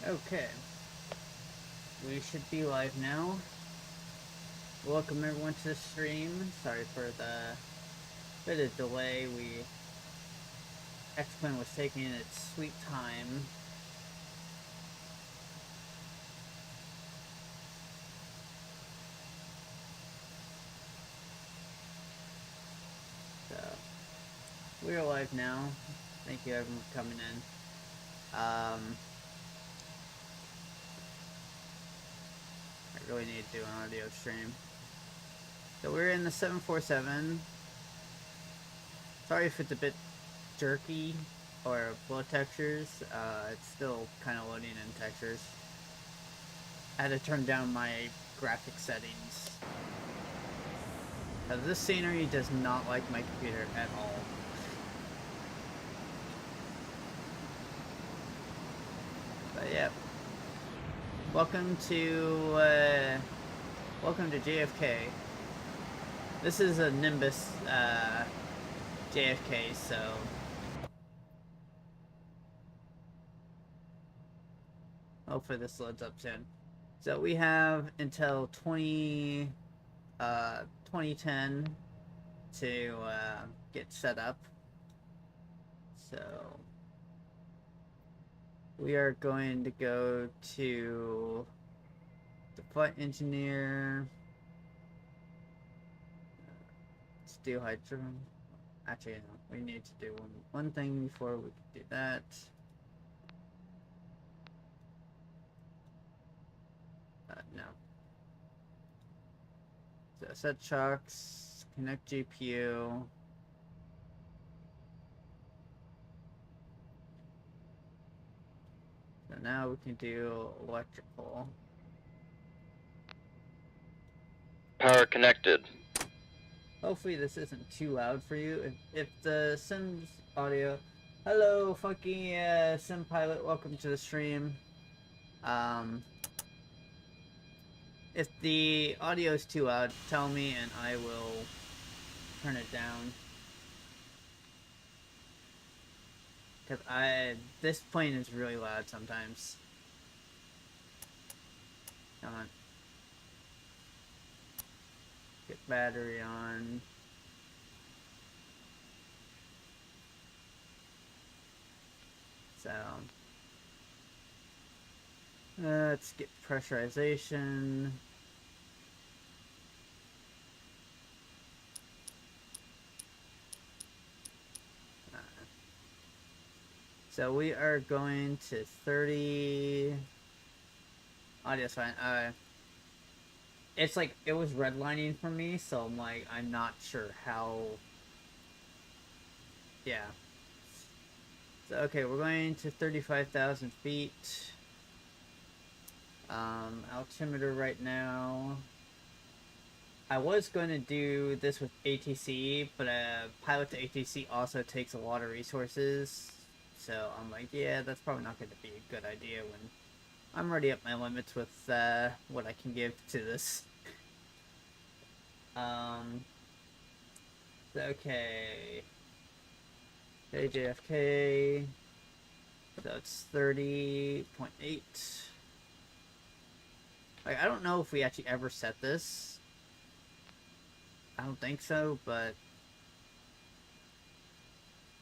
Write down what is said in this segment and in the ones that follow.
Okay, we should be live now. Welcome everyone to the stream. Sorry for the bit of delay. XPlane was taking its sweet time. So we are live now. Thank you everyone for coming in. I really need to do an audio stream. So we're in the 747. Sorry if it's a bit jerky or blow textures. It's still kind of loading in textures. I had to turn down my graphic settings. Now, this scenery does not like my computer at all. But yeah. Welcome to JFK. This is a Nimbus JFK, so hopefully this loads up soon. So we have until 2010 to get set up. So we are going to go to the flight engineer. Let's do hydro. Actually, no, we need to do one thing before we can do that. No. So set shocks, connect GPU. So now we can do electrical. Power connected. Hopefully this isn't too loud for you. If the Sims audio... Hello, funky Sim Pilot. Welcome to the stream. If the audio is too loud, tell me and I will turn it down. Because this plane is really loud sometimes. Come on. Get battery on. So let's get pressurization. So we are going to 30. Audio's fine. It's like it was redlining for me, so I'm like, I'm not sure how. Yeah. So okay, we're going to 35,000 feet. Altimeter right now. I was going to do this with ATC, but pilot to ATC also takes a lot of resources. So I'm like, yeah, that's probably not going to be a good idea when I'm already at my limits with what I can give to this. Okay. KJFK. So it's 30.8. Like, I don't know if we actually ever set this. I don't think so, but...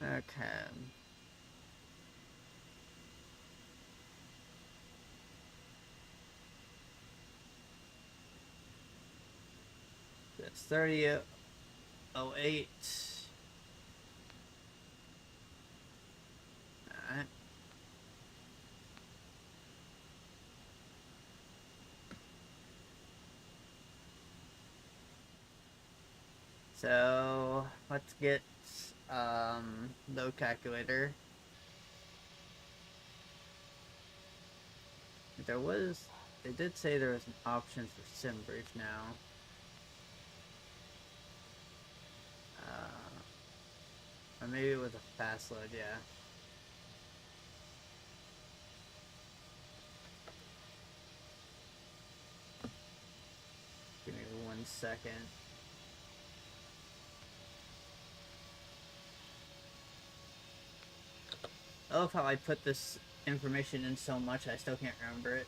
Okay. That's 30.08. Alright. So, let's get load calculator. They did say there was an option for SimBridge now. Or maybe it was a fast load, yeah. Give me 1 second. I love how I put this information in so much I still can't remember it.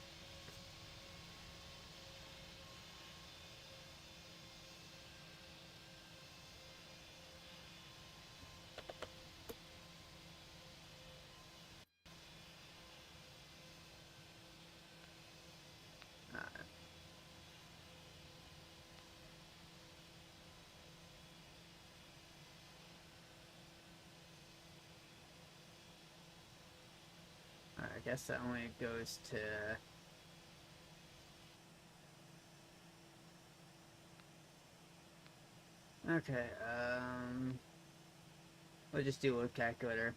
I guess that only goes to... Okay, we'll just do a calculator.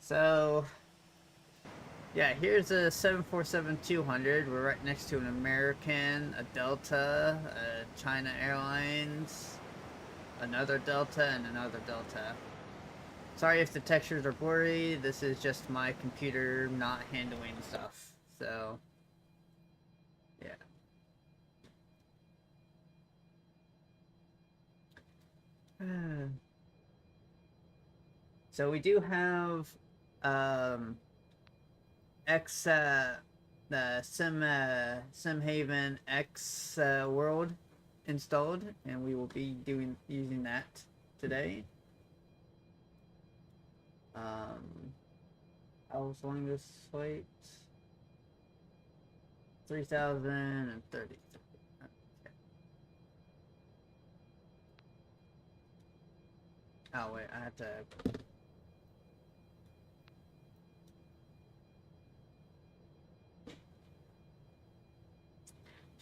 So, yeah, here's a 747-200. We're right next to an American, a Delta, a China Airlines, another Delta, and another Delta. Sorry if the textures are blurry. This is just my computer not handling stuff. So, yeah. So we do have the Simheaven X-world installed, and we will be using that today. How long this flight? 3,030. Okay. Oh wait, I have to.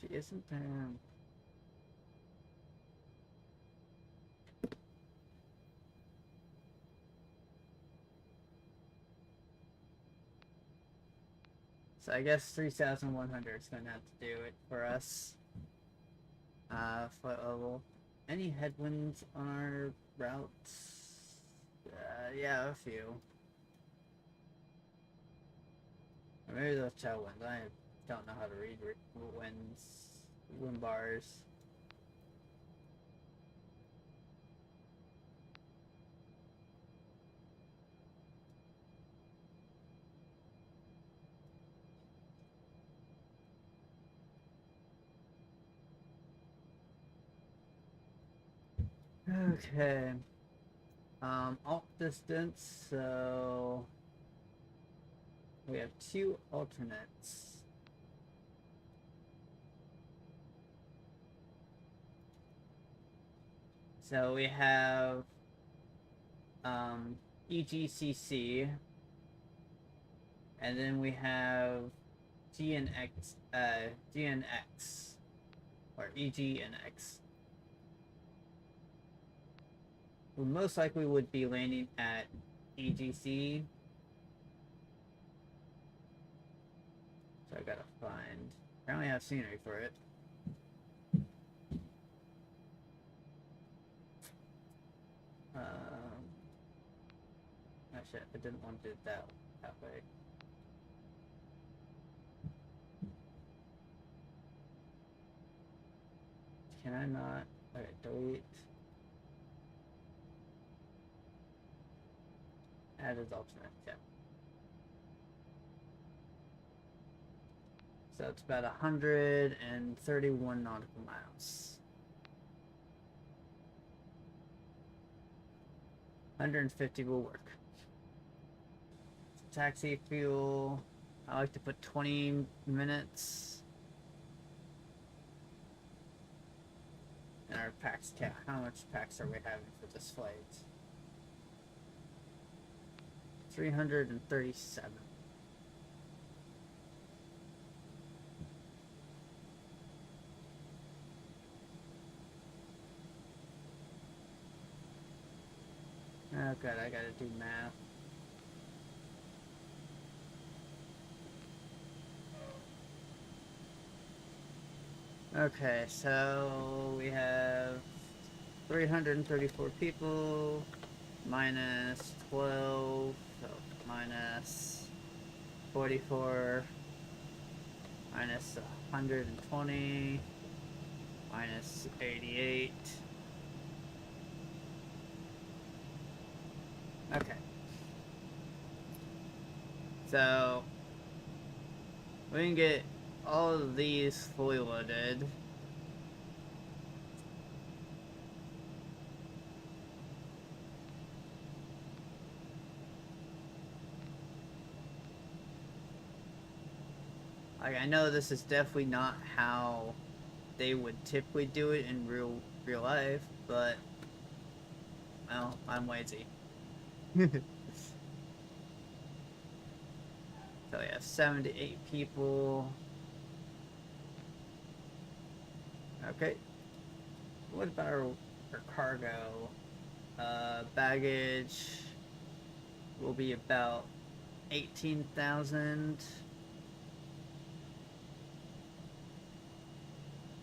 She isn't there. So I guess 3,100 is going to have to do it for us. Flight level. Any headwinds on our routes? Yeah, a few. Or maybe those tailwinds. I don't know how to read wind bars. Okay. Alt distance, so we have two alternates. So we have EGCC, and then we have GNX, or EGNX. We most likely would be landing at EGC. So I gotta find. Apparently I have scenery for it. Actually, I didn't want to do it that way. Can I not? Okay, delete. Add as alternate, yeah. So it's about 131 nautical miles. 150 will work. Taxi fuel, I like to put 20 minutes. And our packs count. How much packs are we having for this flight? 337. Oh god, I gotta do math. Okay, so we have 334 people minus 12, so minus 44 minus 120 minus 88 Okay. So we can get all of these fully loaded. Like, I know this is definitely not how they would typically do it in real life, but well, I'm lazy. So yeah, 78 people. Okay. What about our cargo? Baggage will be about 18,000.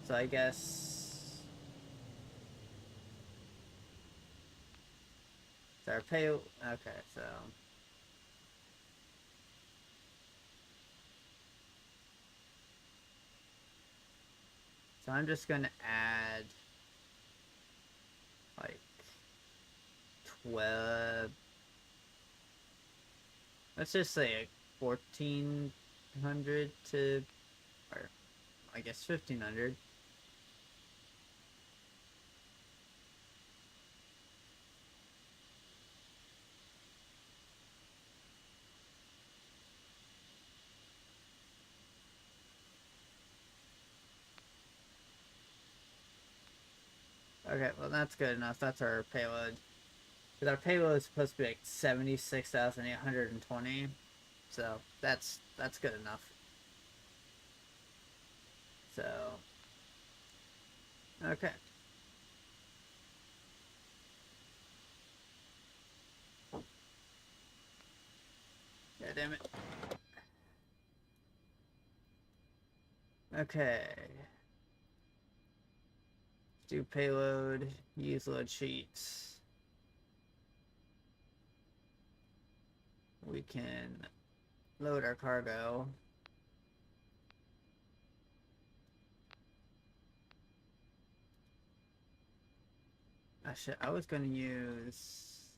So I guess it's our pay. Okay, so I'm just gonna add like 12. Let's just say like 1,400 to, or I guess 1,500. Okay, well that's good enough. That's our payload. Because our payload is supposed to be like 76,820. So that's good enough. So okay. God damn it. Okay. Do payload, use load sheets. We can load our cargo. I was gonna use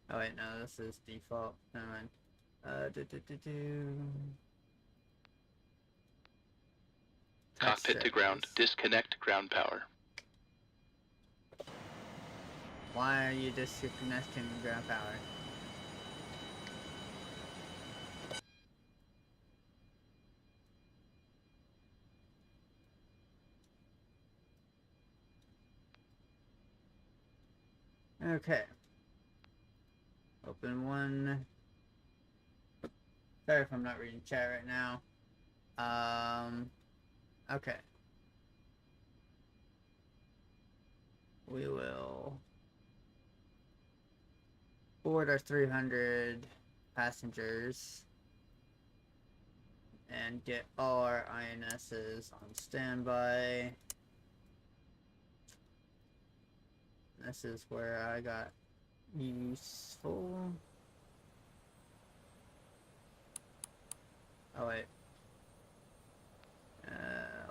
oh wait, no, this is default. Never mind. Cockpit to ground. Disconnect ground power. Why are you disconnecting ground power? Okay. Open one. Sorry if I'm not reading chat right now. Okay. We will board our 300 passengers and get all our INSs on standby. This is where I got useful. Oh wait.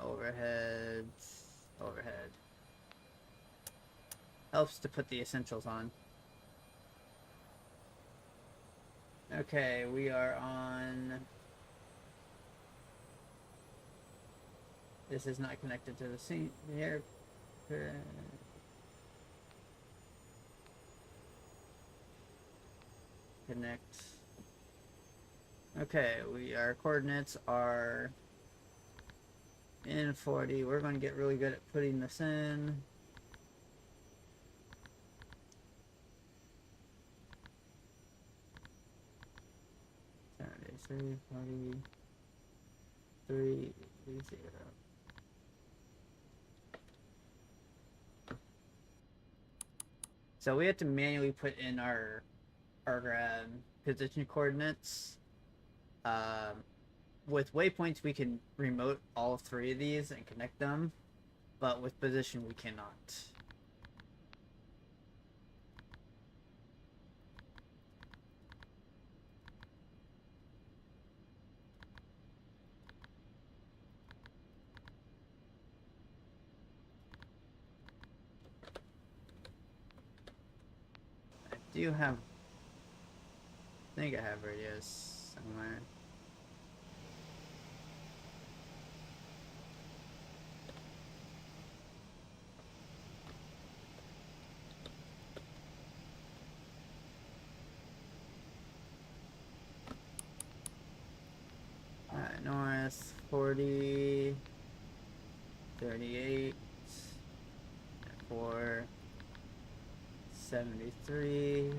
Overhead. Helps to put the essentials on. Okay, we are on. This is not connected to the air. Connect. Okay, our coordinates are in 40. We're going to get really good at putting this in. Saturday, 3, 0. So we have to manually put in our position coordinates. With waypoints, we can remote all 3 of these and connect them, but with position, we cannot. do have... I think I have radios somewhere. Alright, north 40, 38, 4, 73,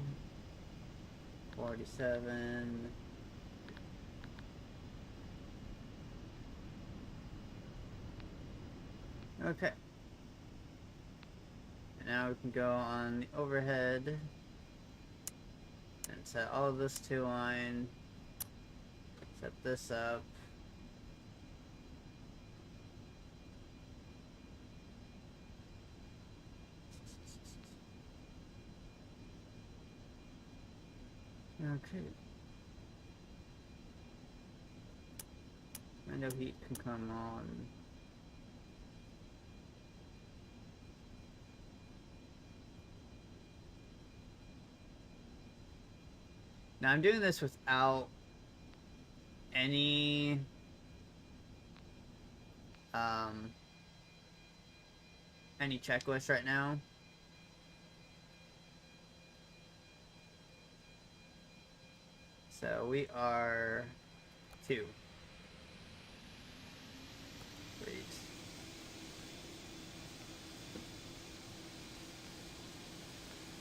47. Okay. And now we can go on the overhead and set all of this to line. Set this up. Okay. Window heat can come on. Now I'm doing this without any checklist right now. So we are 2. Great.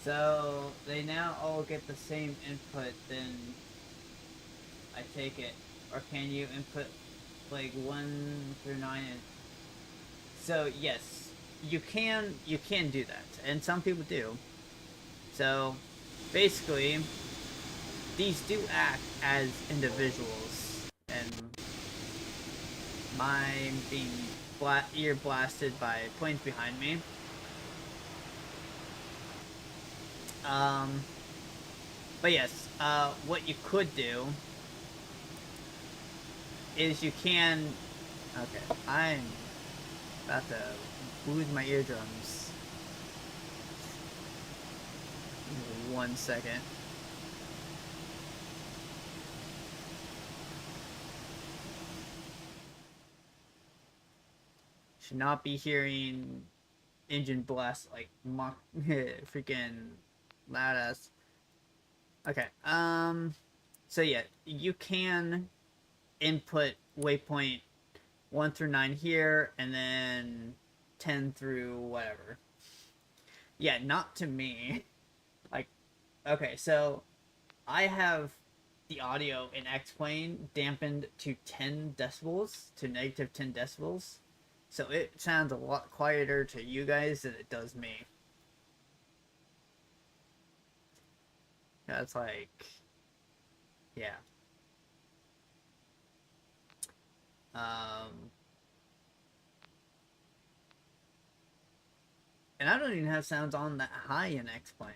So they now all get the same input, then I take it. Or can you input like 1 through 9? So yes, you can do that, and some people do. So basically, these do act as individuals, and mine being ear blasted by planes behind me. But yes, what you could do is you can... Okay, I'm about to lose my eardrums. 1 second. Should not be hearing engine blast like freaking loud ass. Okay, so yeah, you can input waypoint 1 through 9 here, and then 10 through whatever. Yeah, not to me. Like, okay, so I have the audio in XPlane dampened to 10 decibels, to negative 10 decibels. So it sounds a lot quieter to you guys than it does me. That's like, yeah. And I don't even have sounds on that high in XPlane.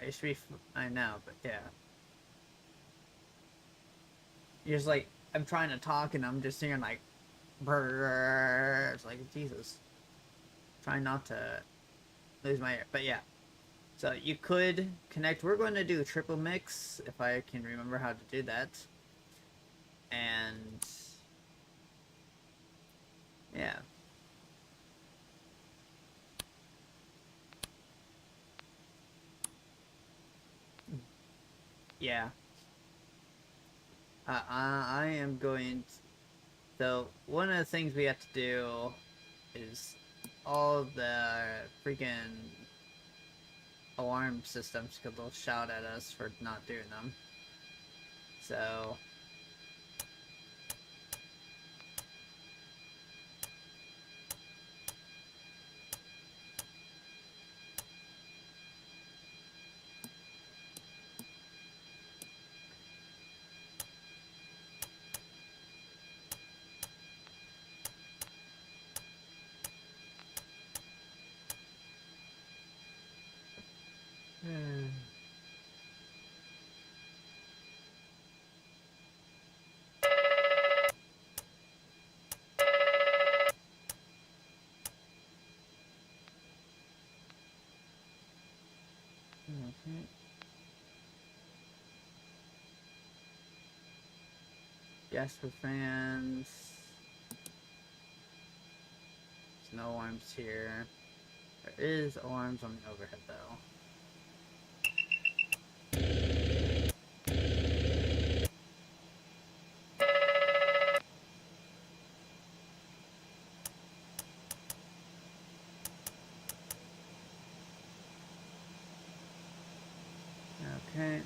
I used to be, I know, but yeah. You're just like, I'm trying to talk and I'm just hearing like, brrr. It's like, Jesus. Trying not to lose my ear, but yeah. So you could connect, we're going to do a triple mix, if I can remember how to do that. And yeah. Yeah. I am going to... So, one of the things we have to do is all the freaking alarm systems, because they'll shout at us for not doing them. So... Gas for fans. There's no alarms here. There is alarms on the overhead though. Okay.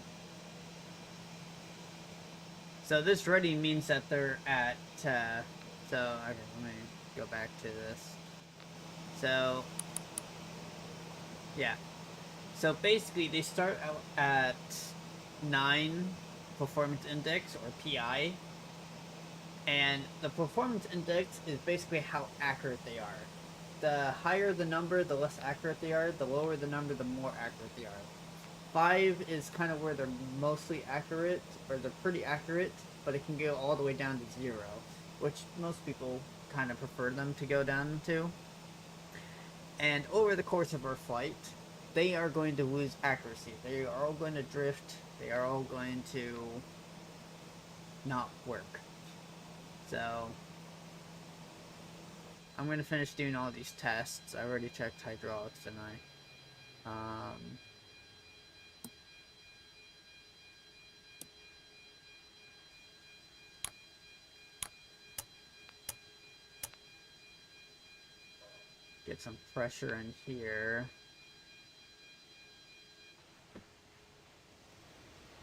So this ready means that they're at, so, okay, let me go back to this. So, yeah. So basically they start out at 9 performance index, or PI. And the performance index is basically how accurate they are. The higher the number, the less accurate they are. The lower the number, the more accurate they are. 5 is kind of where they're mostly accurate, or they're pretty accurate, but it can go all the way down to 0, which most people kind of prefer them to go down to. And over the course of our flight, they are going to lose accuracy. They are all going to drift. They are all going to not work. So I'm going to finish doing all these tests. I already checked hydraulics, didn't I? Get some pressure in here.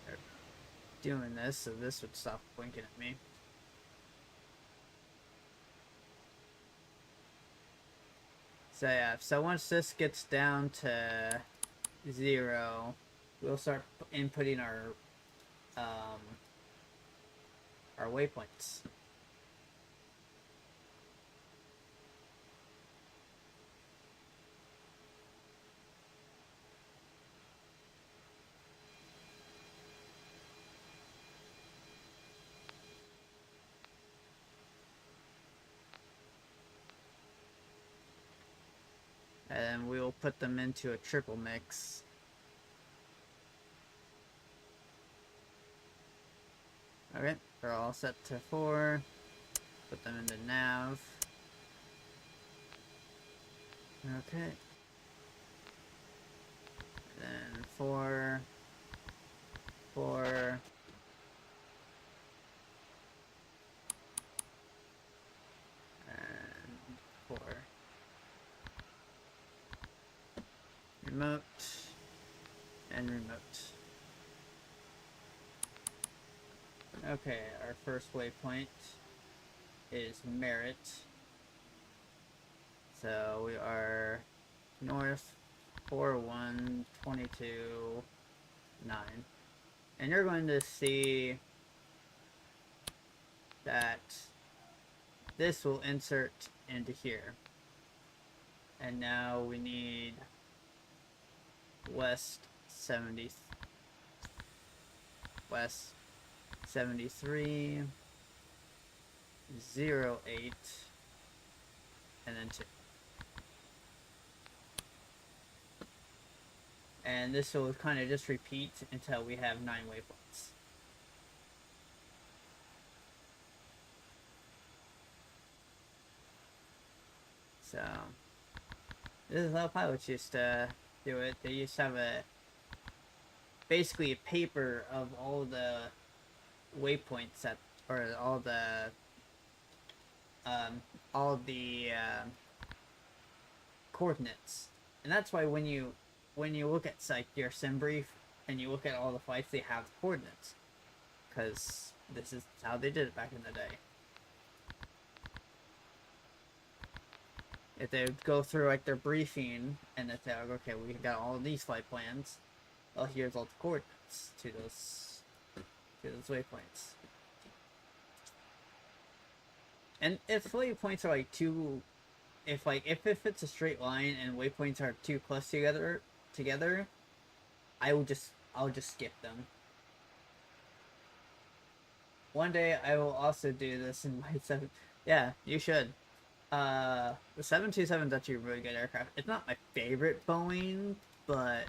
They're doing this, so this would stop blinking at me. So yeah, so once this gets down to 0, we'll start inputting our waypoints. And we will put them into a triple mix. Okay, they're all set to 4. Put them into nav. Okay. Then 4, 4, and 4. Remote and remote. Okay, our first waypoint is Merit. So we are north 41, 22, 9. And you're going to see that this will insert into here. And now we need west 70, west 73, 08, and then 2. And this will kind of just repeat until we have 9 waypoints. So this is how pilots used to do it. They used to have basically a paper of all the waypoints that, or all the coordinates. And that's why when you look at like your sim brief and you look at all the flights, they have the coordinates, because this is how they did it back in the day. If they would go through like their briefing and if they're like, okay, we got all these flight plans, well, here's all the coordinates to those waypoints. And if waypoints are like too, if it's a straight line and waypoints are too close together, I'll just skip them. One day I will also do this in my 7. Yeah, you should. The 727 is actually a really good aircraft. It's not my favorite Boeing, but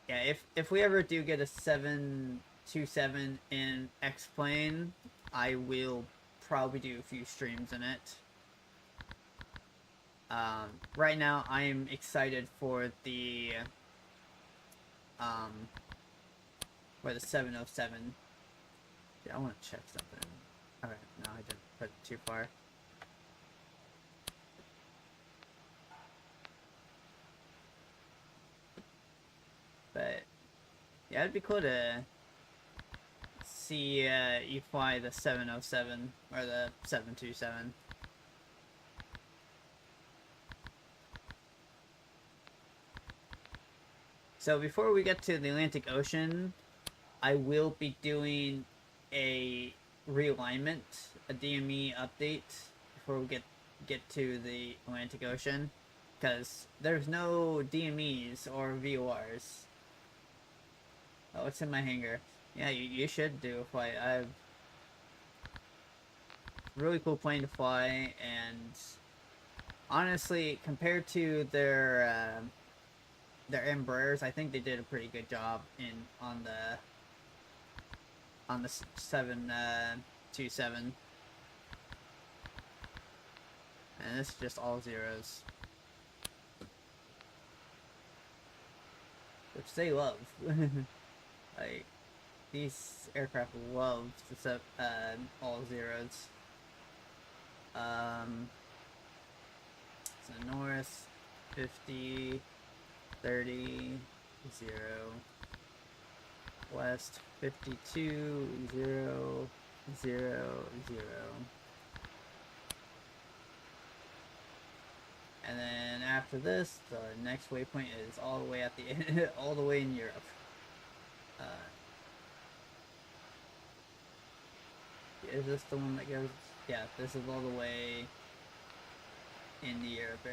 yeah, if we ever do get a 727 in X-Plane, I will probably do a few streams in it. Right now, I am excited for the 707. Yeah, I want to check something. Okay, no, I didn't put it too far. But yeah, it'd be cool to see you fly the 707 or the 727. So before we get to the Atlantic Ocean, I will be doing a realignment, a DME update before we get to the Atlantic Ocean, because there's no DMEs or VORs. Oh, it's in my hangar. Yeah, you should do a flight. I've really cool plane to fly, and honestly, compared to their Embraers, I think they did a pretty good job on the 727. And this is just all zeros, which they love. Like, these aircraft love to set all zeros. So north 50 30 0, west 52 0 0 0, and then after this, the next waypoint is all the way at the end, all the way in Europe. Is this the one that goes? Yeah, this is all the way in the Europe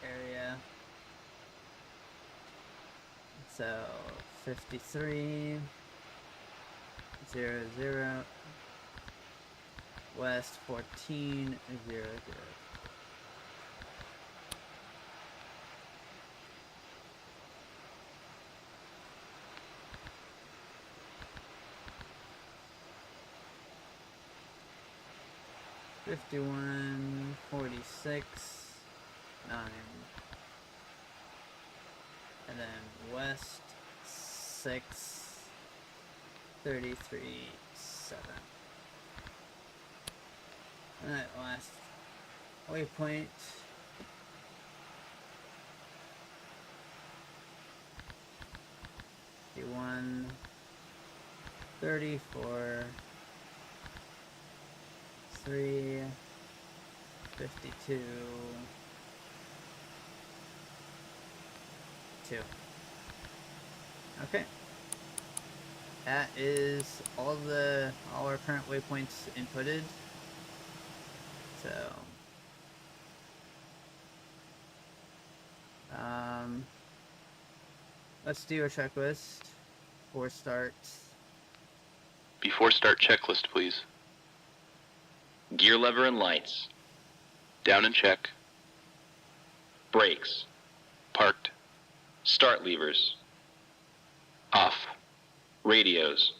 area. So 53 0 0, west 14 0 0. $51 46 9, and then west 6 33 7. Alright, last waypoint. $51 34 3 52 2. Okay. That is all our current waypoints inputted. So let's do a checklist before start. Before start checklist, please. Gear lever and lights. Down and check. Brakes. Parked. Start levers. Off. Radios.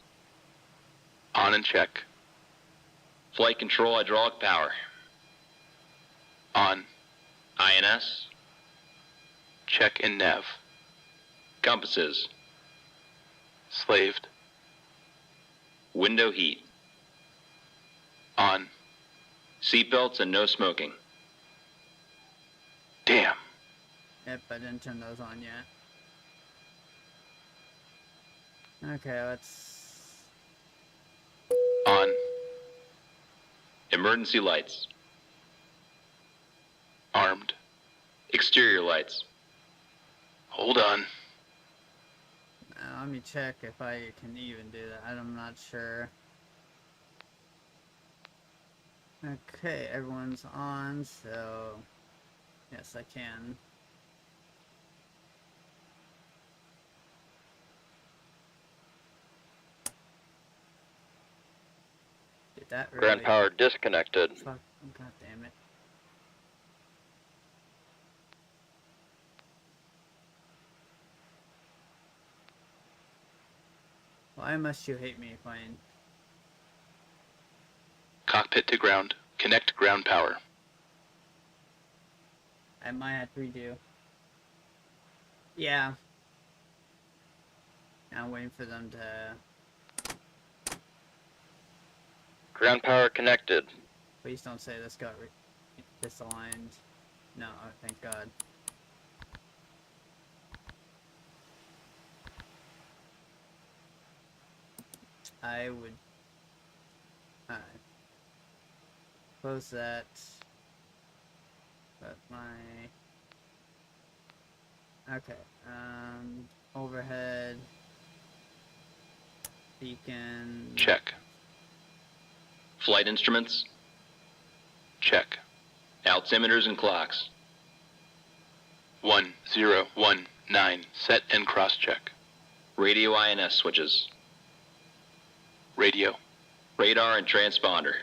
On and check. Flight control hydraulic power. On. INS. Check and nav. Compasses. Slaved. Window heat. On. Seatbelts and no smoking. Damn. Yep, I didn't turn those on yet. Okay, let's... On. Emergency lights. Armed. Exterior lights. Hold on. Let me check if I can even do that. I'm not sure. Okay, everyone's on, so yes, I can. Did that really... Ground power disconnected. Fuck, god damn it. Why must you hate me, Plane? Cockpit to ground. Connect ground power. I might have to redo. Yeah. I'm waiting for them to... Ground power connected. Please don't say this got disaligned. No, oh, thank God. I would... Alright. Close that. But my... Okay, overhead... Beacon... Check. Flight instruments. Check. Altimeters and clocks. 1019. Set and cross-check. Radio INS switches. Radio. Radar and transponder.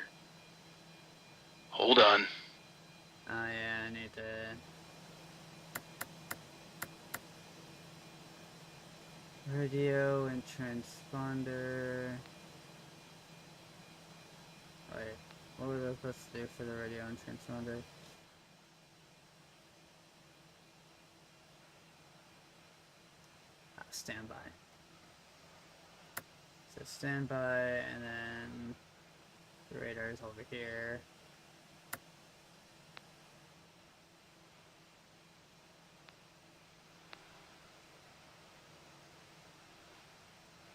Hold on. Oh yeah, I need to... Radio and transponder... Wait, what were those supposed to do for the radio and transponder? Standby. So standby, and then the radar is over here.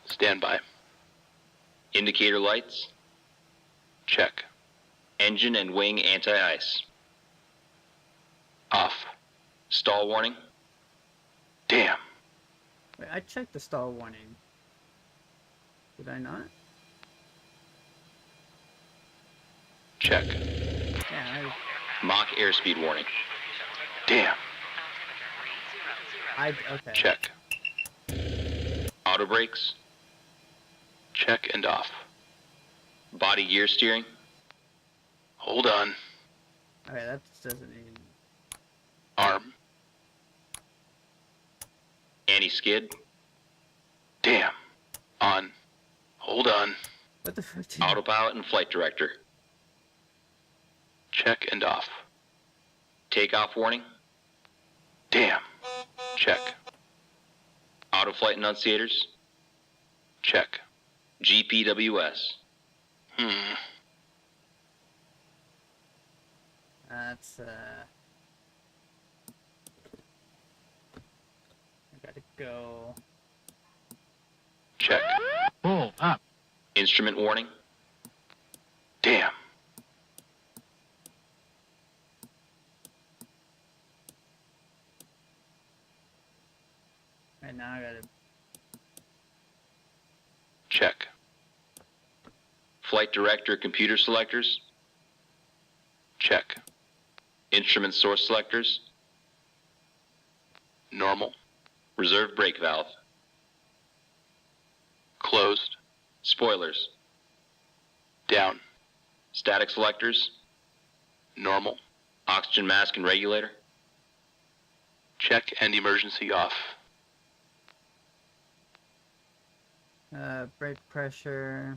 Standby. Indicator lights. Check. Engine and wing anti-ice. Off. Stall warning. Damn. Wait, I checked the stall warning. Did I not? Check. Yeah, Mach airspeed warning. Damn. okay. Check. Auto brakes. Check and off. Body gear steering. Hold on. Okay, that doesn't need... Arm. Anti-skid. Damn. On. Hold on. What the fuck? Autopilot and flight director. Check and off. Takeoff warning. Damn. Check. Auto flight enunciators. Check. GPWS. That's, I gotta go... Check. Pull up. Instrument warning. Damn. Right now I gotta... Check. Flight director computer selectors. Check. Instrument source selectors. Normal. Reserve brake valve. Closed. Spoilers. Down. Static selectors. Normal. Oxygen mask and regulator. Check and emergency off. Brake pressure...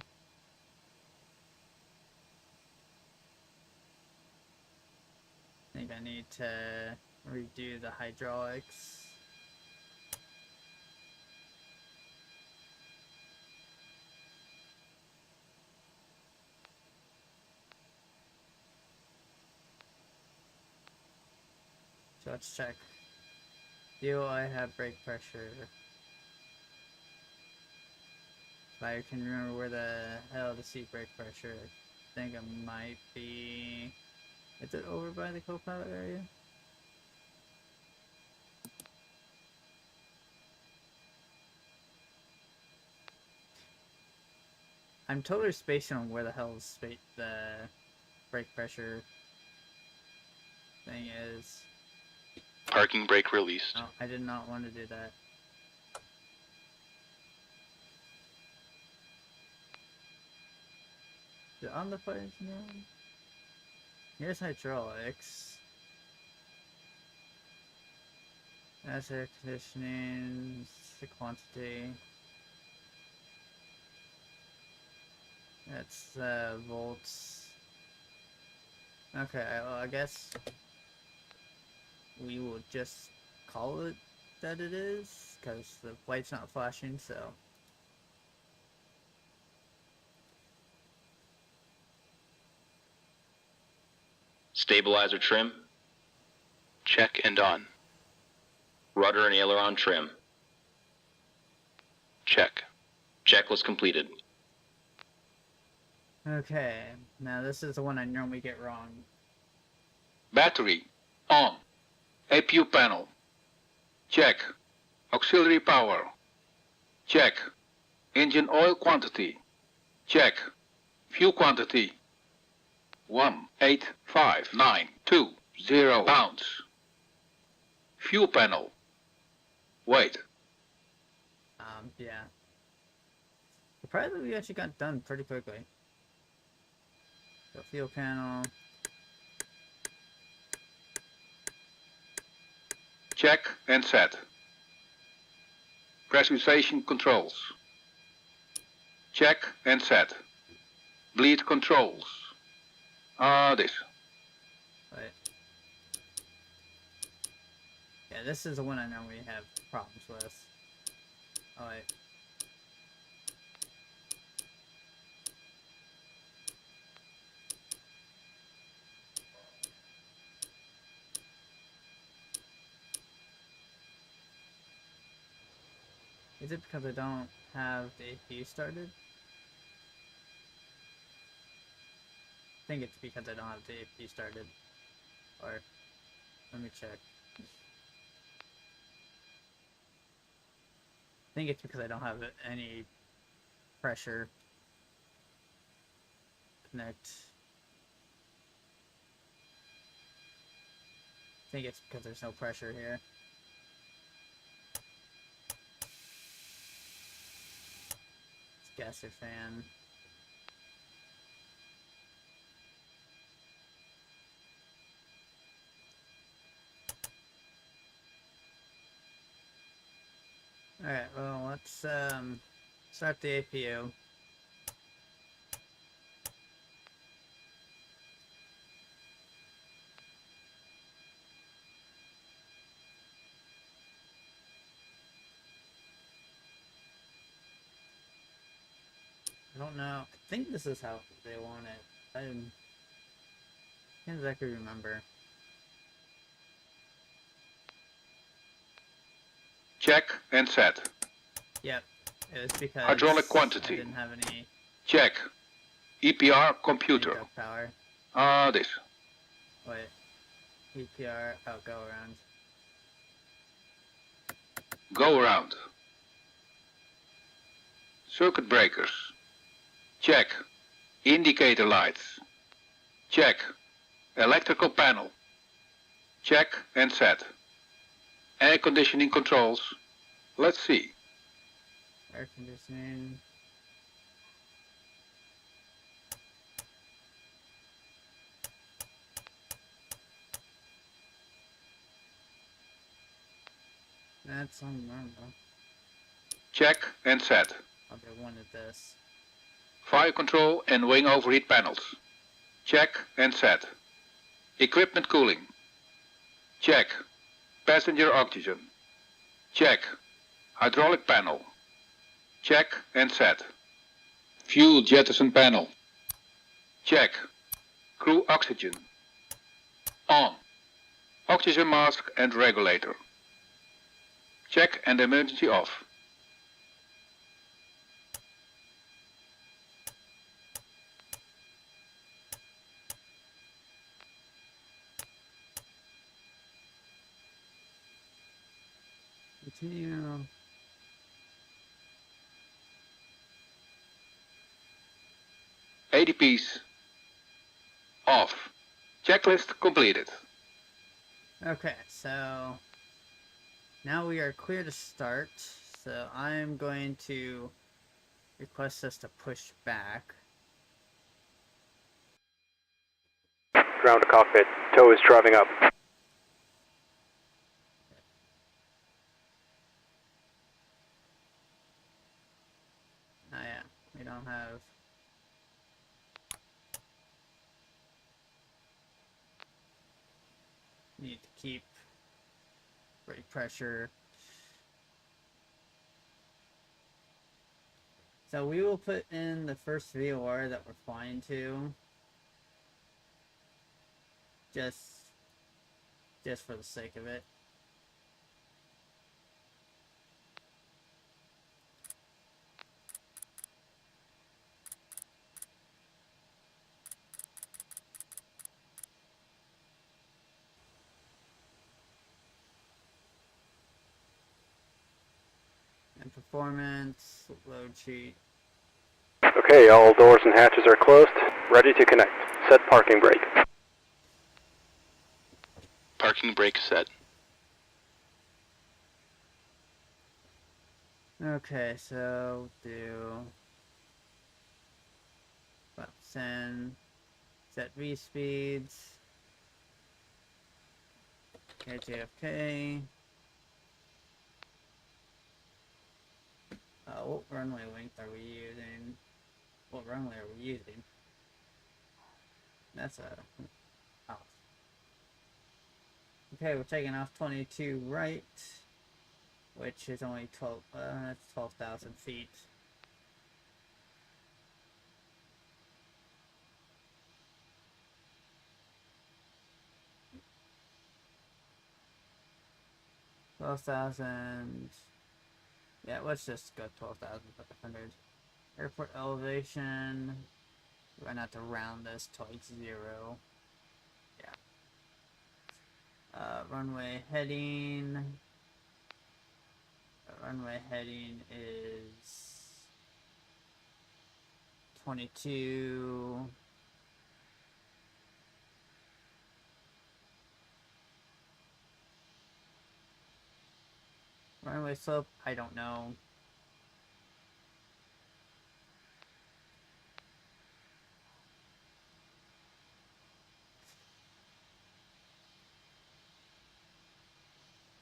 I think I need to redo the hydraulics. So let's check. Do I have brake pressure? If I can remember where the hell to see brake pressure, I think it might be... Is it over by the co-pilot area? I'm totally spacing on where the hell the brake pressure thing is. Parking brake released. No, I did not want to do that. Is it on the flight engineering? Here's hydraulics. That's air conditioning, the quantity. That's volts. Okay, well, I guess we will just call it that it is, because the light's not flashing, so... Stabilizer trim. Check and on. Rudder and aileron trim. Check. Checklist completed. Okay, now this is the one I normally get wrong. Battery. On. APU panel. Check. Auxiliary power. Check. Engine oil quantity. Check. Fuel quantity. 18592 pounds. Fuel panel. Weight. Yeah. Surprisingly, we actually got done pretty quickly. So, fuel panel. Check and set. Pressurization controls. Check and set. Bleed controls. This. Right. Yeah, this is the one I normally have problems with. Oh, wait. Is it because I don't have the APU started? I think it's because I don't have the APU started. Or, let me check. I think it's because I don't have any pressure connect. I think it's because there's no pressure here. It's gasser fan. Alright, well, let's start the APU. I don't know. I think this is how they want it. I can't exactly remember. Check and set. Yep, it was because Hydraulic quantity. I didn't have any Check. EPR computer. backup power. This. Wait, EPR, oh, go around. Go around. Circuit breakers. Check. Indicator lights. Check. Electrical panel. Check and set. Air conditioning controls. Let's see. Air conditioning. That's unnormal. Check and set. Oh, they wanted this. Fire control and wing overheat panels. Check and set. Equipment cooling. Check. Passenger oxygen. Check. Hydraulic panel. Check and set. Fuel jettison panel. Check. Crew oxygen. On. Oxygen mask and regulator. Check and emergency off. Continue. ADPs. Off. Checklist completed. Okay, so now we are clear to start. So I'm going to request us to push back. Ground to cockpit. Tow is driving up. Oh yeah, we don't have... Need to keep brake pressure. So we will put in the first VOR that we're flying to. Just for the sake of it. And performance, load sheet. Okay, all doors and hatches are closed. Ready to connect. Set parking brake. Parking brake set. Okay, so do send set V speeds. KJFK. What runway length are we using? What runway are we using? That's off. Okay, we're taking off 22 right, which is only 12. That's 12,000 feet. Yeah, let's just go 12,500. Airport elevation. We're gonna have to round this to like 0. Yeah. Runway heading. Runway heading is 22. Runway slope, I don't know.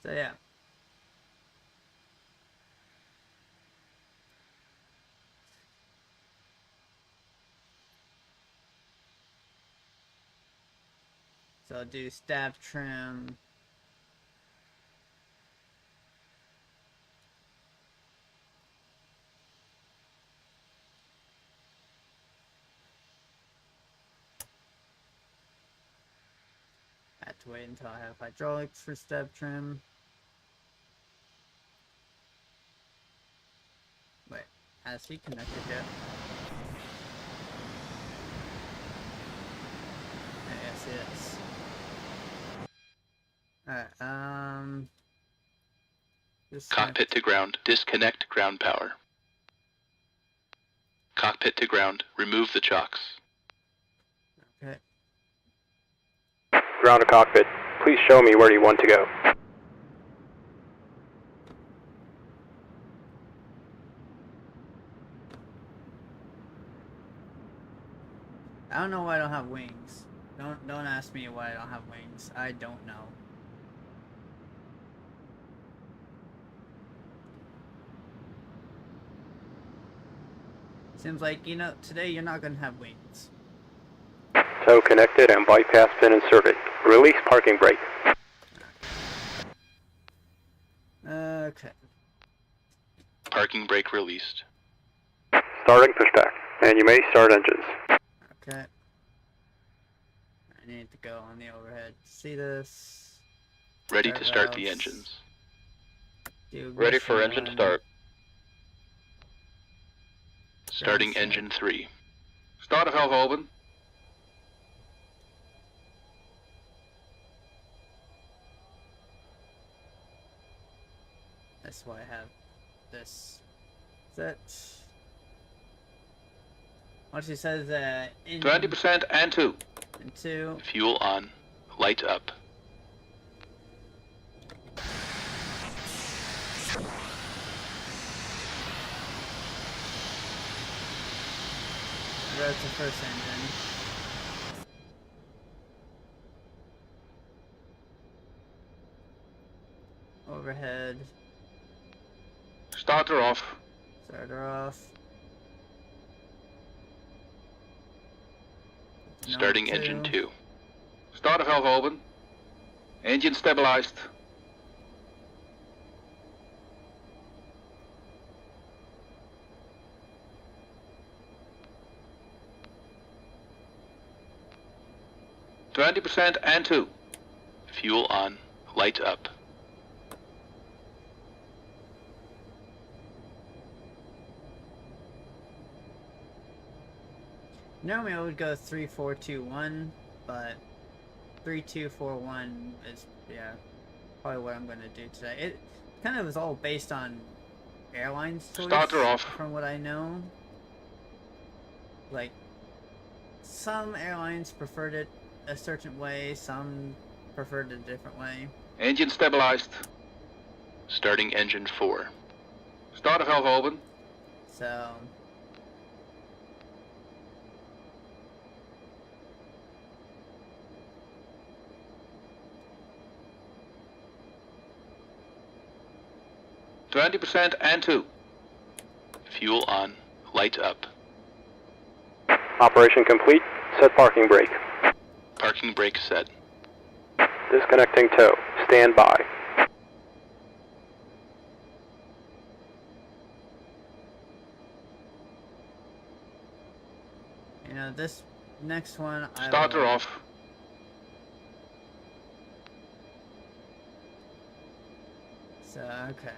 So yeah. So I'll do stab trim. I have to wait until I have hydraulics for stab trim. Wait, has he connected yet? Yes, yes. Alright, Cockpit to ground. Disconnect ground power. Cockpit to ground. Remove the chocks. Okay. Ground to cockpit. Please show me where you want to go. I don't know why I don't have wings. Don't ask me why I don't have wings. I don't know. Seems like, you know, today you're not gonna have wings. Tow connected and bypass pin inserted. Release parking brake. Okay. Parking brake released. Starting pushback. And you may start engines. Okay. I need to go on the overhead. See this? Ready to start the engines. Ready for engine start. Starting engine 3. Startervalve open. That's why I have this set. Once he says 20% and 2. and 2. Fuel on. Light up. That's the first engine. Overhead. Starter off. Starter off. Starting engine 2. Startervalve open. Engine stabilized. %, and 2. Fuel on. Light up. Normally I would go 3, 4, 2, 1, but 3, 2, 4, 1 is, yeah, probably what I'm going to do today. It kind of is all based on airlines choice, Starter off. from what I know. Like, some airlines preferred it a certain way, some preferred it a different way. Engine stabilized. Starting engine 4. Starter valve open. So, %, and 2. Fuel on. Light up. Operation complete. Set parking brake. Parking brake set. Disconnecting tow. Stand by. you know, this next one I Starter will, off. So, okay.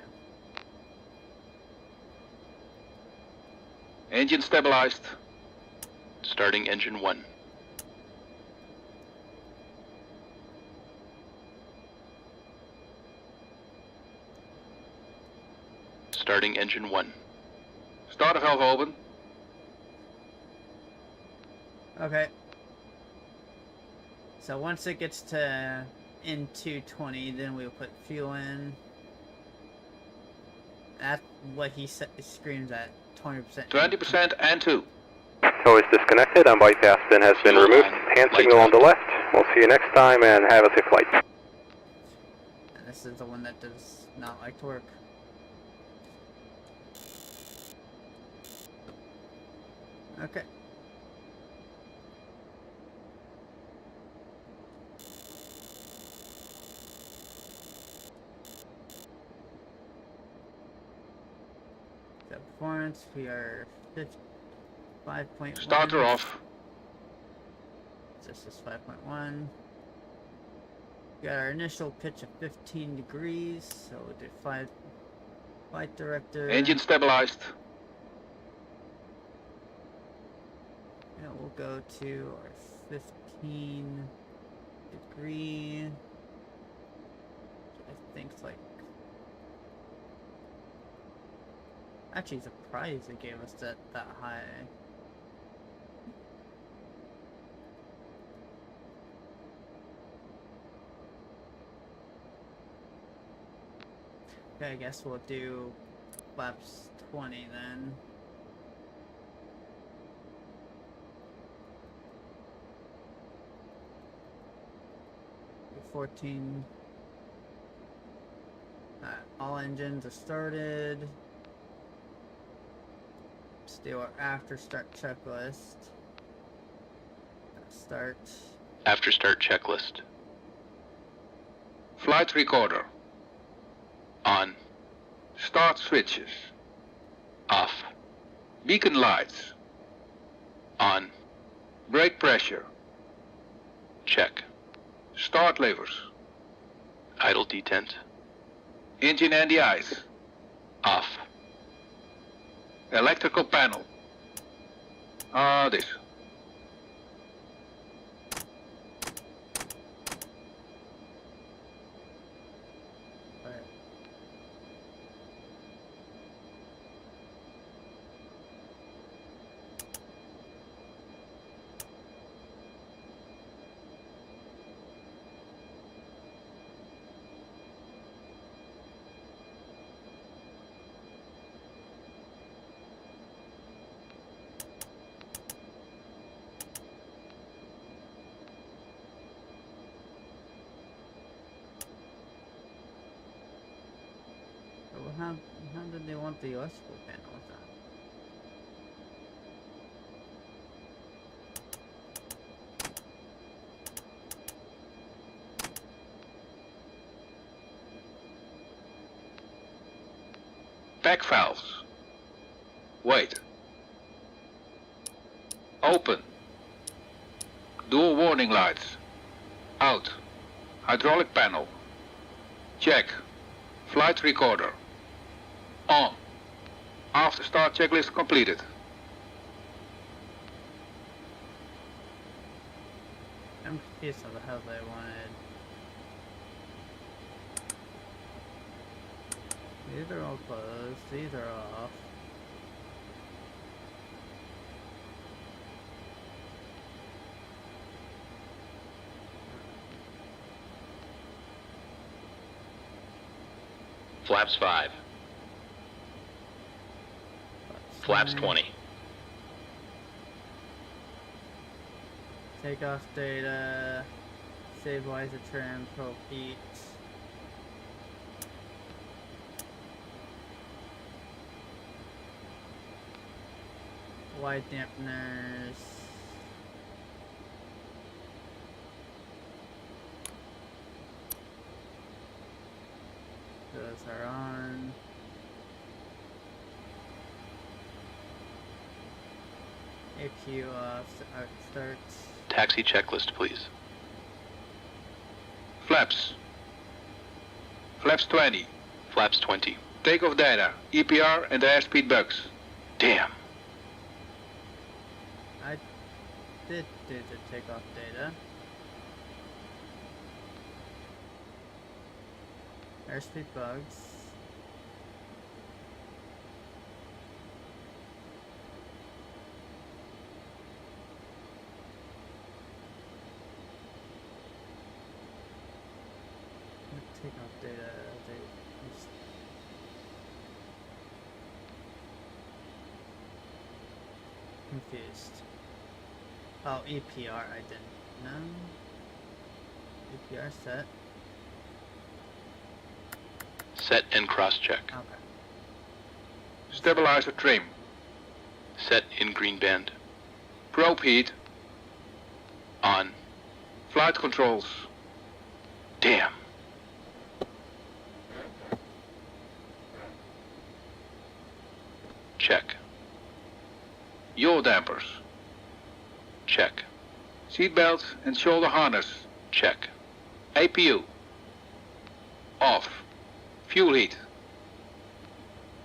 Engine stabilized. Starting engine 1. Starting engine 1. Starter valve open. Okay. So once it gets to in 220, then we'll put fuel in. At what he screams at 20%. 20%, and 2. Tow is disconnected and bypass pin has been Fuel removed. on. Hand Light signal on up. the left. We'll see you next time and have a safe flight. And this is the one that does not like to work. Okay. So performance, we are 5.1. Starter off. This is 5.1. We got our initial pitch of 15 degrees, so we'll do flight director. Engine stabilized. And we'll go to our 15 degree. I think it's like. Actually, surprised it gave us that high. Okay, I guess we'll do flaps 20 then. Do 14. Alright, all engines are started. Let's do our after start checklist. Start. After start checklist. Flight recorder. On. Start switches. Off. Beacon lights. On. Brake pressure. Check. Start levers. Idle detent. Engine NDIs. Off. Electrical panel. This. Alright. So how did they want the electrical panel with that? Pack valves. Wait. Open. Dual warning lights. Out. Hydraulic panel. Check. Flight recorder. On. After start checklist completed. I'm confused on the hell they wanted. These are all closed. These are off. Flaps 5. Flaps 20. Takeoff data. Stabilizer trim. Pro heat. Wide dampeners. Those are on. APU starts. Taxi checklist, please. Flaps. Flaps 20. Flaps 20. Takeoff data. EPR and airspeed bugs. Damn. I did do the takeoff data. Airspeed bugs. Takeoff data. Confused. Oh, EPR, I didn't know. EPR set. Set and cross-check. Okay. Stabilizer trim. Set in green band. Probe heat. On. Flight controls. Damn. Check. Yaw dampers. Check. Seatbelt and shoulder harness. Check. APU. Off. Fuel heat.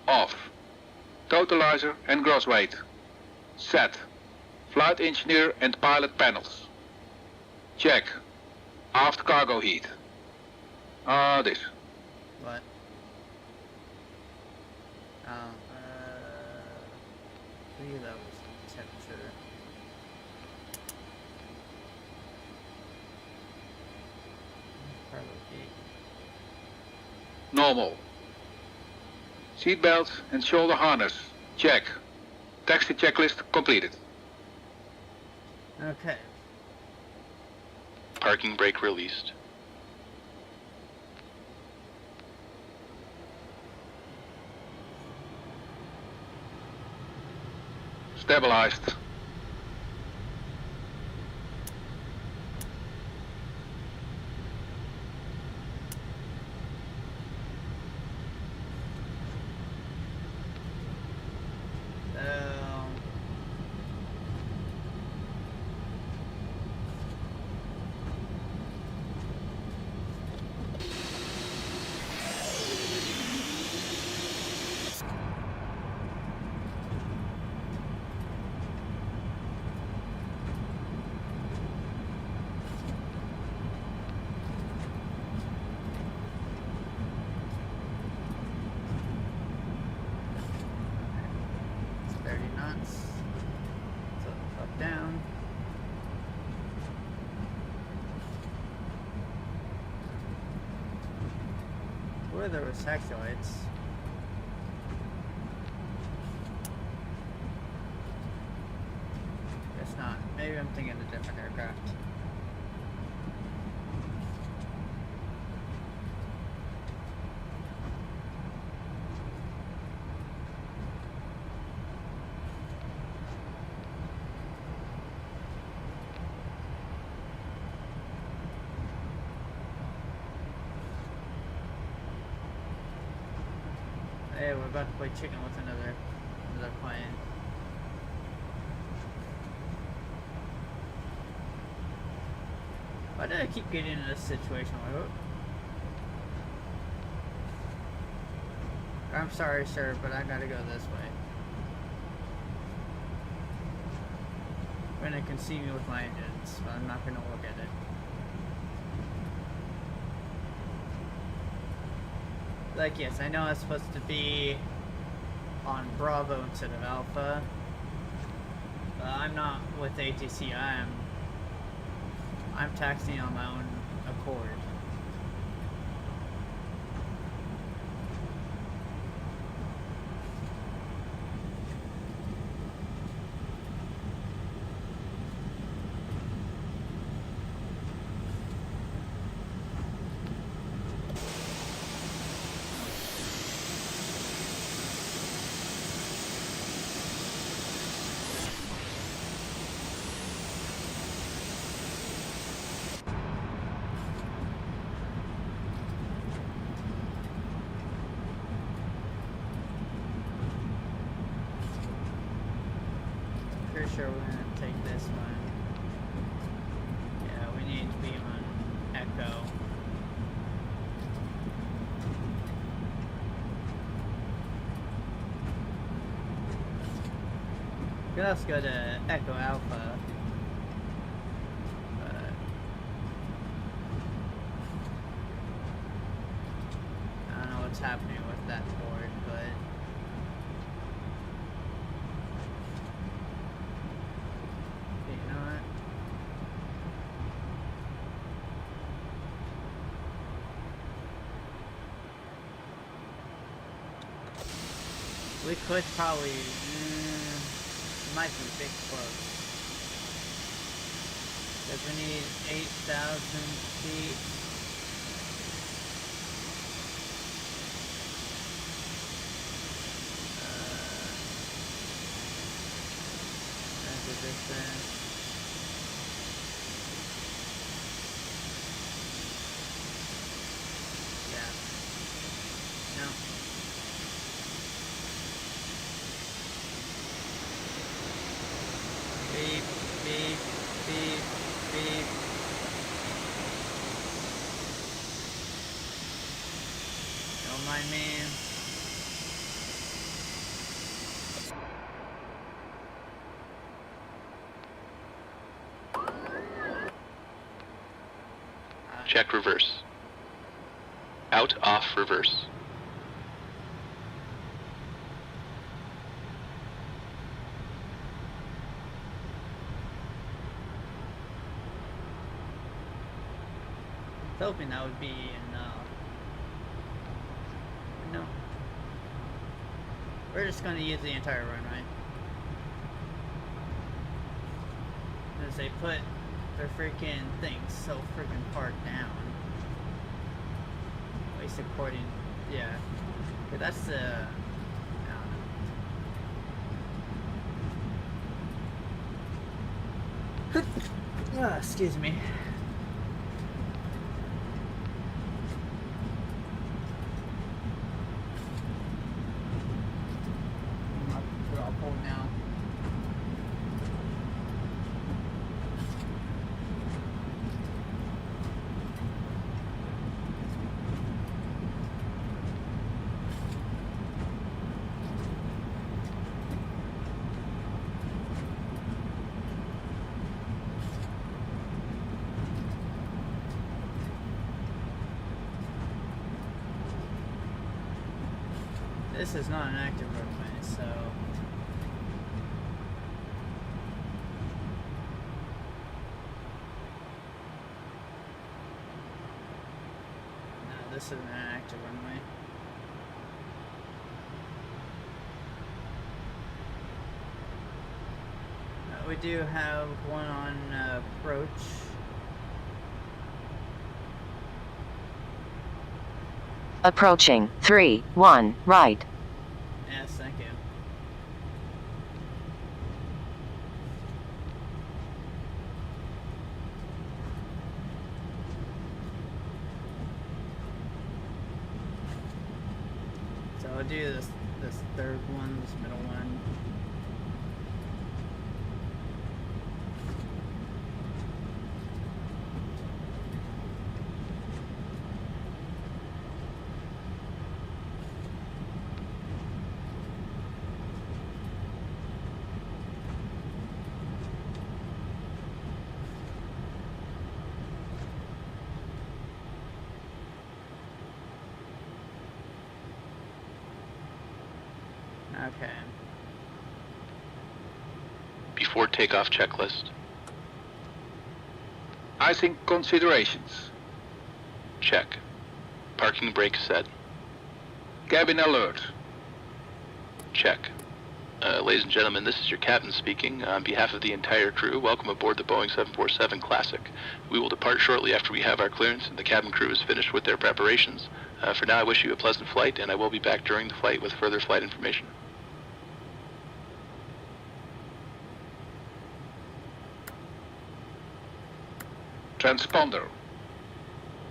Off. Totalizer and gross weight. Set. Flight engineer and pilot panels. Check. Aft cargo heat. This. What? I think that was temperature. Cargo heat. Normal. Seatbelt and shoulder harness. Check. Taxi checklist completed. Okay. Parking brake released. Stabilized. Down. Where there was taxi lights. Guess not. Maybe I'm thinking of a different aircraft. Hey, we're about to play chicken with another plane. Why do I keep getting in this situation? I'm sorry, sir, but I gotta go this way. You're gonna conceive me with my engines, but I'm not gonna look at it. Like, yes, I know it's supposed to be on Bravo instead of Alpha, but I'm not with ATC. I'm taxiing on my own accord. Sure, we're gonna take this one. Yeah, we need to be on Echo. We could also go to Echo Alpha. But I don't know what's happening with that board, but we could probably, might be a bit close. Because we need 8,000 feet. That's the distance. Yeah. No. Beep, beep, beep, beep. Don't mind me. Check reverse. Out, off, reverse. Hoping that would be enough. No. We're just gonna use the entire runway. Because they put their freaking things so freaking far down. At least according, yeah. But that's the. Excuse me. Now. This is not an active roadway, so. This isn't an active runway. We do have one on approach. Approaching 3-1 right. Yes, thank you. we'll do this third one, this middle one. Okay. Before takeoff checklist. Icing considerations. Check. Parking brake set. Cabin alert. Check. Ladies and gentlemen, this is your captain speaking. On behalf of the entire crew, welcome aboard the Boeing 747 Classic. We will depart shortly after we have our clearance and the cabin crew is finished with their preparations. For now, I wish you a pleasant flight, and I will be back during the flight with further flight information. Transponder.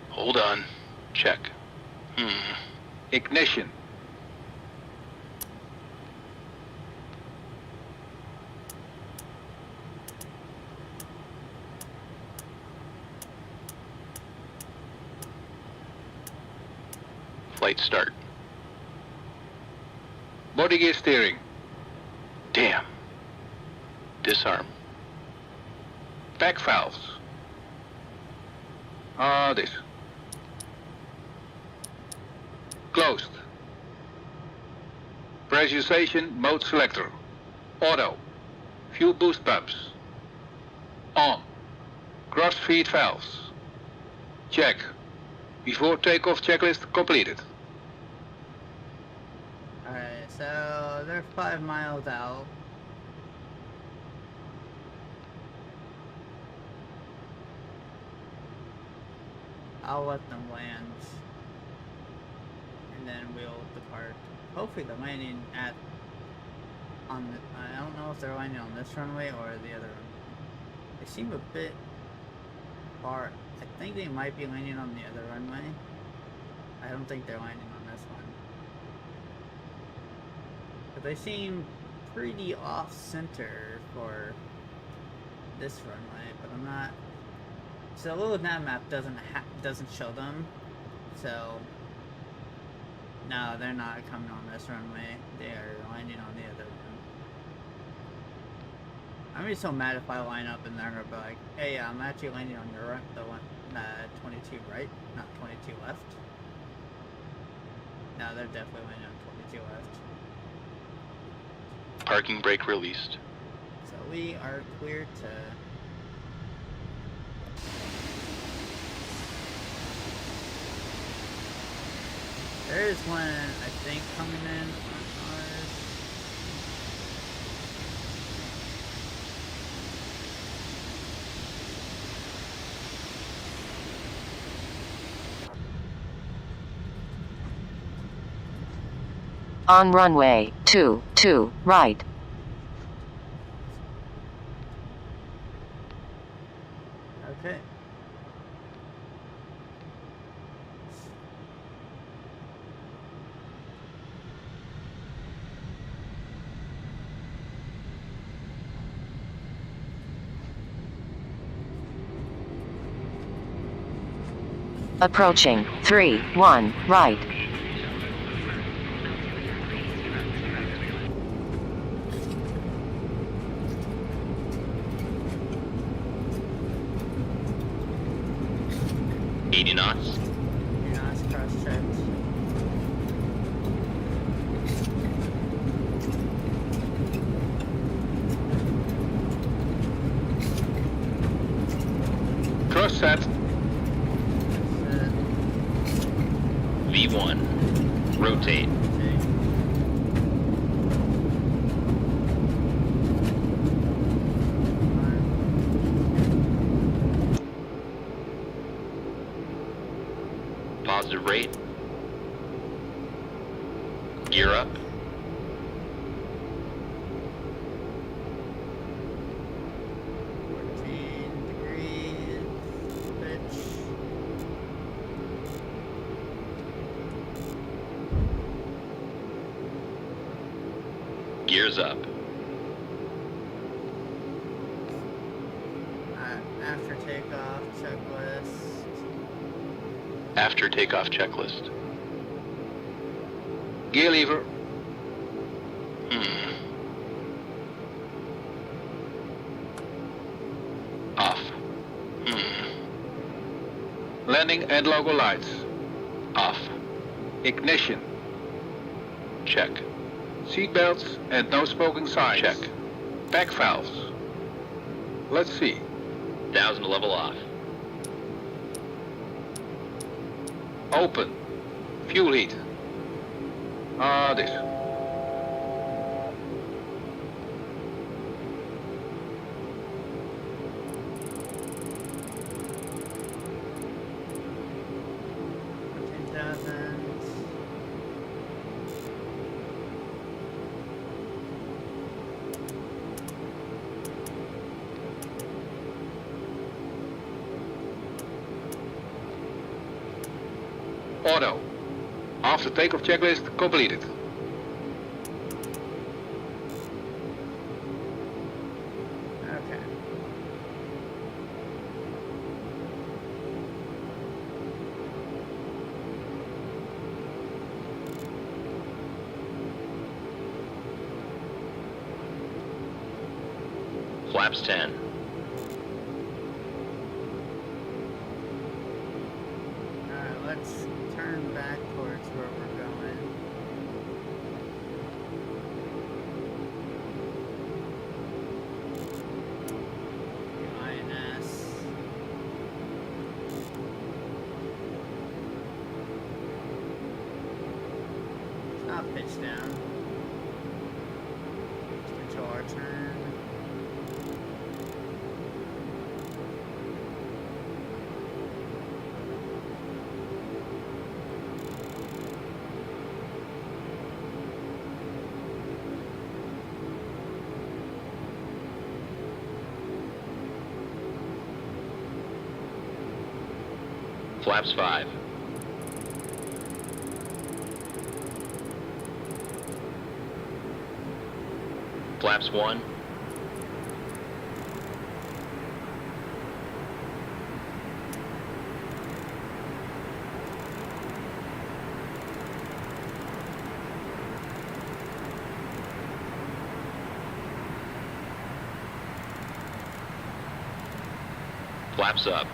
Hold on. Check. Ignition. Flight start. Body gear steering. Damn. Disarm. Pack valves. This. Closed. Pressurization mode selector. Auto. Fuel boost pumps. On. Cross feed valves. Check. Before takeoff checklist completed. Alright, so they're 5 miles out. I'll let them land. And then we'll depart. Hopefully they're landing at... on the... I don't know if they're landing on this runway or the other runway. They seem a bit far. I think they might be landing on the other runway. I don't think they're landing on this one. But they seem pretty off-center for this runway, but I'm not... So the little nav map doesn't show them, so... No, they're not coming on this runway. They are landing on the other one. I'm gonna be so mad if I line up and they're gonna be like, hey, I'm actually landing on your right, the one, 22 right, not 22 left. No, they're definitely landing on 22 left. Parking brake released. So we are clear to... There is one, I think, coming in on ours. On runway 22, right. Okay. Approaching 3-1, right. knots. You're not cross-checked. Cross set. V1. Rotate. Positive rate. Gear up. Gears up. After takeoff checklist. After takeoff checklist. Gear lever. Off. Landing and logo lights. Off. Ignition. Check. Seat belts and no smoking signs. Check. Back valves. Let's see. 1000 level off. Open. Fuel heat. This. Auto. After takeoff checklist completed. Okay. Flaps 10. Alright, let's turn back towards where we're going. INS. It's not pitch down. Let's control our turn. Flaps 5. Flaps 1. Flaps up.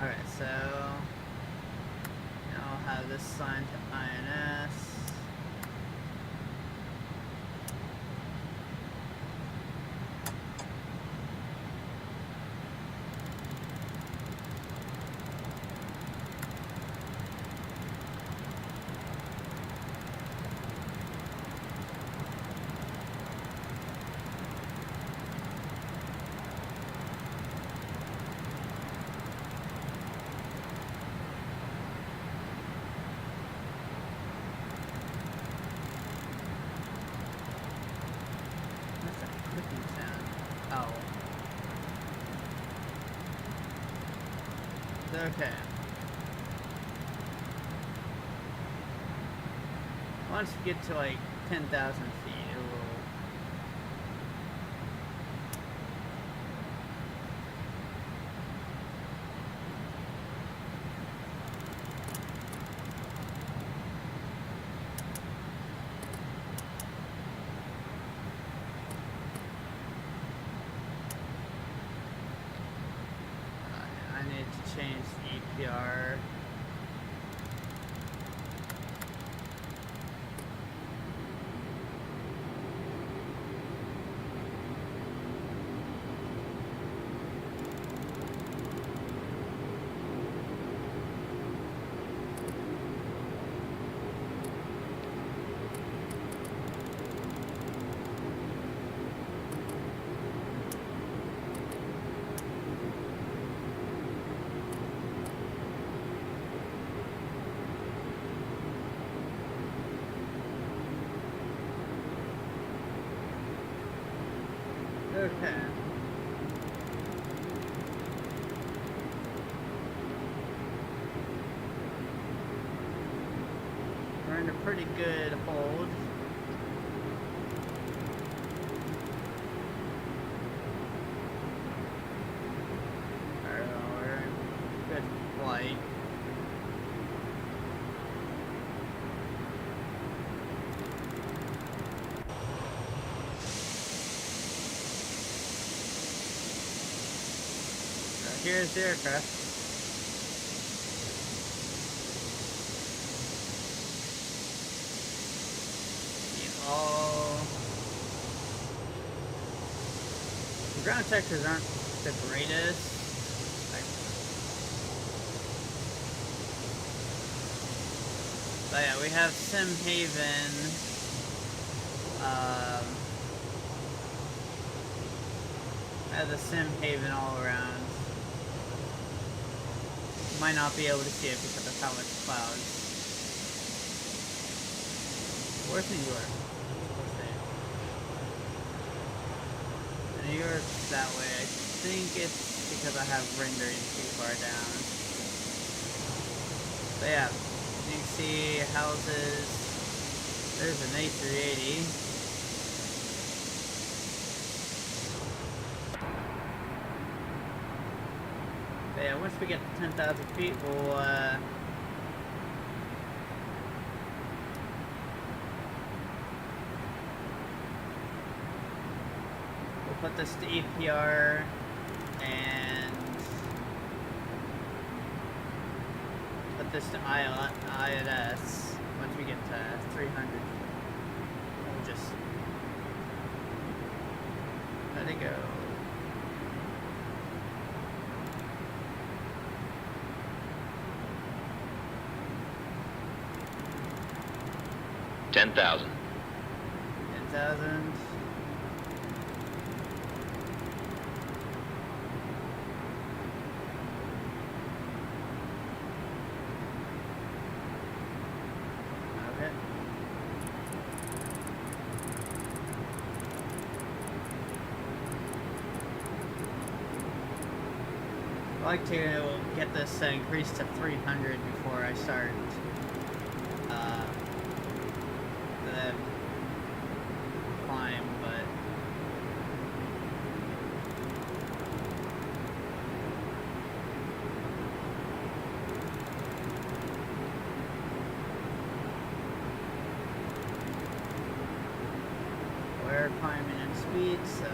Alright, so now I'll have this signed to INS. What's that clicking sound? Oh. Okay. Once you get to like 10,000 feet, it will. I need to change the EPR. Okay. We're in a pretty good hold. We're in good flight. Here's the aircraft. The ground textures aren't the greatest. But yeah, we have Simheaven. I have the Simheaven all around. Might not be able to see it because of how much clouds. Where's New York? New York's that way. I think it's because I have rendering too far down. But yeah, you can see houses. There's an A380. But yeah, once we get to 10,000 feet, we'll put this to EPR and put this to ILS once we get to 300. We'll just let it go. $10,000. 10,000. Okay. I'd like to get this increased to 300 before I start the climb, but we're climbing in speed, so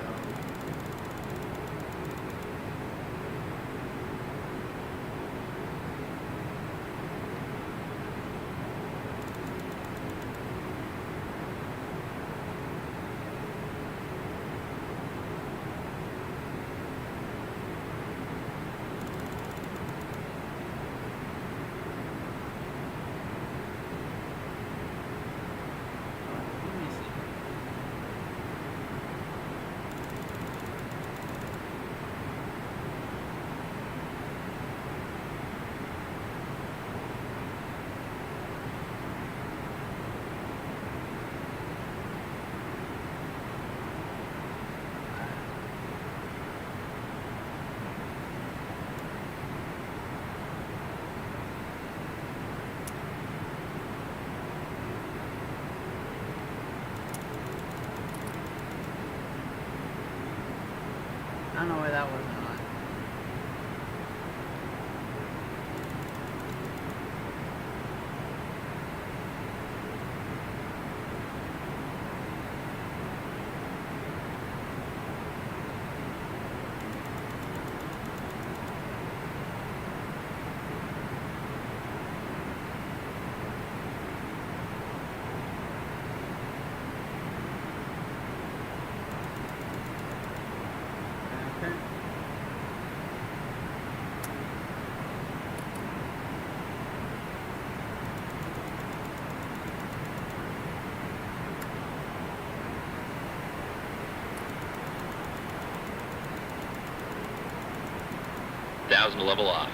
I don't know why that wasn't on. Okay. $1,000 to level off.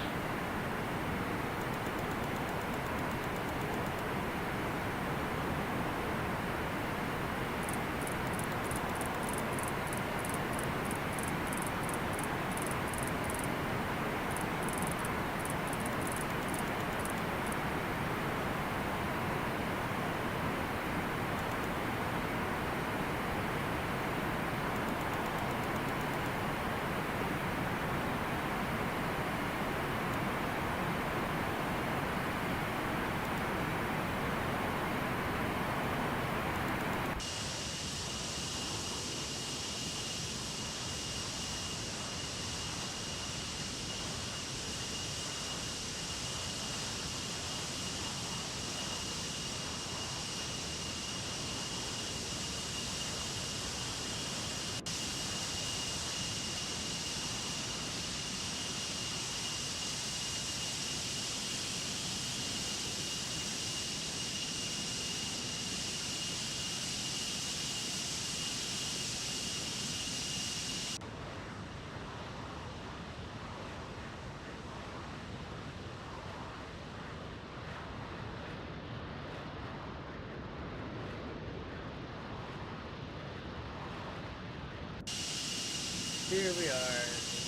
here we are,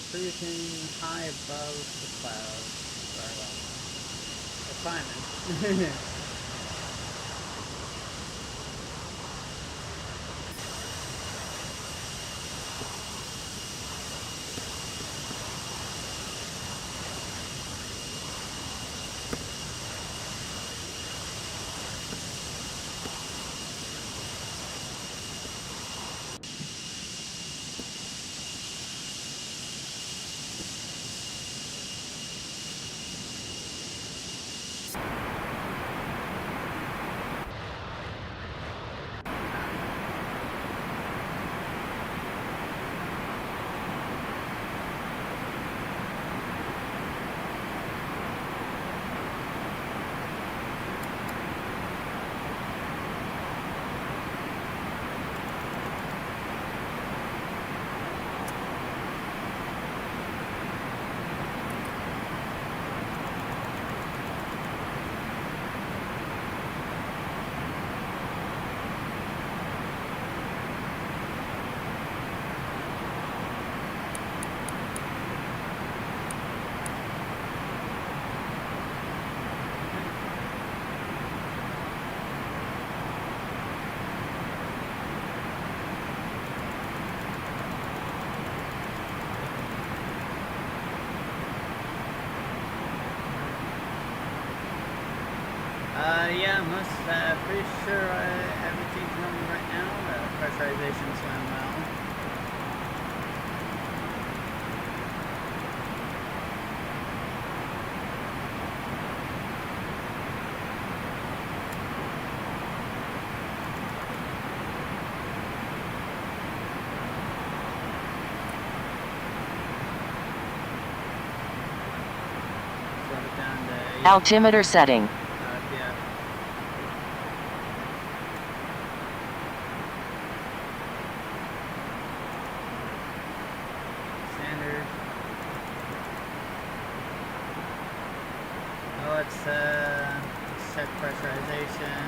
cruising high above the clouds. Or, we're climbing. Yeah, pretty sure everything's running right now. Pressurization's going well. Slow it down to Altimeter setting. yeah. Standard. Oh, let's set pressurization.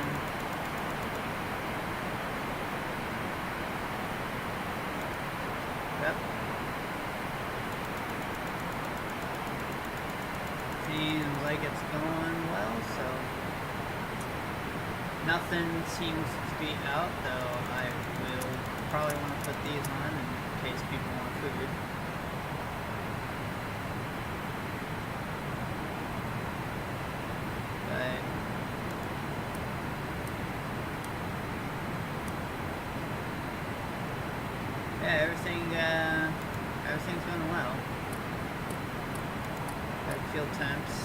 Yep. Seems like it's going well, so nothing seems to be out, though I will probably want to put these on in case people want food. But yeah, everything's going well. Got fuel temps.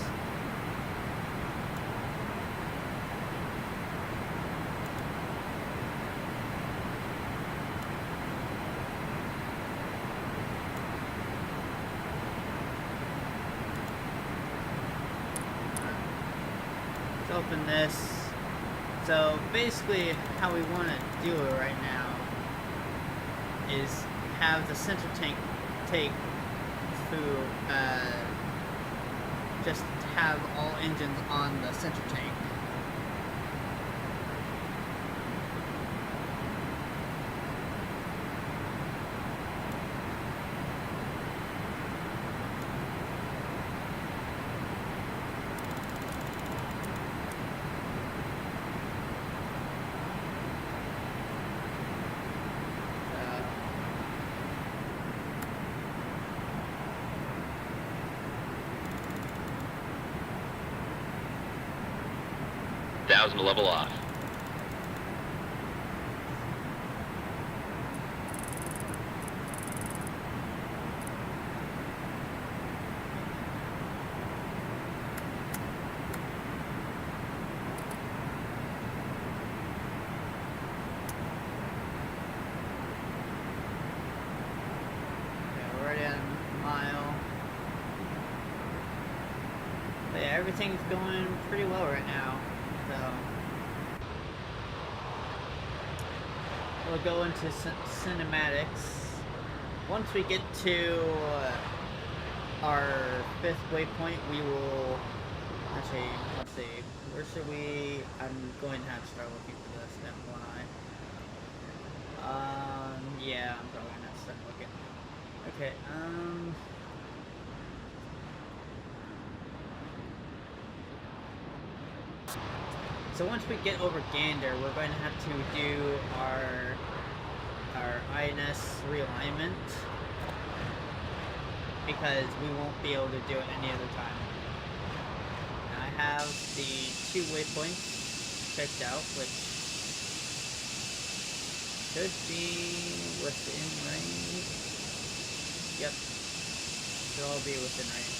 Let's open this. So basically how we want to do it right now is have the center tank take through, just have all engines on the center tank. To level off. We're already at a mile. But yeah, everything's going pretty well right now. So we'll go into cinematics. Once we get to our 5th waypoint, we will actually, let's see, where should we, I'm going to have to start looking for this then, won't I? Yeah, I'm probably gonna have to start looking. Okay, so once we get over Gander, we're going to have to do our INS realignment because we won't be able to do it any other time. And I have the 2 waypoints checked out, which should be within range. Yep, should all be within range.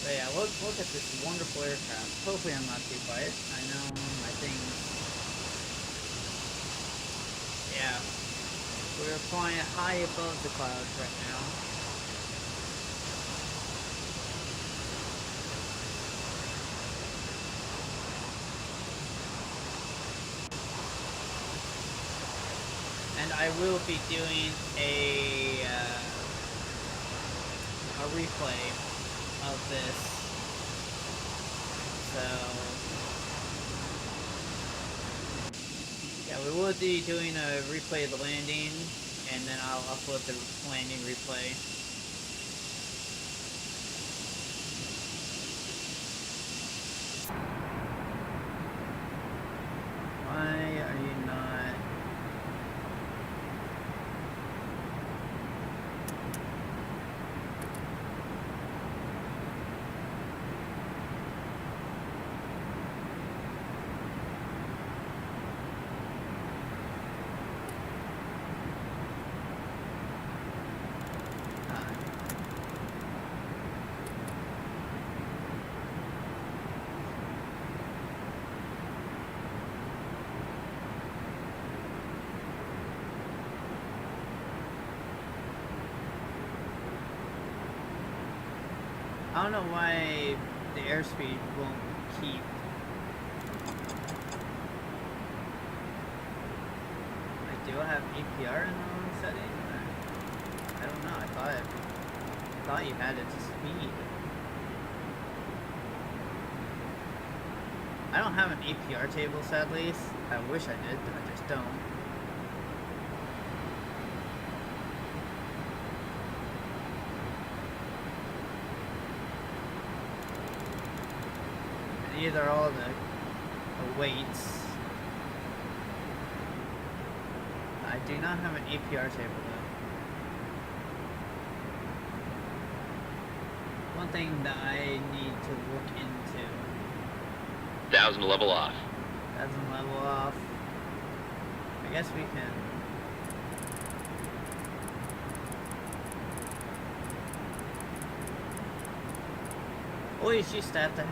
So yeah, look at this wonderful aircraft. Hopefully I'm not too quiet. I know my things. Yeah, we're flying high above the clouds right now. And I will be doing a replay of this, so yeah, we will be doing a replay of the landing, and then I'll upload the landing replay. Why are you not? I don't know why the airspeed won't keep. I do have APR in the wrong setting? I don't know, I thought you had it to speed. I don't have an APR table, sadly. I wish I did, but I just don't. Either all the weights. I do not have an APR table though. One thing that I need to look into. 1,000 level off. 1,000 level off. I guess we can. Always used to have to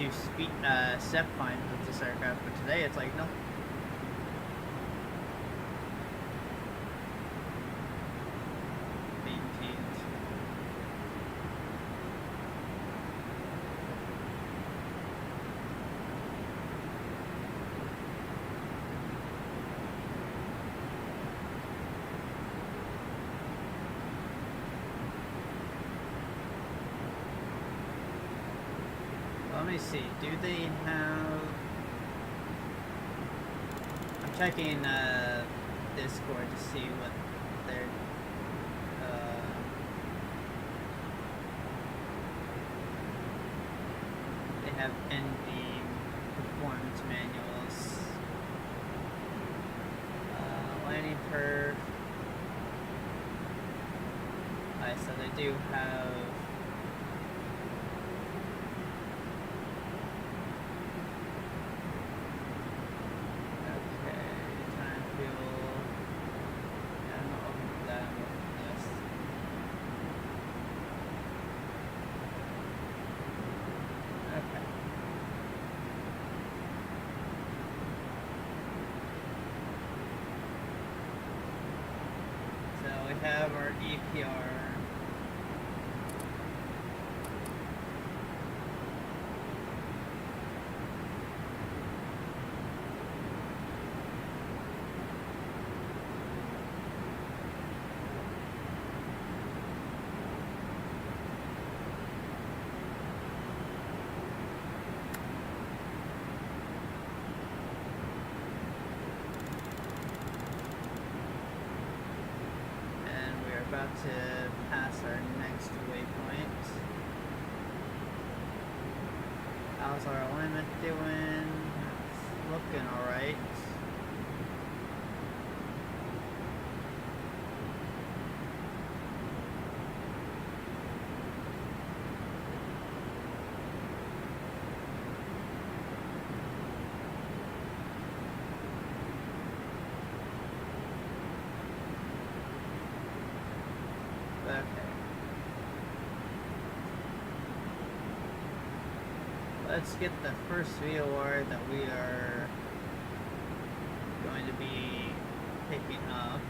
do speed step find with this aircraft, but today it's like no. Maintained. Let me see, do they have... I'm checking Discord to see what their they have ending performance manuals. Landing perf. Alright, so they do have have our EPR. to pass our next waypoint. How's our alignment doing? It's looking alright. Okay. Let's get the first VOR that we are going to be picking up.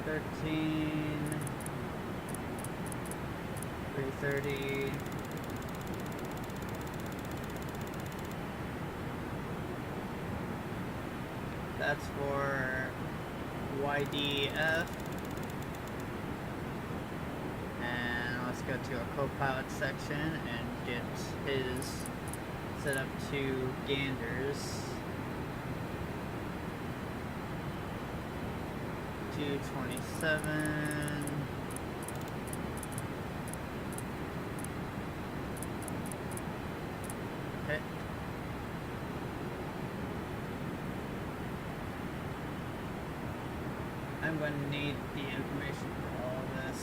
$13, $330. That's for YDF. And let's go to our co-pilot section and get his set up to Ganders. 227. Okay. I'm going to need the information for all of this.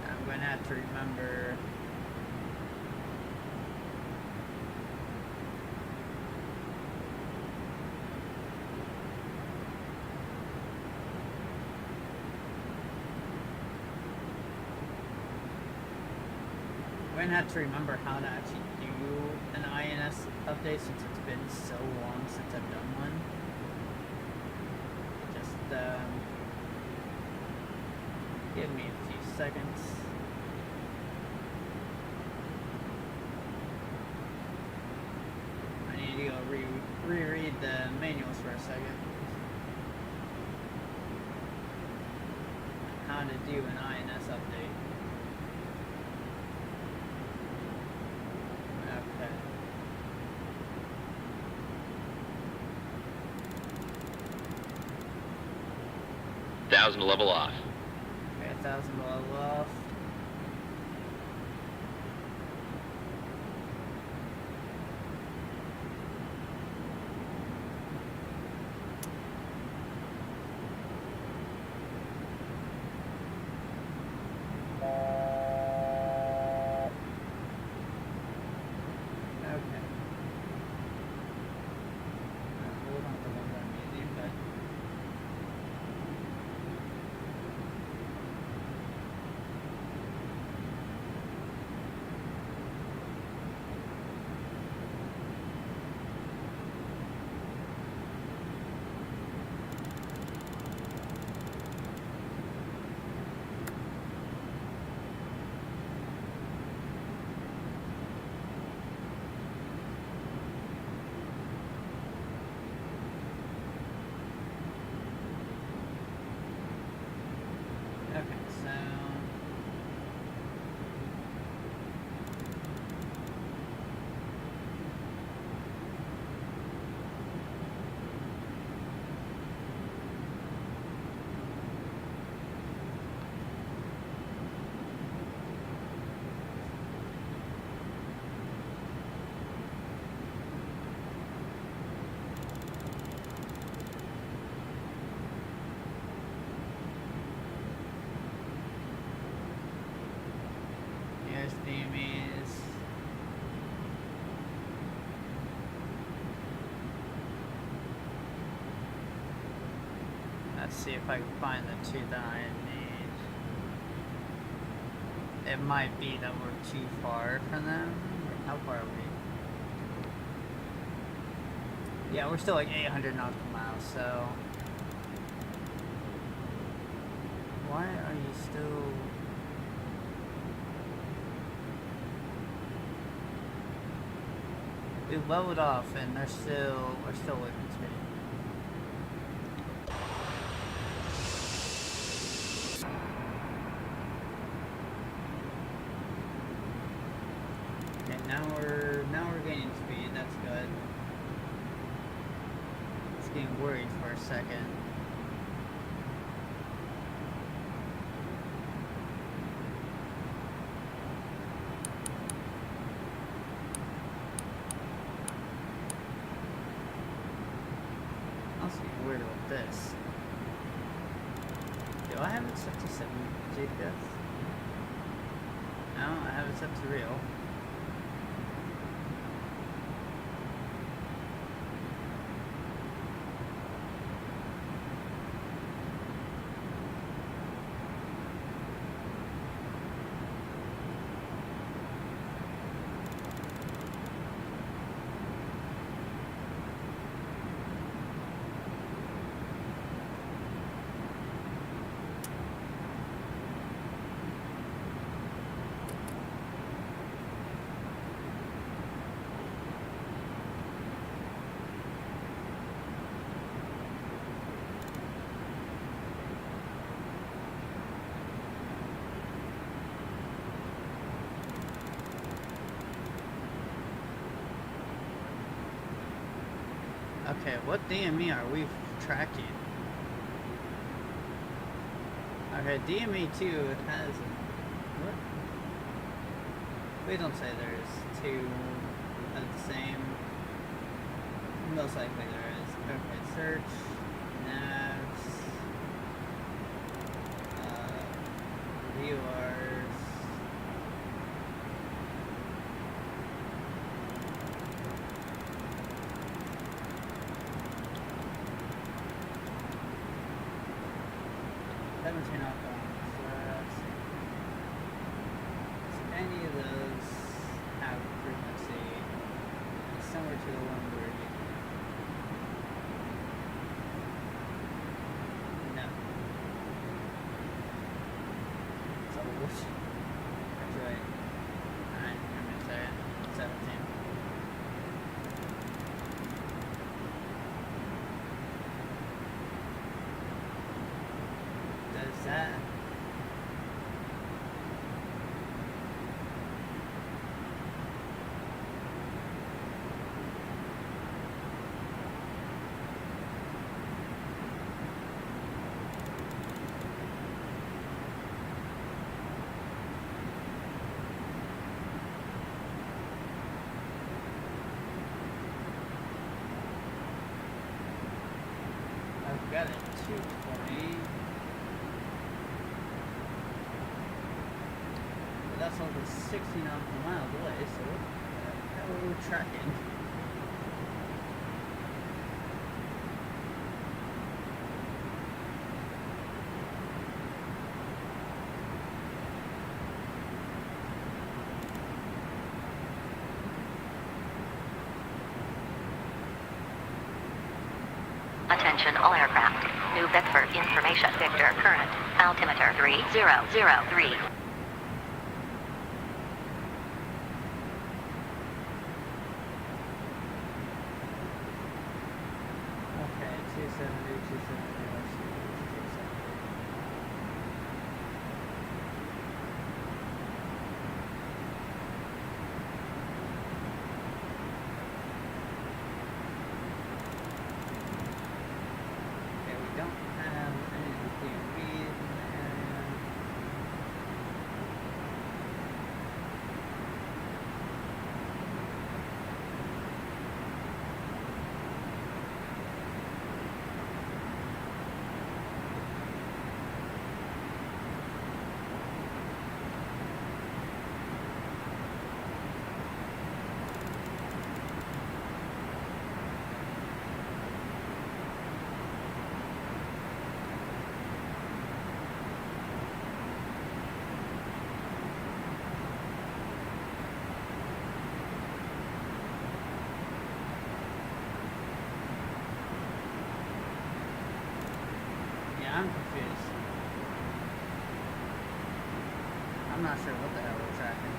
I'm going to have to remember how to actually do an INS update since it's been so long since I've done one. Just give me a few seconds. I need to go reread the manuals for a second. How to do an INS update. Okay. 1,000 to level off. Okay, 1,000 to level off. Let's see if I can find the two that I need. It might be that we're too far from them. How far are we? Yeah, we're still like 800 nautical miles, so... Why are you still... We leveled off and we're still within speed. Okay, now we're gaining speed. That's good. It's getting worried for a second. Weird about this. Do I have it set to 7 GPS? No, I have it set to real. Okay, what DME are we tracking? Okay, DME2 has... What? Please don't say there's two of the same. Most likely there is. Okay, search, navs, viewers. Turn off so any of those have frequency similar to the one we're using. No. So which? That's right. Alright, I'm gonna say it. 17. Does that? I've got it 220. That's only 60 nautical miles away, so what the hell are we tracking? Attention all aircraft. New Bedford information. Victor current. Altimeter 3003. Okay, 270, 270, let's see, 270. Okay, we don't have any DMVs in the area. Yeah, I'm confused. I'm not sure what the hell we're tracking.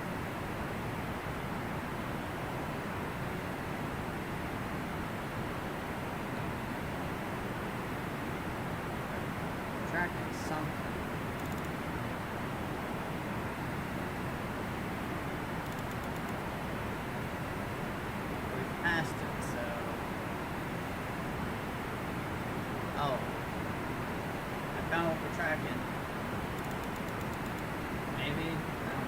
something. We passed it, so... Oh. I found what we're tracking. Maybe? I don't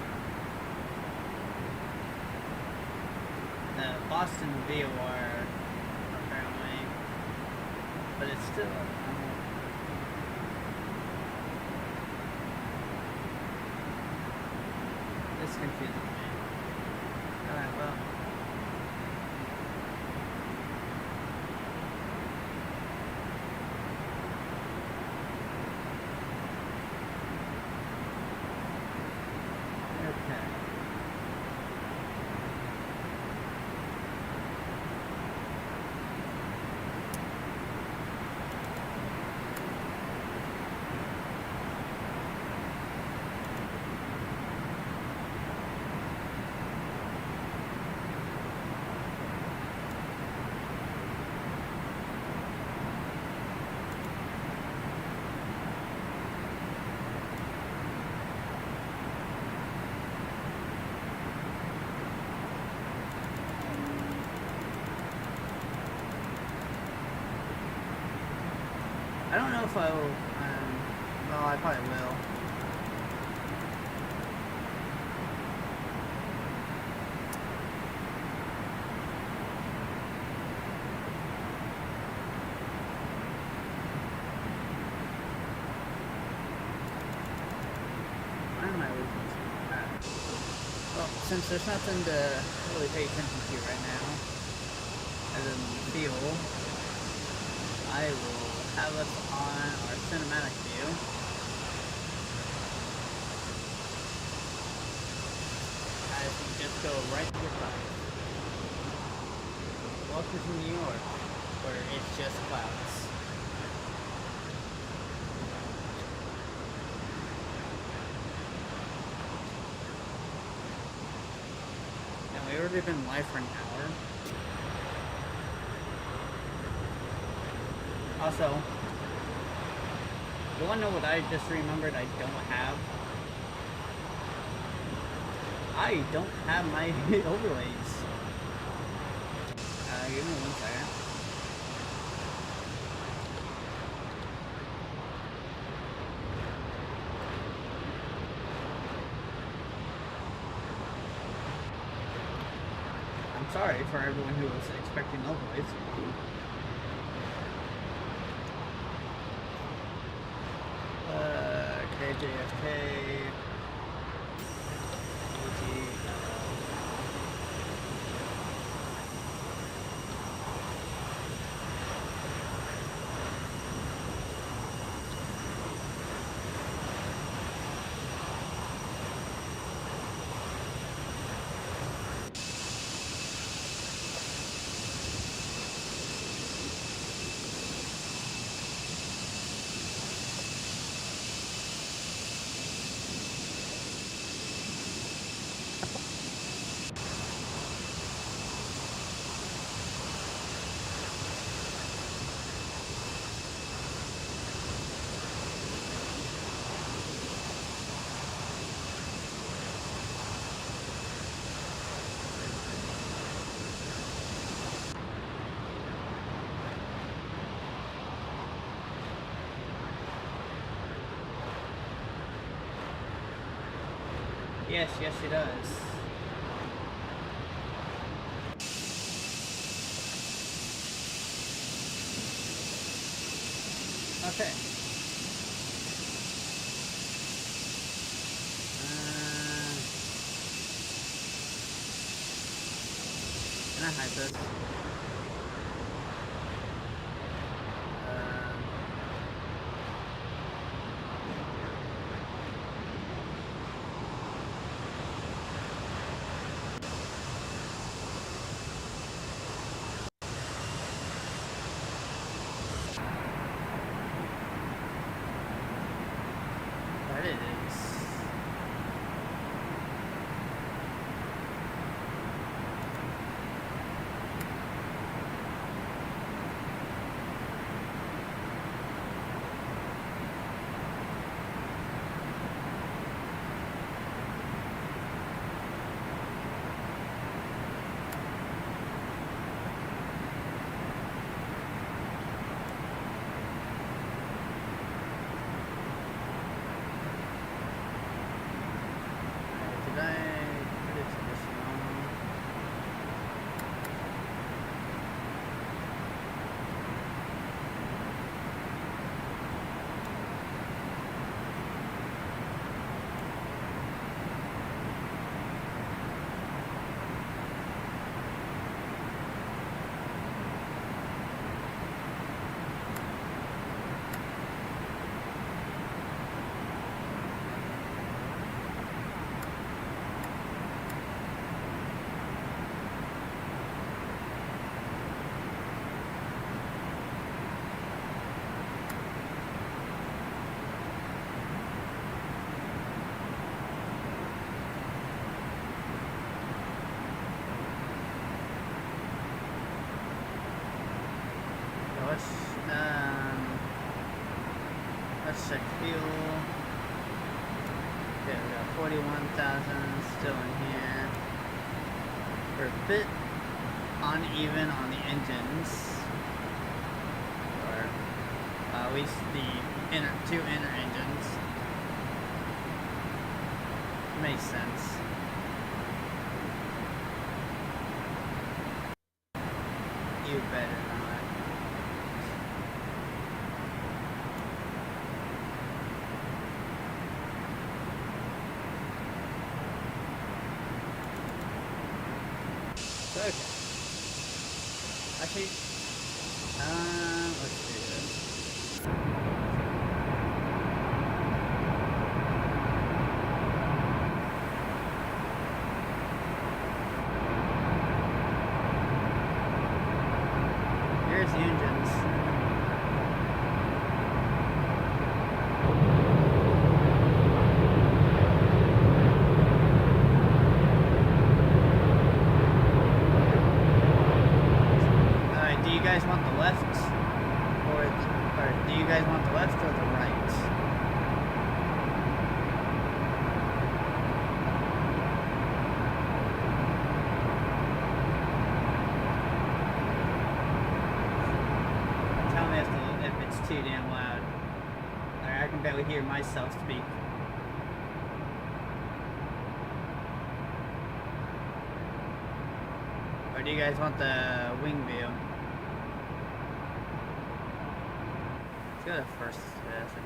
know. The Boston VOR, apparently. But it's still... This confuses me. Alright, well. Okay. I don't know if I will, well, I probably will. Why am I losing some? Well, since there's nothing to really pay attention to right now, other than the fuel, I will have us on our cinematic view. As we just go right to the clouds. Welcome to New York, where it's just clouds. And we've already been live for an hour. Also, you wanna know what I just remembered I don't have? I don't have my overlays. Give me 1 second. I'm sorry for everyone who was expecting overlays. KJFK, EGLL. Yes, yes, she does. Okay. Can I hide this? That it is. let's check fuel. Okay, we got 41,000 still in here. We're a bit uneven on the engines. Or at least the two inner engines. Makes sense. You better not. Okay. Actually, let's do this. Here's the engines. Do you guys want the left, or do you guys want the left or the right? Tell me if it's too damn loud. I can barely hear myself speak. Or do you guys want the wing view? Let's go to first session.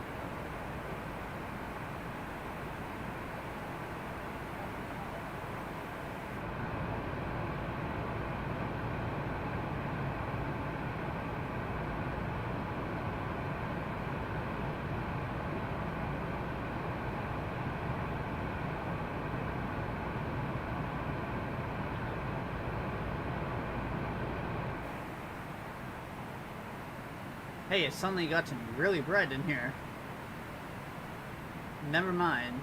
Hey, it suddenly got to be really bright in here. Never mind.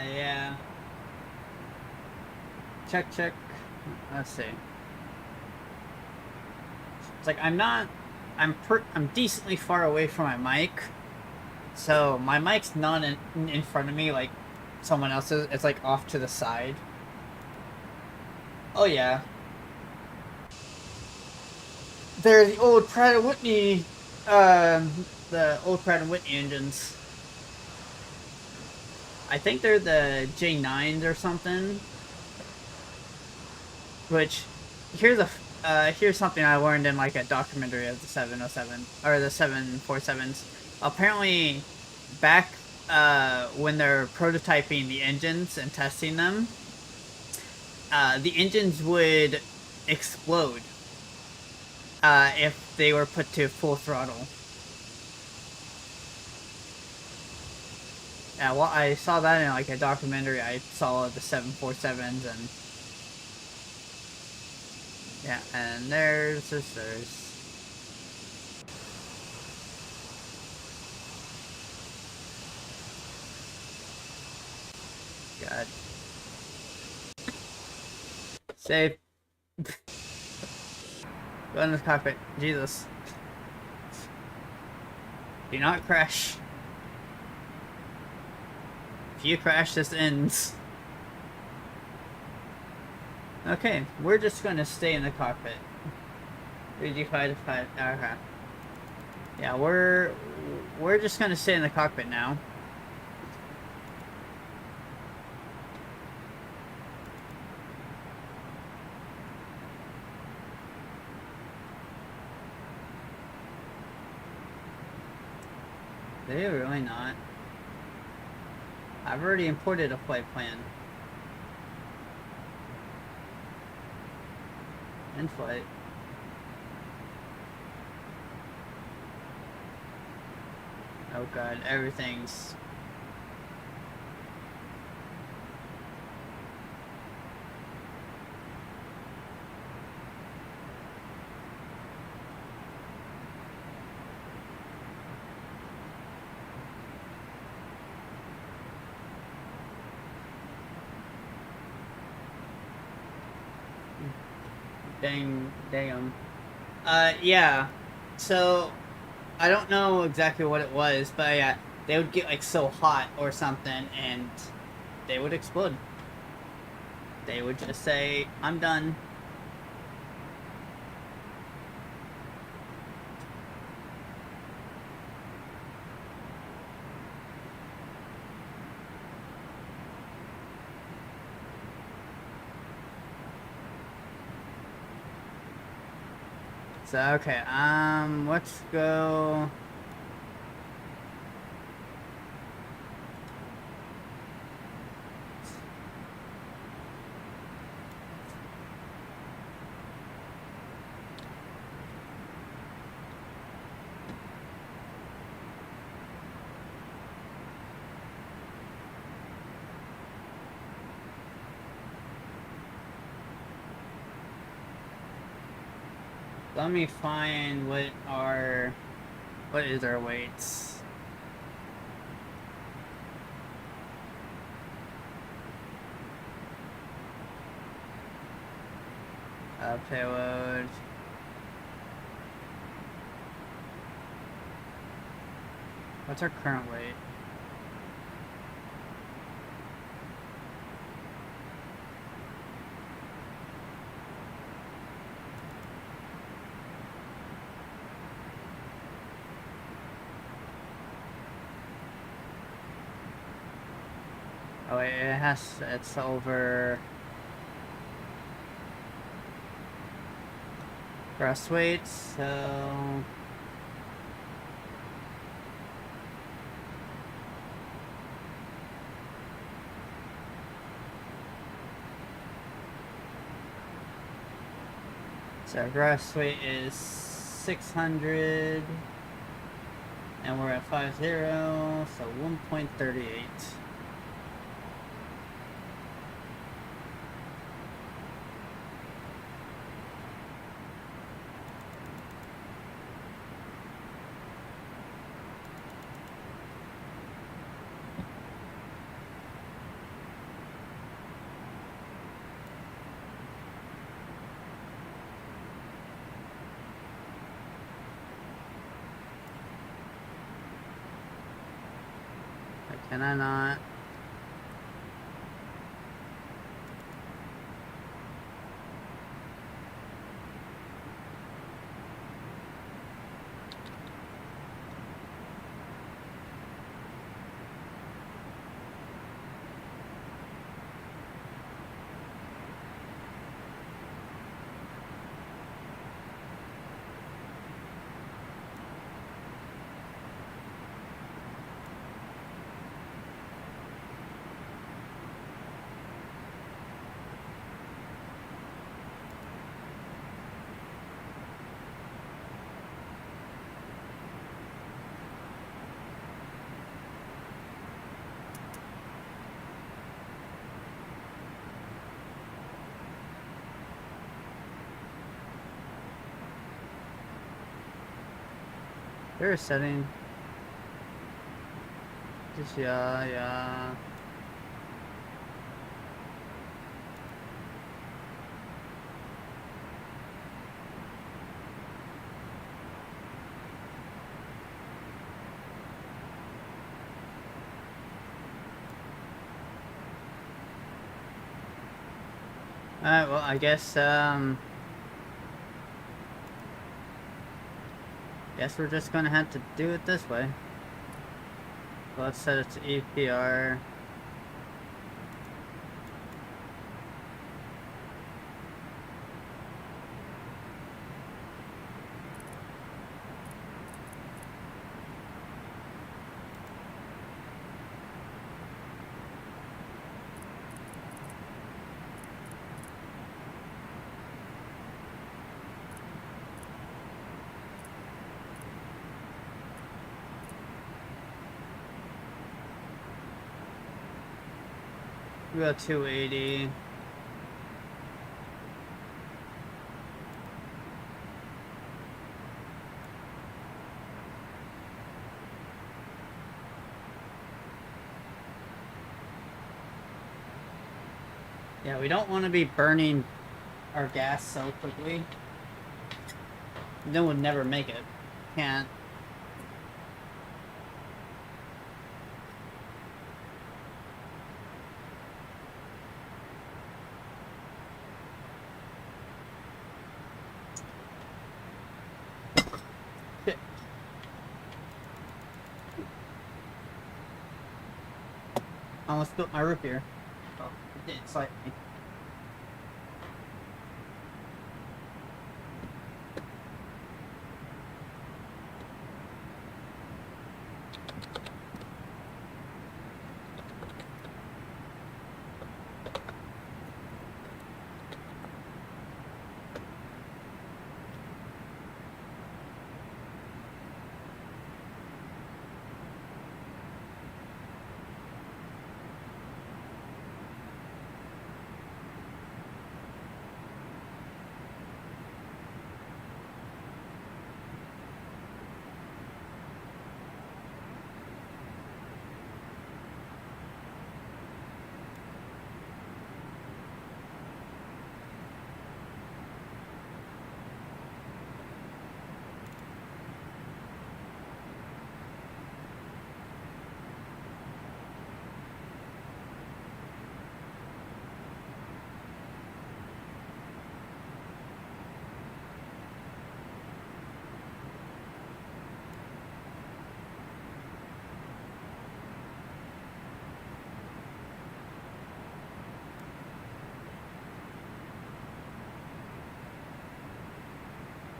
Yeah. Check. Let's see. It's like I'm decently far away from my mic. So my mic's not in front of me like someone else's. It's like off to the side. Oh yeah. They're the old Pratt & Whitney, the old Pratt & Whitney engines. I think they're the J9s or something. Which, here's something I learned in like a documentary of the 707 or the 747s. Apparently, back when they're prototyping the engines and testing them, the engines would explode if they were put to full throttle. Yeah, well, I saw that in like a documentary I saw of the 747s, and yeah, and there's sisters. God. Safe. Go in the cockpit. Jesus. Do not crash. If you crash, this ends. Okay, we're just going to stay in the cockpit. 3G5 to 5. Okay. Yeah, we're just going to stay in the cockpit now. They're really not. I've already imported a flight plan. In flight. Oh god, everything's... Damn. Yeah. So, I don't know exactly what it was, but yeah, they would get like so hot or something, and they would explode. They would just say, "I'm done." So, okay, let's go... Let me find what is our weights. Payload. What's our current weight? Oh wait, it's over breast weight, so breast weight is 600 and we're at 50, so 1.38. Can I not? There's a setting. Just yeah. Alright, well, I guess we're just gonna have to do it this way. Let's set it to EPR. We got 280. Yeah, we don't want to be burning our gas so quickly. Then we'll never make it. Can't. Shit. I almost spilled my root beer. Oh, it did slightly.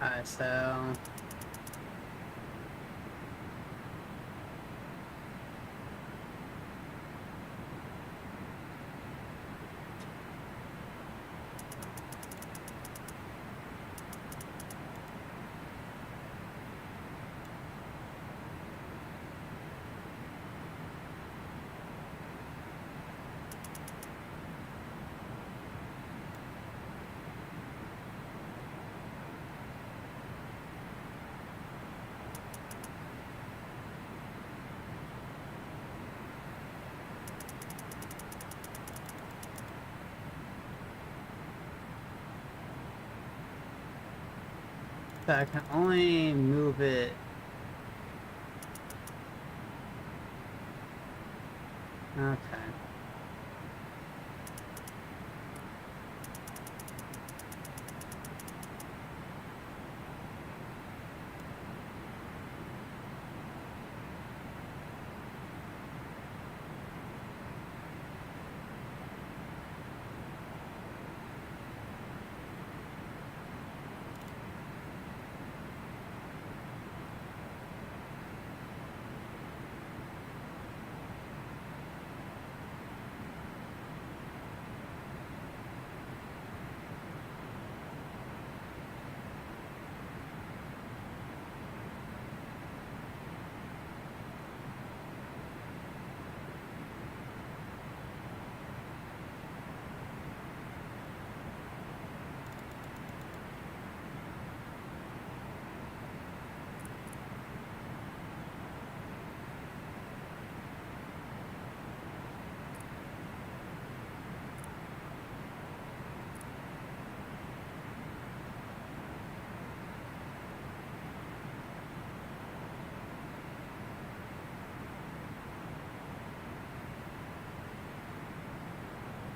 Alright, so I can only move it. Okay.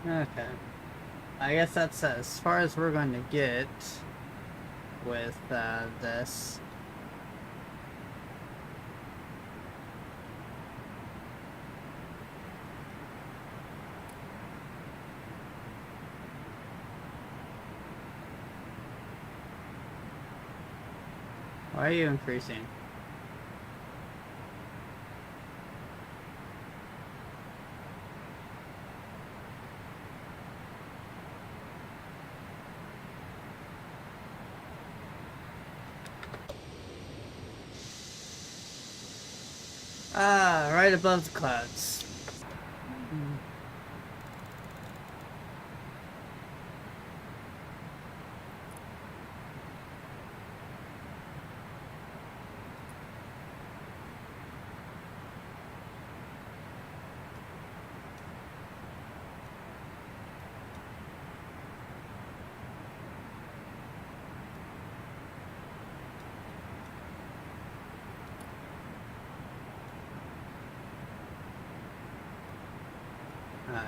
Okay. I guess that's as far as we're going to get with this. Why are you increasing? Ah, right above the clouds. Alright.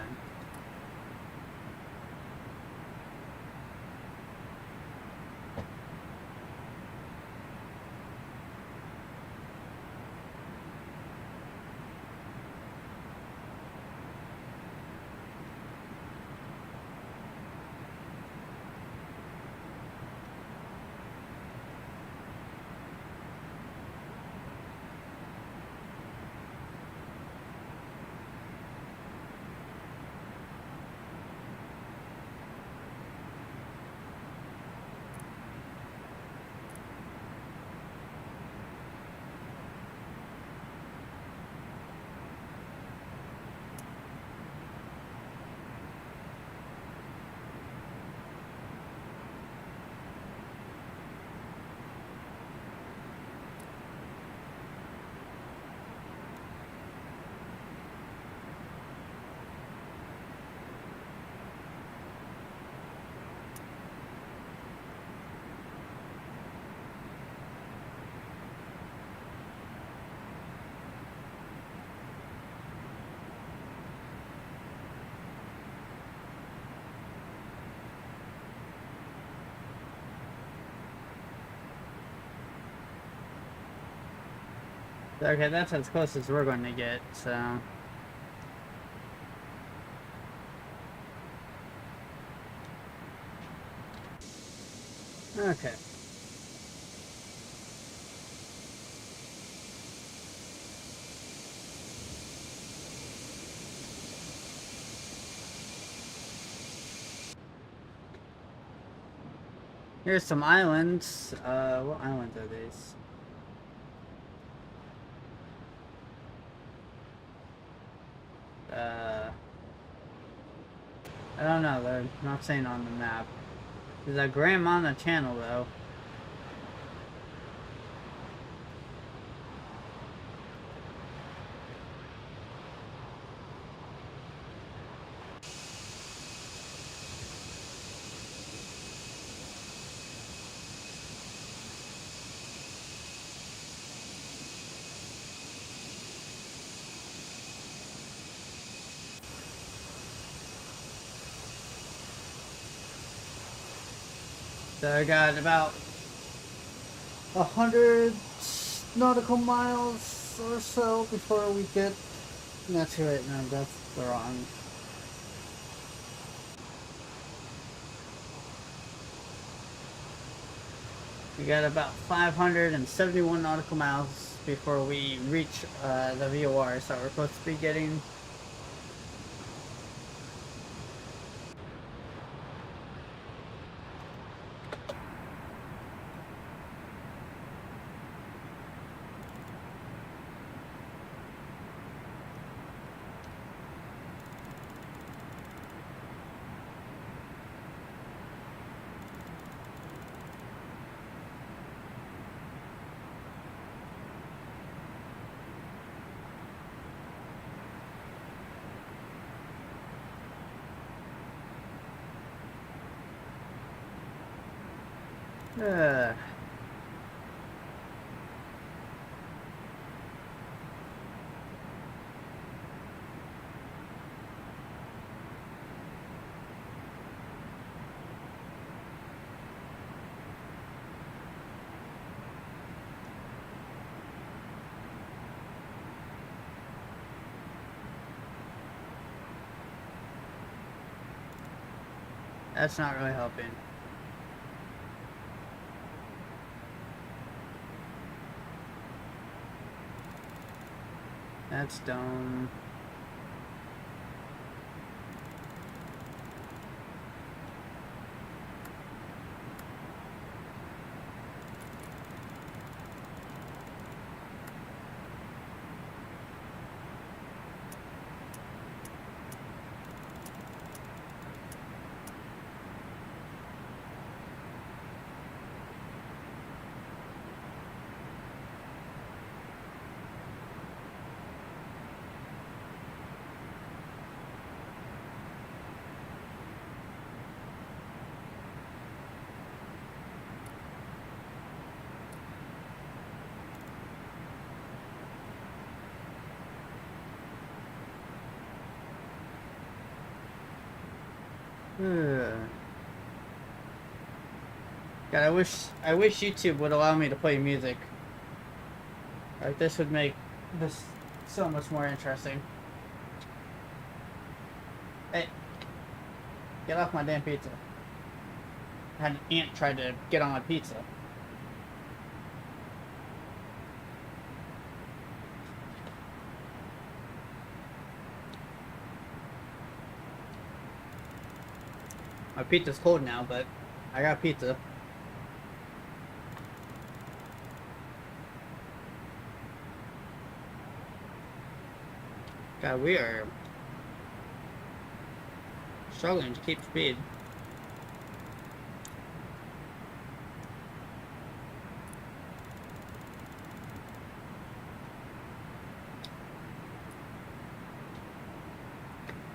Okay, that's as close as we're going to get, so... Okay. Here's some islands. What islands are these? I don't know, they're not saying on the map. There's a Grand Mana channel, though. So I got about 100 nautical miles or so before we get... That's right, no, that's wrong. We got about 571 nautical miles before we reach the VOR, so we're supposed to be getting... That's not really helping. That's dumb. God, I wish YouTube would allow me to play music. Like, this would make this so much more interesting. Hey, get off my damn pizza. I had an ant try to get on my pizza. My pizza's cold now, but I got pizza. God, we are struggling to keep speed.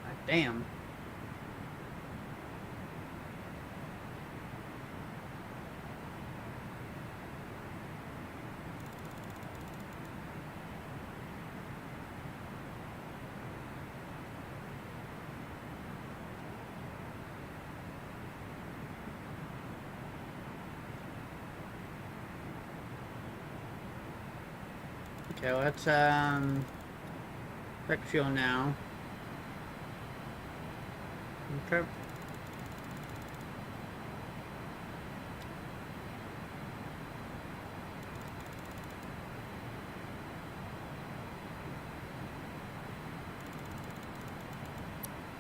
God damn. Okay, let's check fuel now. Okay.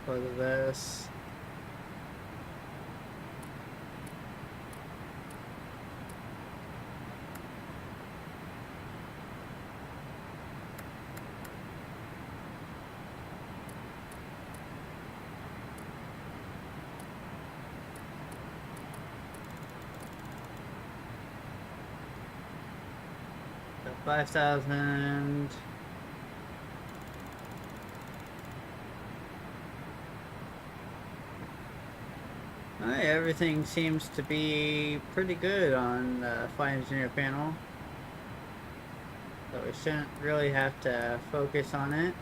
Look at this. So 5,000. Alright, everything seems to be pretty good on the flight engineer panel. So we shouldn't really have to focus on it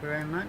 very much.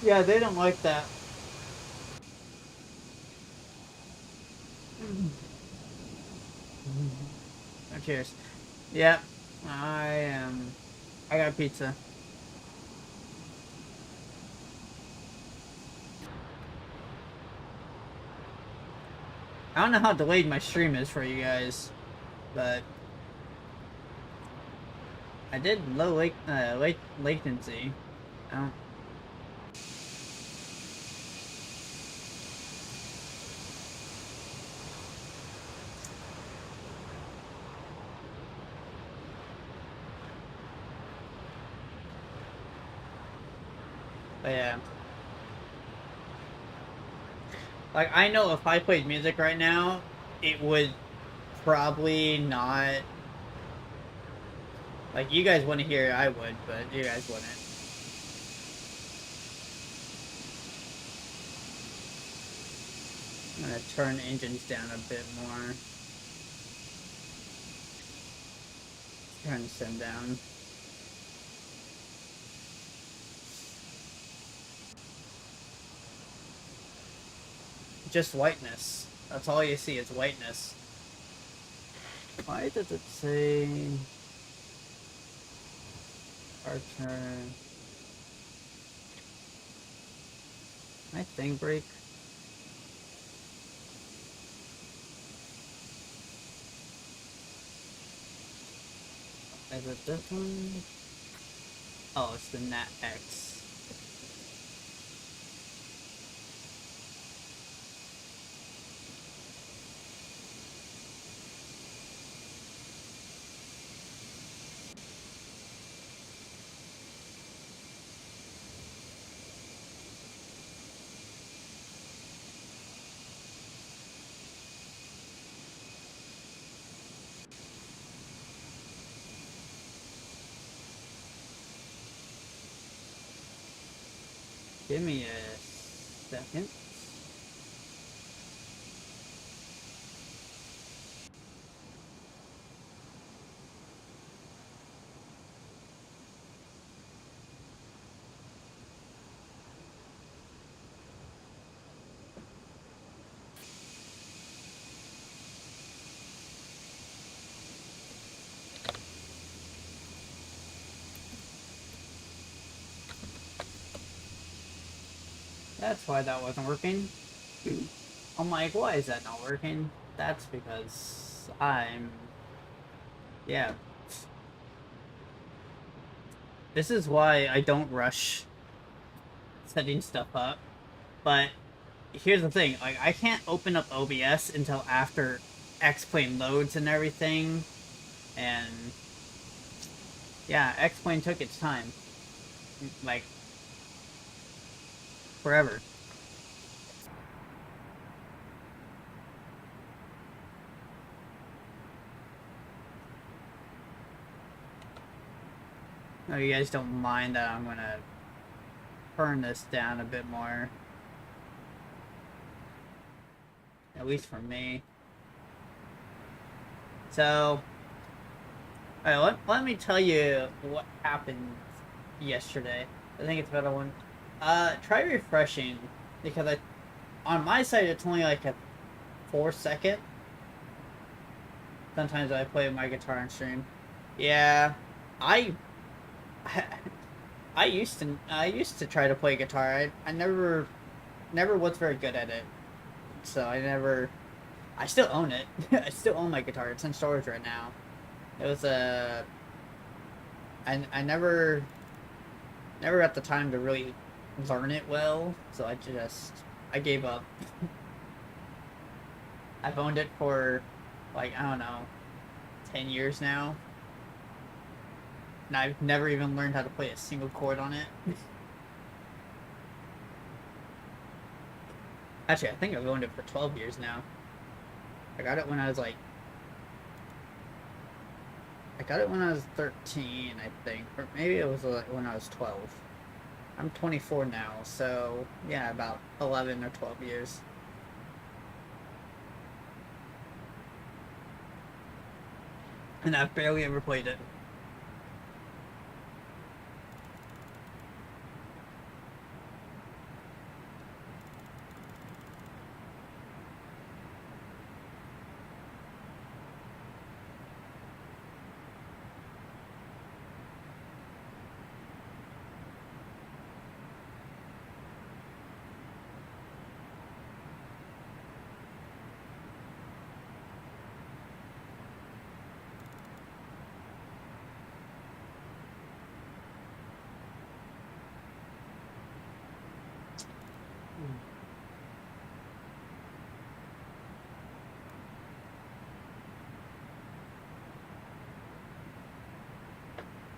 Yeah, they don't like that. Oh, cheers. Yep, I got pizza. I don't know how delayed my stream is for you guys, but I did low latency. I don't. But yeah. Like, I know if I played music right now, it would probably not... Like, you guys want to hear it, I would, but you guys wouldn't. I'm gonna turn engines down a bit more. Turn them down. Just whiteness. That's all you see is whiteness. Why does it say... Archer... My thing break? Is it this one? Oh, it's the Nat X. Give me a second. That's why that wasn't working. I'm like, why is that not working? That's because yeah. This is why I don't rush setting stuff up. But here's the thing, like, I can't open up OBS until after XPlane loads and everything. And yeah, XPlane took its time. Like, forever. No, you guys don't mind that I'm gonna turn this down a bit more. At least for me. So, alright, let me tell you what happened yesterday. I think it's a better one. Try refreshing, because on my side it's only like a 4-second. Sometimes I play my guitar on stream. Yeah, I used to try to play guitar. I never was very good at it. So I still own it. I still own my guitar. It's in storage right now. It was I never got the time to really learn it well, so I gave up. I've owned it for, like, I don't know, 10 years now. And I've never even learned how to play a single chord on it. Actually, I think I've owned it for 12 years now. I got it when I was 13, I think. Or maybe it was when I was 12. I'm 24 now, so yeah, about 11 or 12 years. And I've barely ever played it.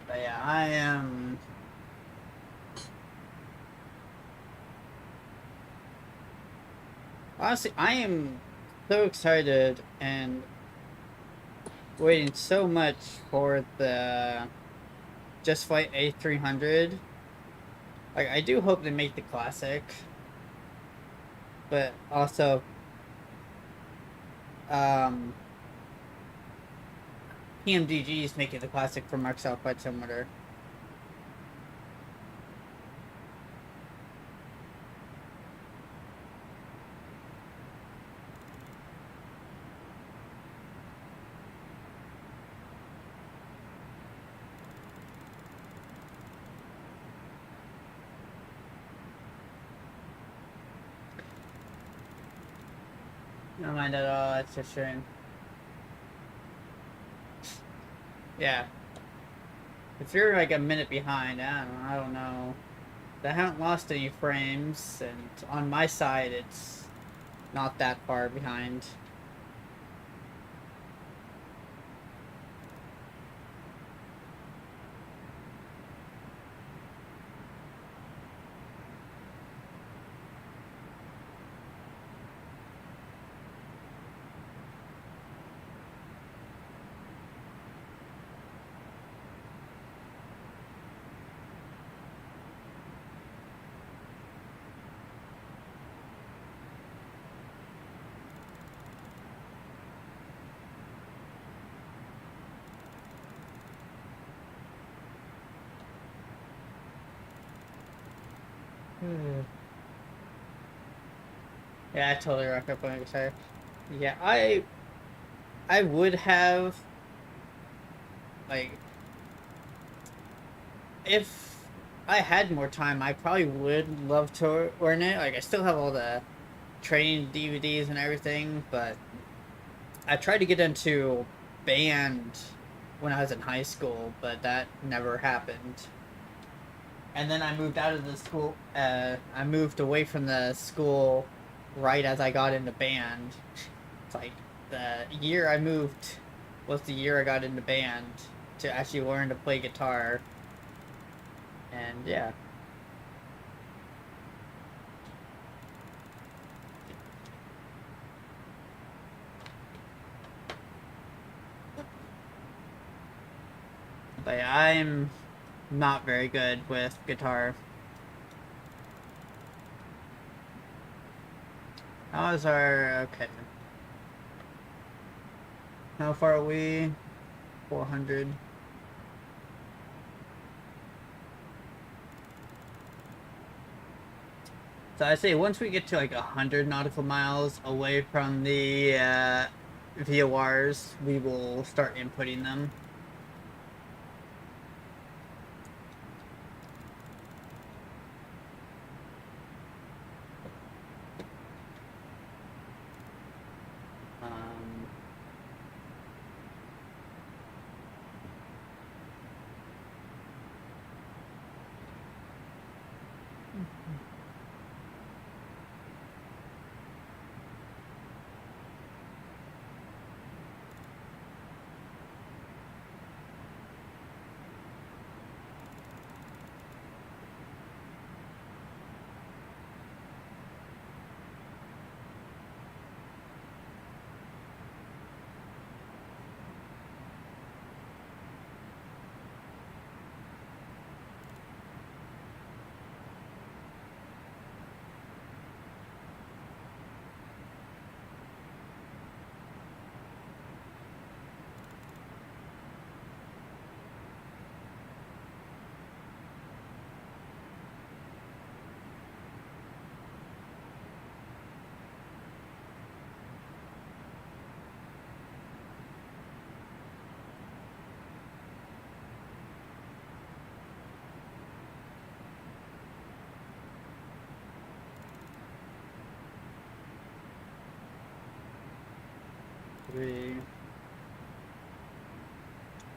But yeah, I am... Honestly, I am so excited and waiting so much for the Just Flight A300. Like, I do hope they make the classic. But also, PMDG is making the classic for Microsoft Flight Simulator. No mind at all, it's just shame. Yeah. If you're like a minute behind, I don't know. I haven't lost any frames, and on my side it's not that far behind. Yeah, I totally rock up on guitar. Yeah, I would have, like, if I had more time, I probably would love to learn it. Like, I still have all the training DVDs and everything, but I tried to get into band when I was in high school, but that never happened. And then I moved out of the school. I moved away from the school right as I got into band. It's like the year I moved was the year I got into band to actually learn to play guitar. And yeah. But yeah, I'm not very good with guitar. How is our... okay. How far are we? 400. So I say once we get to like 100 nautical miles away from the VORs, we will start inputting them.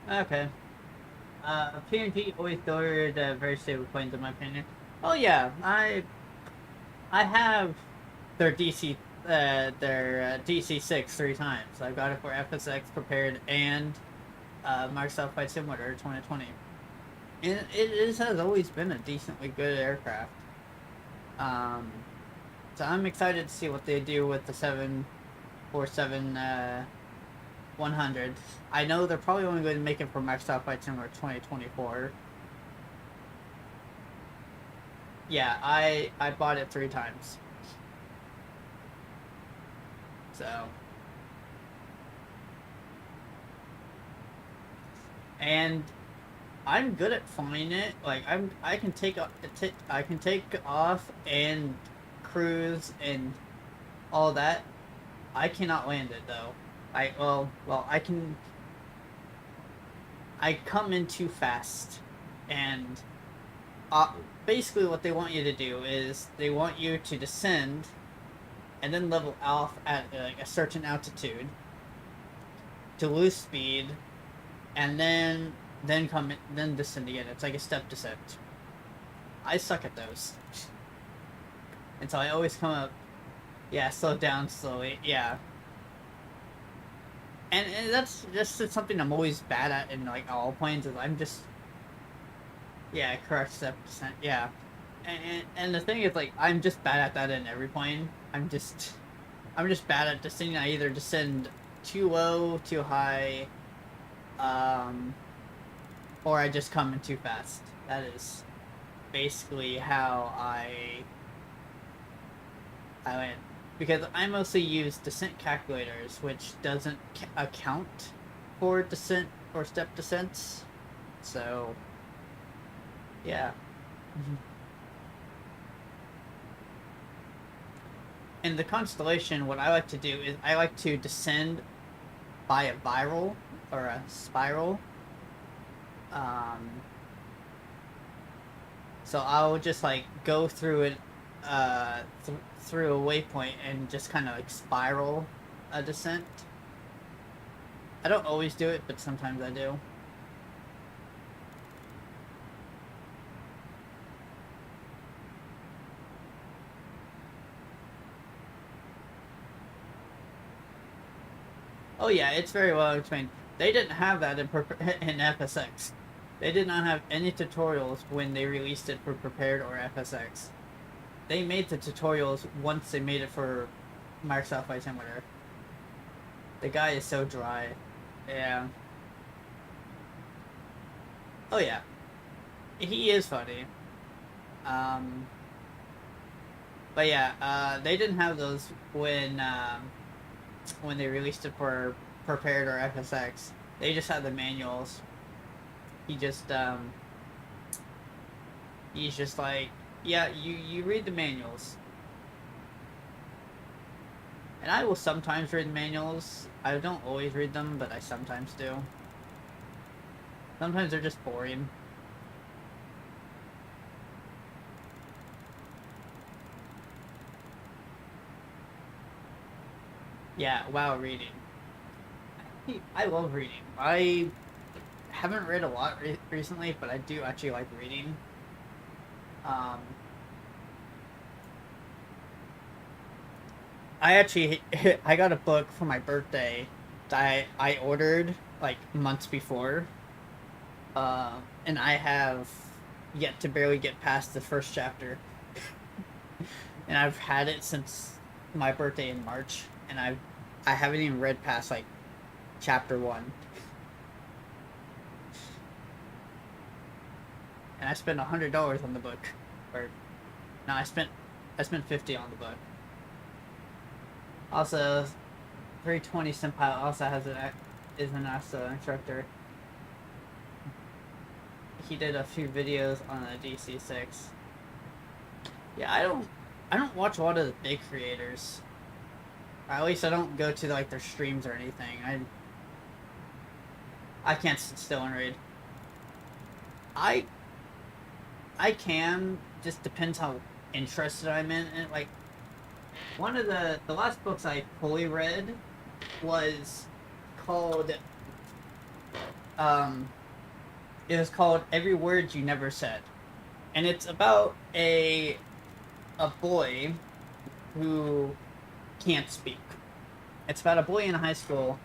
Okay. PNP always delivered very stable planes in my opinion. Oh yeah, I have their DC6 3 times. I got it for FSX prepared and Microsoft Flight Simulator 2020. And it has always been a decently good aircraft. So I'm excited to see what they do with the 747 100. I know they're probably only going to make it for Microsoft Flight Simulator 2024. Yeah, I bought it 3 times. So. And I'm good at flying it. Like I can take off and cruise and all that. I cannot land it though. I come in too fast, and basically what they want you to do is they want you to descend and then level off at like a certain altitude to lose speed, and then descend again. It's like a step descent. I suck at those, and so I always come up. Yeah, slow down slowly. Yeah. And that's just something I'm always bad at in like all planes. Is I'm just, yeah, correct step descent. Yeah, and the thing is like I'm just bad at that in every plane. I'm just bad at descending. I either descend too low, too high, or I just come in too fast. That is basically how I land. Because I mostly use descent calculators, which doesn't account for descent or step descents. So, yeah. in the constellation, what I like to do is I like to descend by a spiral or a spiral. So I'll just like go through it, through a waypoint and just kind of like spiral a descent. I don't always do it, but sometimes I do. Oh yeah, it's very well explained. They didn't have that in FSX. They did not have any tutorials when they released it for Prepared or FSX. They made the tutorials once they made it for Microsoft Flight Simulator. The guy is so dry. Yeah. Oh yeah. He is funny. But yeah, they didn't have those when they released it for Prepared or FSX. They just had the manuals. He just, he's just like, yeah, you read the manuals. And I will sometimes read manuals. I don't always read them, but I sometimes do. Sometimes they're just boring. Yeah, wow, reading. I love reading. I haven't read a lot recently, but I do actually like reading. I got a book for my birthday that I ordered like months before, and I have yet to barely get past the first chapter. And I've had it since my birthday in March, and I haven't even read past like chapter 1. And I spent $100 on the book, or no, I spent $50 on the book. Also, 320 Simpilot also is an NASA instructor. He did a few videos on the DC-6. Yeah, I don't watch a lot of the big creators. Or at least I don't go to like their streams or anything. I can't sit still and read. I can, just depends how interested I'm in it. Like, one of the last books I fully read was called, it was called Every Word You Never Said. And it's about a boy who can't speak. It's about a boy in high school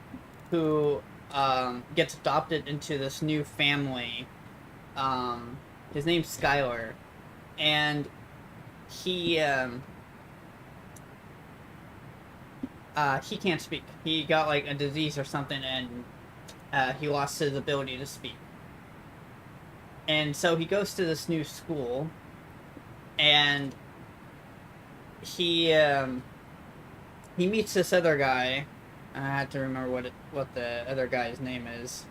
who gets adopted into this new family. His name's Skylar, and he can't speak. He got like a disease or something, and he lost his ability to speak. And so he goes to this new school, and he meets this other guy. I had to remember what the other guy's name is.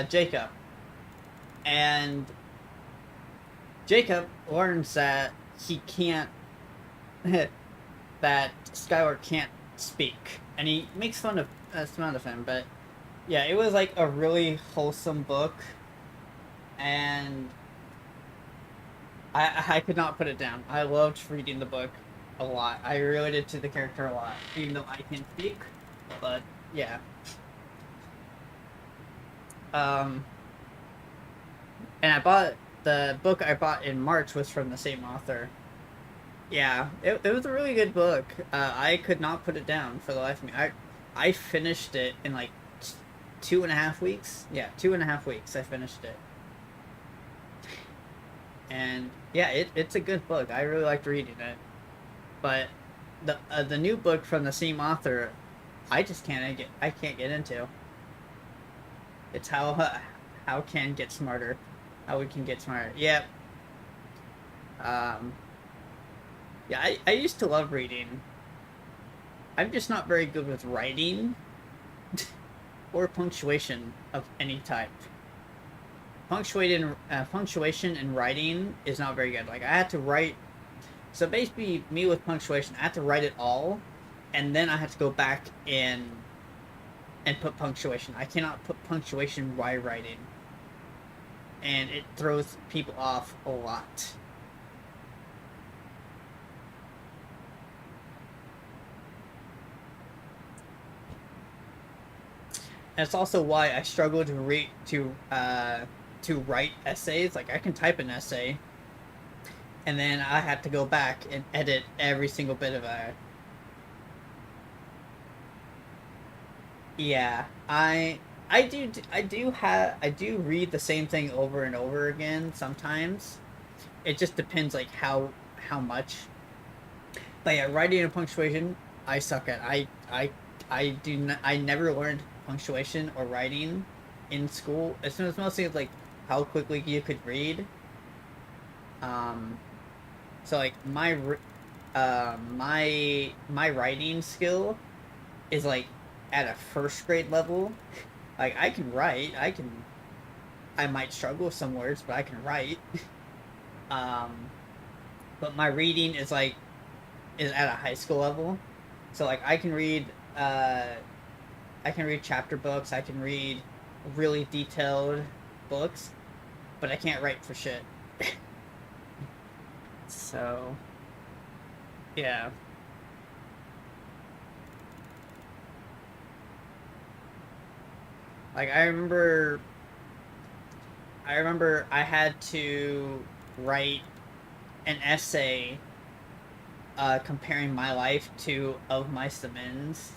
Jacob. And Jacob learns that he can't, that Skylar can't speak, and he makes fun of him. But yeah, it was like a really wholesome book, and I could not put it down. I loved reading the book a lot. I related to the character a lot, even though I can't speak. But yeah. And I bought the book I bought in March was from the same author. Yeah, it was a really good book. I could not put it down for the life of me. I finished it in like 2.5 weeks. Yeah, 2.5 weeks I finished it. And yeah, it's a good book. I really liked reading it. But the new book from the same author, I can't get into. It's how can get smarter. How we can get smarter. Yeah. Yeah, I used to love reading. I'm just not very good with writing or punctuation of any type. Punctuation and writing is not very good. Like, I had to write So basically, me with punctuation, I have to write it all, and then I have to go back and put punctuation. I cannot put punctuation while writing, and it throws people off a lot. And it's also why I struggle to write essays. Like I can type an essay, and then I have to go back and edit every single bit of it. Yeah, I do read the same thing over and over again sometimes. It just depends like how much. But yeah, writing and punctuation, I suck at. I never learned punctuation or writing in school. It's mostly like how quickly you could read. So like my writing skill is like at a first grade level. Like I can write, I might struggle with some words, but I can write. But my reading is at a high school level. So like I can read chapter books, I can read really detailed books, but I can't write for shit. So yeah. Like I remember I had to write an essay comparing my life to of my Simmons.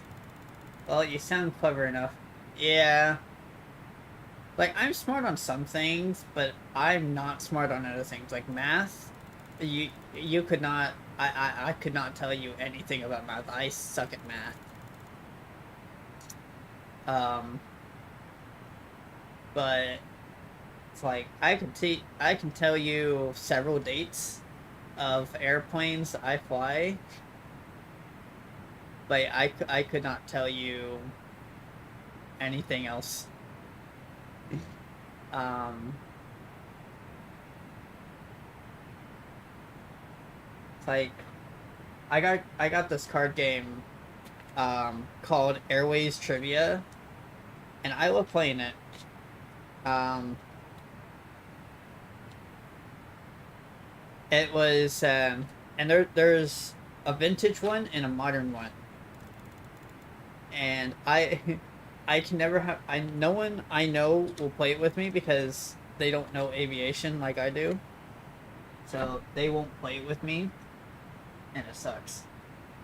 Well, you sound clever enough. Yeah. Like I'm smart on some things, but I'm not smart on other things. Like math, you could not I could not tell you anything about math. I suck at math. But it's like I can tell you several dates of airplanes I fly, but I could not tell you anything else. It's like I got this card game called Airways Trivia, and I love playing it. It was and there's a vintage one and a modern one, and I can never have no one I know will play it with me because they don't know aviation like I do, so they won't play it with me, and it sucks.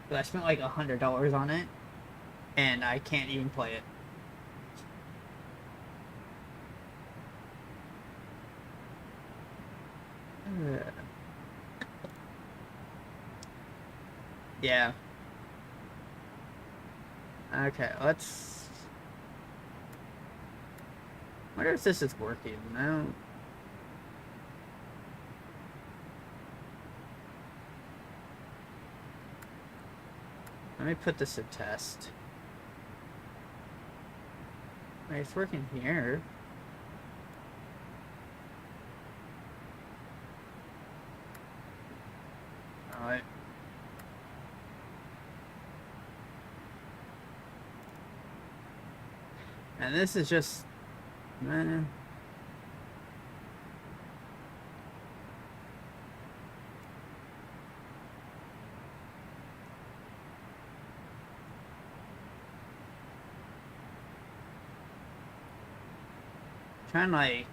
But I spent like $100 on it, and I can't even play it. Yeah. Okay, let's... I wonder if this is working. No. Let me put this to test. Wait, it's working here. Alright. And this is just... trying to like...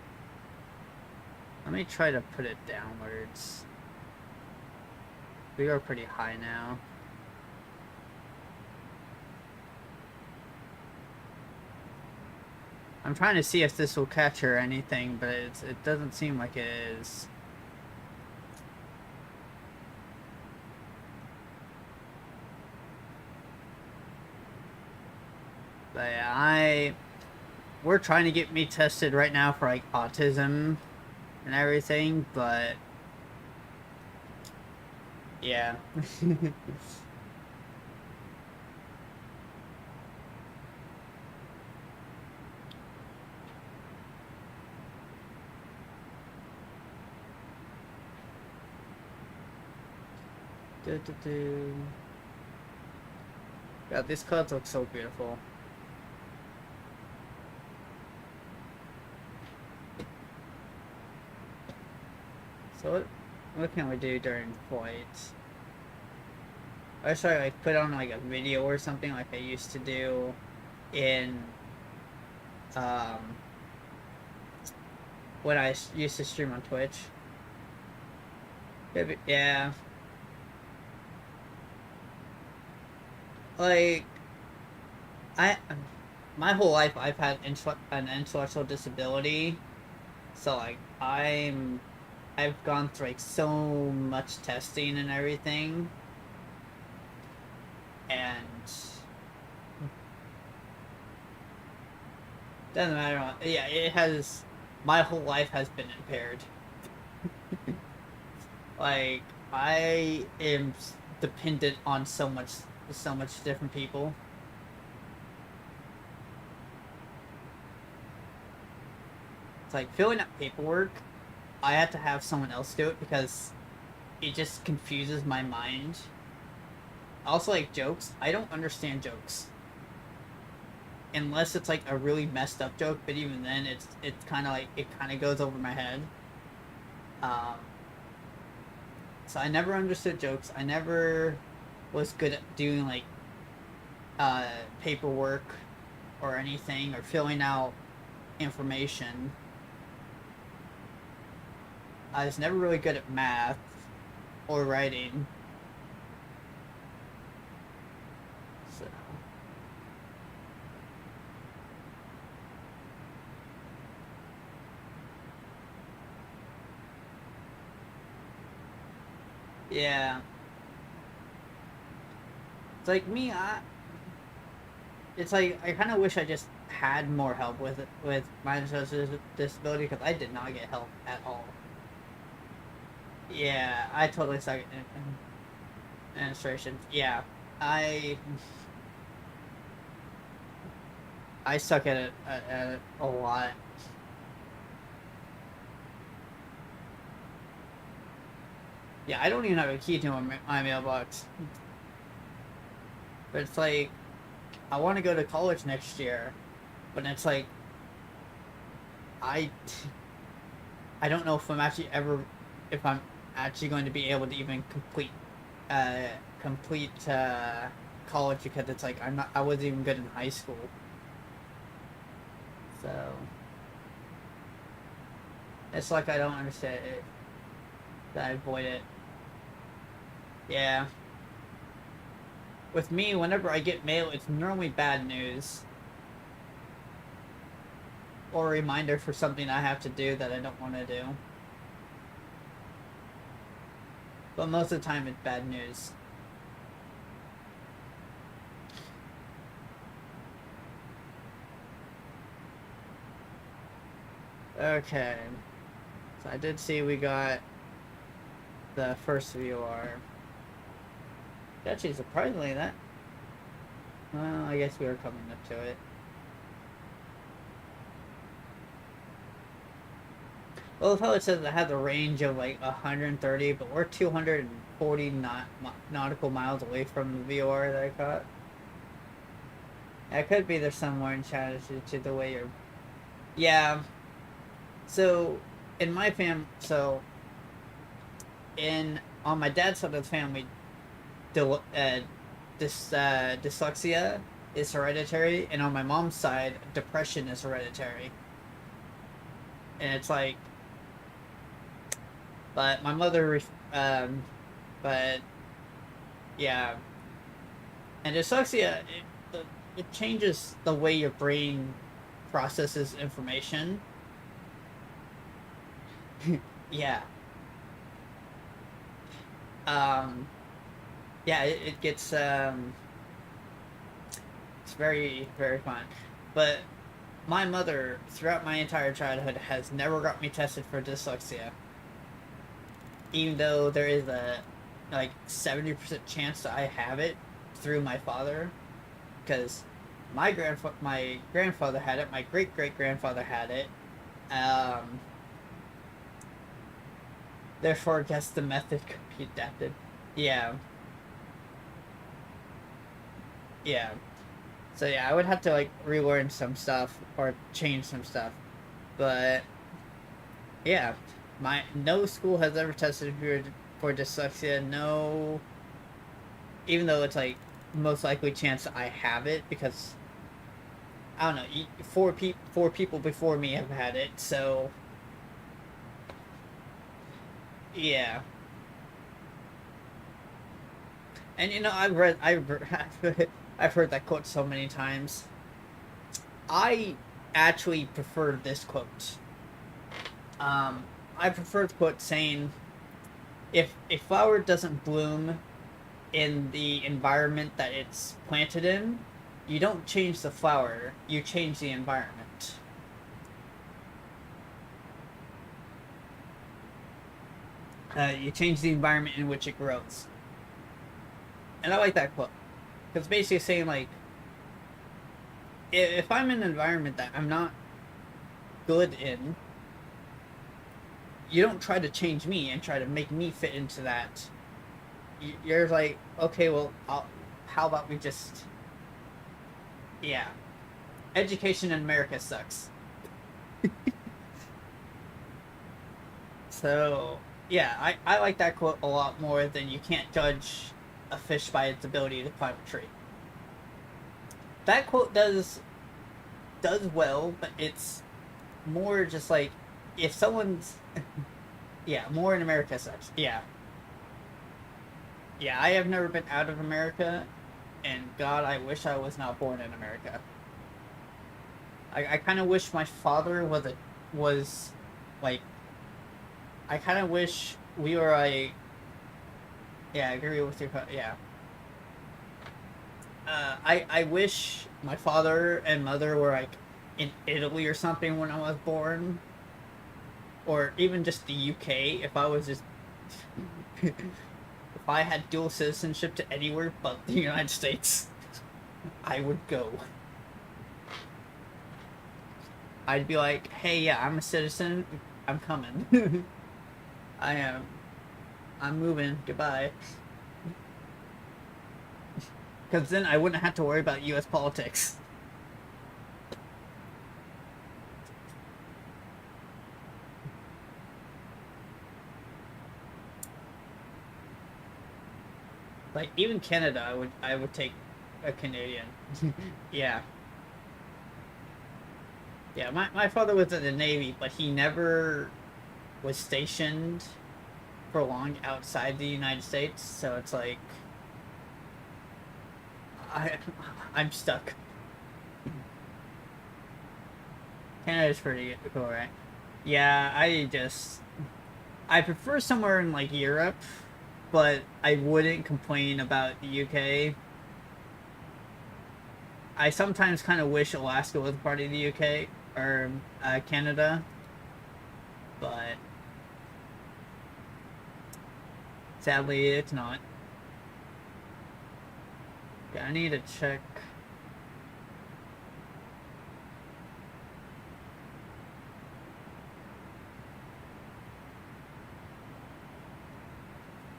Let me try to put it downwards. We are pretty high now. I'm trying to see if this will catch or anything, but it doesn't seem like it is. But yeah, we're trying to get me tested right now for like autism and everything, but yeah. God, these clouds look so beautiful. So what can we do during flight? I should like put on like a video or something like I used to do in when I used to stream on Twitch. Yeah. Like my whole life I've had an intellectual disability, so like I've gone through like so much testing and everything, and doesn't matter. Yeah, it has. My whole life has been impaired. Like I am dependent on so much different people. It's like filling out paperwork. I have to have someone else do it because it just confuses my mind. Also, like jokes, I don't understand jokes unless it's like a really messed up joke. But even then, it's kind of like it kind of goes over my head. So I never understood jokes. I never was good at doing like paperwork or anything or filling out information. I was never really good at math or writing. So yeah. It's like me, it's like I kind of wish I just had more help with my intellectual disability because I did not get help at all. Yeah, I totally suck at administration. Yeah, I suck at it a lot. Yeah, I don't even have a key to my mailbox. But it's like, I want to go to college next year, but it's like, I don't know if I'm actually going to be able to even complete college because it's like I wasn't even good in high school. So it's like I don't understand it. That I avoid it. Yeah. With me, whenever I get mail, it's normally bad news. Or a reminder for something I have to do that I don't want to do. But most of the time, it's bad news. Okay. So I did see we got the first VOR. Actually, surprisingly, that... Well, I guess we were coming up to it. Well, the pilot says it had the range of like 130, but we're 240 nautical miles away from the VOR that I caught. It could be there's somewhere in chat to the way you're... Yeah. So, in my on my dad's side of the family, dyslexia is hereditary, and on my mom's side, depression is hereditary. And it's like, but my mother, but yeah, and dyslexia, it changes the way your brain processes information. Yeah. Yeah, it gets, it's very, very fun. But my mother, throughout my entire childhood, has never got me tested for dyslexia. Even though there is a, like, 70% chance that I have it through my father. Because my grandfather had it, my great-great-grandfather had it. Therefore, I guess the method could be adapted. Yeah. Yeah. So yeah, I would have to like relearn some stuff or change some stuff. But yeah, no school has ever tested for dyslexia. No, even though it's like most likely chance I have it because I don't know, four people before me have had it. So yeah. And you know, I've heard that quote so many times. I actually prefer this quote. I prefer the quote saying, "If a flower doesn't bloom in the environment that it's planted in, you don't change the flower; you change the environment." You change the environment in which it grows. And I like that quote. Because basically saying, like, if I'm in an environment that I'm not good in, you don't try to change me and try to make me fit into that. You're like, okay, well, how about we just... Yeah. Education in America sucks. So, yeah, I like that quote a lot more than you can't judge a fish by its ability to climb a tree. That quote does well, but it's more just like if someone's yeah, more in America such. Yeah. Yeah, I have never been out of America, and God, I wish I was not born in America. I kind of wish my father was like I kind of wish we were like yeah, I agree with your yeah. I wish my father and mother were like in Italy or something when I was born, or even just the UK. If I was just, if I had dual citizenship to anywhere but the United States, I would go. I'd be like, hey, yeah, I'm a citizen. I'm coming. I am. I'm moving. Goodbye. Because then I wouldn't have to worry about U.S. politics. Like, even Canada, I would take a Canadian. Yeah. Yeah, my father was in the Navy, but he never was stationed for long outside the United States, so it's like... I'm stuck. Canada's pretty cool, right? Yeah, I prefer somewhere in, like, Europe, but I wouldn't complain about the UK. I sometimes kind of wish Alaska was part of the UK, or Canada, but sadly it's not. Okay, I need to check.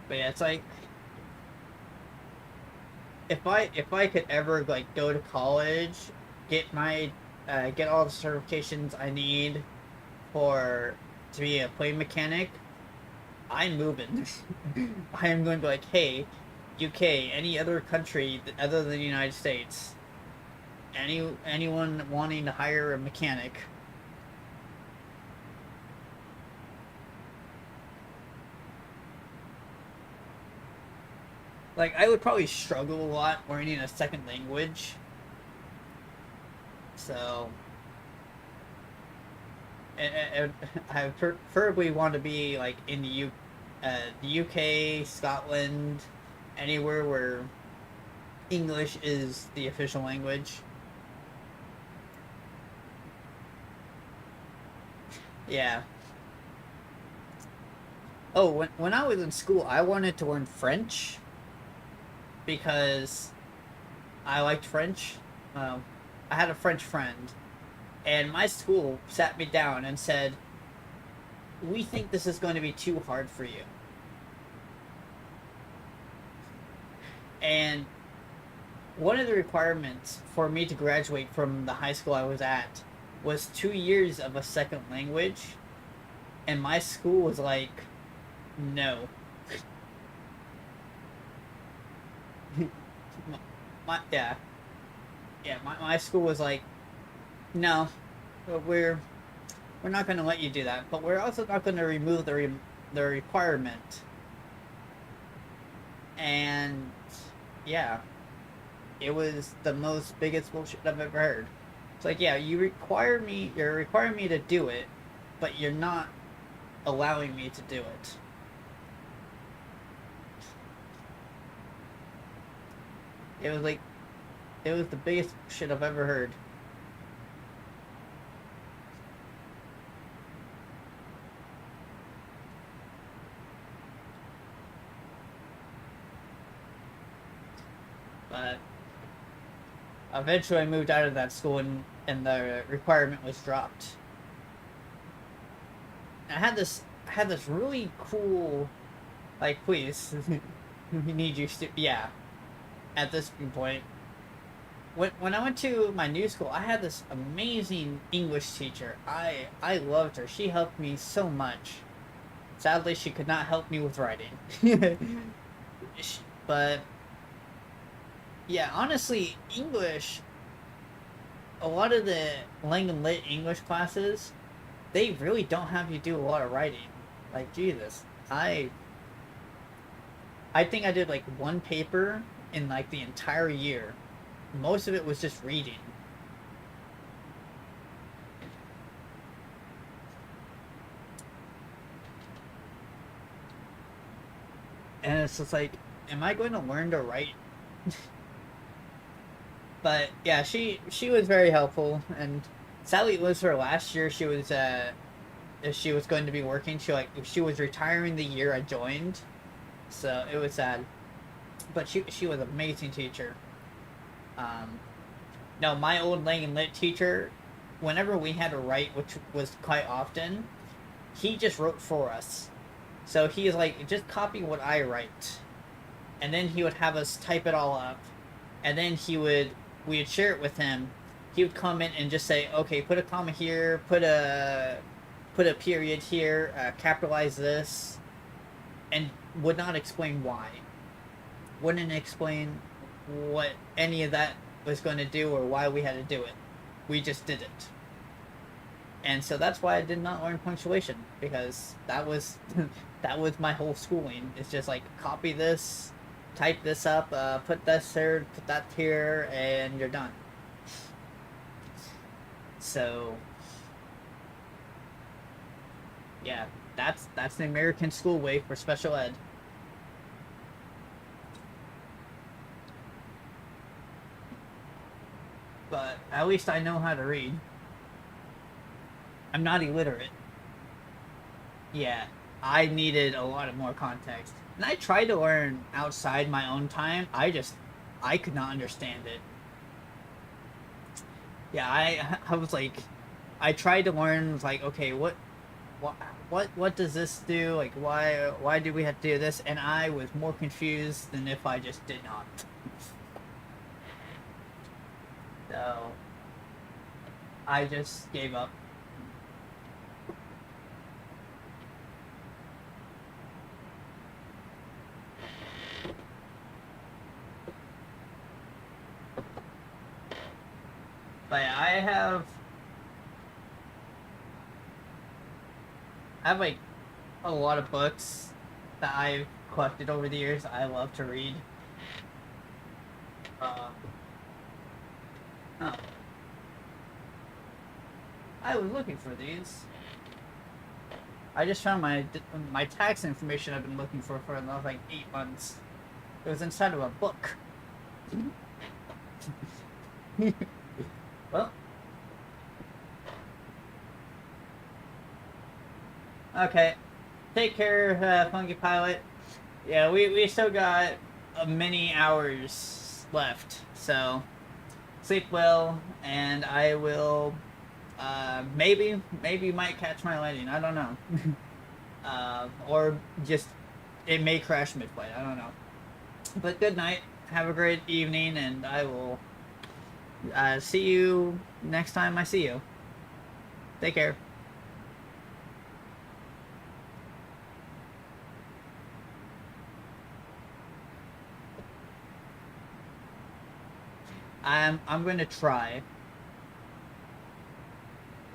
But yeah, it's like if I could ever like go to college, get my get all the certifications I need to be a plane mechanic, I'm moving. I am going to be like, hey, UK, any other country other than the United States, anyone wanting to hire a mechanic. Like, I would probably struggle a lot learning a second language. So, I preferably want to be, like, in the UK, Scotland, anywhere where English is the official language. Yeah. Oh, when I was in school, I wanted to learn French because I liked French. I had a French friend, and my school sat me down and said, "We think this is going to be too hard for you." And one of the requirements for me to graduate from the high school I was at was 2 years of a second language, and my school was like, no. My school was like, no, we're not going to let you do that, but we're also not going to remove the requirement. And yeah, it was the biggest bullshit I've ever heard. It's like, yeah, you're requiring me to do it, but you're not allowing me to do it. It was the biggest shit I've ever heard. But eventually I moved out of that school and the requirement was dropped. I had this really cool, like, please, we need you to, yeah. At this point, when I went to my new school, I had this amazing English teacher. I loved her. She helped me so much. Sadly, she could not help me with writing. But yeah, honestly, English, a lot of the Lang and Lit English classes, they really don't have you do a lot of writing. Like, Jesus, I think I did like one paper in like the entire year. Most of it was just reading. And it's just like, am I going to learn to write? But yeah, she was very helpful, and sadly it was her last year. She was going to be working. She was retiring the year I joined, so it was sad. But she was an amazing teacher. No, my old Lang and Lit teacher, whenever we had to write, which was quite often, he just wrote for us. So he's like, just copy what I write. And then he would have us type it all up. And then we'd share it with him. He would come in and just say, okay, put a comma here, put a period here, capitalize this, and would not explain why. Wouldn't explain what any of that was going to do or why we had to do it. We just did it. And so that's why I did not learn punctuation, because that was my whole schooling. It's just like, copy this, type this up, put this here, put that here, and you're done. So yeah, that's the American school way for special ed. But at least I know how to read. I'm not illiterate. Yeah, I needed a lot of more context. And I tried to learn outside my own time. I could not understand it. Yeah, I was like, I tried to learn, like, okay, what does this do? Like, why do we have to do this? And I was more confused than if I just did not. So I just gave up. But yeah, I have like a lot of books that I've collected over the years. I love to read. Oh. I was looking for these. I just found my tax information I've been looking for like 8 months. It was inside of a book. Well. Okay. Take care, Funky Pilot. Yeah, we still got many hours left, so sleep well, and I will maybe might catch my landing. I don't know. Or just it may crash mid-flight. I don't know. But good night. have a great evening, and I will see you next time I see you. Take care. I'm gonna try.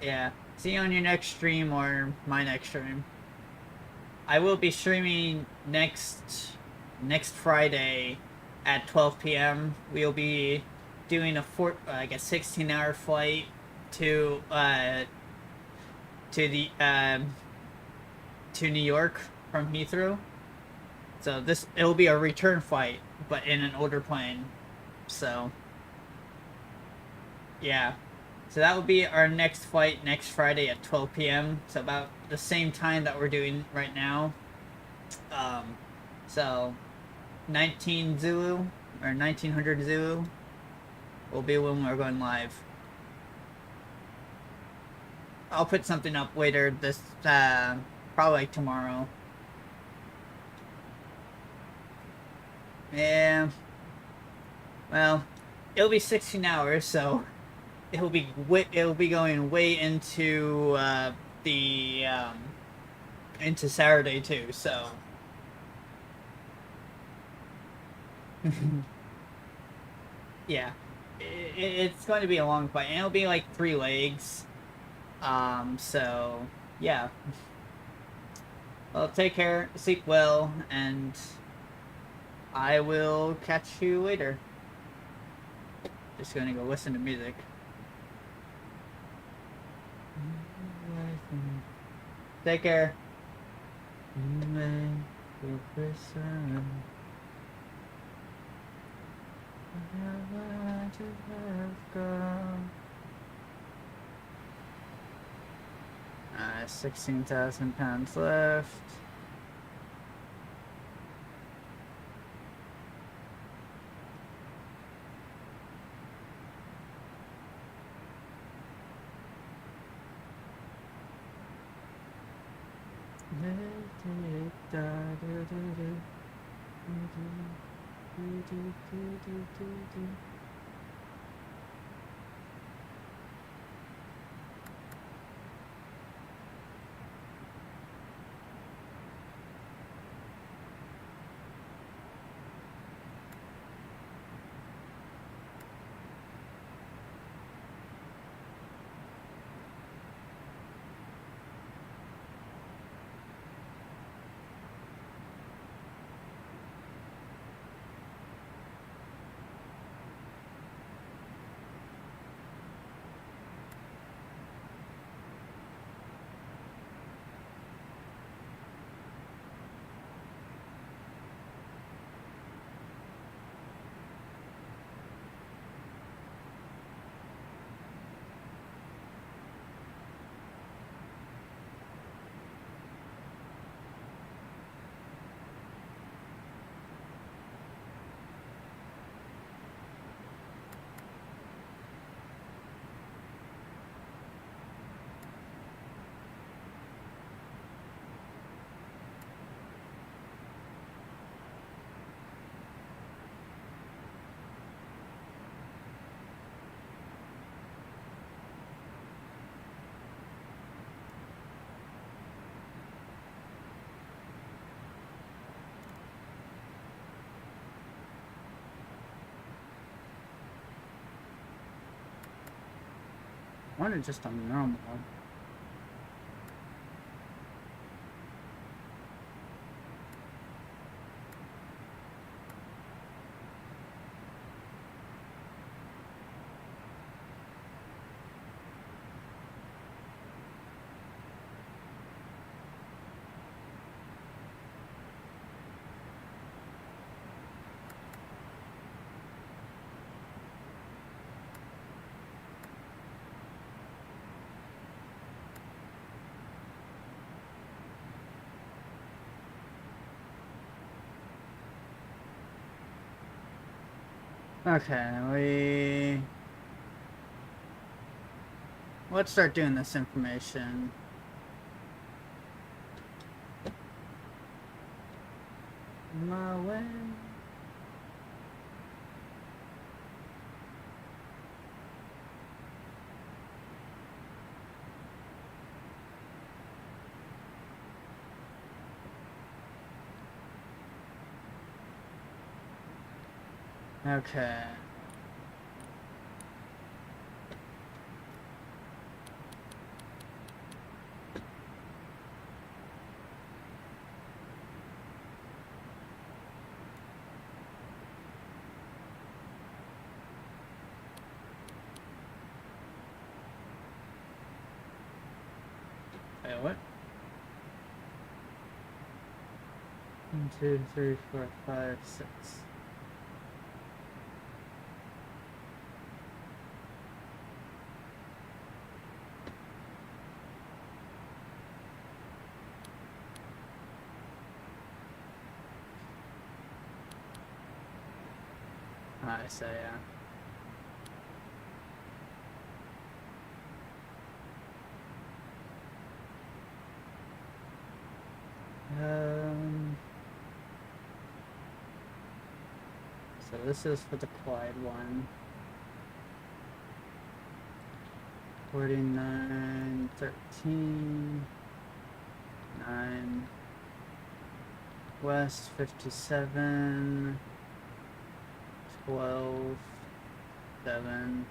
Yeah. See you on your next stream or my next stream. I will be streaming next Friday at 12 p.m. We'll be doing a 16-hour flight to New York from Heathrow. So it'll be a return flight, but in an older plane. So yeah. So that will be our next flight next Friday at 12 p.m. So about the same time that we're doing right now. So 19 Zulu or 1900 Zulu will be when we're going live. I'll put something up later this probably like tomorrow. Yeah. Well, it'll be 16 hours, so it'll be going way into into Saturday too. So yeah, it's going to be a long flight, and it'll be like 3 legs. So yeah. Well, take care, sleep well, and I will catch you later. Just gonna go listen to music. Take care. Uh, 16,000 pounds left. I want it just on normal. Okay, let's start doing this information. My way. Okay. Wait, what? 1, 2, 3, 4, 5, 6. I say, yeah. So this is for the Clyde one. 49, 13, 9, West 57, 12, 7.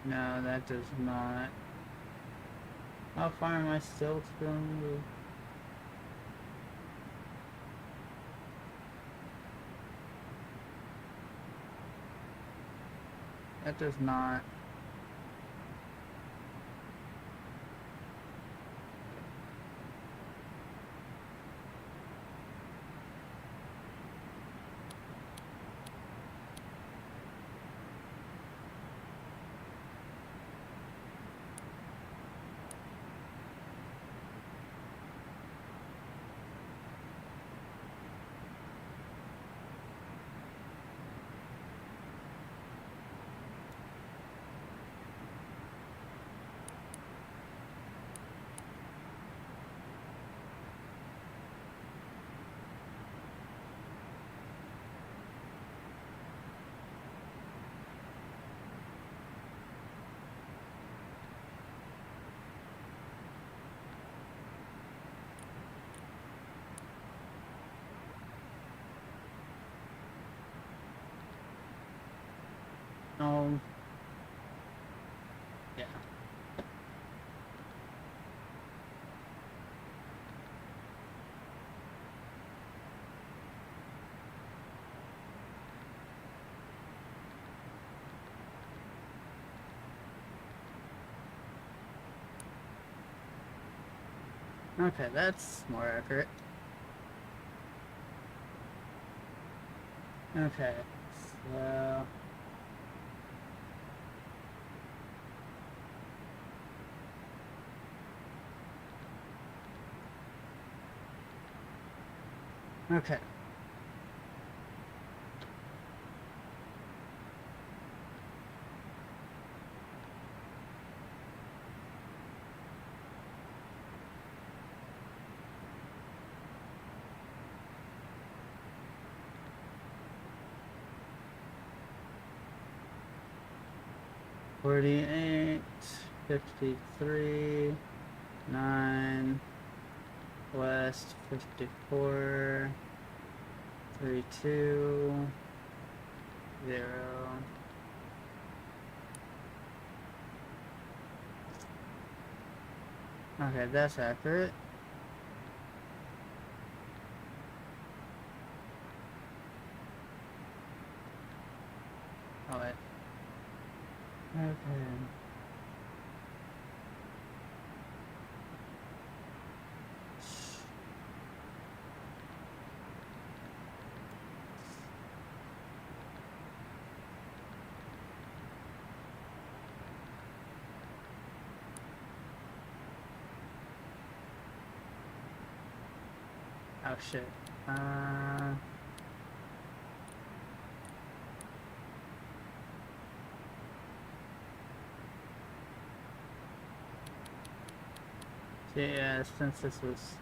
No, that does not. How far am I still to move? That does not. No. Yeah. Okay, that's more accurate. Okay, so... Okay. $48, 53, 9, West 54, 32, 0. Okay, that's accurate. Alright. Okay. Oh shit. Yeah, since this was...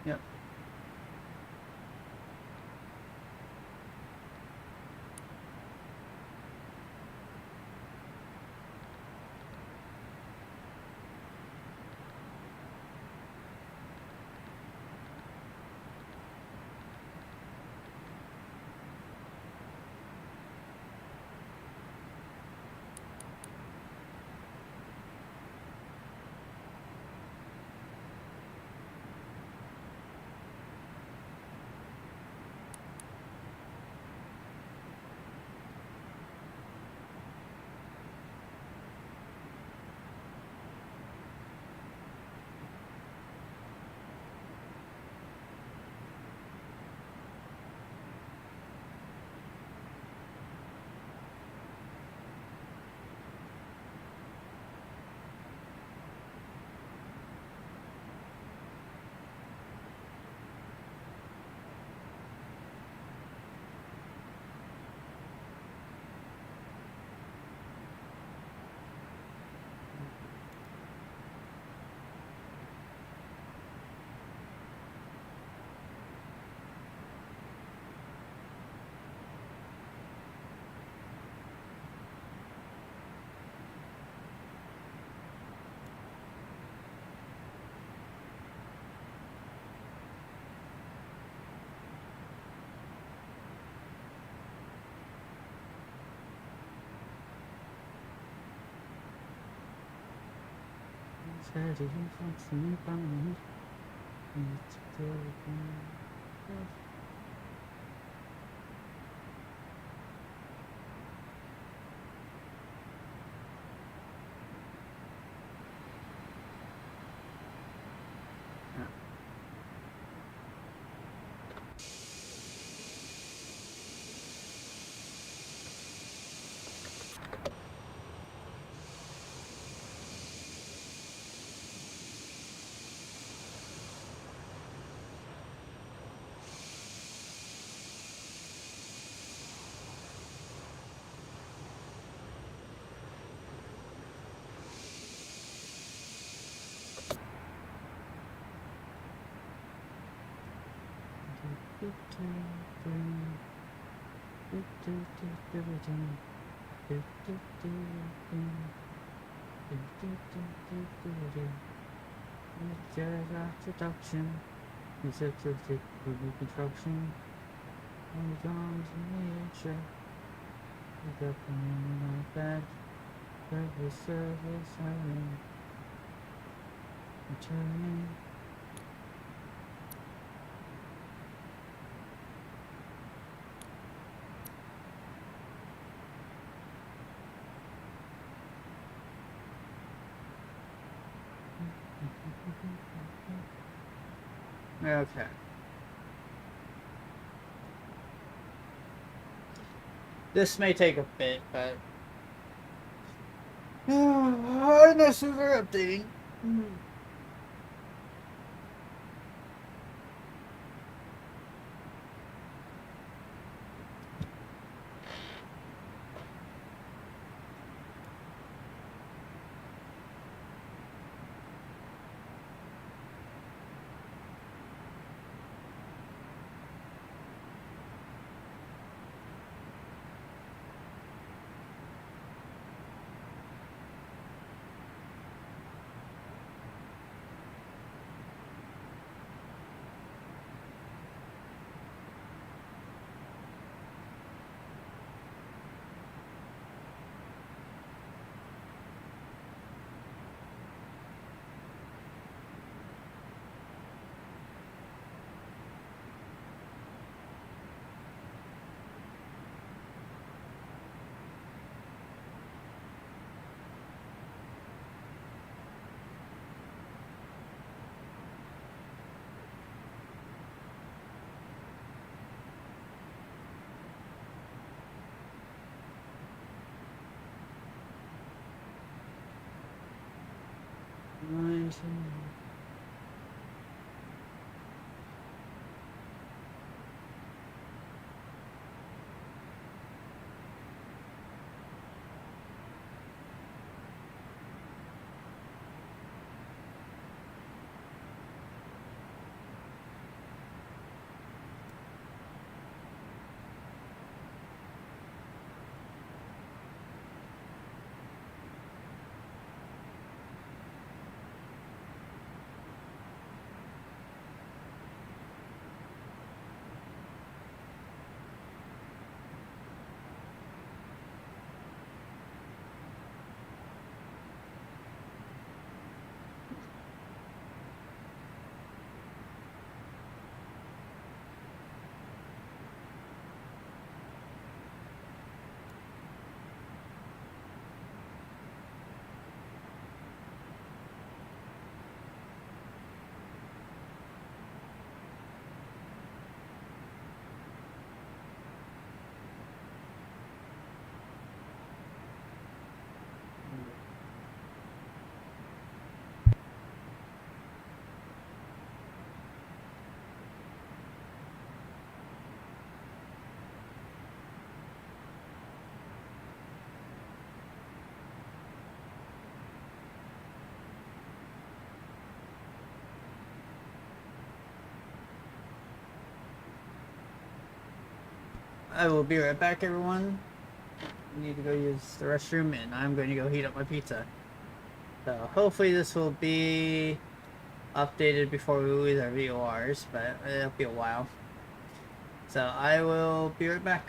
Yep. Introduction. Receptive construction. And guns in nature. Pick up my bag. Service siren. Returning. Okay. This may take a bit, but Addons are updating. I will be right back, everyone. I need to go use the restroom, and I'm going to go heat up my pizza. So hopefully this will be updated before we lose our VORs, but it'll be a while. So I will be right back.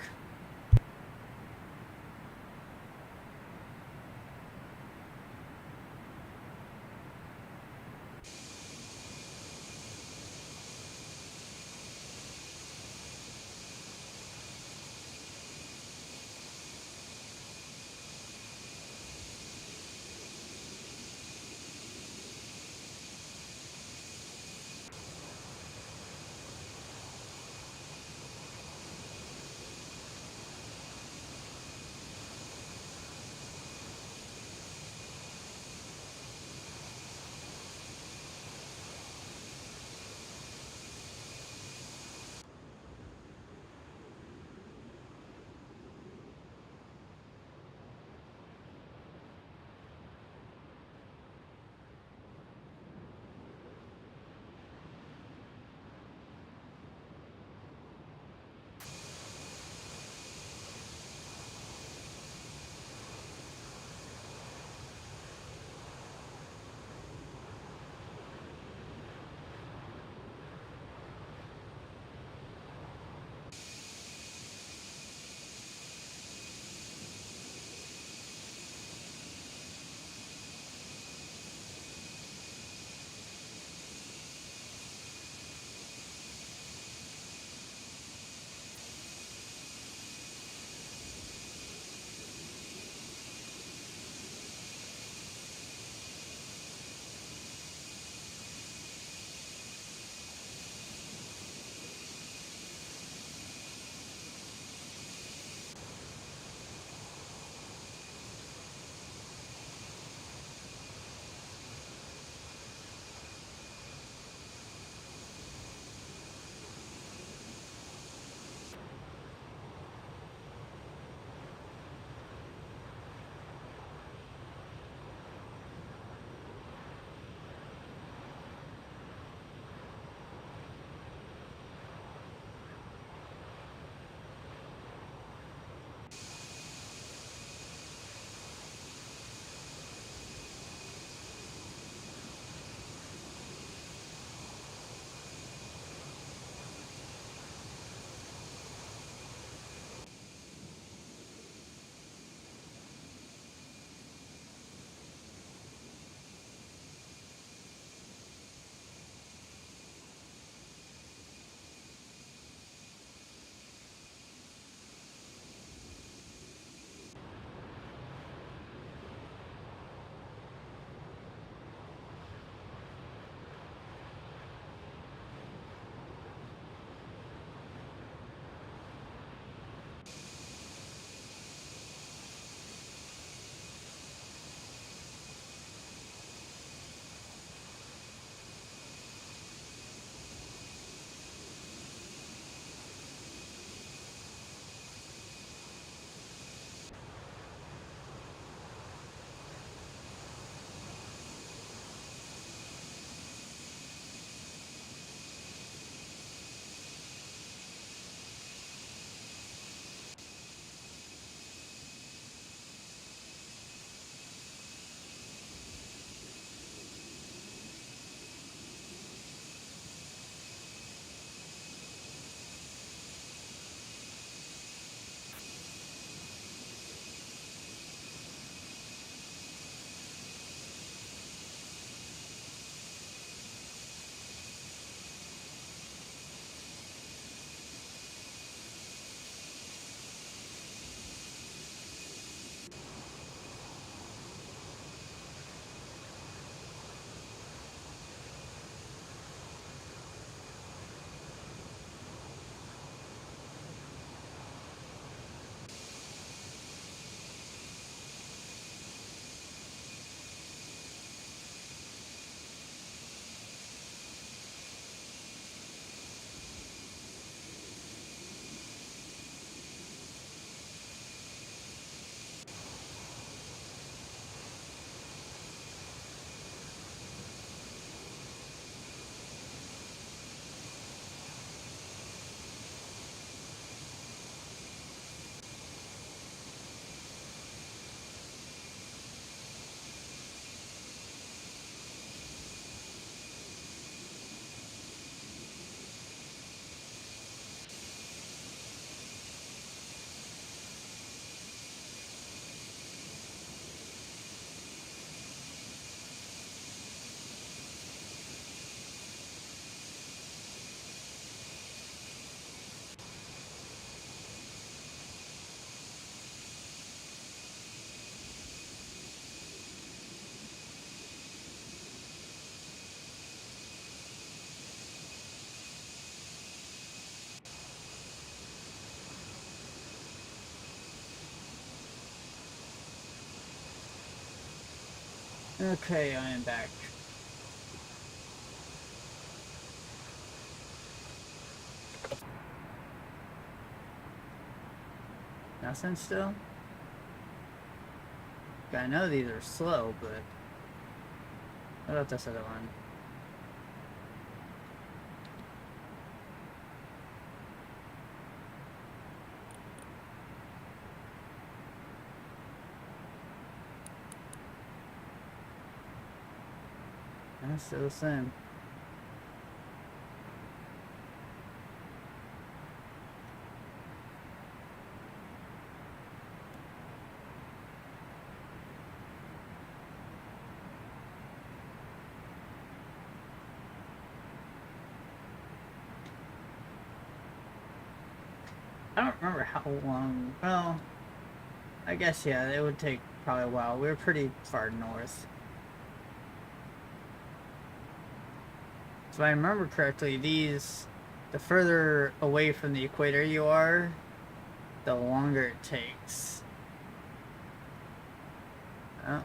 Okay, I am back. Nothing still? I know these are slow, but what about this other one? That's still the same. I don't remember how long. Well, I guess, yeah, it would take probably a while. We were pretty far north. So I remember correctly, the further away from the equator you are, the longer it takes. Oh.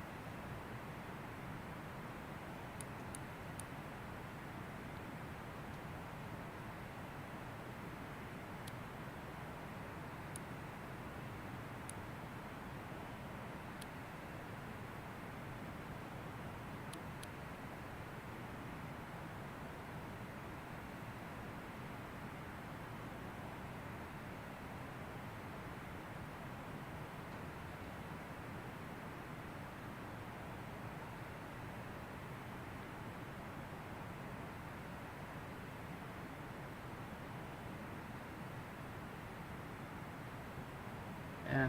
Yeah.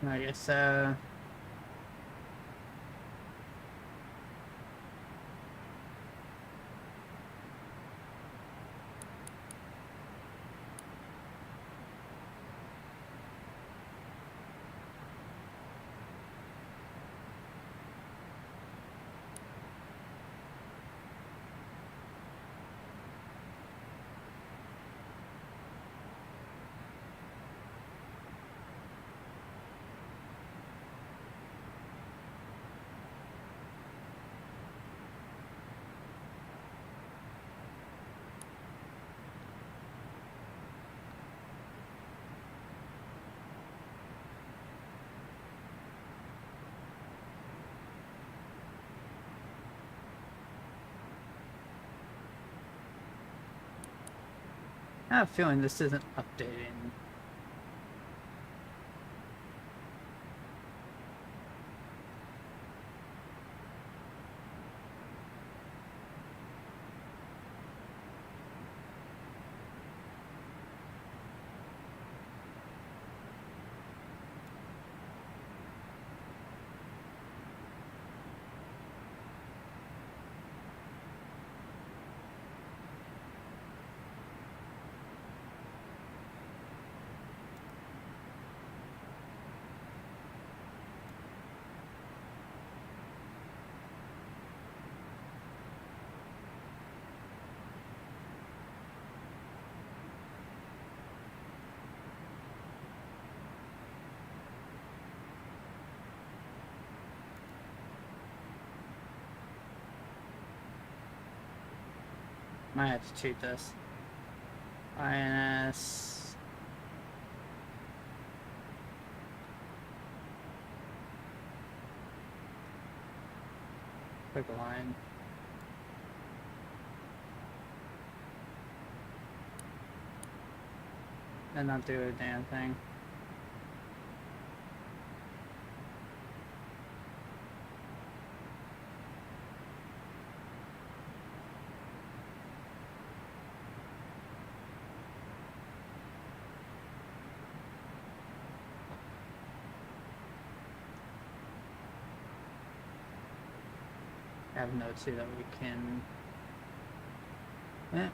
I guess, I have a feeling this isn't updating. Might have to cheat this. INS. Quick line. And not do a damn thing. I have notes here that we can. Eh.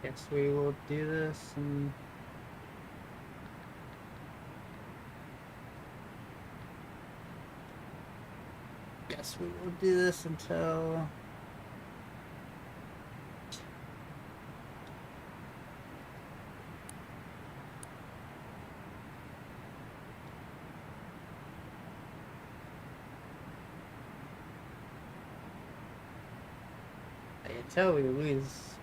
Guess we will do this and guess we will do this until we lose.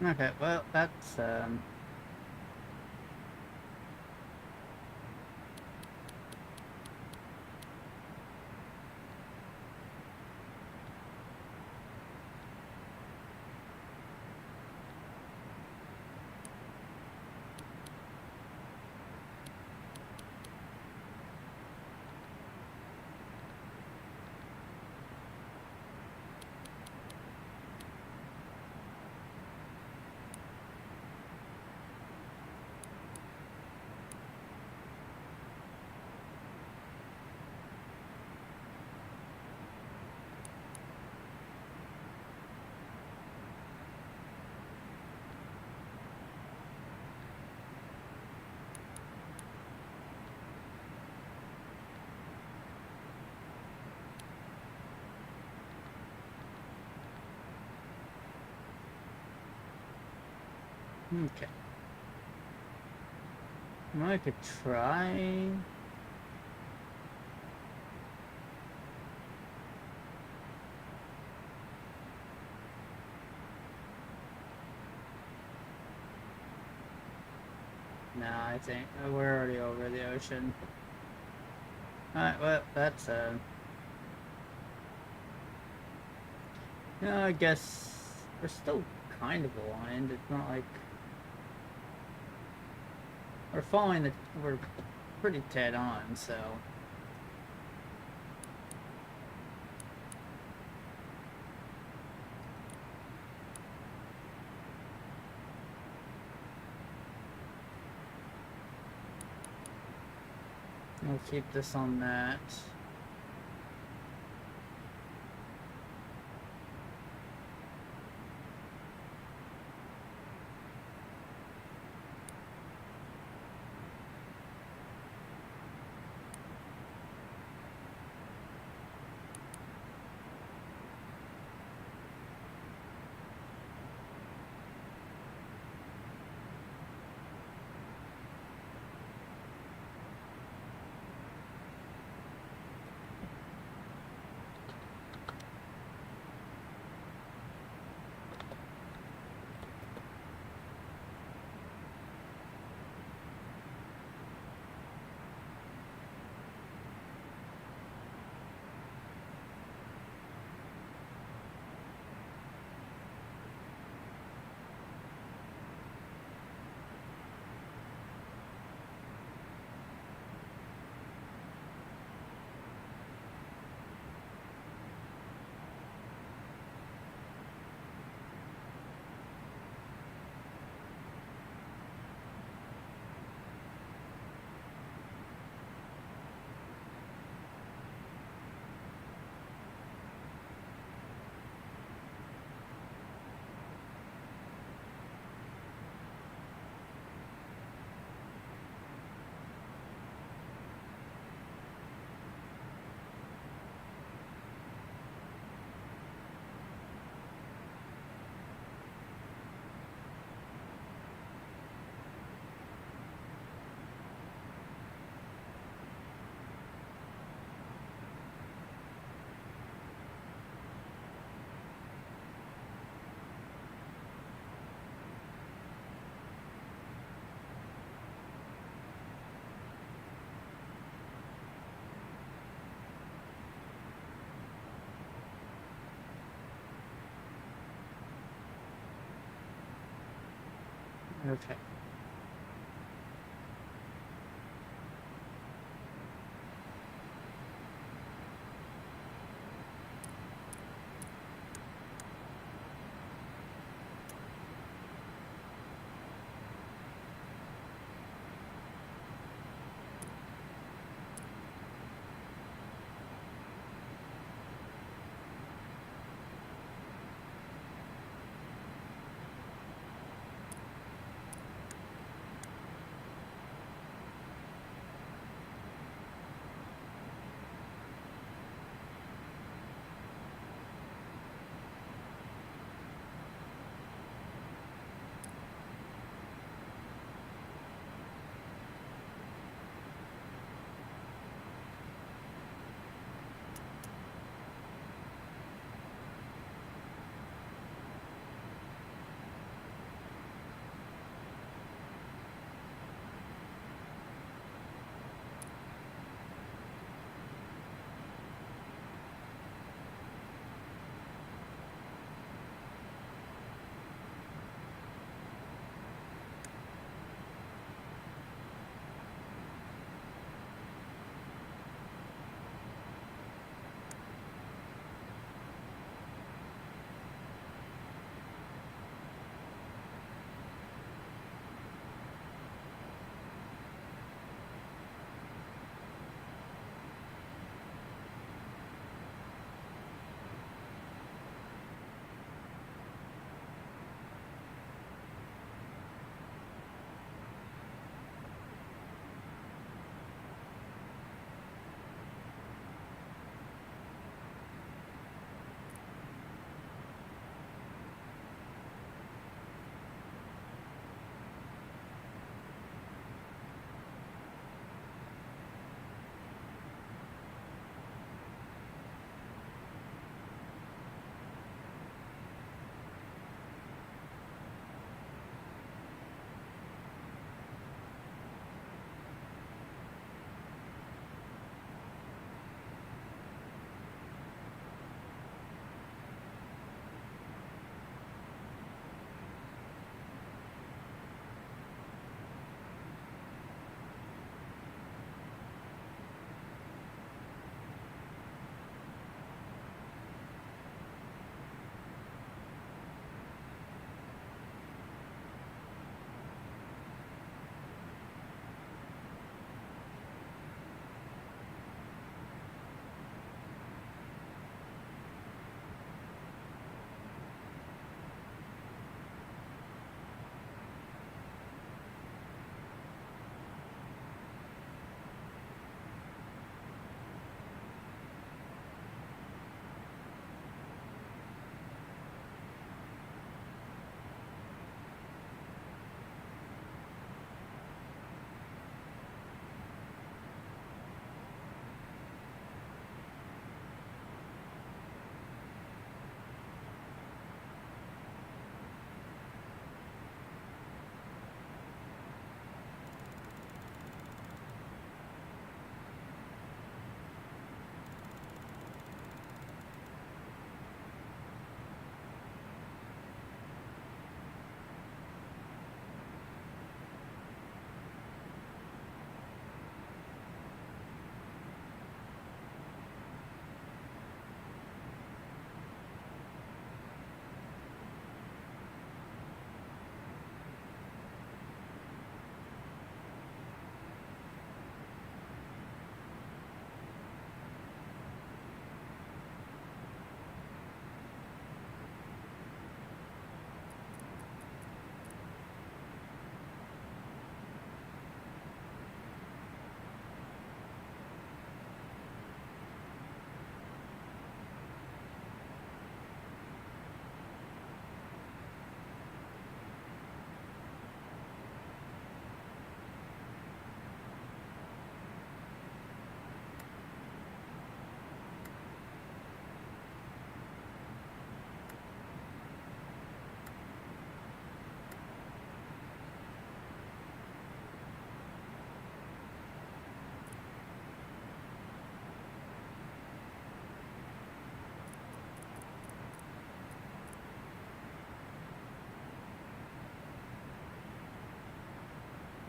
Okay, well, that's, okay. Well, I could try. Nah, I think we're already over the ocean. Alright, well, that's, no, I guess we're still kind of aligned. It's not like we're following the, we're pretty dead on, so. We'll keep this on that. Okay.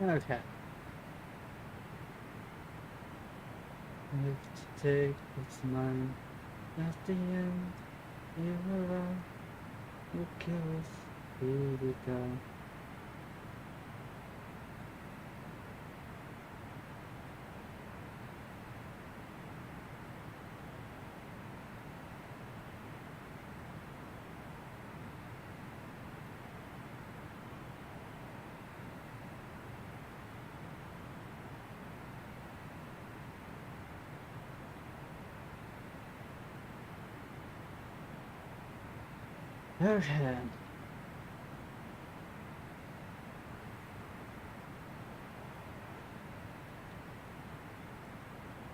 Okay. If to take what's mine, at the end, you were right. You kill us, here we go. Okay.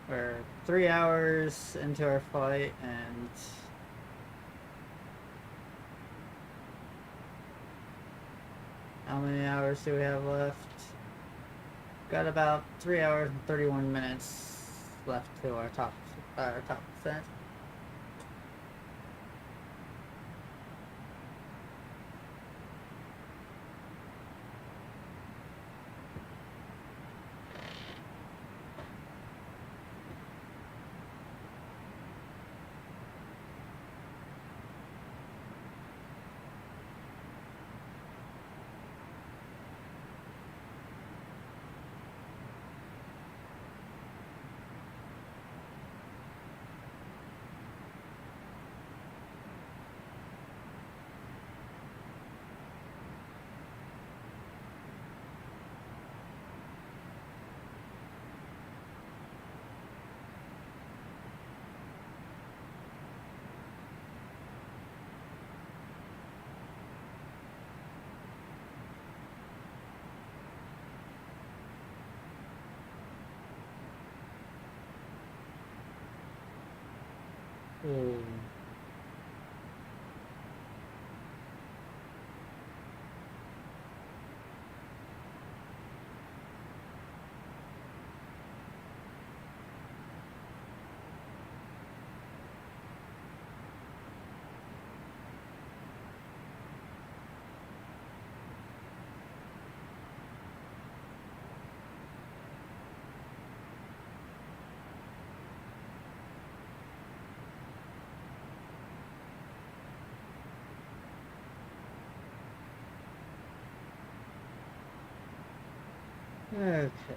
We're 3 hours into our flight, and how many hours do we have left? Got about 3 hours and 31 minutes left to our top percent. Okay.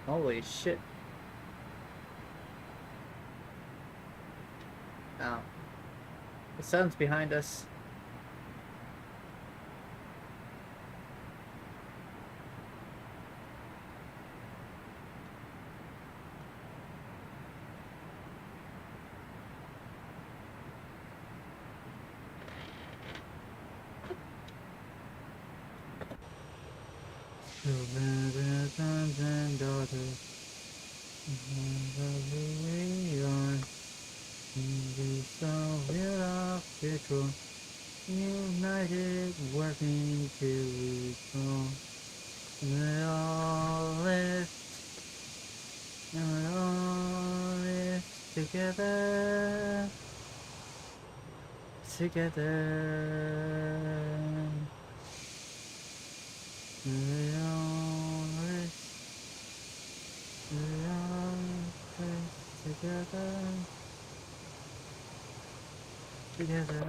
Holy shit. Ow. The sun's behind us. Sons and daughters, we are in the Soviet future, united, working to recall. We all live, and we all live together, together. We all live together, together.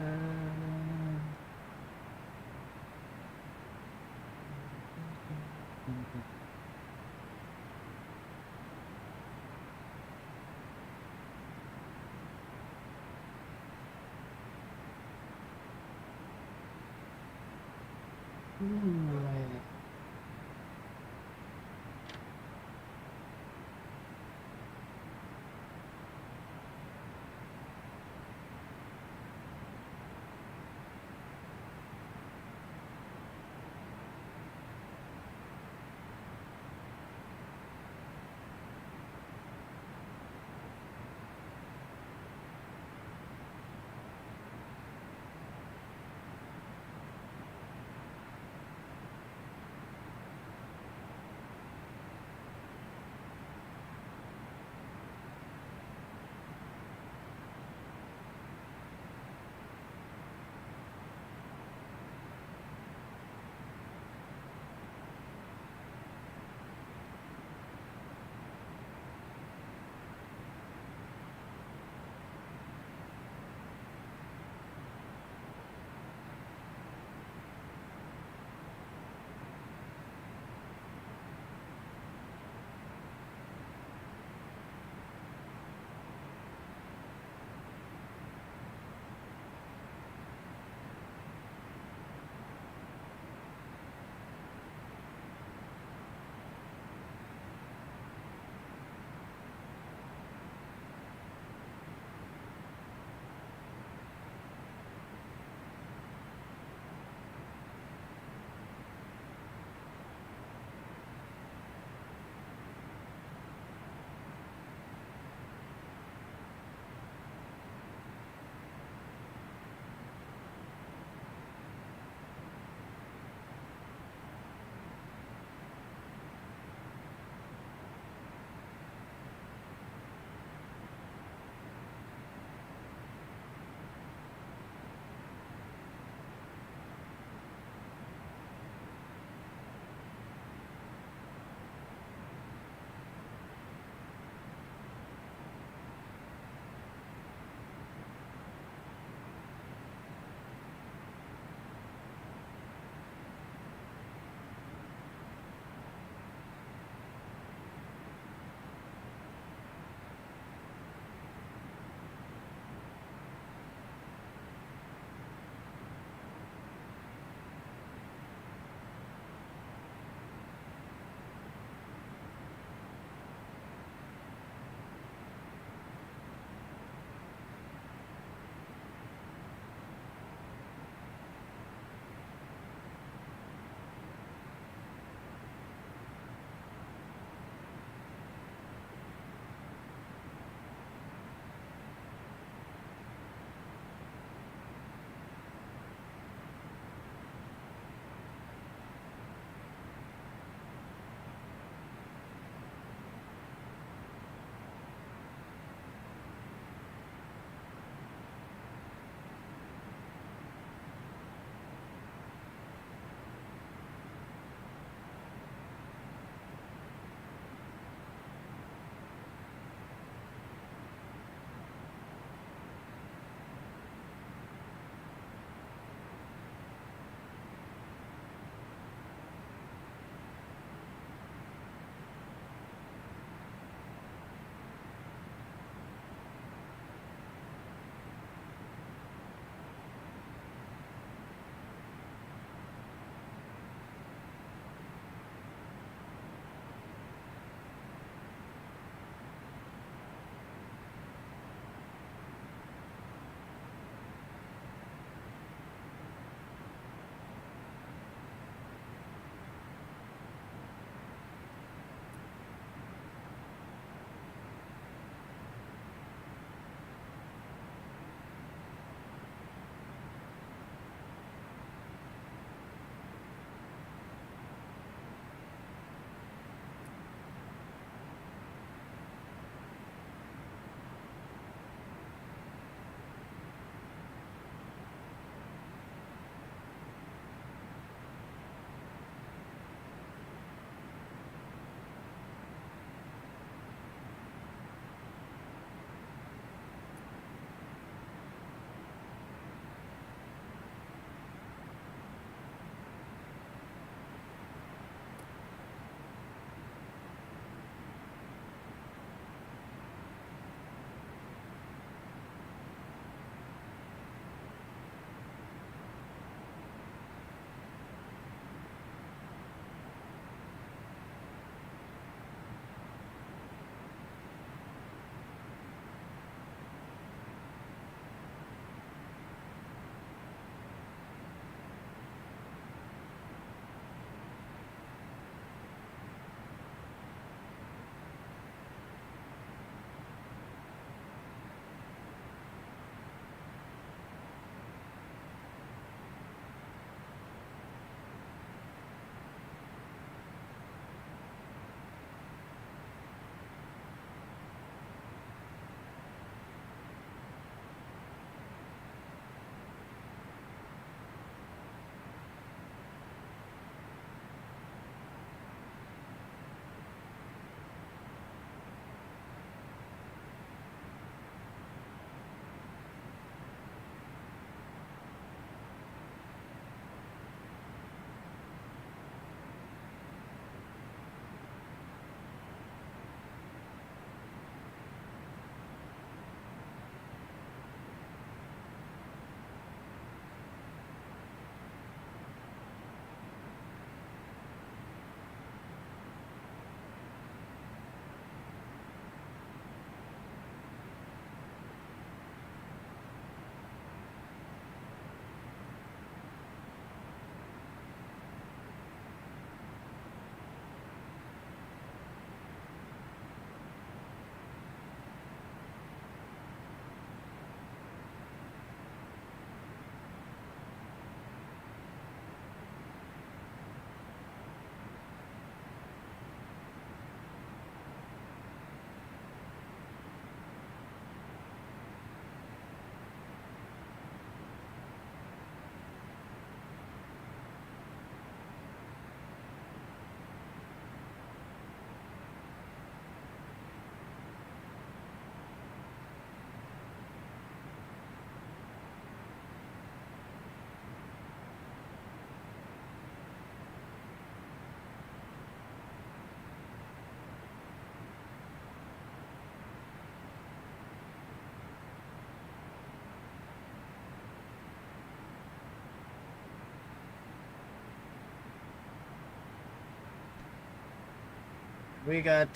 we got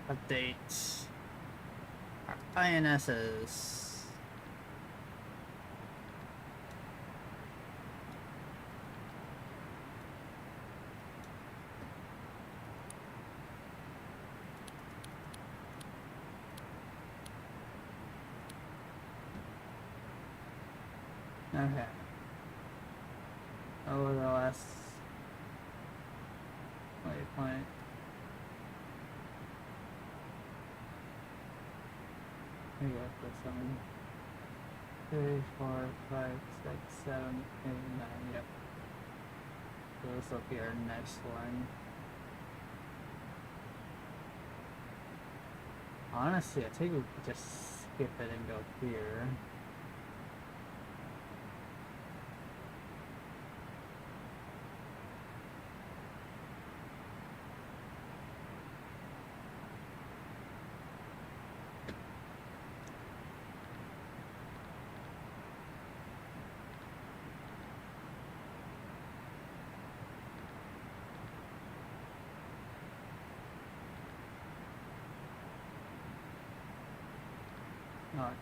update our INSs. Okay. Over the last waypoint. We got this one. 3, 4, 5, 6, 7, 8, 9. Yep. So this will be our next one. Honestly, I think we could just skip it and go here. Alright.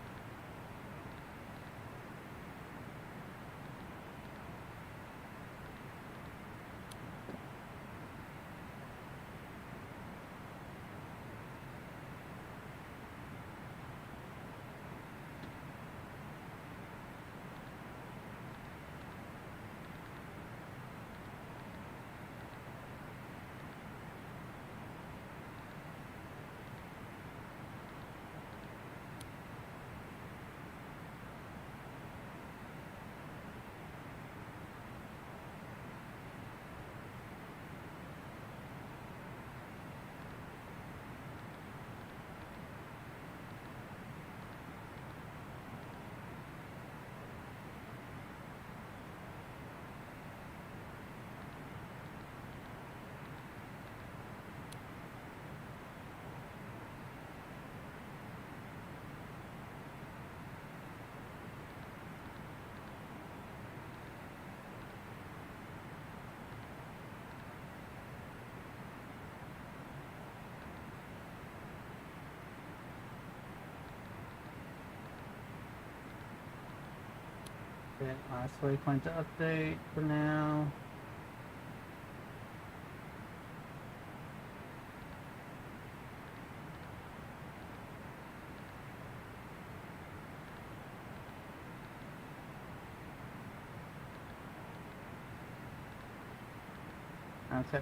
Okay, last waypoint to update for now. Okay.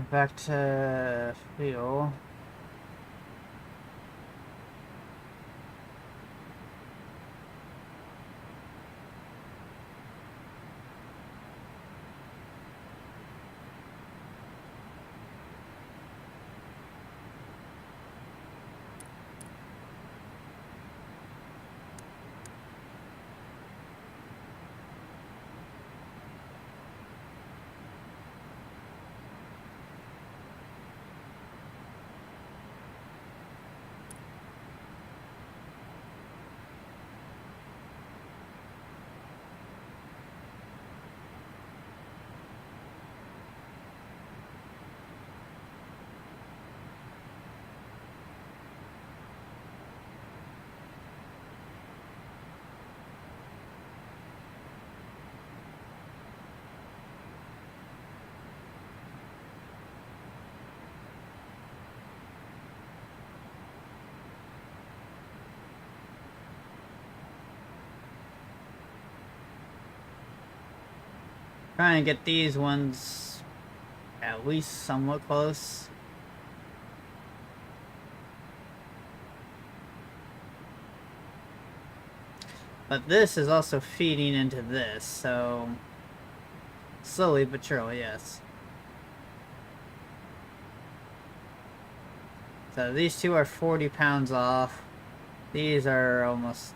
Back to fuel. Trying to get these ones at least somewhat close. But this is also feeding into this, so slowly but surely, yes. So these two are 40 pounds off. These are almost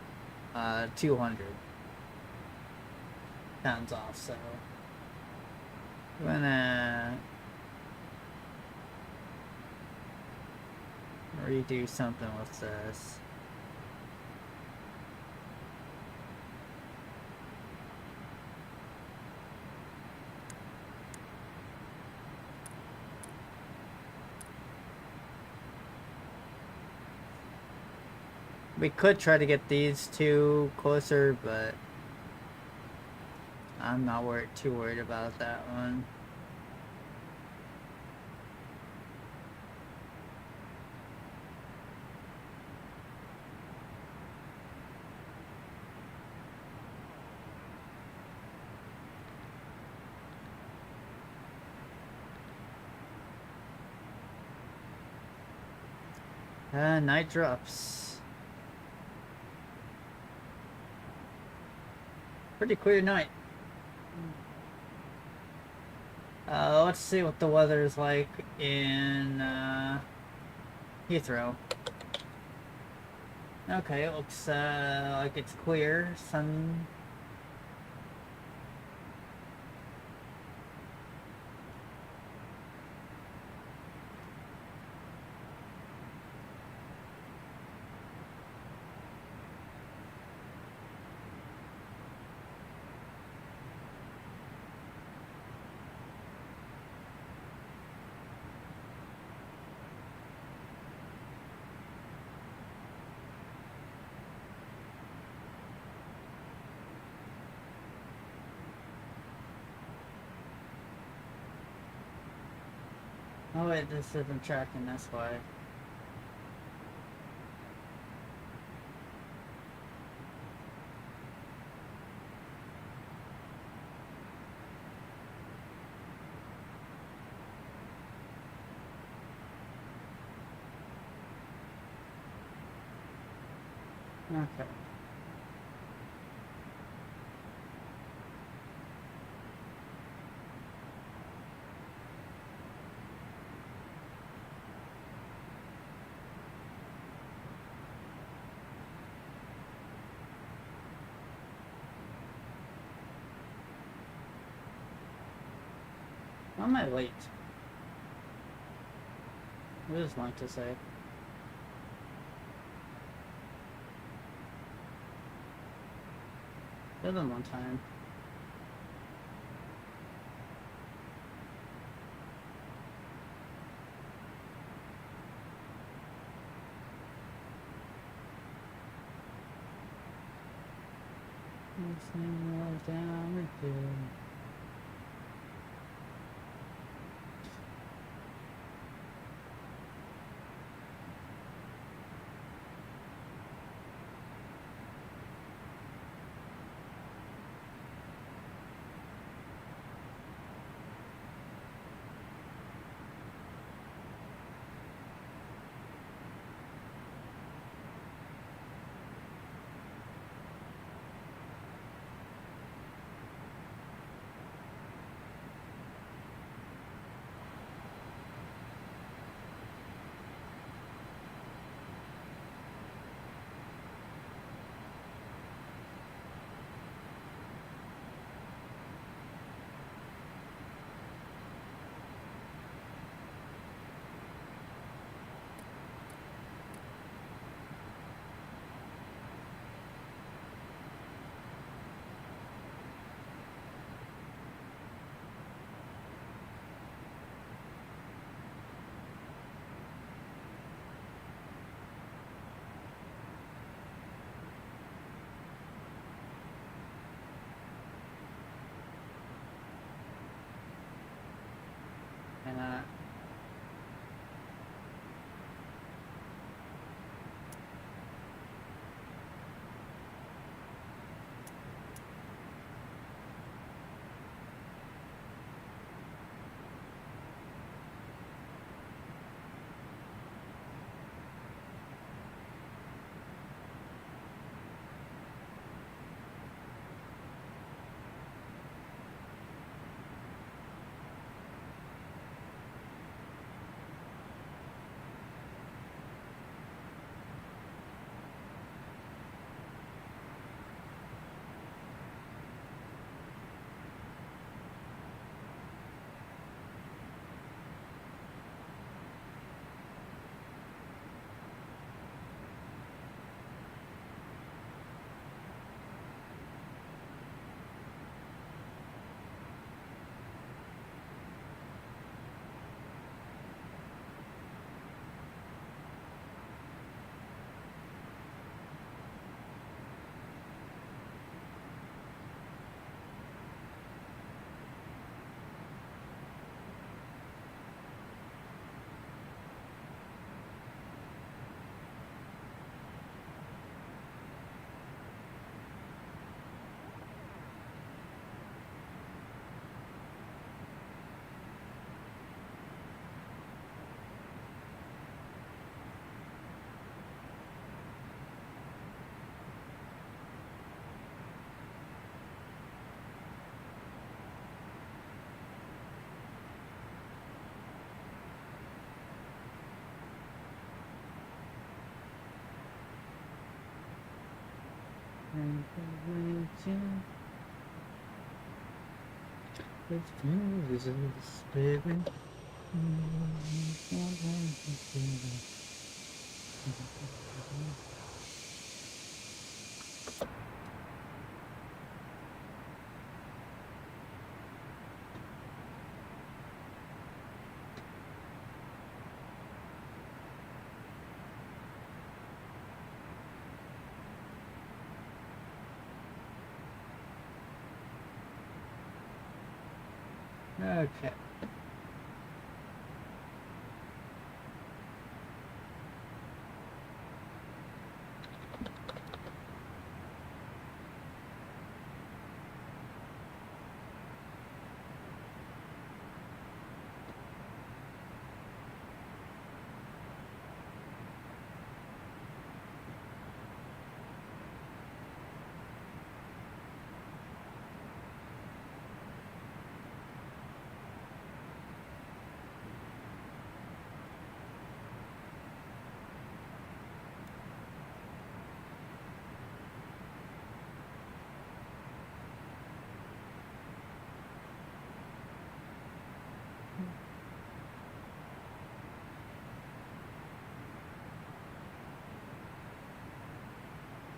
200 pounds off, so I'm gonna redo something with this. We could try to get these two closer, but I'm not too worried about that one. Night drops. Pretty clear night. Let's see what the weather's like in Heathrow. Okay, it looks like it's clear. Sun. Oh wait, this isn't tracking, that's why. Okay. Why am I late? What does like to say? Better than one time. Down with you. Okay.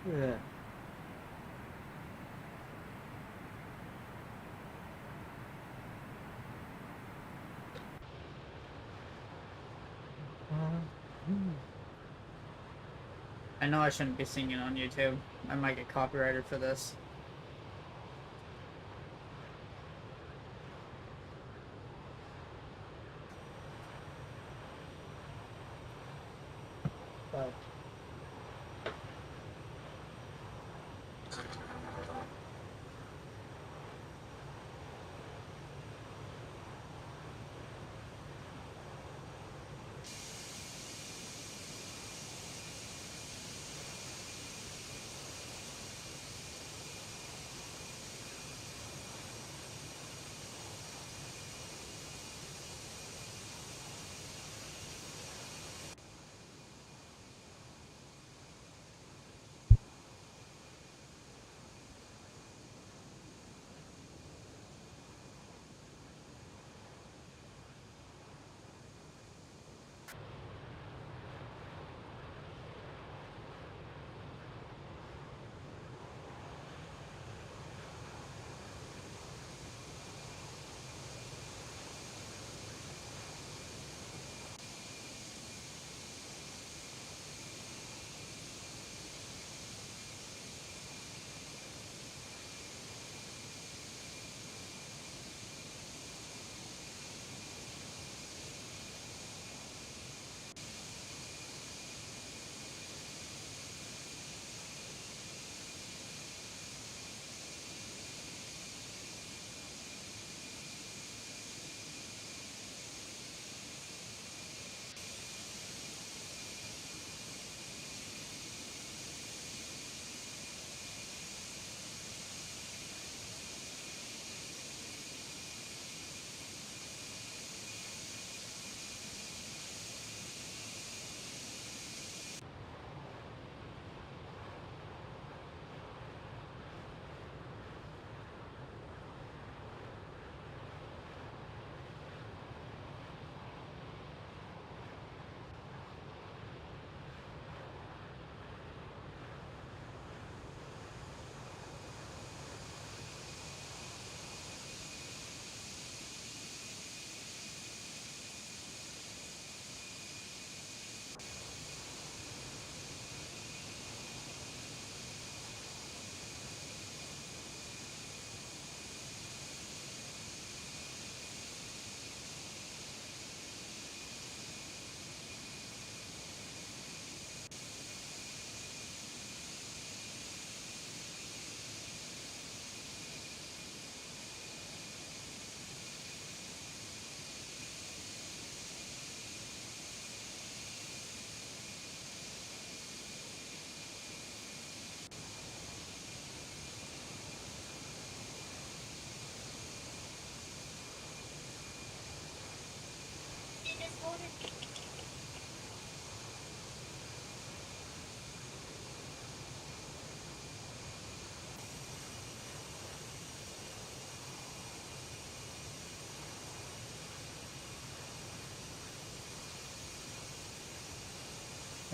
Yeah. I know I shouldn't be singing on YouTube. I might get copyrighted for this. But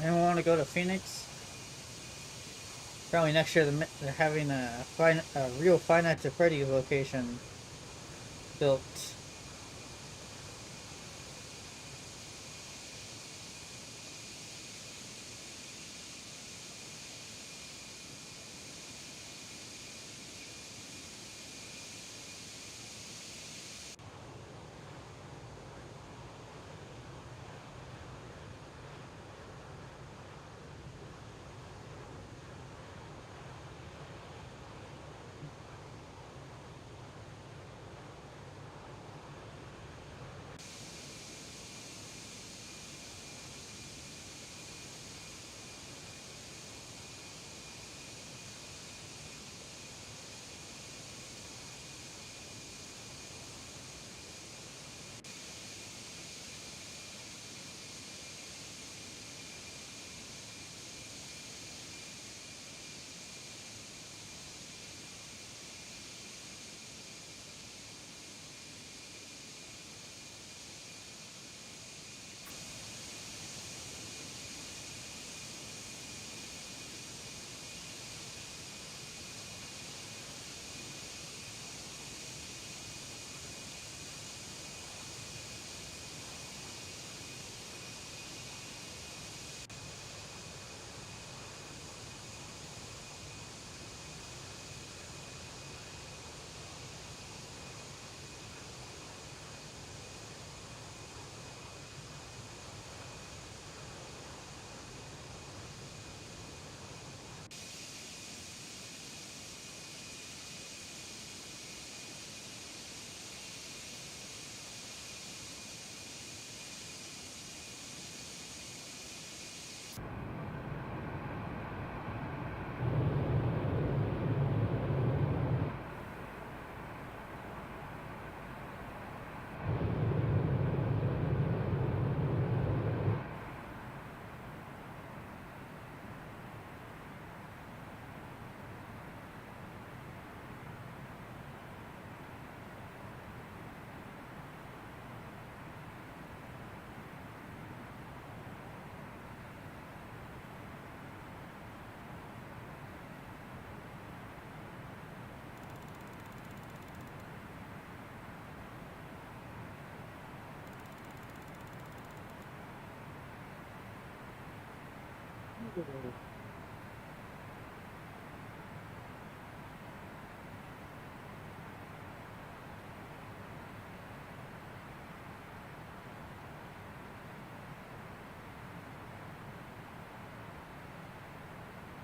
Anyone want to go to Phoenix? Probably next year they're having a real Five Nights at Freddy's location built.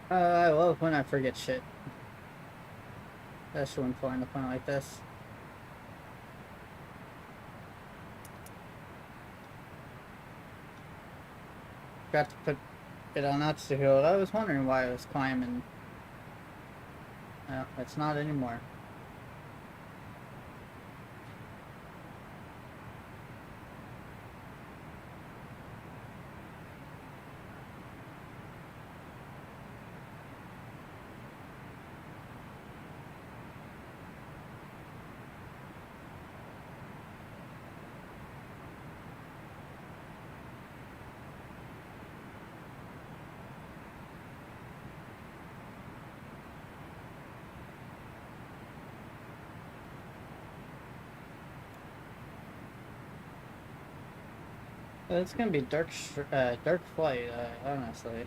I love when I forget shit. That's when flying a plane like this. Got to put it on altitude. I was wondering why I was climbing. No, it's not anymore. It's gonna be dark flight, honestly.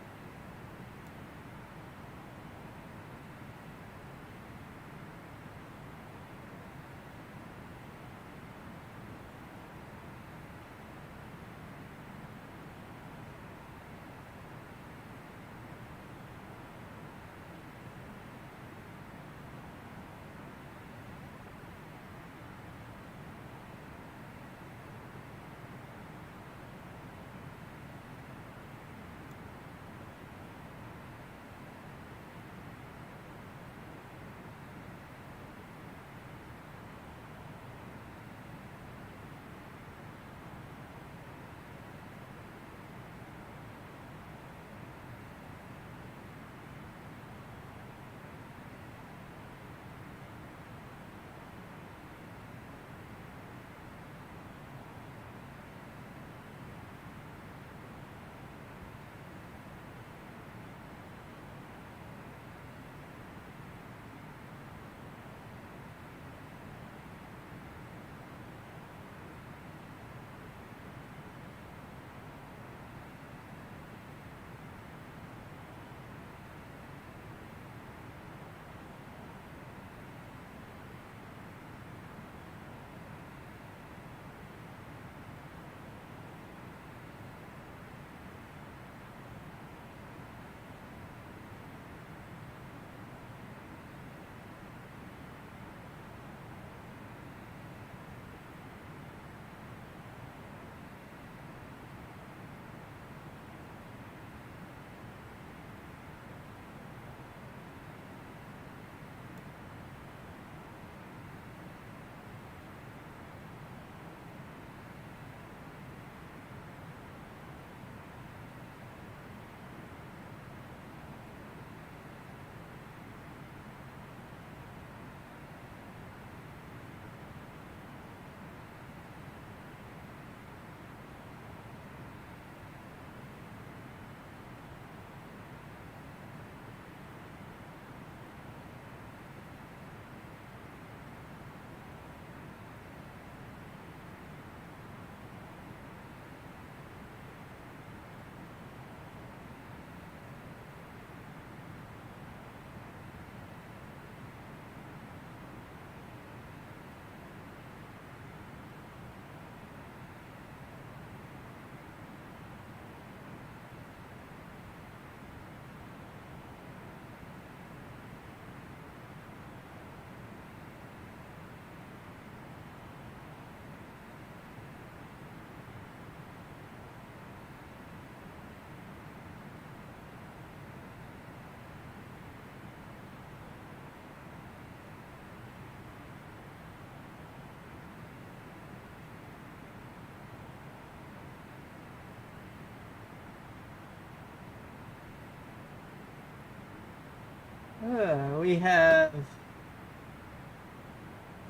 We have.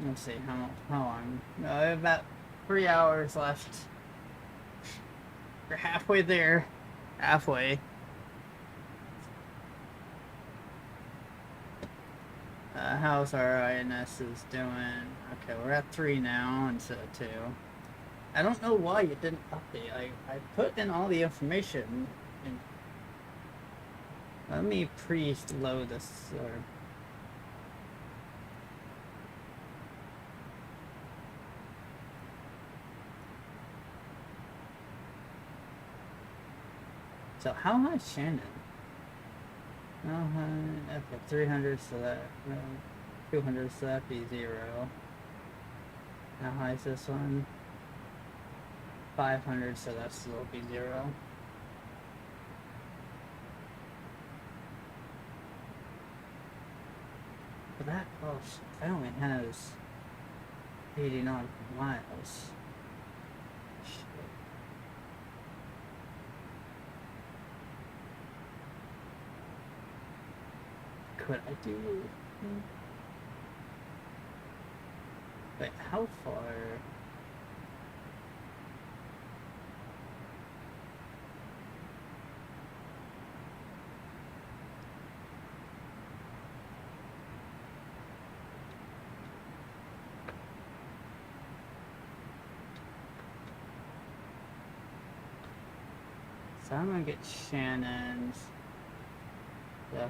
Let's see how long. About 3 hours left. We're halfway there. Halfway. How's our INSs doing? Okay, we're at 3 now instead of 2. I don't know why you didn't update. I put in all the information. And let me pre-load this. So how high is Shannon? Okay, 300, so that 200, so that'd be 0. How high is this one? 500, so that will be 0. But that only has 80 nautical miles. Shit. Could I do? Wait, how far? So I'm gonna get Shannon's. Okay.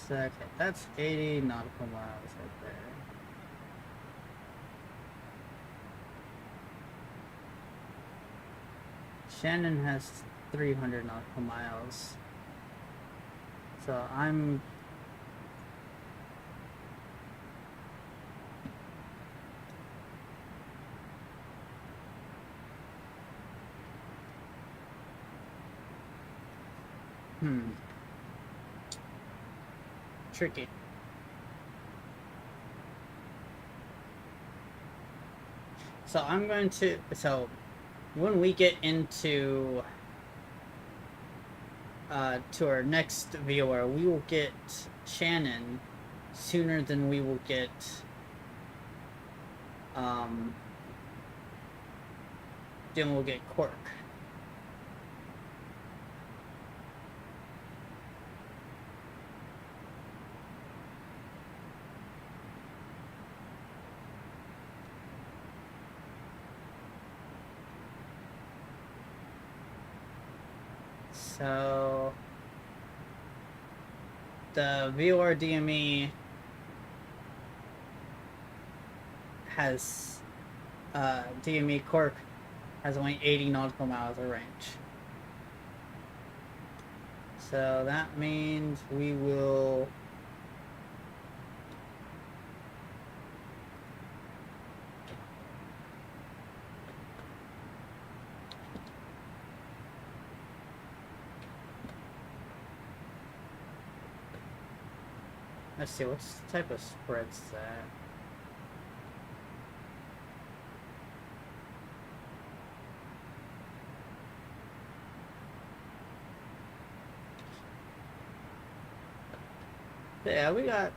So, okay, that's 80 nautical miles right there. Shannon has 300 nautical miles. So I'm... Tricky. So I'm going to... So when we get into... to our next viewer, we will get Shannon sooner than we will get... then we'll get Cork. So the viewer DME has DME Cork has only 80 nautical miles of range. So that means we will let's see, what type of spread's that? Yeah, we got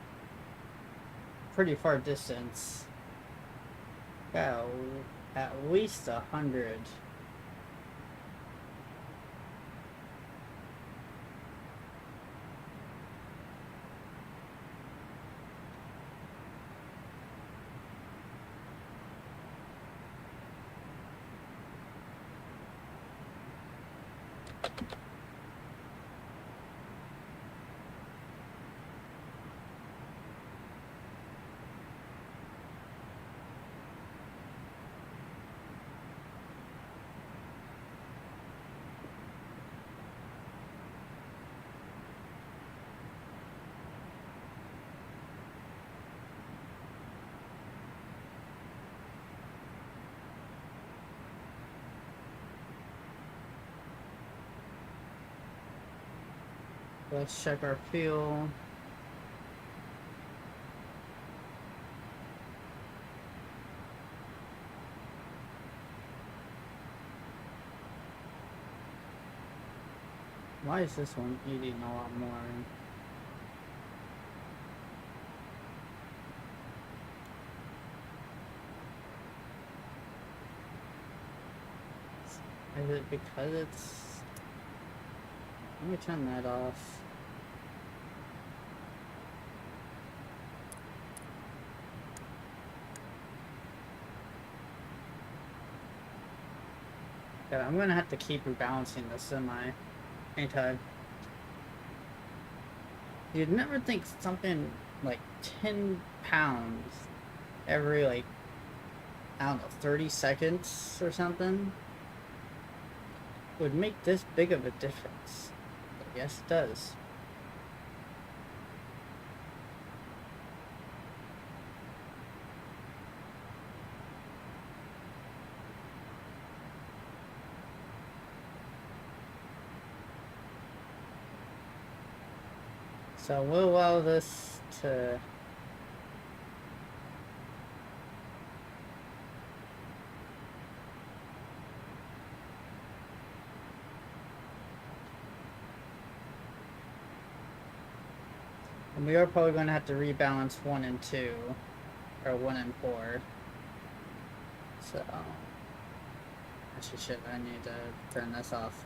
pretty far distance. Got at least 100. Let's check our fuel. Why is this one eating a lot more? Is it because it's... Let me turn that off. Yeah, I'm gonna have to keep rebalancing the semi anytime. You'd never think something like 10 pounds every, like, I don't know, 30 seconds or something would make this big of a difference. But yes, it does. So we'll allow this to... And we are probably going to have to rebalance 1 and 2, or 1 and 4. So, actually shit, I need to turn this off.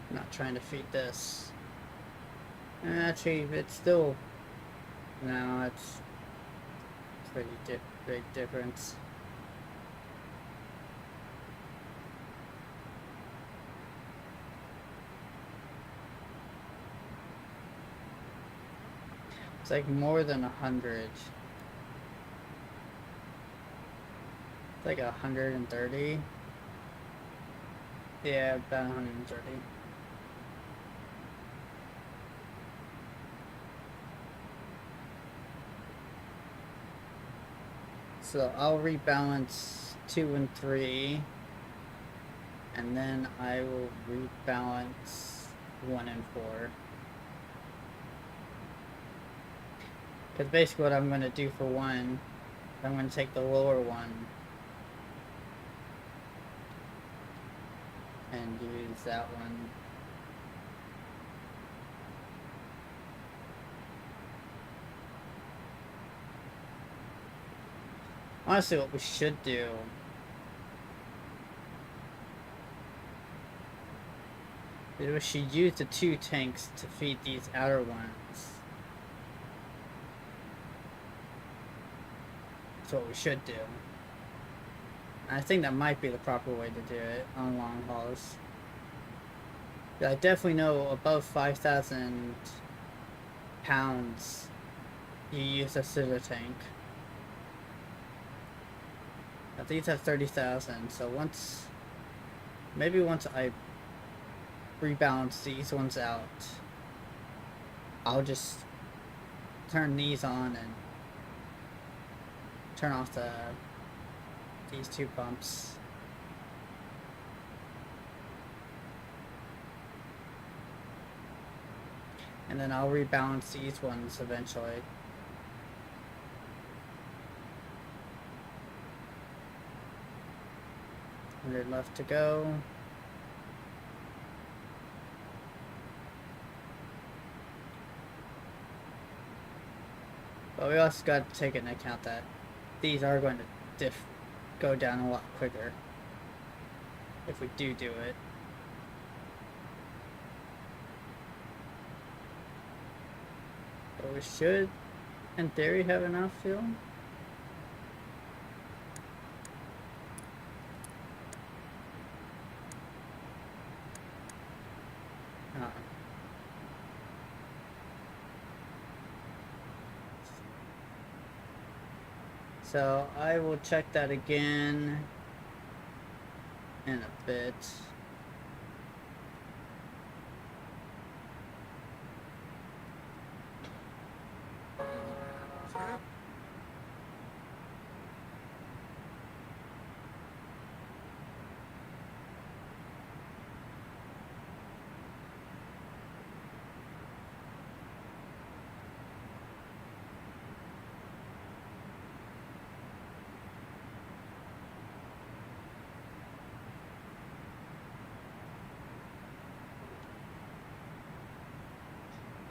I'm not trying to feed this. Actually, it's still, no, it's pretty big difference. It's like more than 100. It's like 130. Yeah, about 130. So I'll rebalance 2 and 3. And then I will rebalance 1 and 4. Because basically what I'm going to do for 1, I'm going to take the lower one and use that one. Honestly, what we should do is we should use the 2 tanks to feed these outer ones. That's what we should do. I think that might be the proper way to do it on long hauls. But I definitely know above 5,000 pounds you use a scissor tank. Now these have 30,000, so maybe once I rebalance these ones out, I'll just turn these on and turn off these 2 pumps. And then I'll rebalance these ones eventually. 100 left to go. But we also got to take into account that these are going to go down a lot quicker if we do it. But we should, in theory, have enough fuel. So I will check that again in a bit.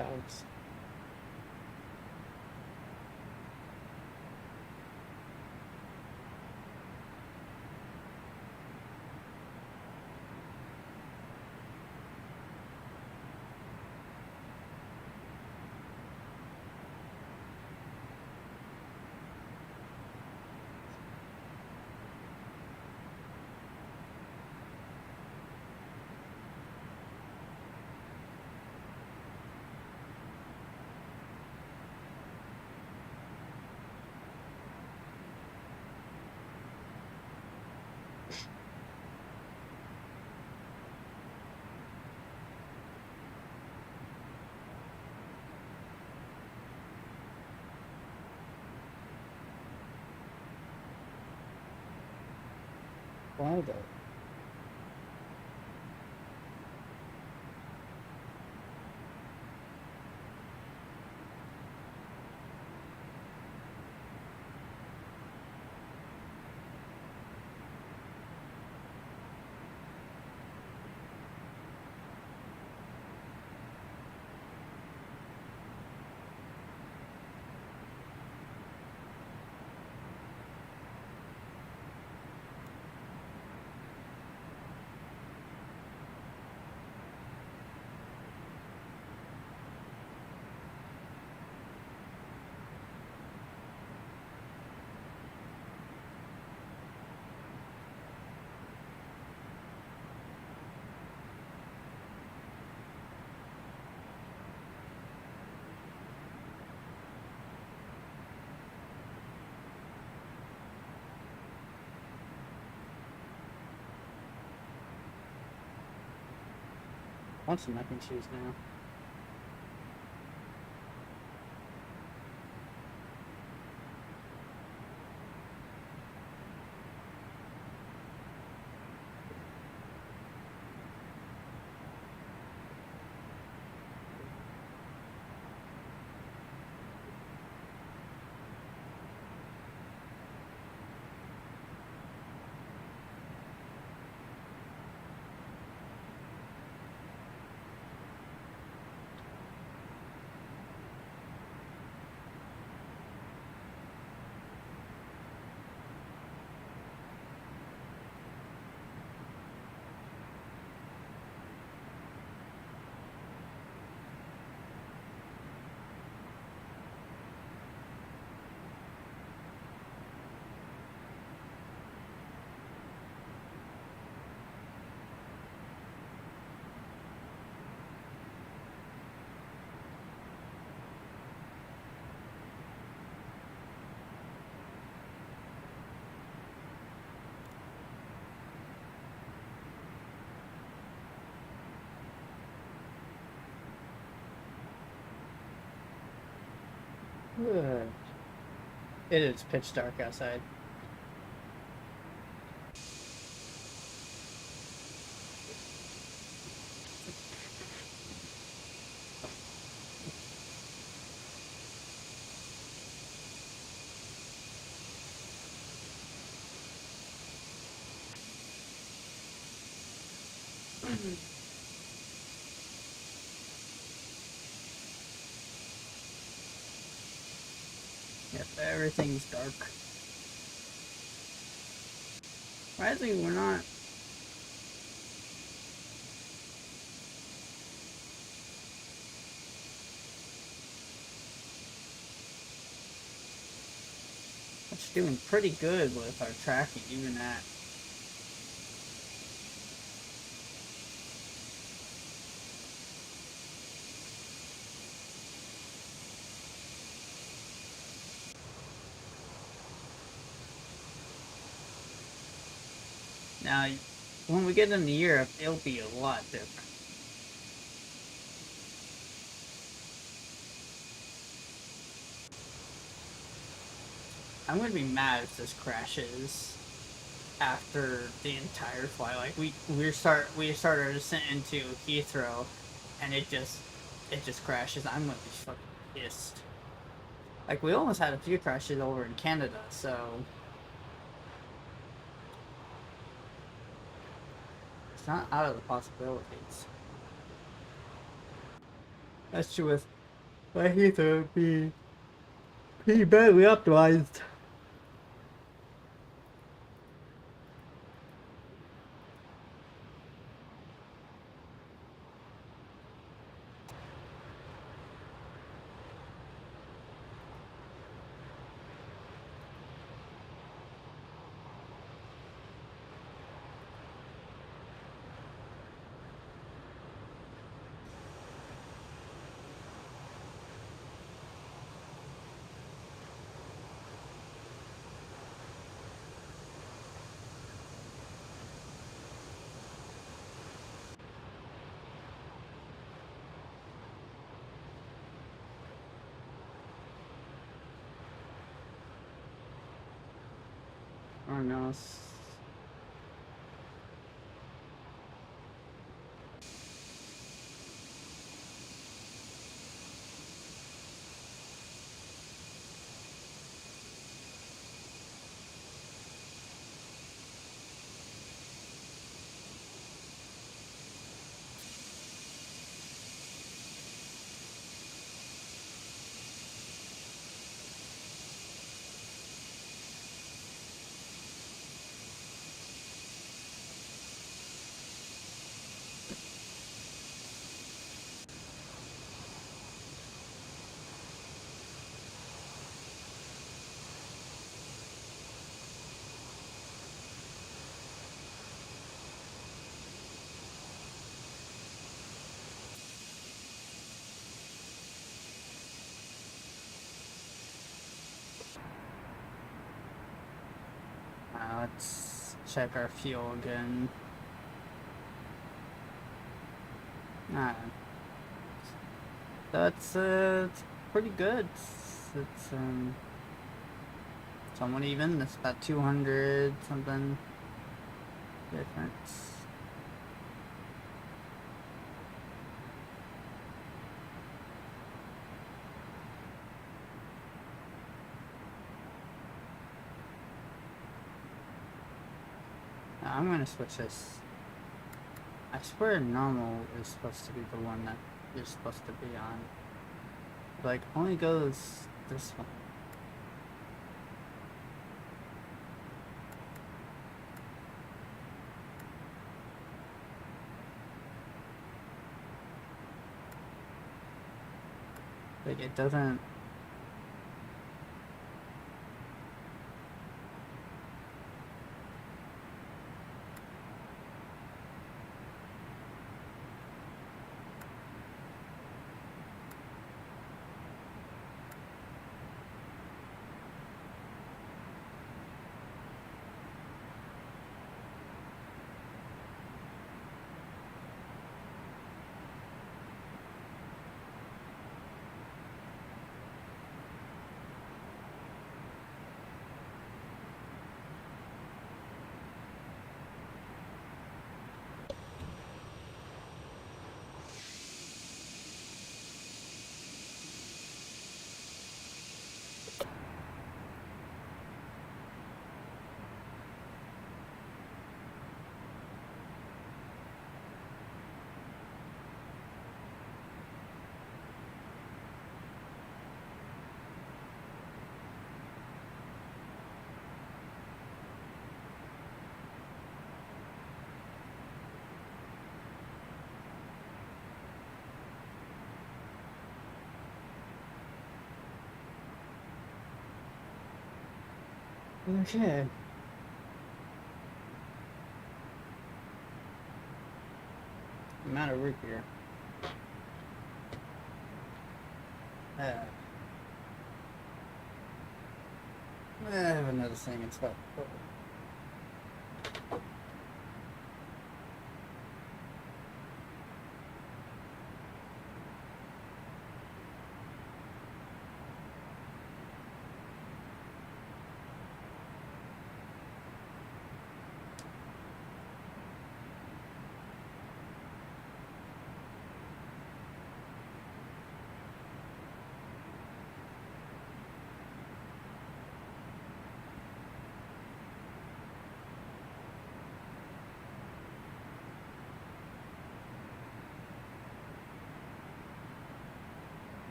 dogs. Why though? I want some mac and cheese now. Good. It is pitch dark outside. Yep, everything's dark. Surprisingly, we're not. It's doing pretty good with our tracking, even at. Now, when we get into Europe, it'll be a lot different. I'm gonna be mad if this crashes after the entire flight. Like we start our descent into Heathrow, and it just crashes. I'm gonna be fucking pissed. Like we almost had a few crashes over in Canada, so. It's not out of the possibilities. That's true with my Heathrow would be pretty badly optimized. Oh no. Let's check our fuel again. That's it's pretty good. It's somewhat even. It's about 200 something difference. I'm gonna switch this. I swear normal is supposed to be the one that you're supposed to be on. Like, only goes this one. Like, it doesn't... Okay. I'm out of root beer. I have another thing in spot.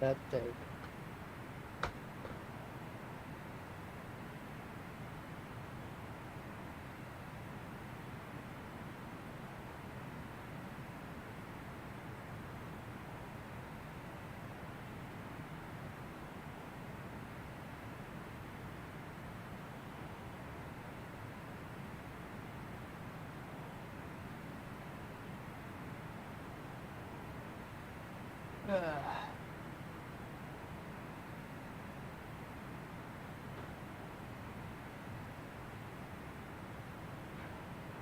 that day.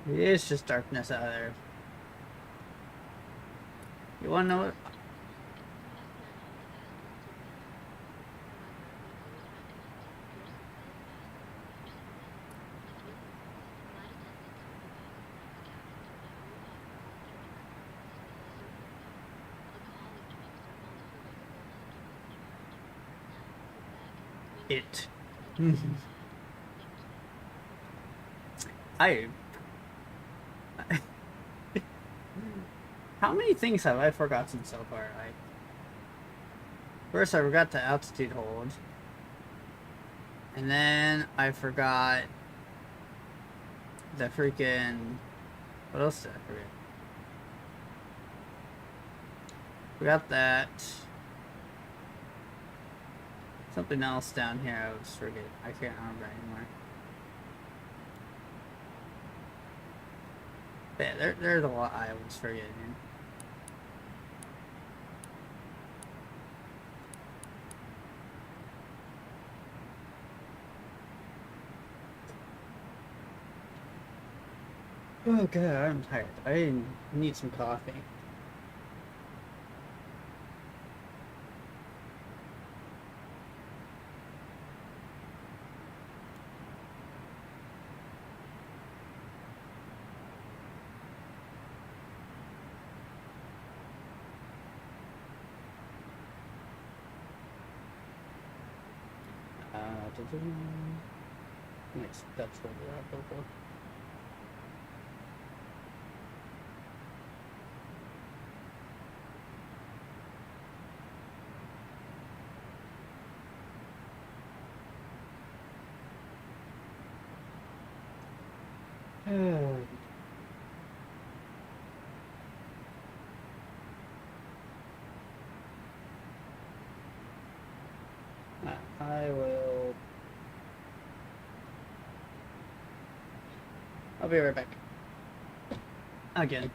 It's just darkness out there. You wanna know what? It. How many things have I forgotten so far? First I forgot the altitude hold. And then I forgot the freaking... What else did I forget? Forgot that... Something else down here I was forgetting. I can't remember anymore. But yeah, there's a lot I was forgetting. Oh god, I'm tired. I need some coffee. Next, that's what we're at, for. I will... I'll be right back. Again.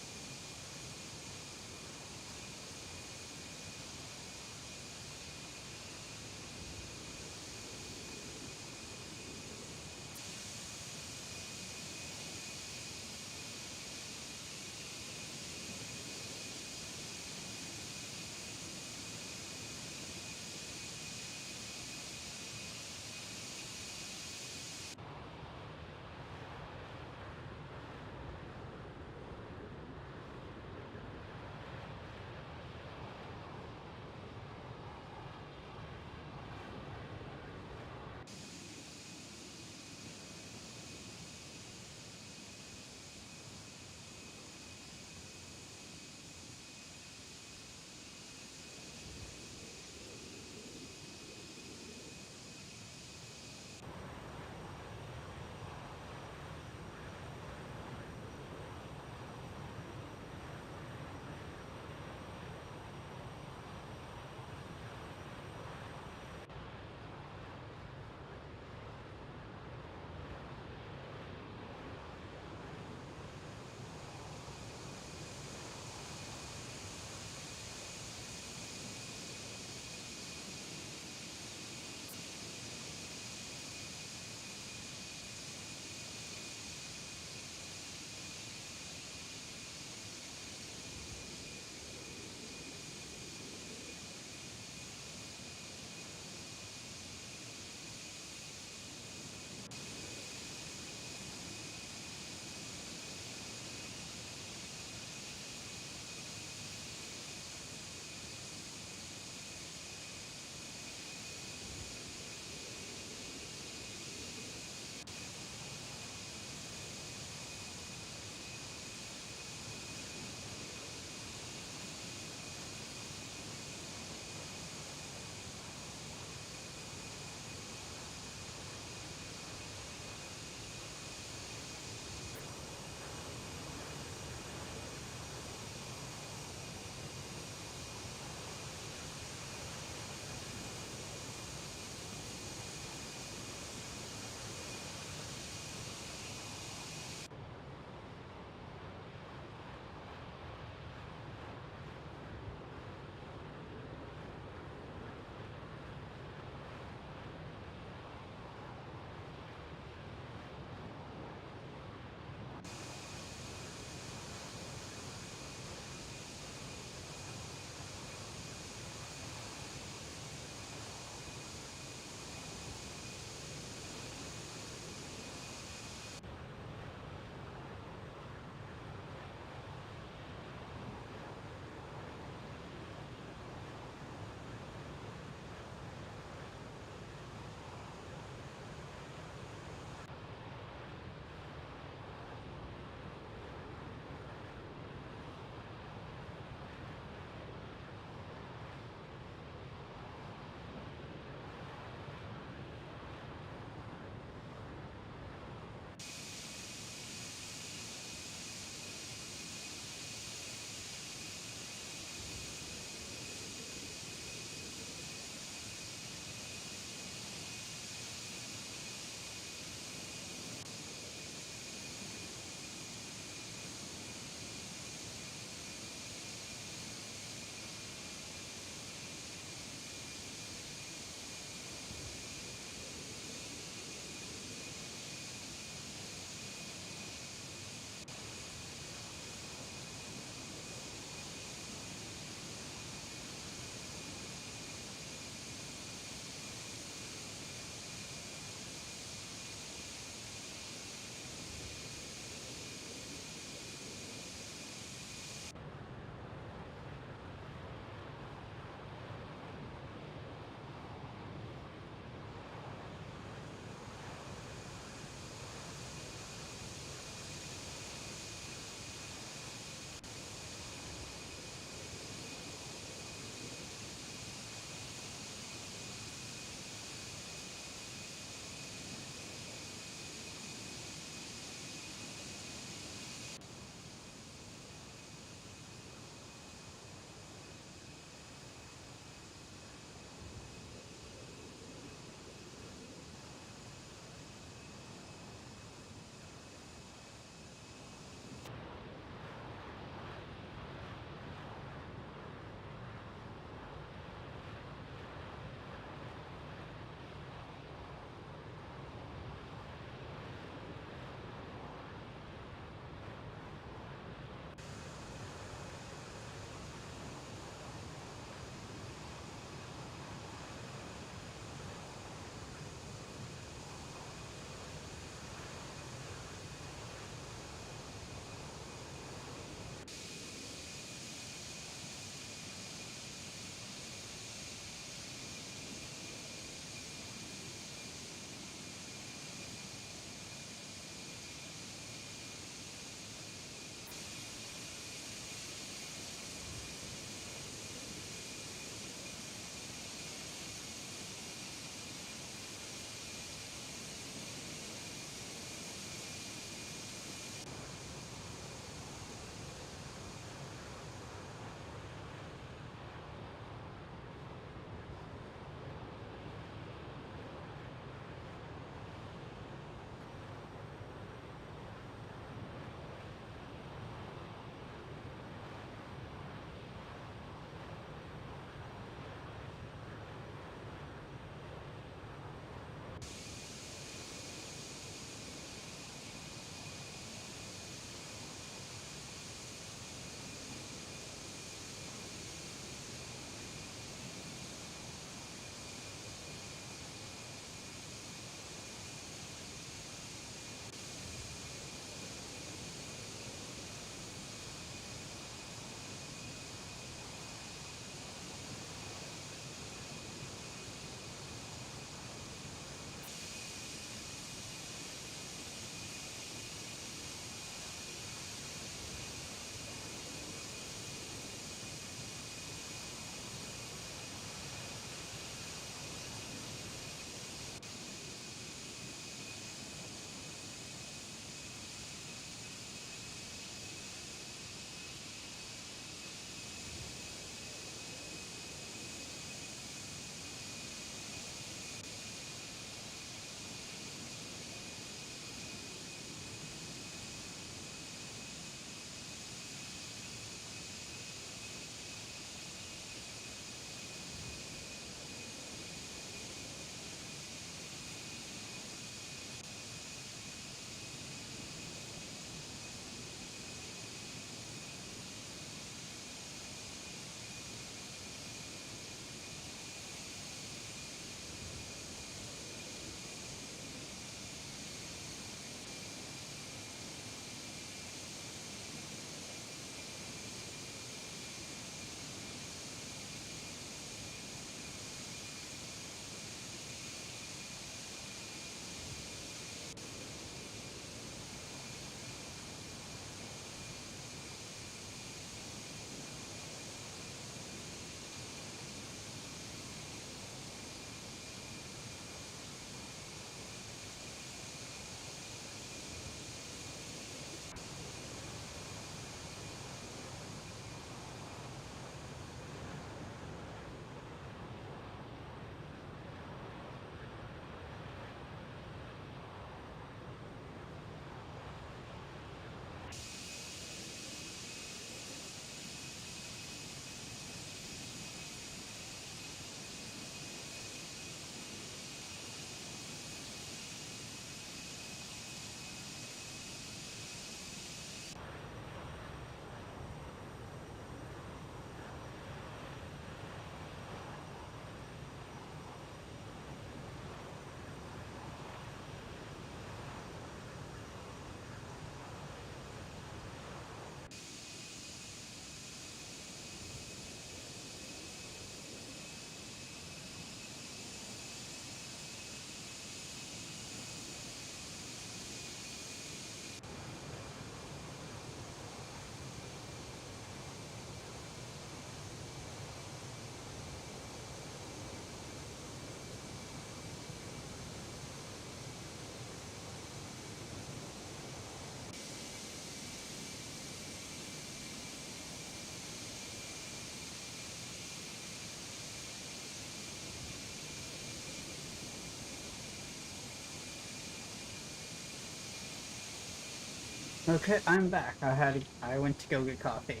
Okay, I'm back. I went to go get coffee.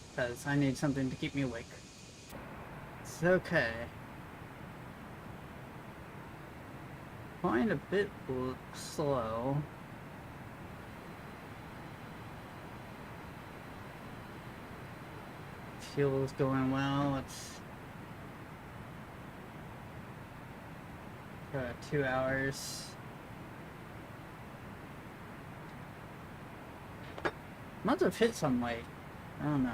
Because I need something to keep me awake. It's okay. Flying a bit slow. Fuel's going well. It's 2 hours. Must have hit some weight. I don't know.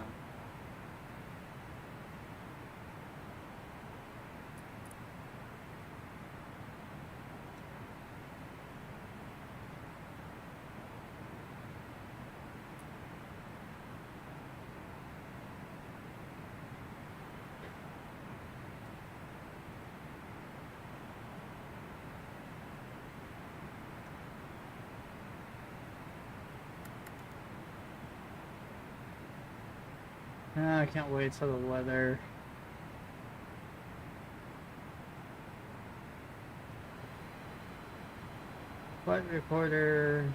I can't wait till the weather. Flight recorder.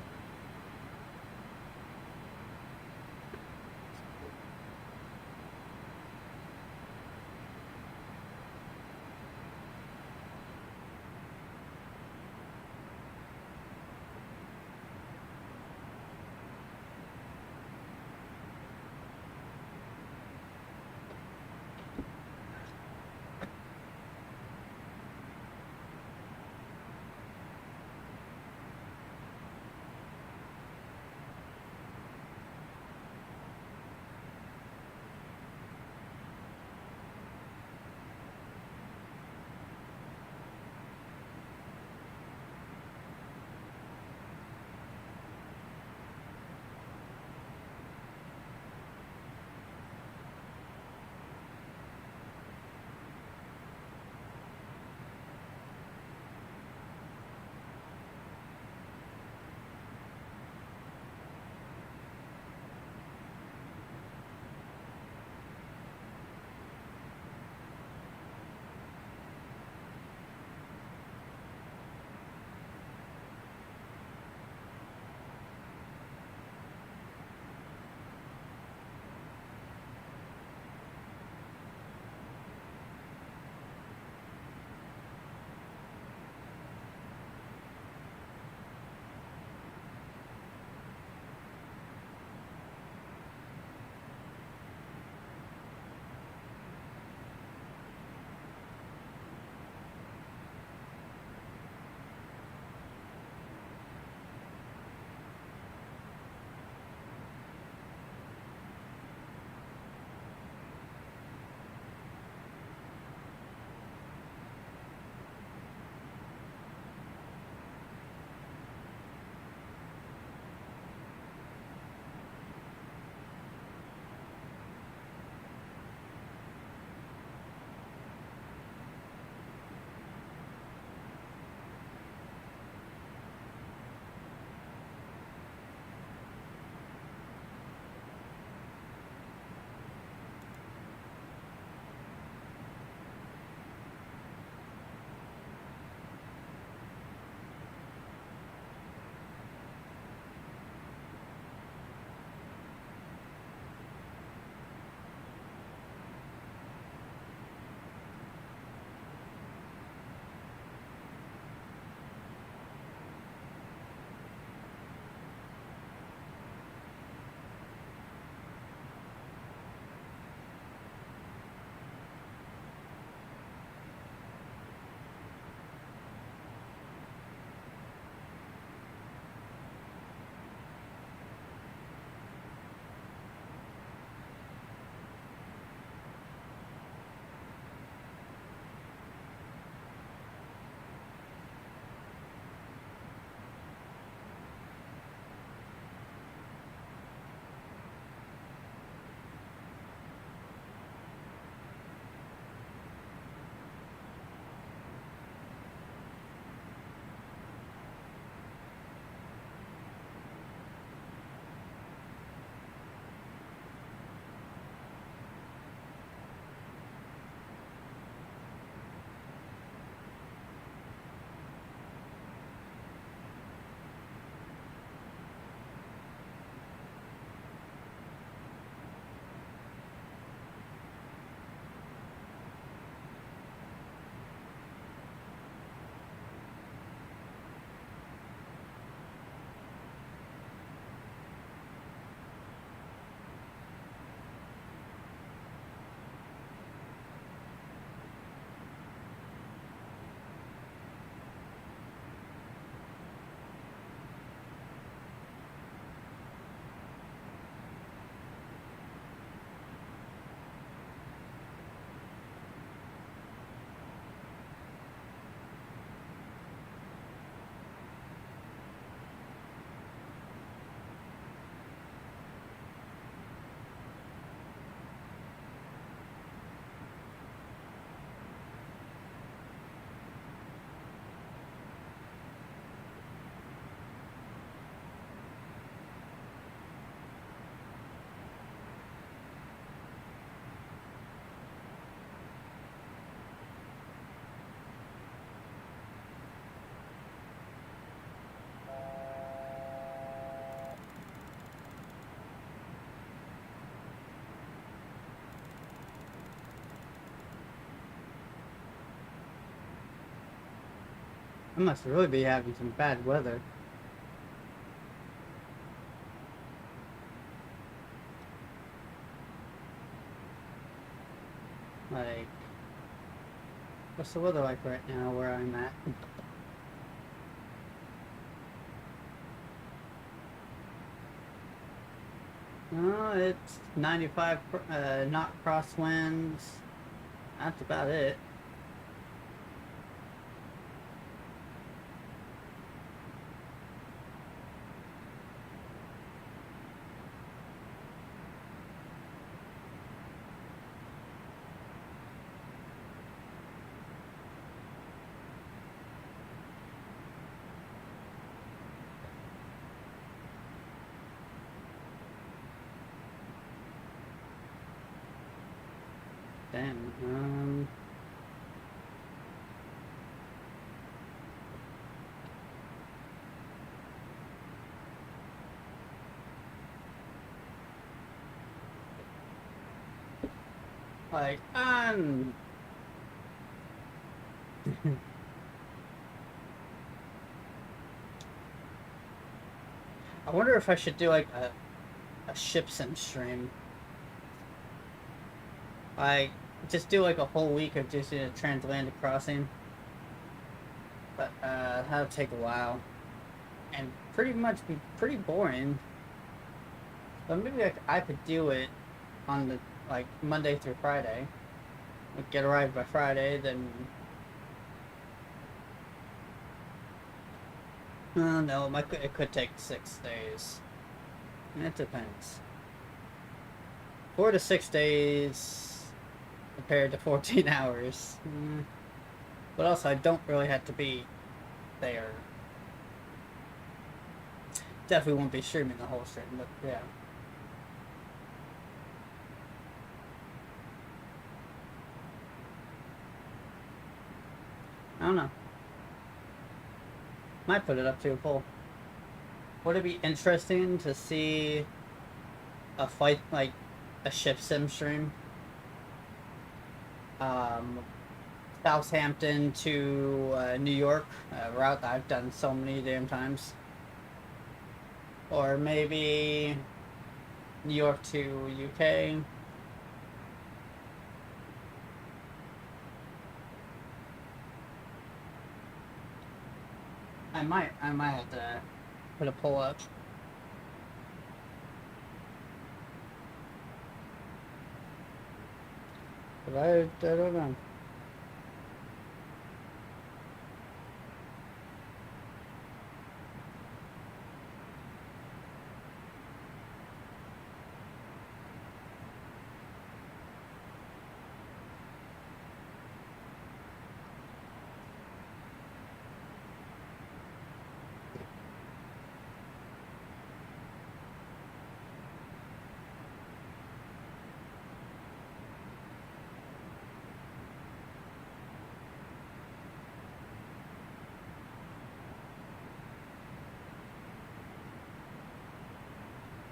must really be having some bad weather. Like, what's the weather like right now where I'm at? Oh, it's 95 knot crosswinds. That's about it. Damn. Like, I wonder if I should do like a ship sim stream. Like, just do like a whole week of just a transatlantic crossing. But that'll take a while. And pretty much be pretty boring. But maybe I could do it on the like Monday through Friday. Like, get arrived by Friday, then no, it could take 6 days. It depends. 4 to 6 days compared to 14 hours. But also, I don't really have to be there. Definitely won't be streaming the whole stream, but yeah. I don't know. Might put it up to a poll. Would it be interesting to see a fight, like a ship sim stream? Southampton to New York, a route that I've done so many damn times. Or maybe New York to UK. I might have to put a poll up. But I don't know.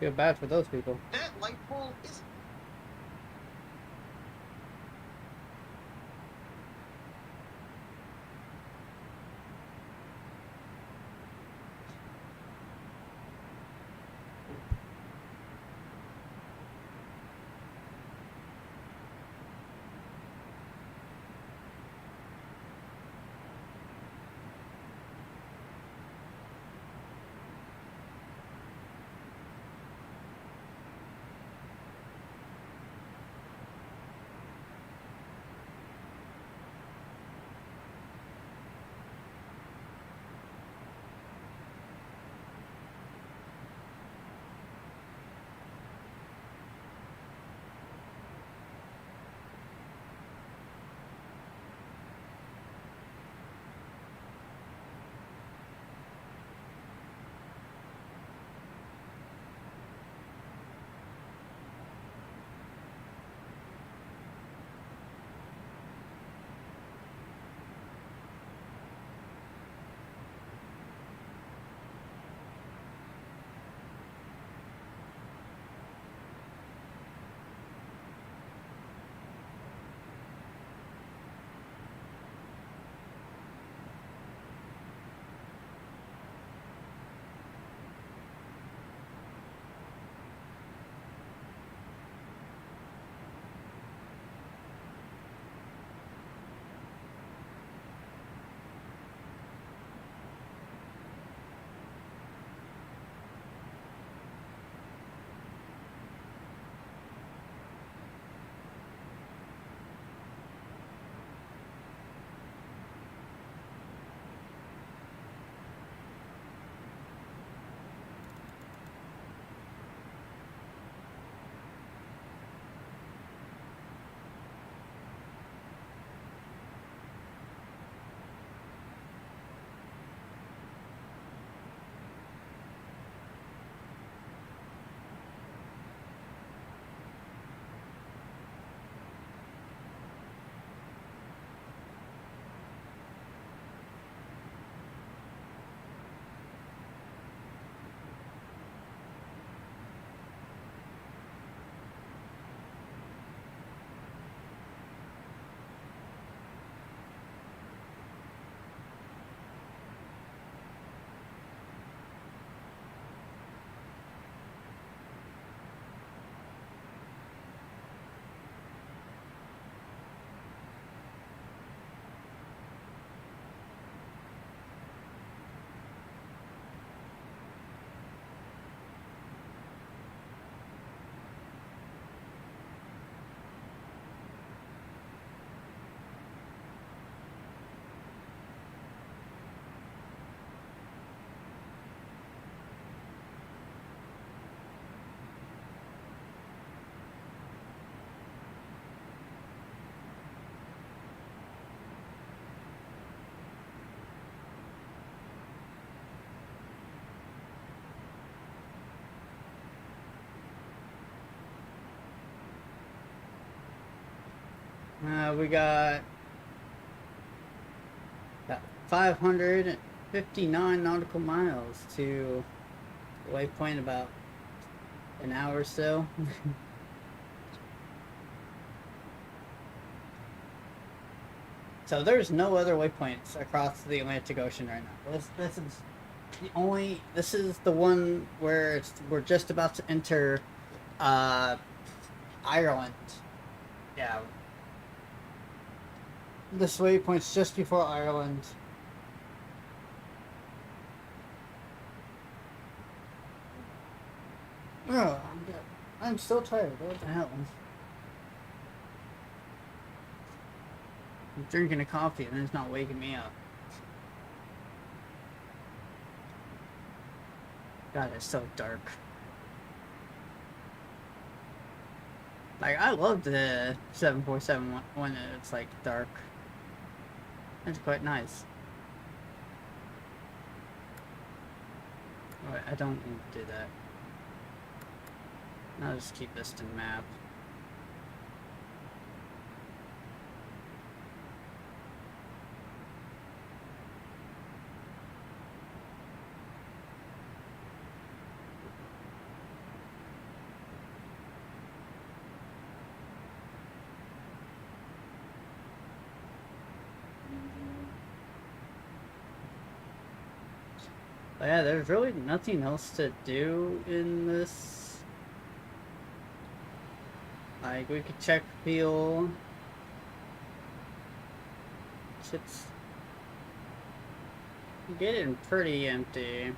Feel bad for those people. That light pole is We got 559 nautical miles to the waypoint, about an hour or so. So there's no other waypoints across the Atlantic Ocean right now. This is the one where we're just about to enter Ireland. Yeah. This waypoint's just before Ireland. Oh, I'm still tired. What the hell? I'm drinking a coffee and it's not waking me up. God, it's so dark. Like, I love the 747 when it's like dark. It's quite nice. Alright, I don't need to do that. I'll just keep this to map. But yeah, there's really nothing else to do in this. Like, we could check fuel. It's getting pretty empty.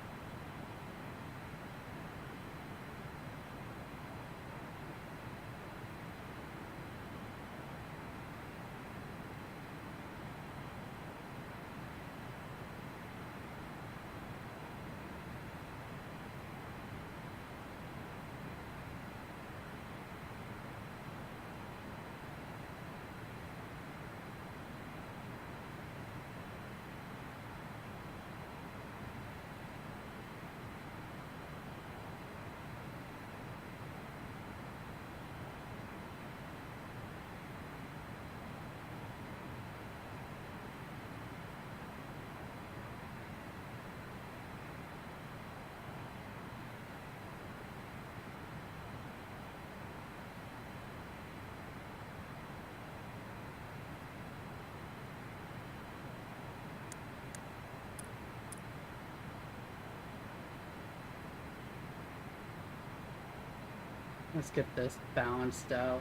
Let's get this balanced out.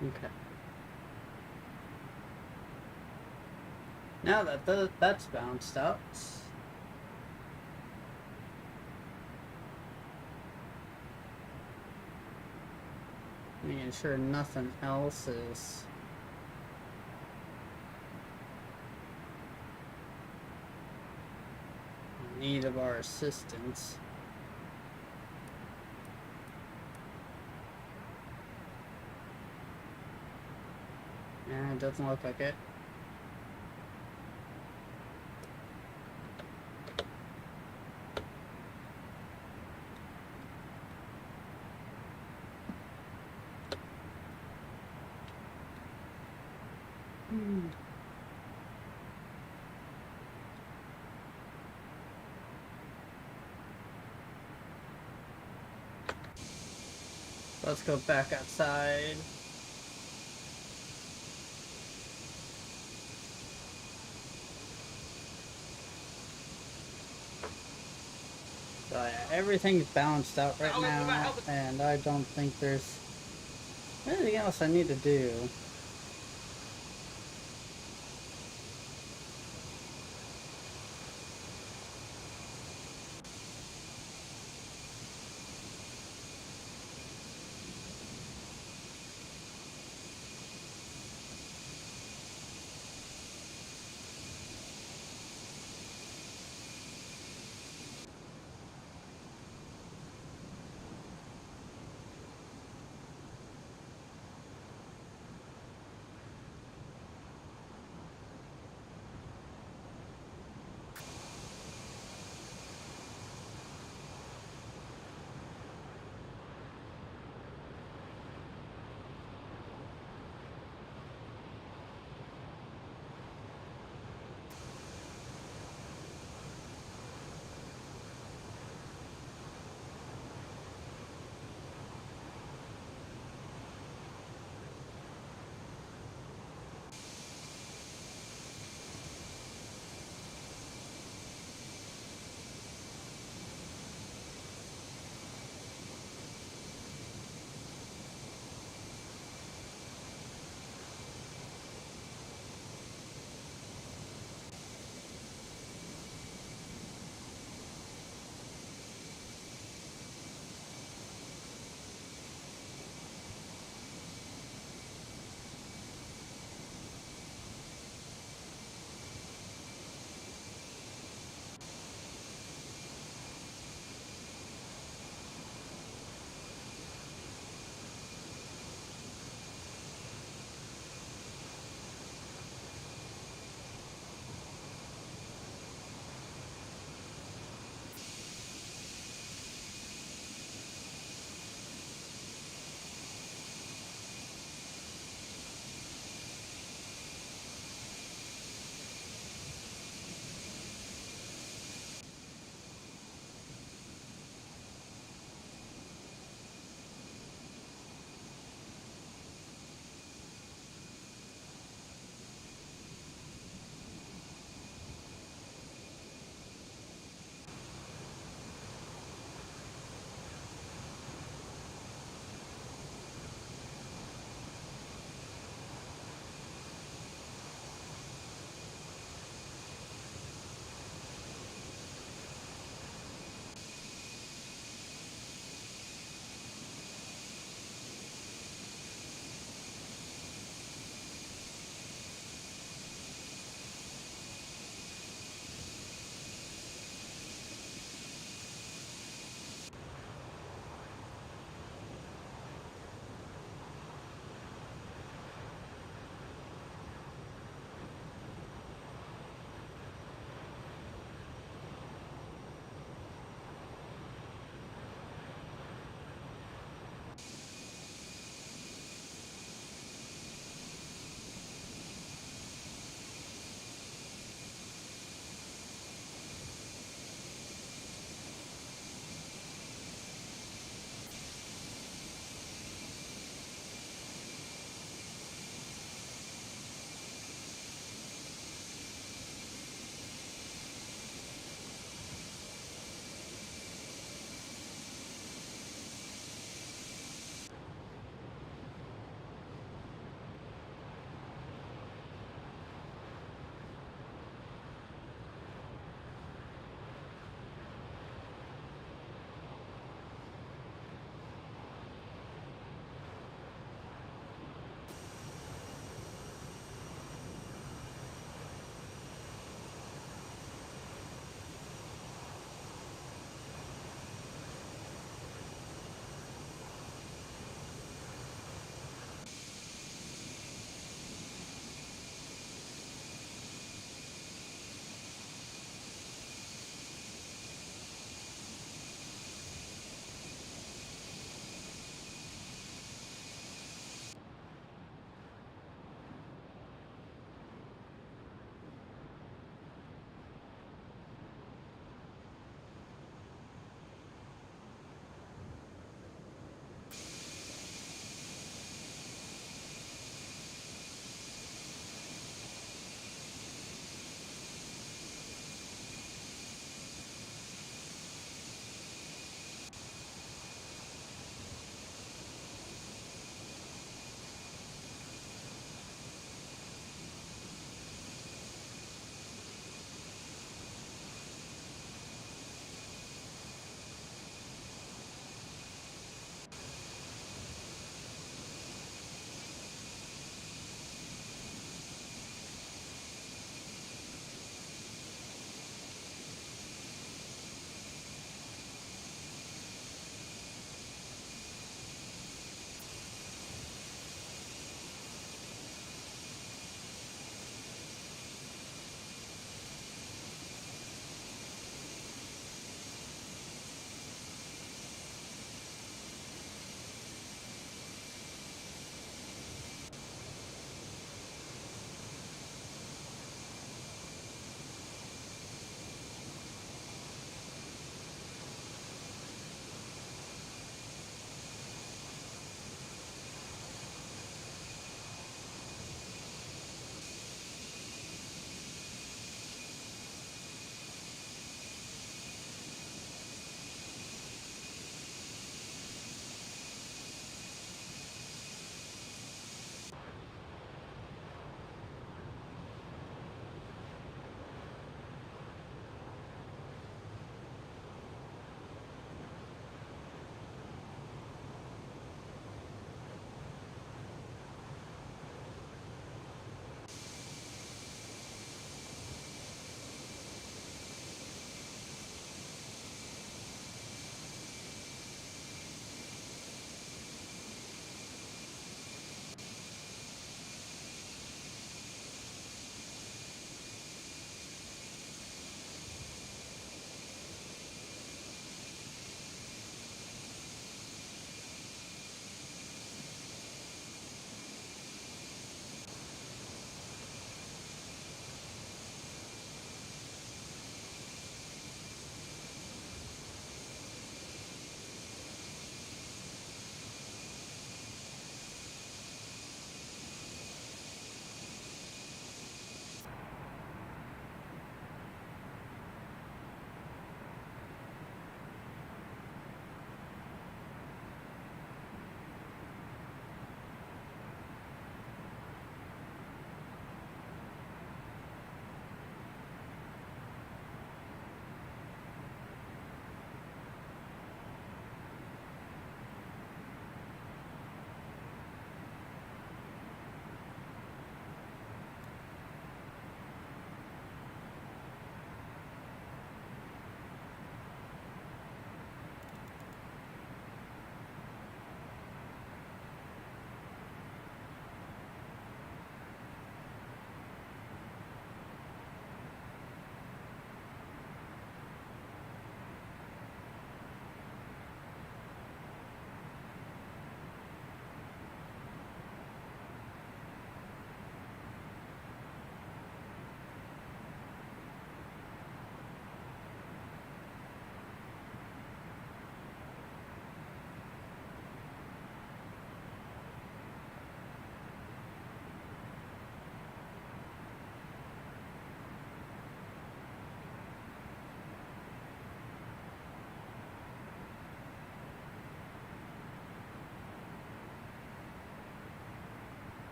Okay. Now that that's bounced out, making sure nothing else is in need of our assistance. Yeah, it doesn't look like it. Let's go back outside. So yeah, everything's balanced out right now, and I don't think there's anything else I need to do.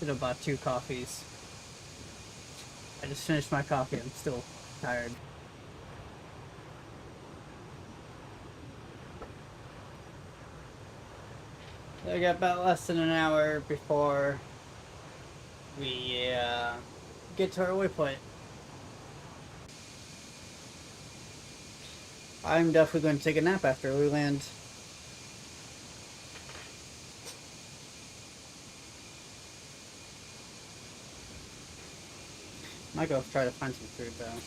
been about 2 coffees. I just finished my coffee. I'm still tired. So I got about less than an hour before we get to our waypoint. I'm definitely going to take a nap after we land. Might go try to find some food though.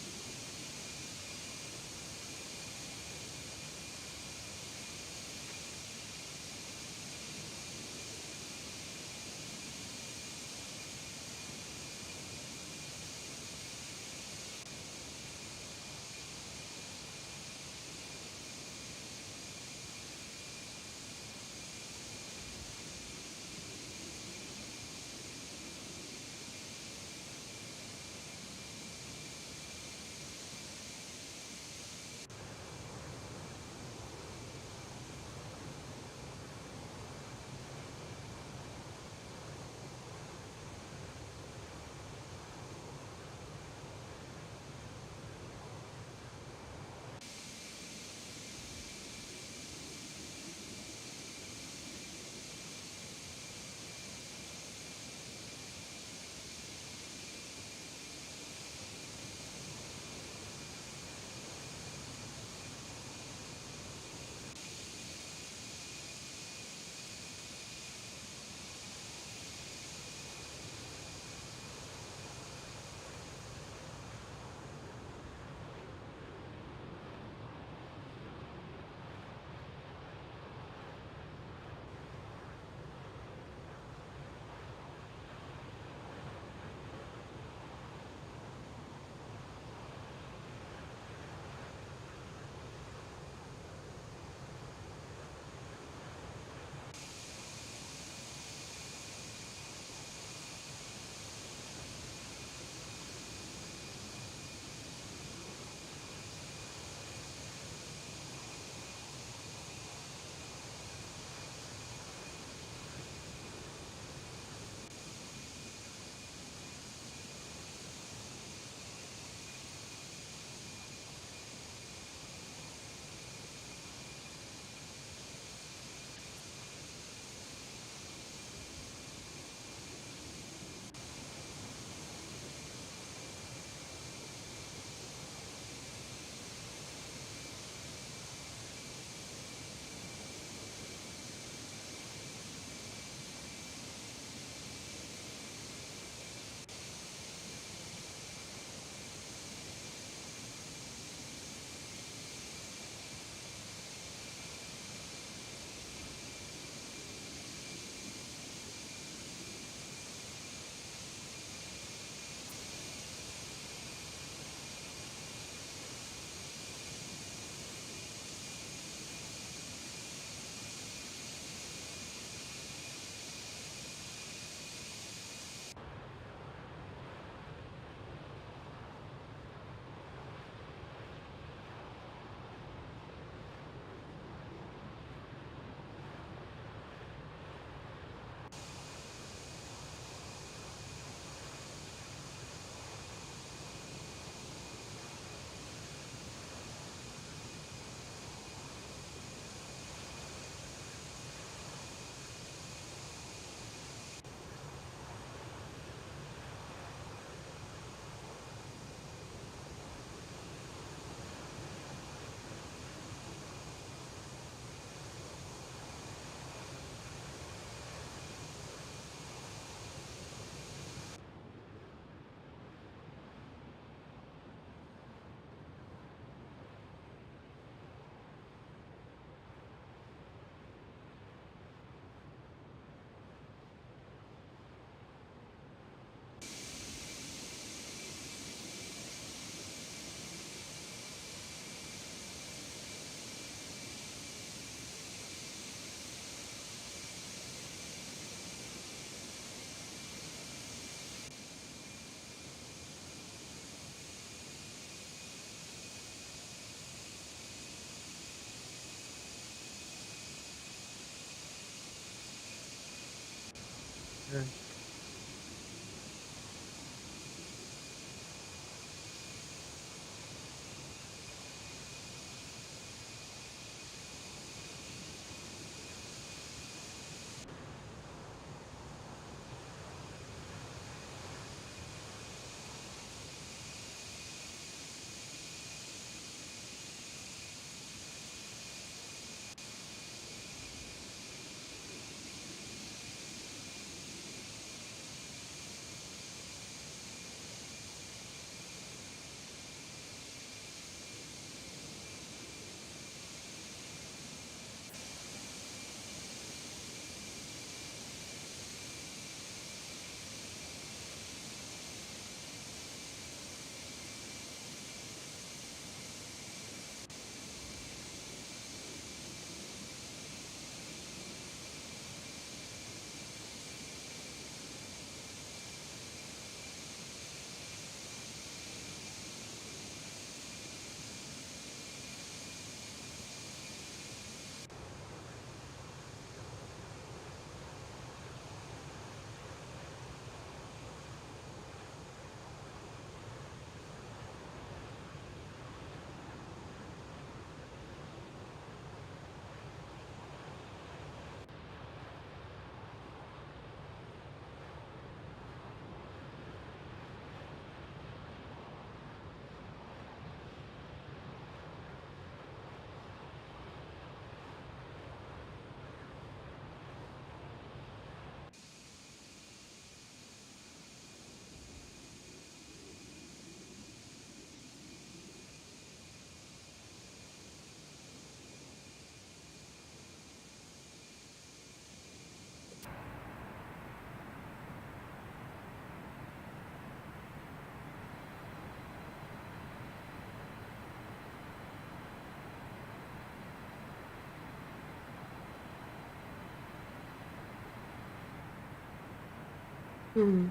Mm.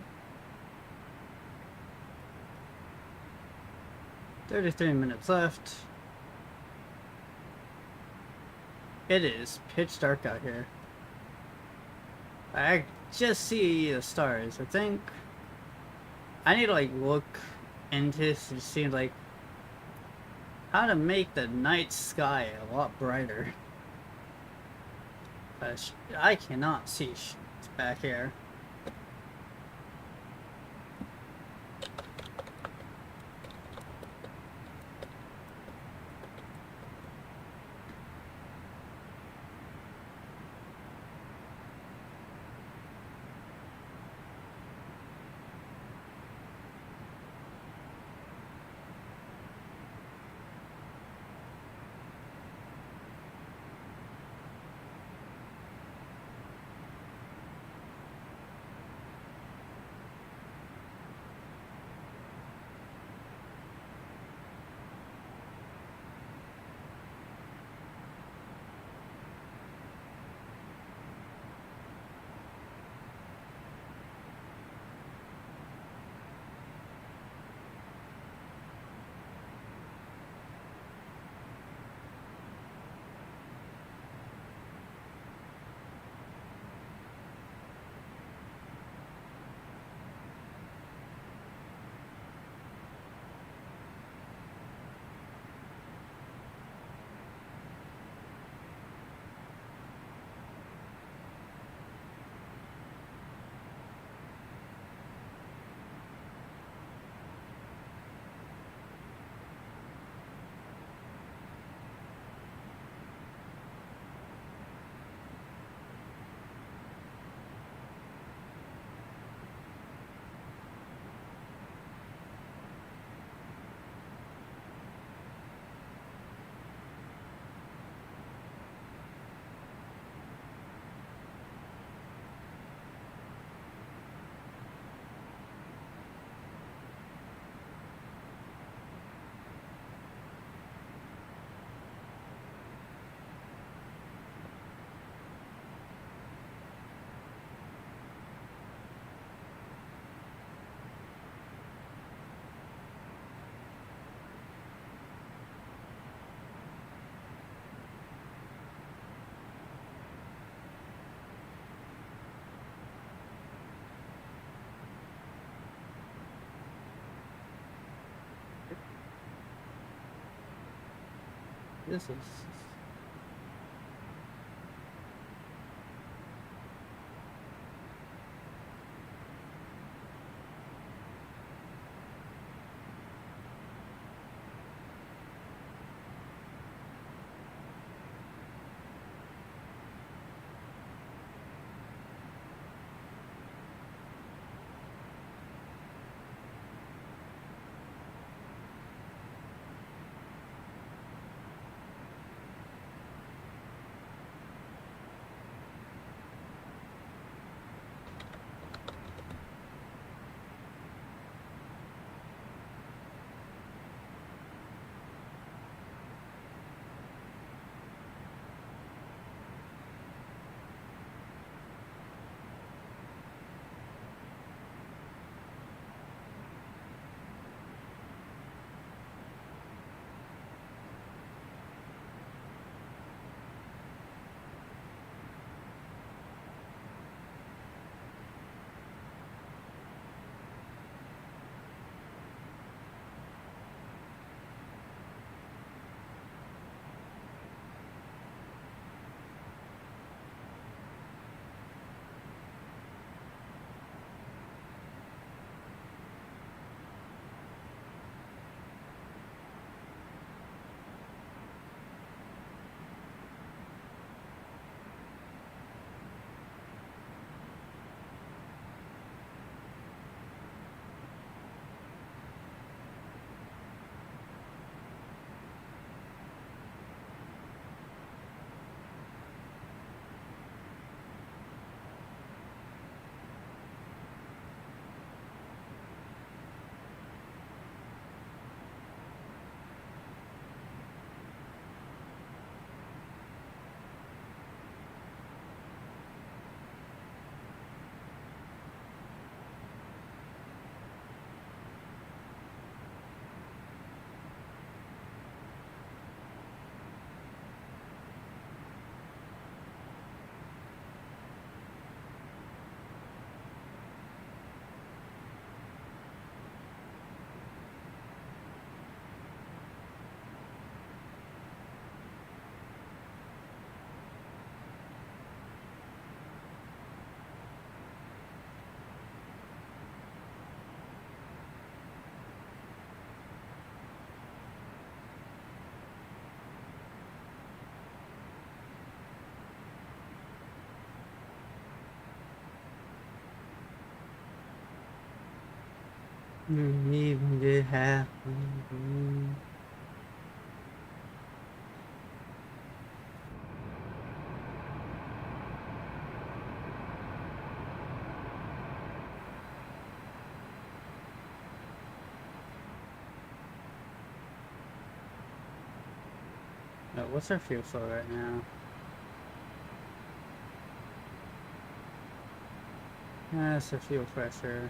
33 minutes left. It is pitch dark out here. I just see the stars. I think I need to like look into this to see like how to make the night sky a lot brighter. I cannot see back here. This is... Even it happen. Oh, what's our fuel flow right now? That's the fuel pressure.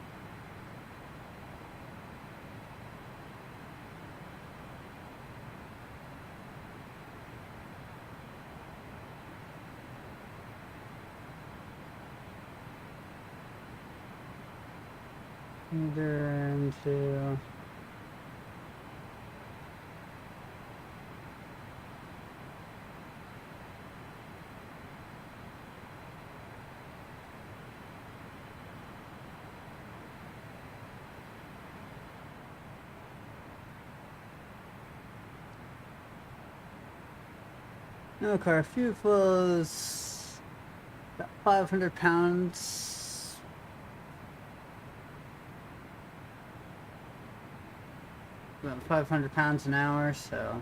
Either into no car fuel flows about 500 pounds. About 500 pounds an hour, so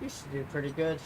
you should do pretty good.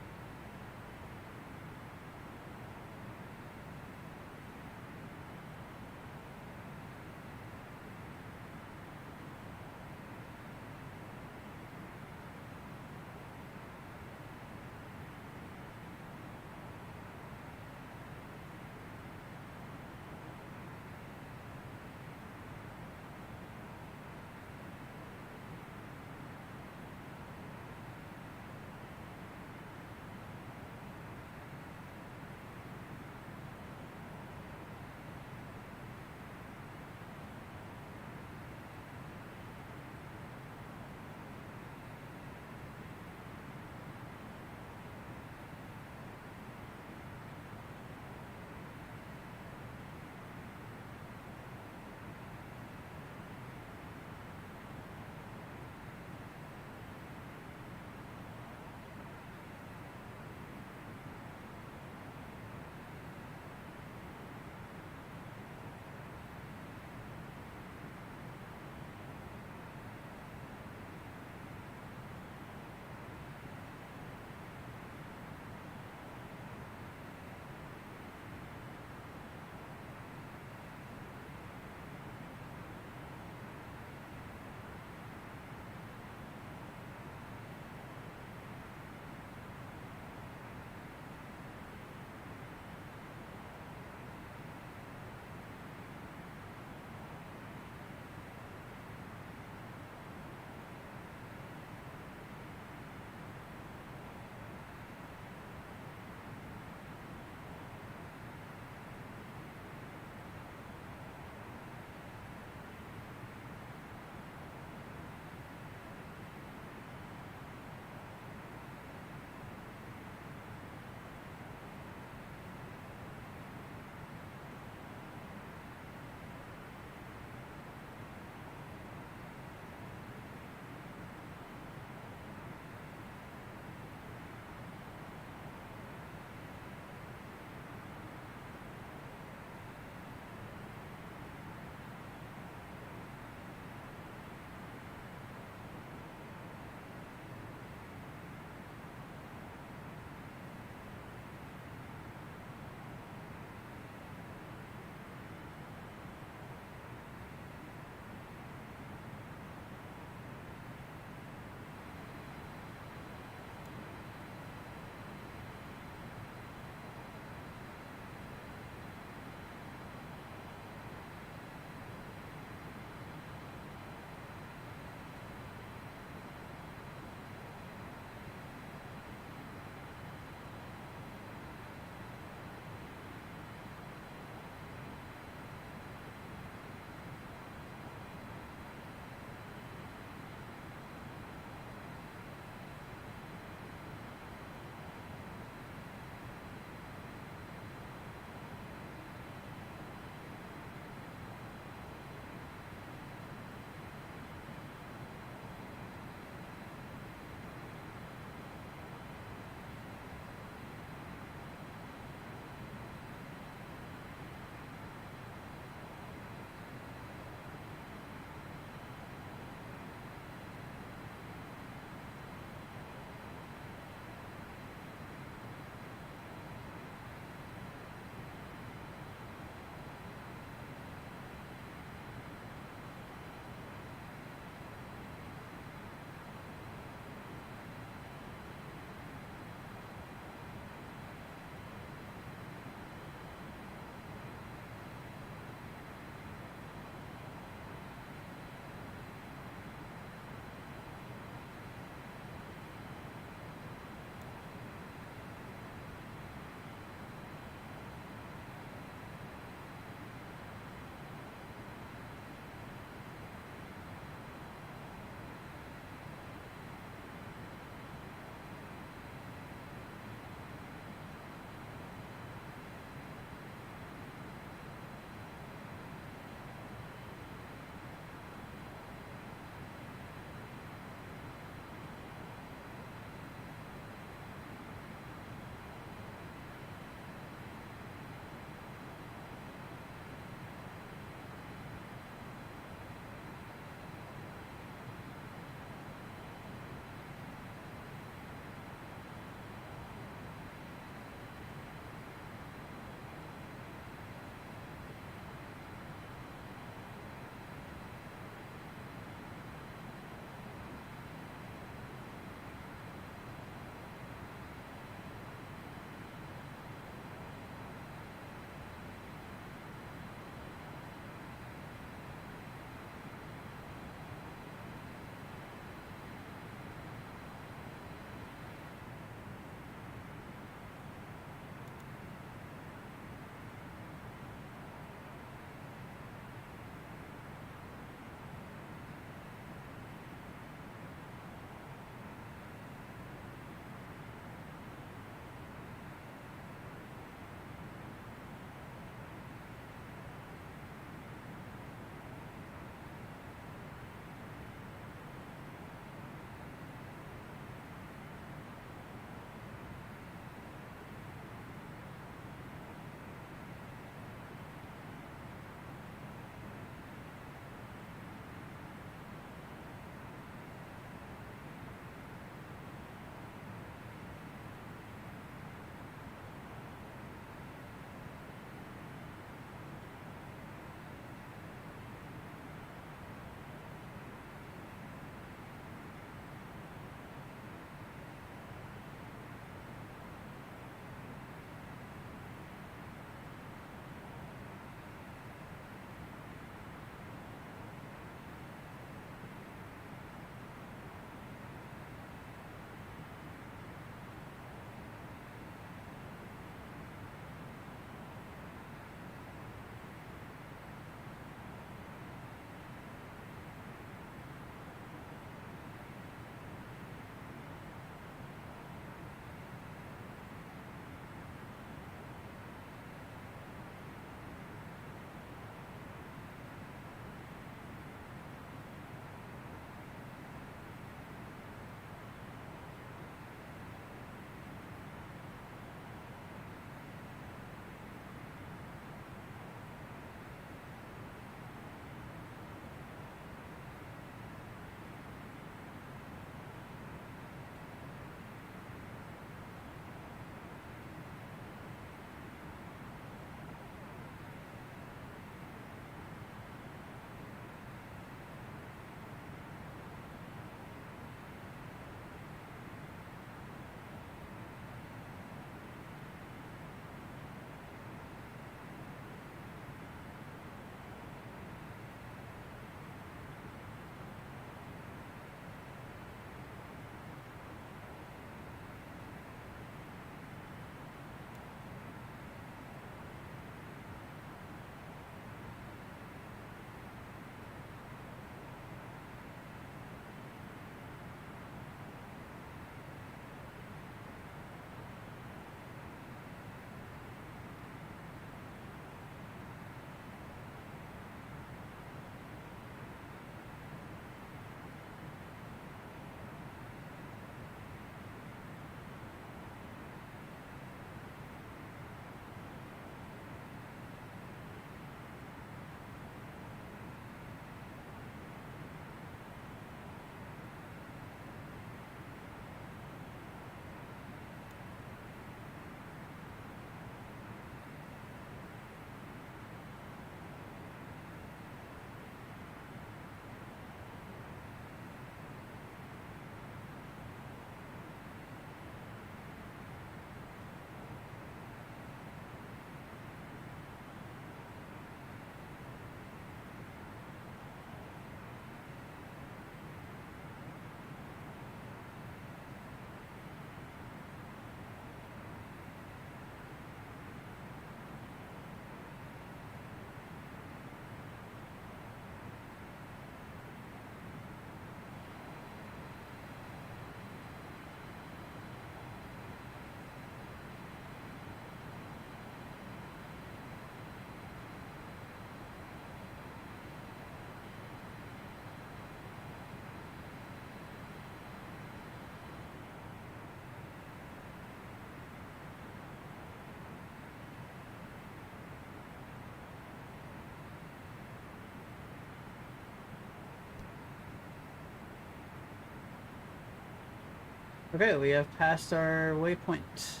Okay, we have passed our waypoint.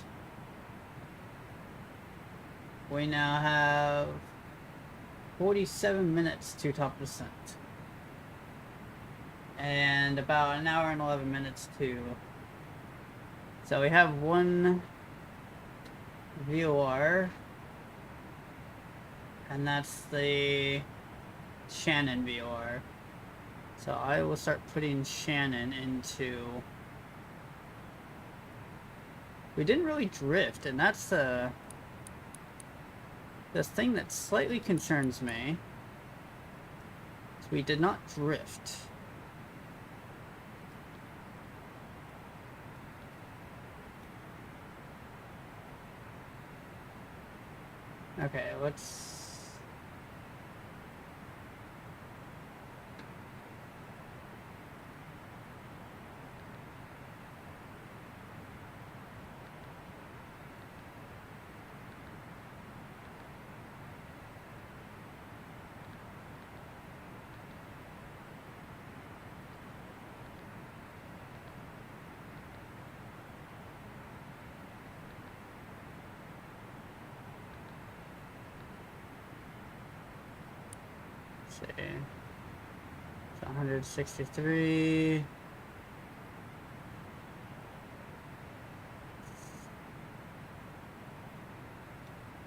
We now have 47 minutes to top descent. And about an hour and 11 minutes to... So we have one VOR. And that's the Shannon VOR. So I will start putting Shannon into... We didn't really drift, and that's the thing that slightly concerns me. So we did not drift. Okay, let's... see. So 163.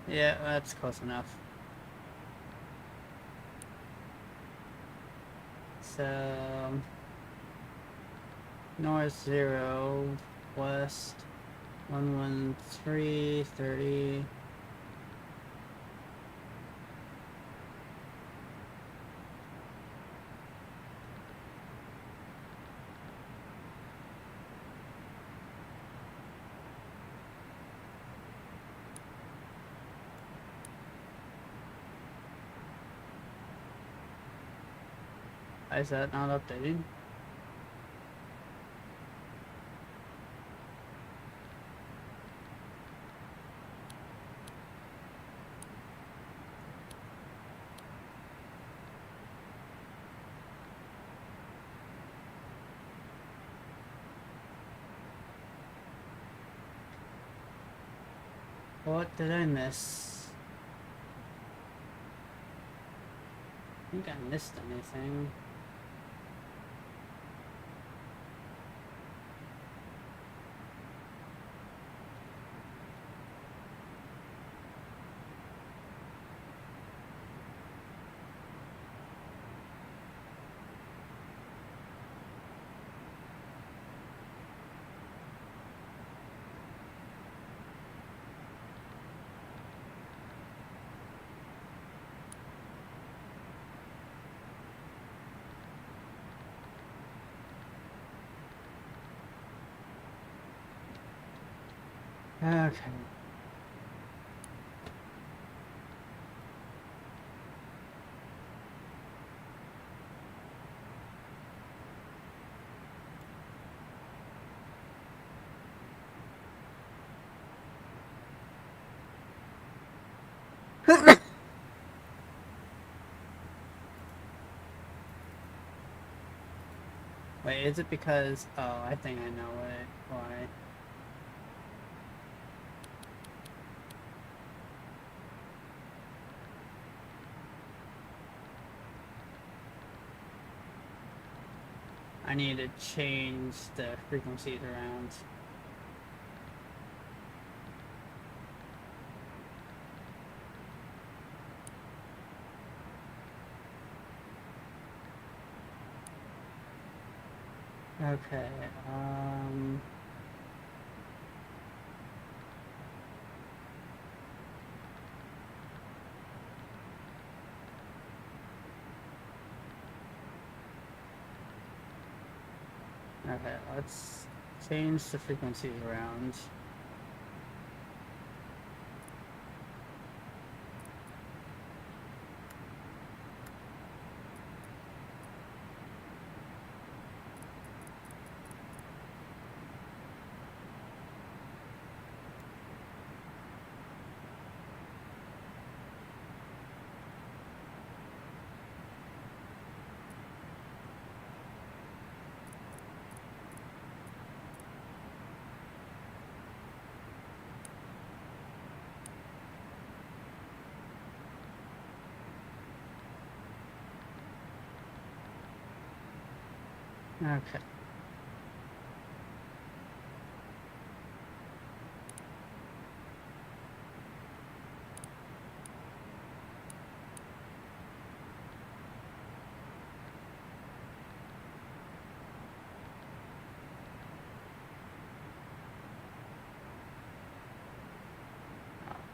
Yeah, that's close enough. So north 0, west 113, 30. Why is that not updating? What did I miss? I think I missed anything. Okay. Wait, is it because... Oh, I think I know why. I need to change the frequencies around. Okay, okay, let's change the frequencies around. Okay.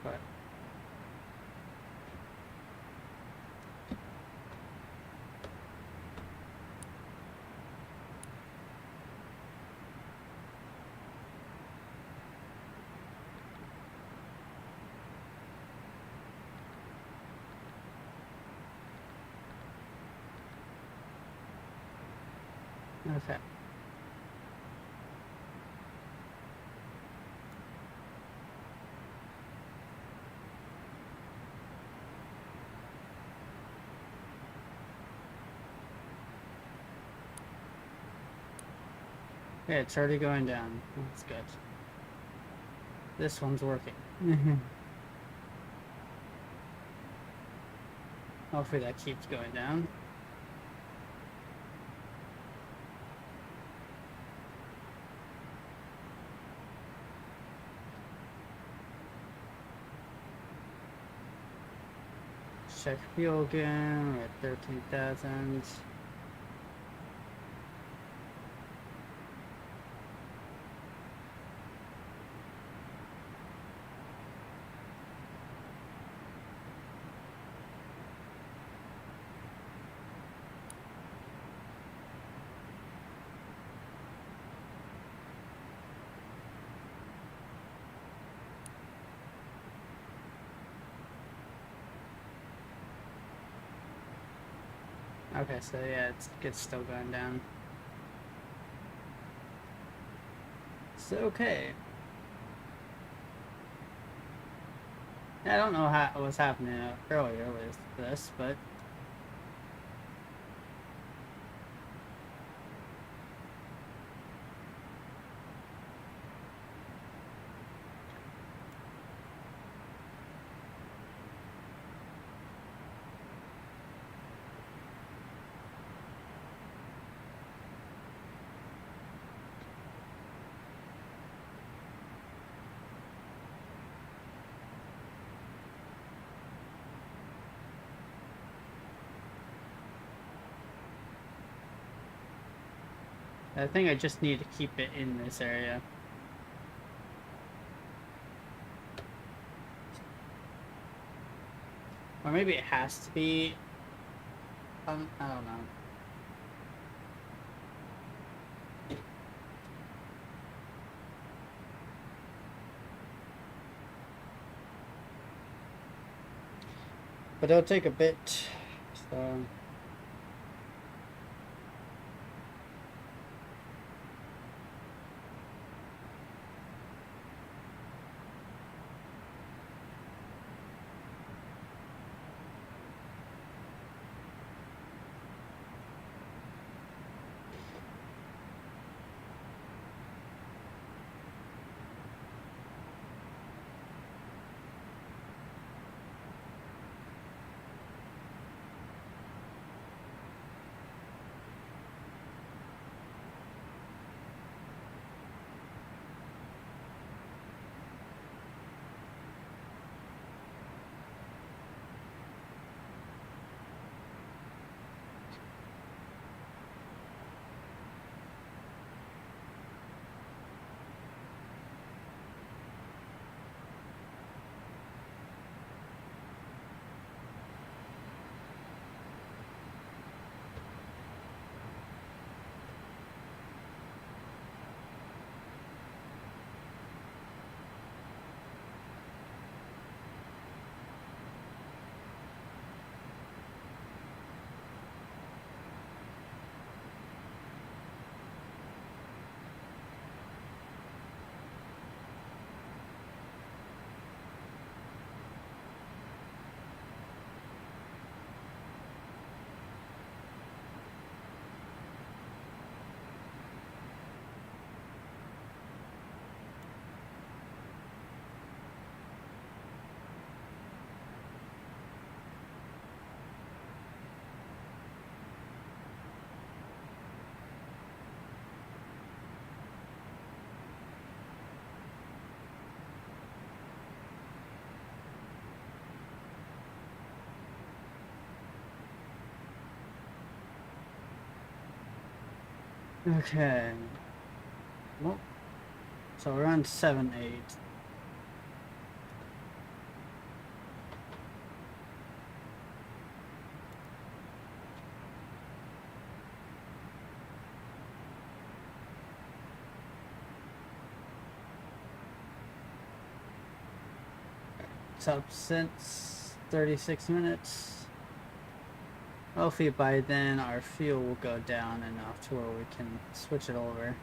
But okay. Okay, it's already going down. That's good. This one's working. Hopefully that keeps going down. Check fuel again. We're at 13,000. Okay, so yeah, it's still going down. So okay. I don't know what was happening earlier with this, but I think I just need to keep it in this area. Or maybe it has to be, I don't know. But it'll take a bit, so... Okay. Well, so we're on 7-8. It's up since 36 minutes. Hopefully by then our fuel will go down enough to where we can switch it over.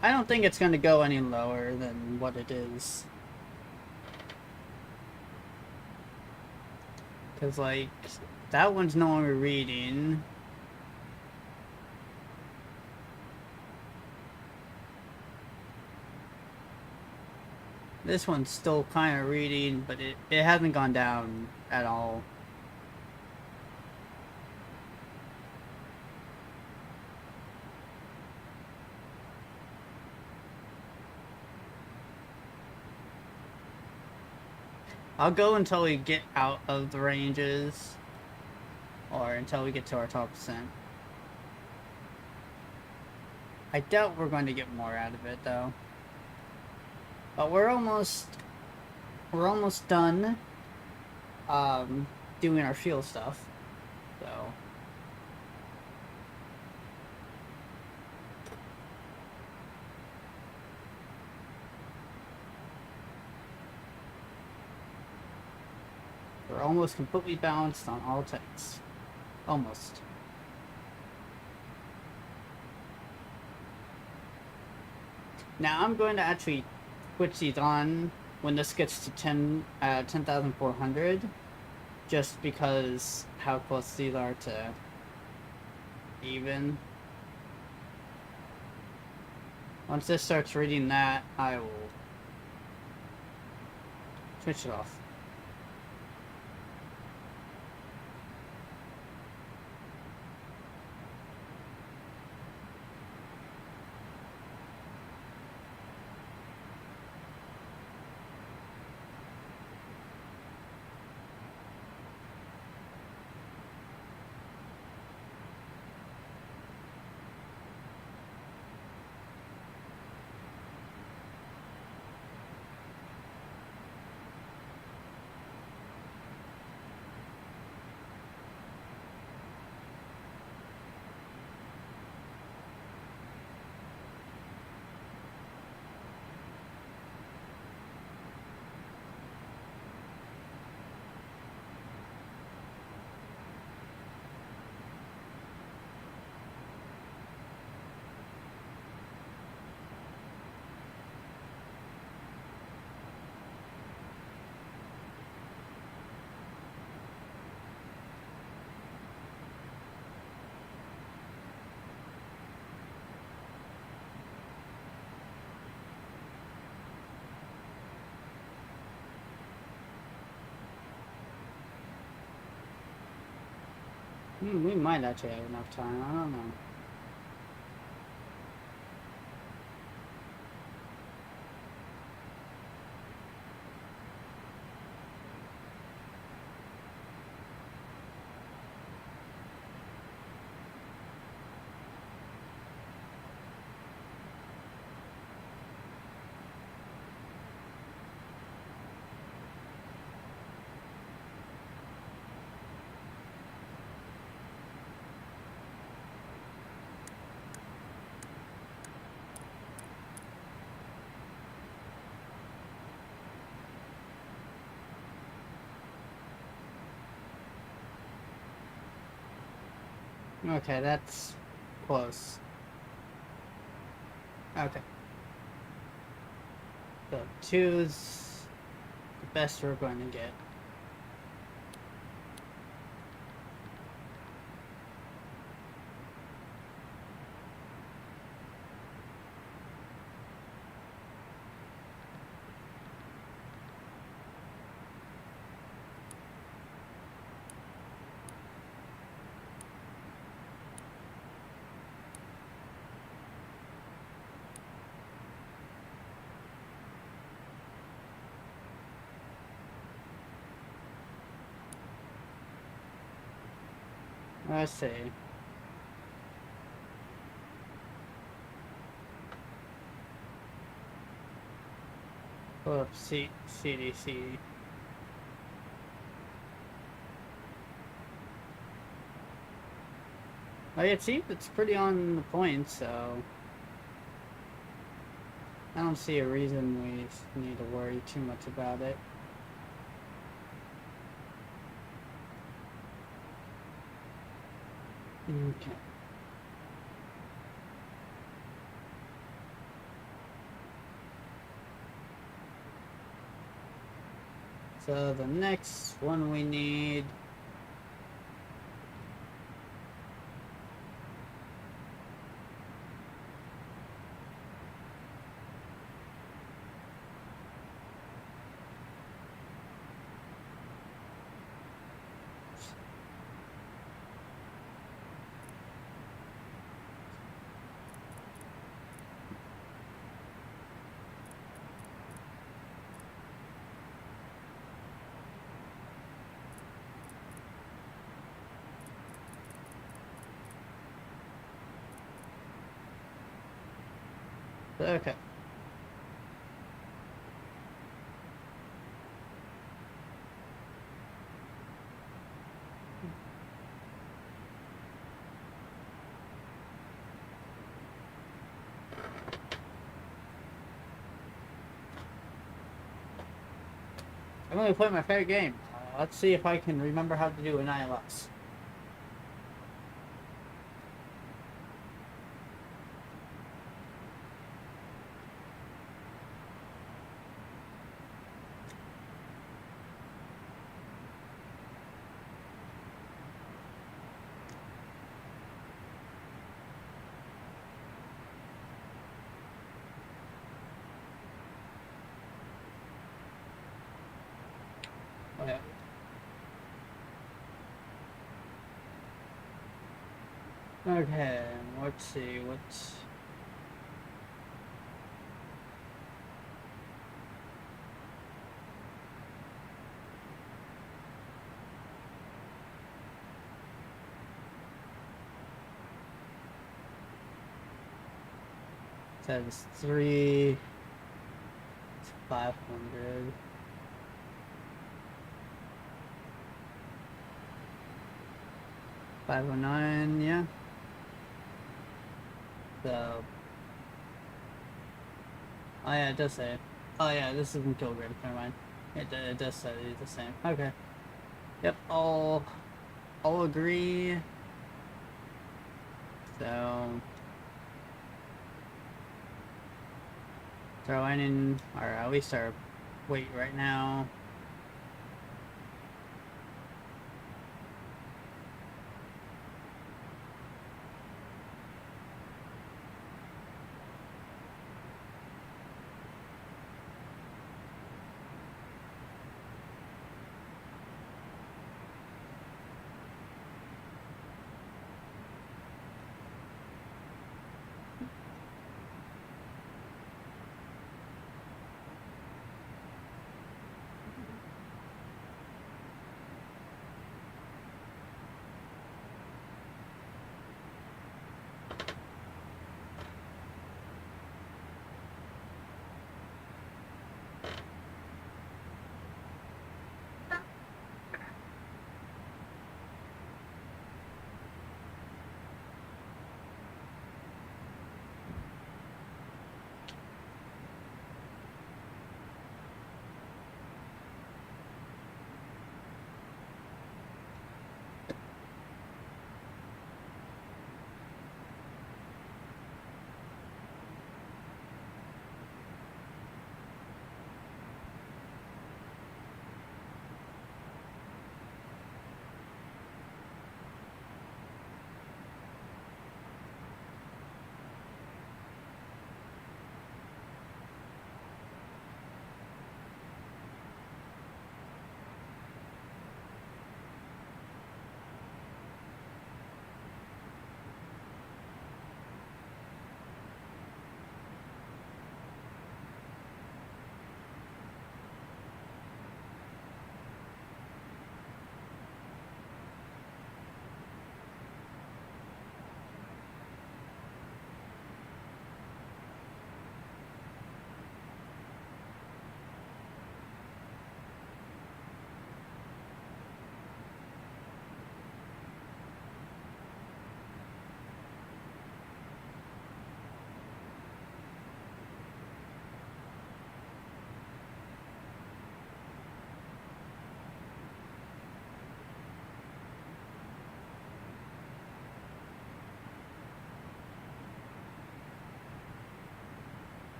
I don't think it's going to go any lower than what it is. Because, like, that one's no longer reading. This one's still kind of reading, but it hasn't gone down at all. I'll go until we get out of the ranges, or until we get to our top percent. I doubt we're going to get more out of it, though. But we're almost done doing our fuel stuff, so. We're almost completely balanced on all tanks. Almost. Now I'm going to actually switch these on when this gets to 10,400, just because how close these are to even. Once this starts reading that, I will switch it off. We might actually have enough time, I don't know. Okay, that's close. Okay. So 2's the best we're going to get. Let's see. Pull up CDC. Like, it seems it's pretty on the point, so I don't see a reason we need to worry too much about it. Okay. So the next one we need. Okay. I'm gonna play my favorite game. Let's see if I can remember how to do an ILS. Okay. Okay, let's see, what's... Says 3... It's 500... 509, yeah. So... Oh yeah, it does say it. Oh yeah, this isn't kilograms, never mind. It does say it's the same. Okay. Yep, I'll agree. So... Throw in, or at least our weight right now.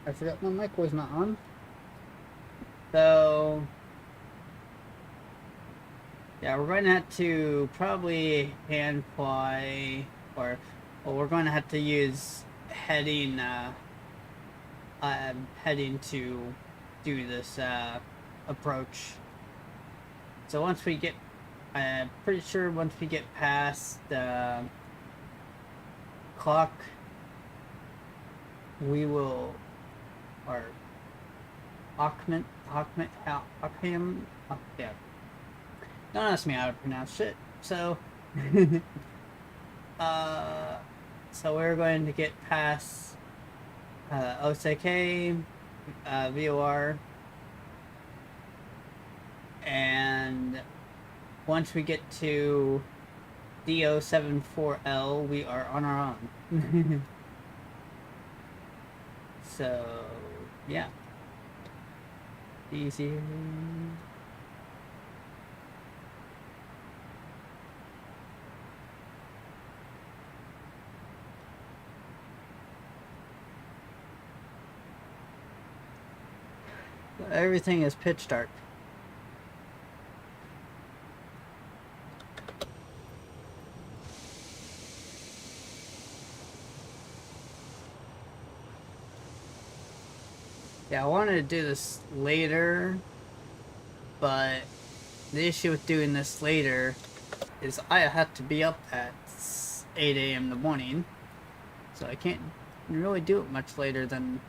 I forgot my mic was not on. So, yeah, we're going to have to probably hand fly, or well, we're going to have to use heading, heading to do this approach. So once we get, I'm pretty sure once we get past the clock, we will, or Occam, yeah. Don't ask me how to pronounce shit. So, so we're going to get past OCK, VOR, and once we get to DO74L, we are on our own. So, yeah. Easy. Everything is pitch dark. Yeah, I wanted to do this later, but the issue with doing this later is I have to be up at 8 a.m. in the morning, so I can't really do it much later than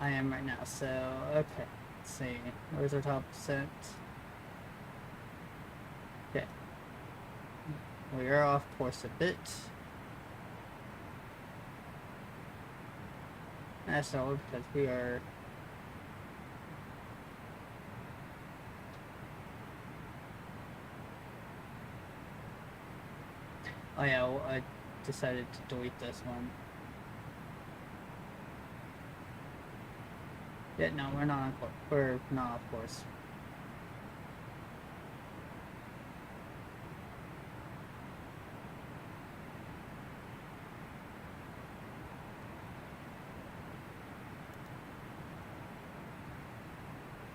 I am right now. So, okay, let's see, where's our top percent? Okay, we are off course a bit. That's all because we are. Oh yeah, well, I decided to delete this one. Yeah, no, we're not on course. We're not off course.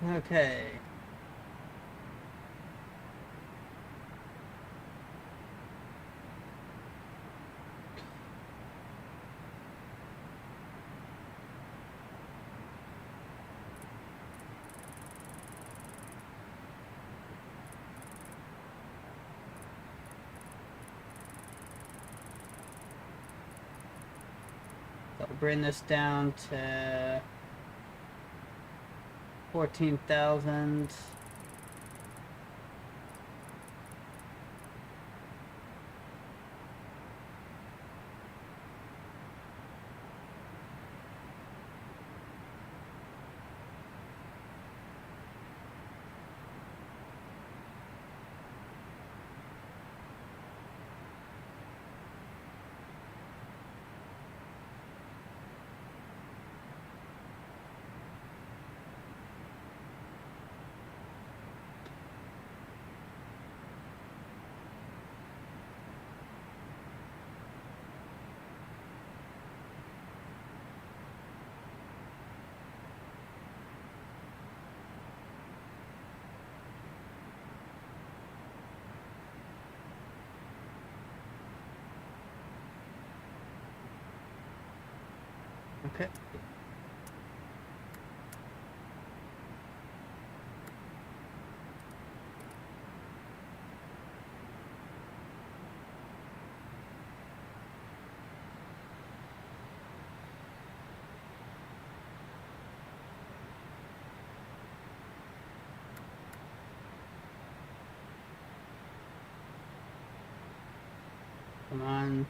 Okay. So we'll bring this down to 14,000. Okay. Come on.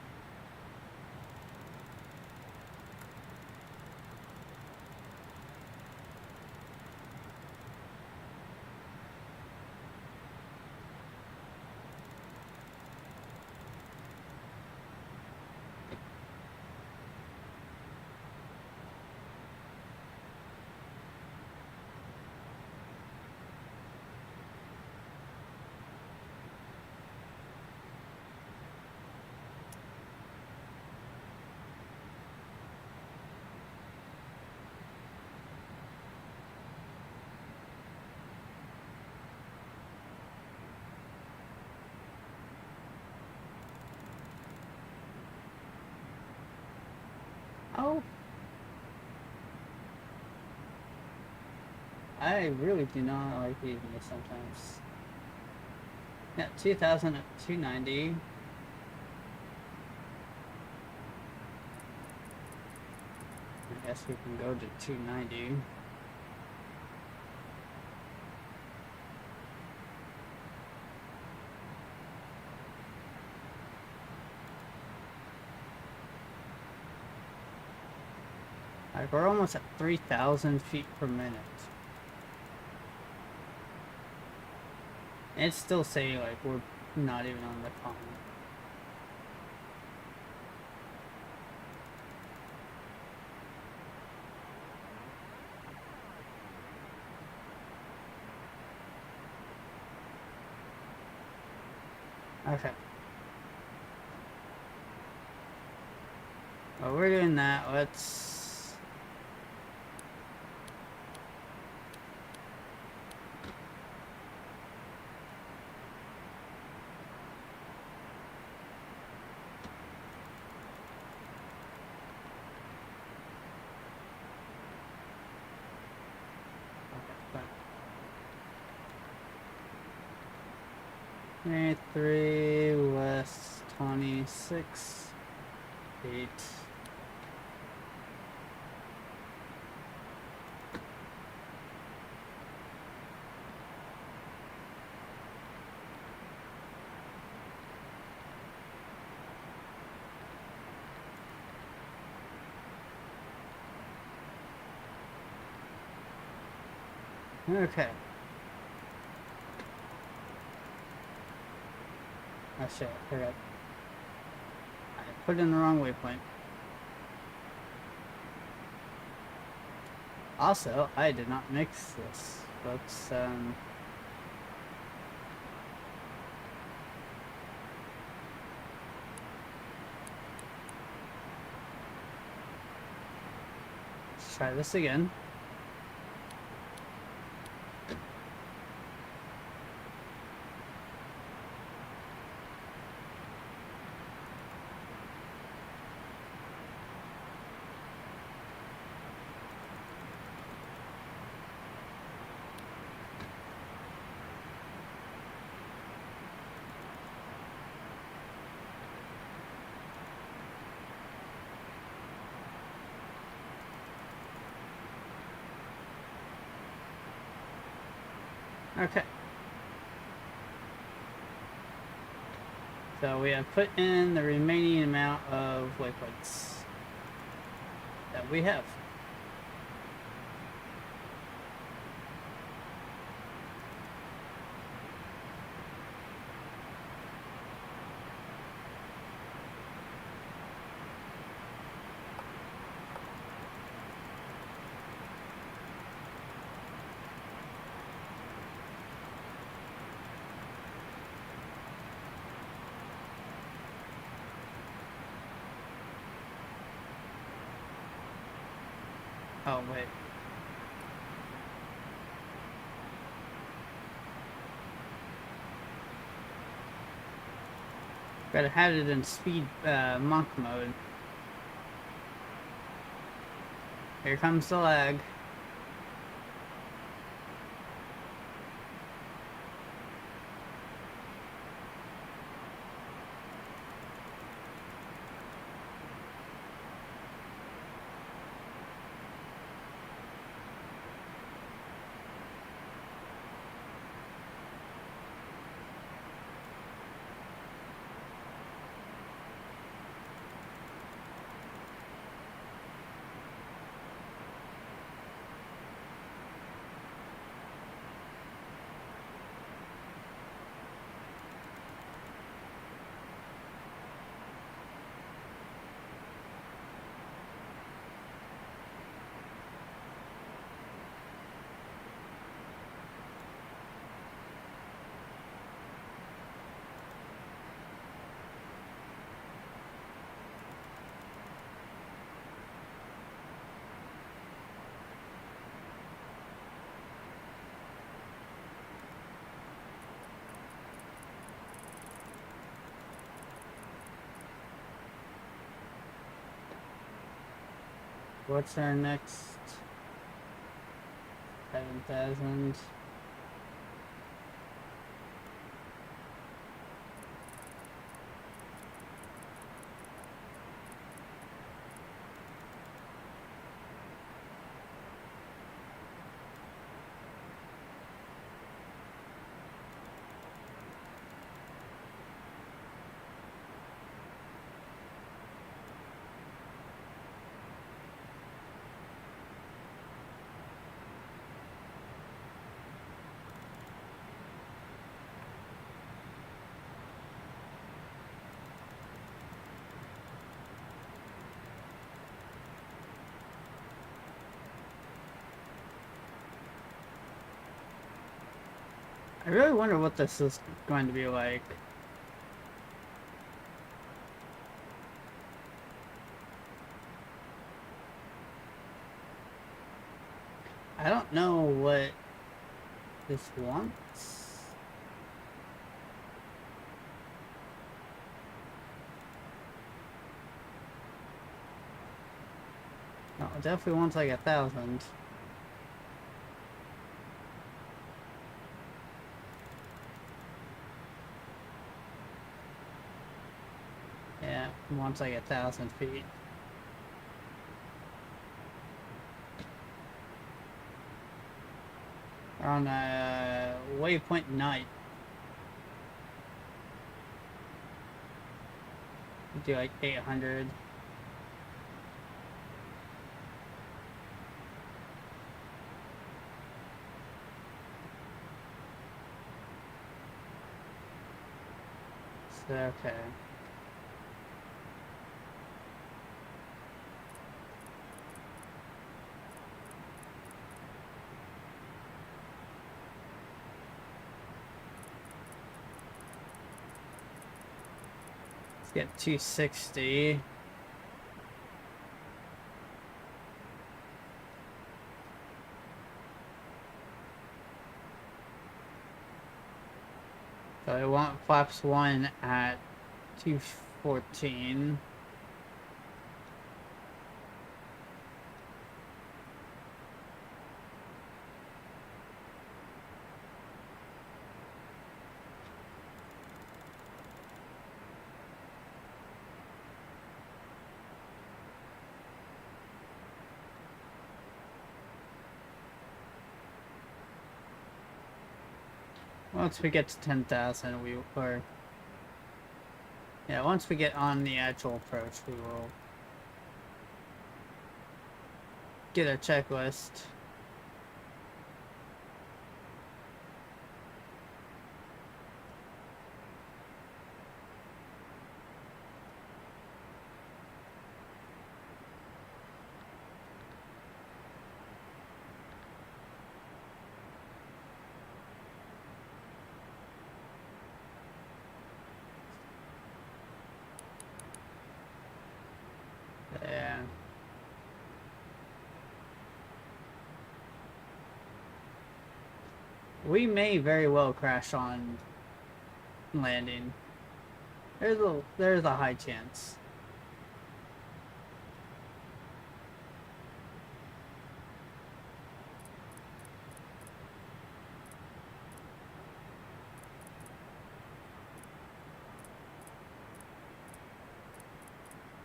I really do not like using this sometimes. Yeah, 2,000 at 290. I guess we can go to 290. Alright, we're almost at 3,000 feet per minute. And it's still saying like we're not even on the pond. Okay. Well, we're doing that. Let's... Okay, 3 west 26 8. Okay. Oh shit, I forgot. I put in the wrong waypoint. Also, I did not mix this, folks. Let's try this again. Okay. So we have put in the remaining amount of waypoints that we have. Oh, wait. Gotta have it in speed monk mode. Here comes the lag. What's our next? Okay. 7,000. I really wonder what this is going to be like. I don't know what this wants. No, it definitely wants like 1,000. Yeah, it wants like 1,000 feet. We're on waypoint 9. Do like 800. So, okay. Let's get 260. So I want flaps 1 at 214. Once we get to 10,000, once we get on the actual approach, we will get a checklist. Yeah. We may very well crash on landing. There's a high chance.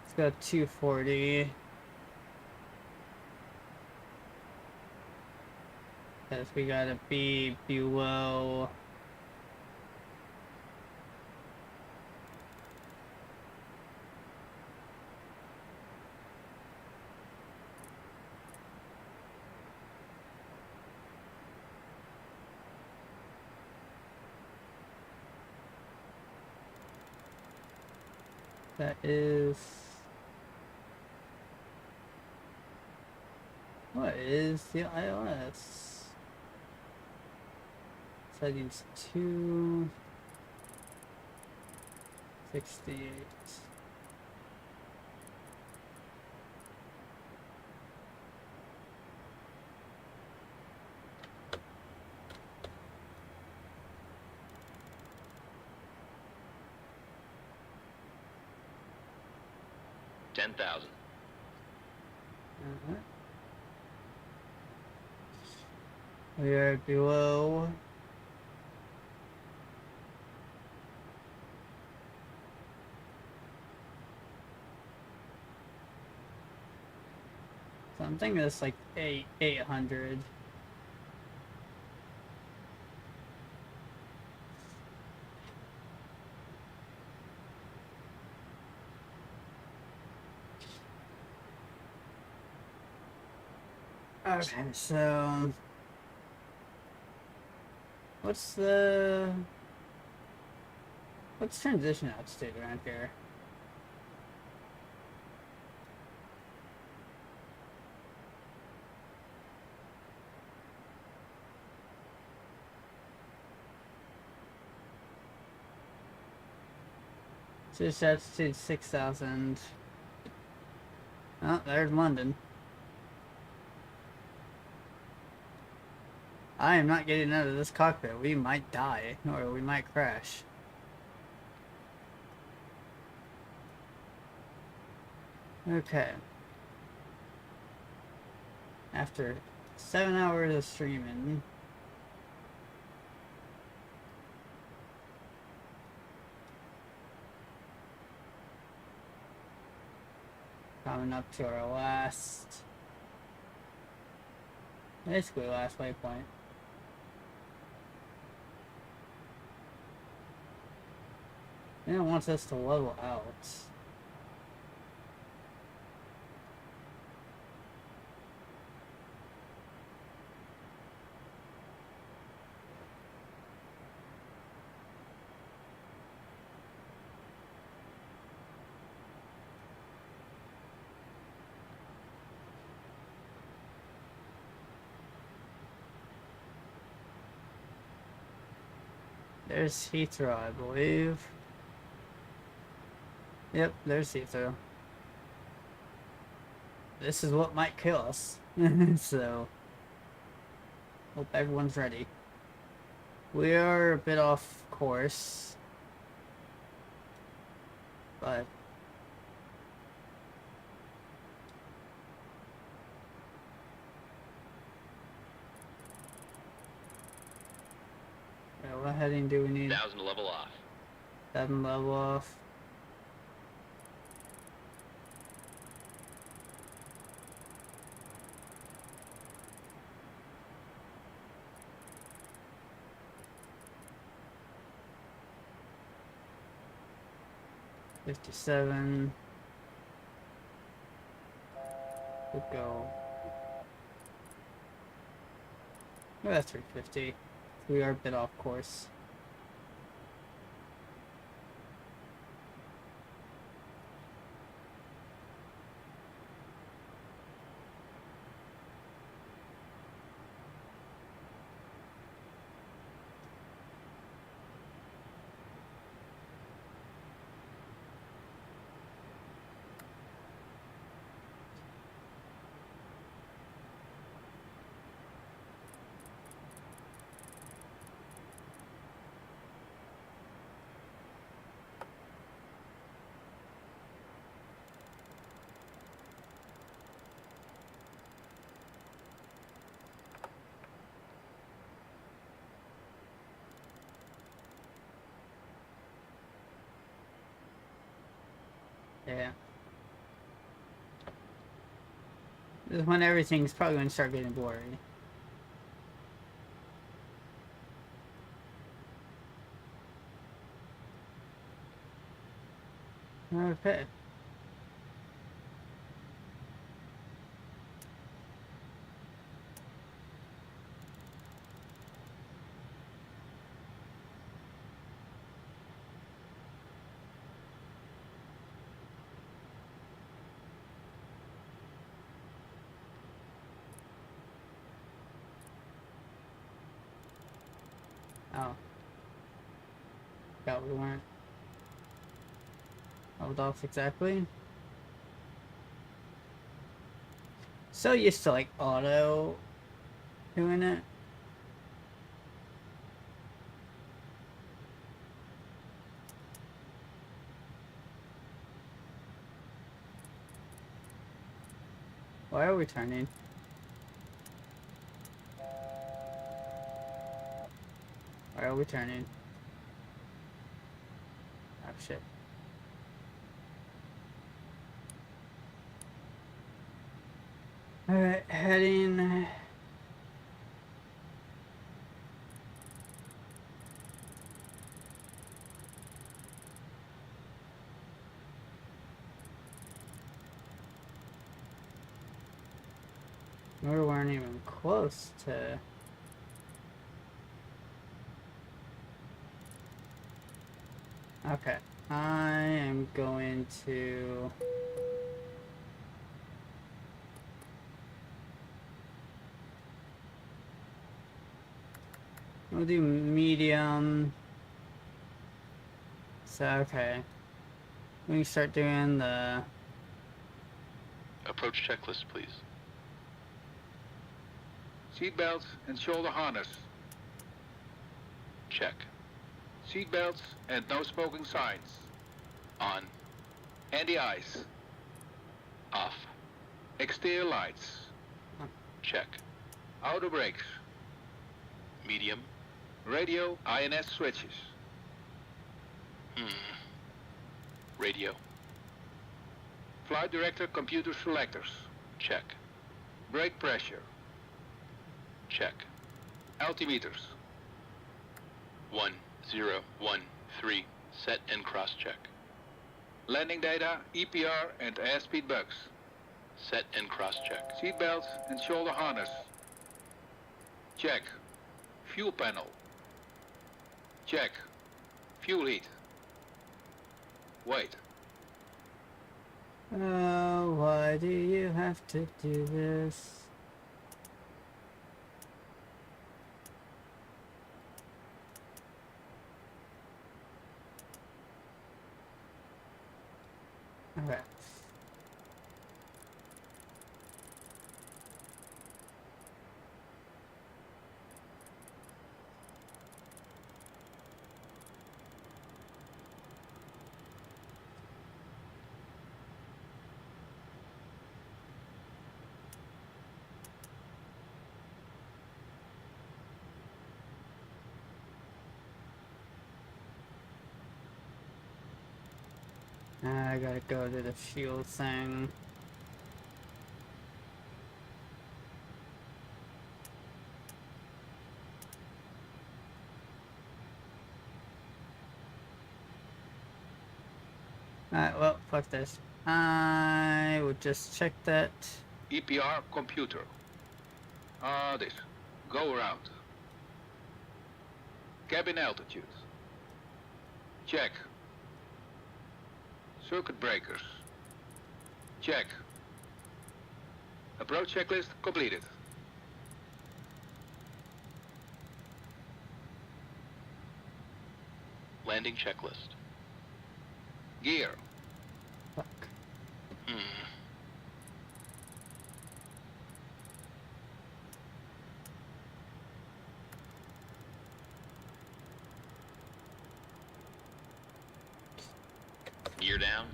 Let's go 240. Because we gotta be below. That is. What is the ILS? Settings 268. $10,000. We are below. So I'm thinking it's like 800. Okay, so what's transition altitude around here? Just altitude 6,000. Oh, there's London. I am not getting out of this cockpit. We might die, or we might crash. Okay. After 7 hours of streaming, coming up to our basically last waypoint. And it wants us to level out. There's Heathrow, I believe. Yep, there's Heathrow. This is what might kill us. So, hope everyone's ready. We are a bit off course, but what heading do we need? 1,000 to level off. 7 level off. $57. We'll go. Oh, that's 350. We are a bit off course. Yeah. This is when everything's probably going to start getting blurry. Okay. Oh. Thought we weren't leveled off exactly. So used to like auto doing it. Why are we turning? are we turning? Oh shit. Alright, heading. We weren't even close to. Okay, I am going to. We'll do medium. So, okay. We can start doing the. Approach checklist, please. Seatbelts and shoulder harness. Check. Seatbelts and no smoking signs. On. Anti-ice. Off. Exterior lights. Check. Outer brakes. Medium. Radio INS switches. Radio. Flight director computer selectors. Check. Brake pressure. Check. Altimeters. 1013. Set and cross-check. Landing data, EPR and airspeed bugs. Set and cross-check. Seatbelts and shoulder harness. Check. Fuel panel. Check. Fuel heat. Wait. Oh, why do you have to do this? Okay. I gotta go to the fuel thing. Alright, well, fuck this. I would just check that. EPR computer. This. Go around. Cabin altitude. Check. Circuit breakers. Check. Approach checklist completed. Landing checklist. Gear. Fuck. Gear down.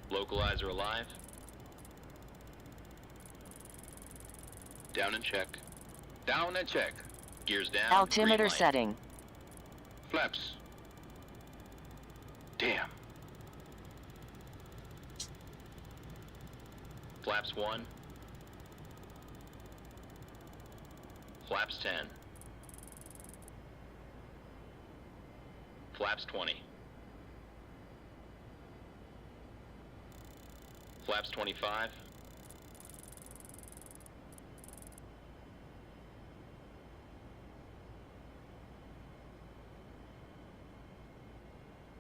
Localizer alive. Down and check. Down and check. Gears down. Altimeter green light. setting. Flaps. Damn. Flaps 1. Flaps 10. Flaps 20. Flaps 25.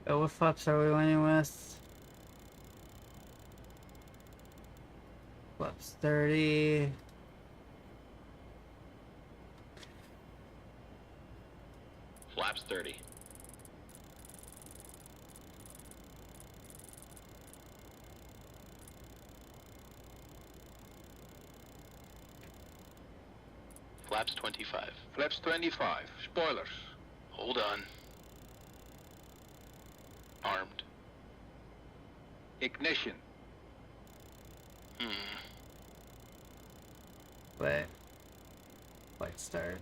Oh, what flaps are we winning with? Flaps 30. Flaps 30. Flaps 25. Flaps 25. Spoilers. Hold on. Ignition. But flight start.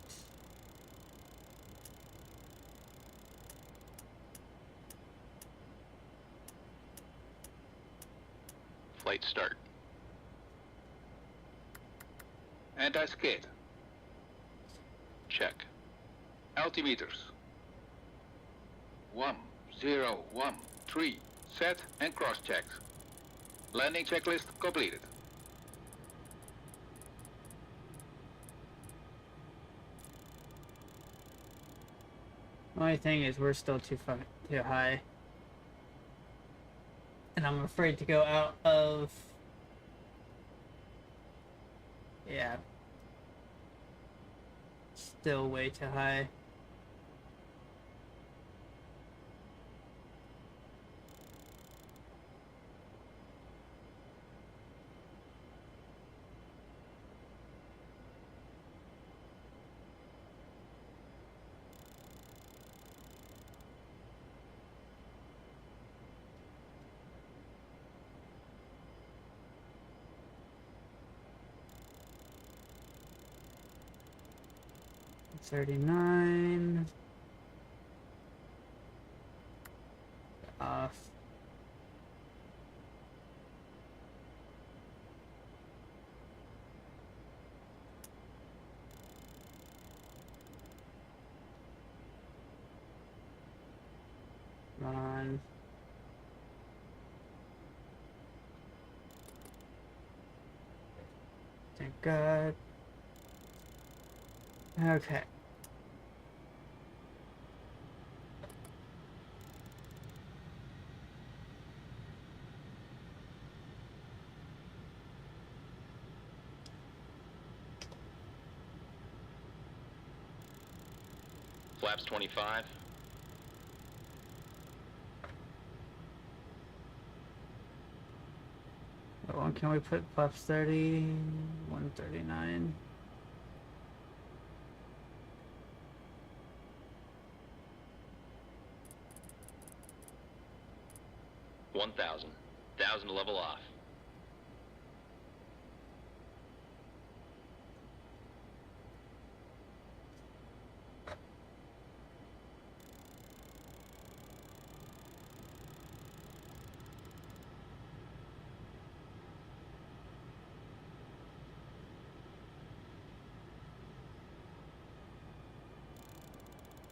Flight start. Anti-skid. Check. Altimeters. 1013. Set and cross-checked. Landing checklist completed. Only thing is we're still too high. And I'm afraid to go out of... Yeah. Still way too high. $39. Off. On. Thank God. Okay. Flaps 25. What one can we put? Flaps 30, 139. $1,000 to level off.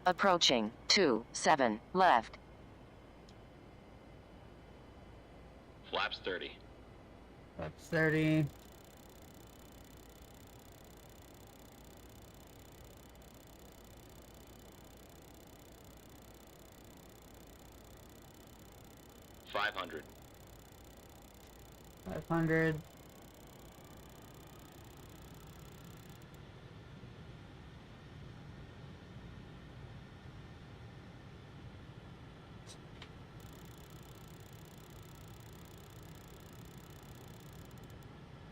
Approaching 27 left. Flaps 30. Flaps 30. $500. 500.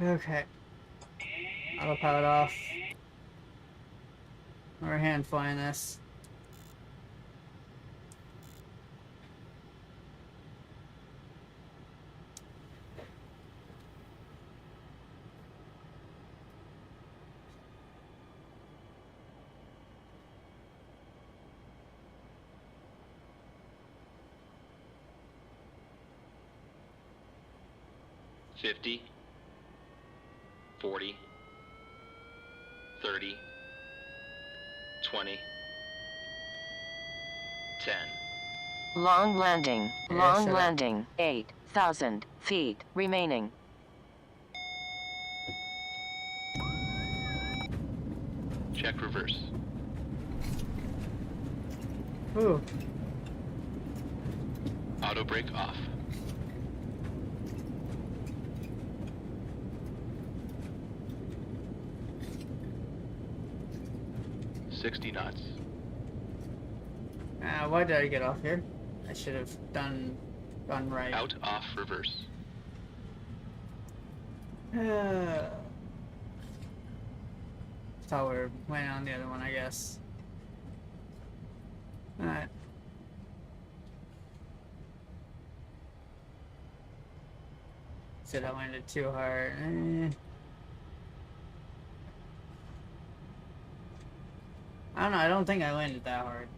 Okay. Autopilot off. We're hand flying this. $50. 40, 30, 20, 10. Long landing. Yeah, Long shut up. landing. 8,000 feet remaining. Check reverse. Ooh. Auto brake off. $60 knots. Why did I get off here? I should have gone right. Out, off, reverse. Thought we were playing on the other one, I guess. Alright. Said I landed too hard. I don't know, I don't think I landed that hard.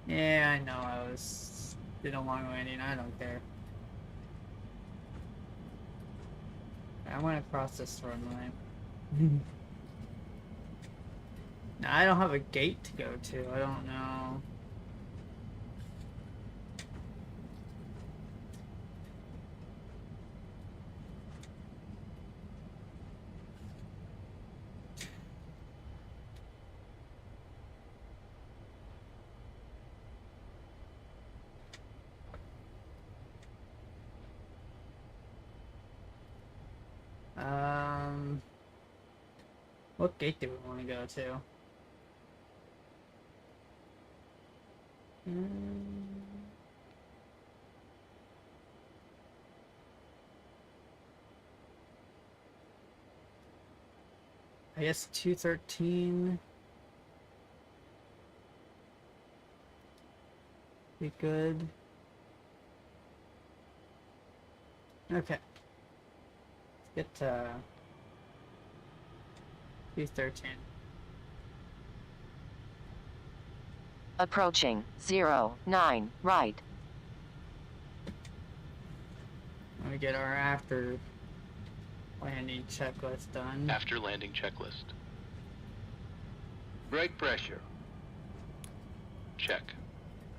Yeah, I know, did a long landing, I don't care. I want to cross this runway. Now, I don't have a gate to go to, I don't know. What gate do we want to go to? I guess 213. Be good. Okay. Let's get 213. Approaching 09 right. Let me get our after landing checklist done. After landing checklist. Brake pressure. Check.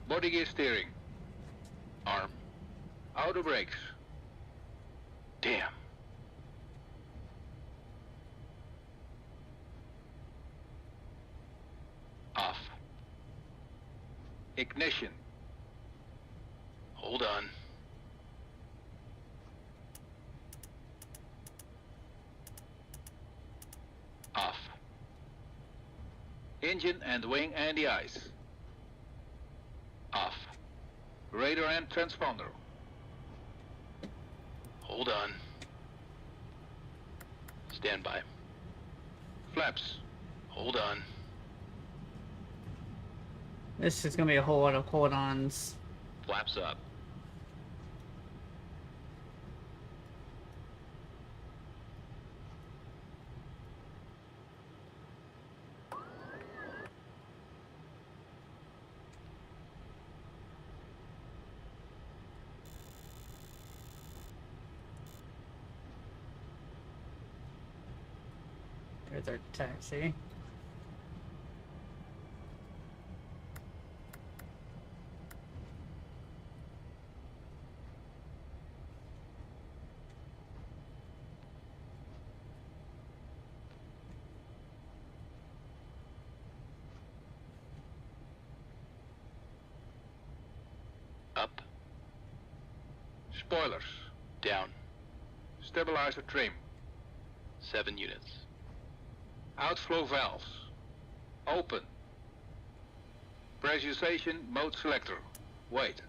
Body gear steering. Arm. Outer brakes. Damn. Off. Ignition. Hold on. Off. Engine and wing anti-ice. Off. Radar and transponder. Hold on. Stand by. Flaps. Hold on. This is gonna be a whole lot of hold-ons. Flaps up. There's our taxi. Up. Spoilers. Down. Stabilizer trim. 7 units. Outflow valves. Open. Pressurization mode selector. Wait.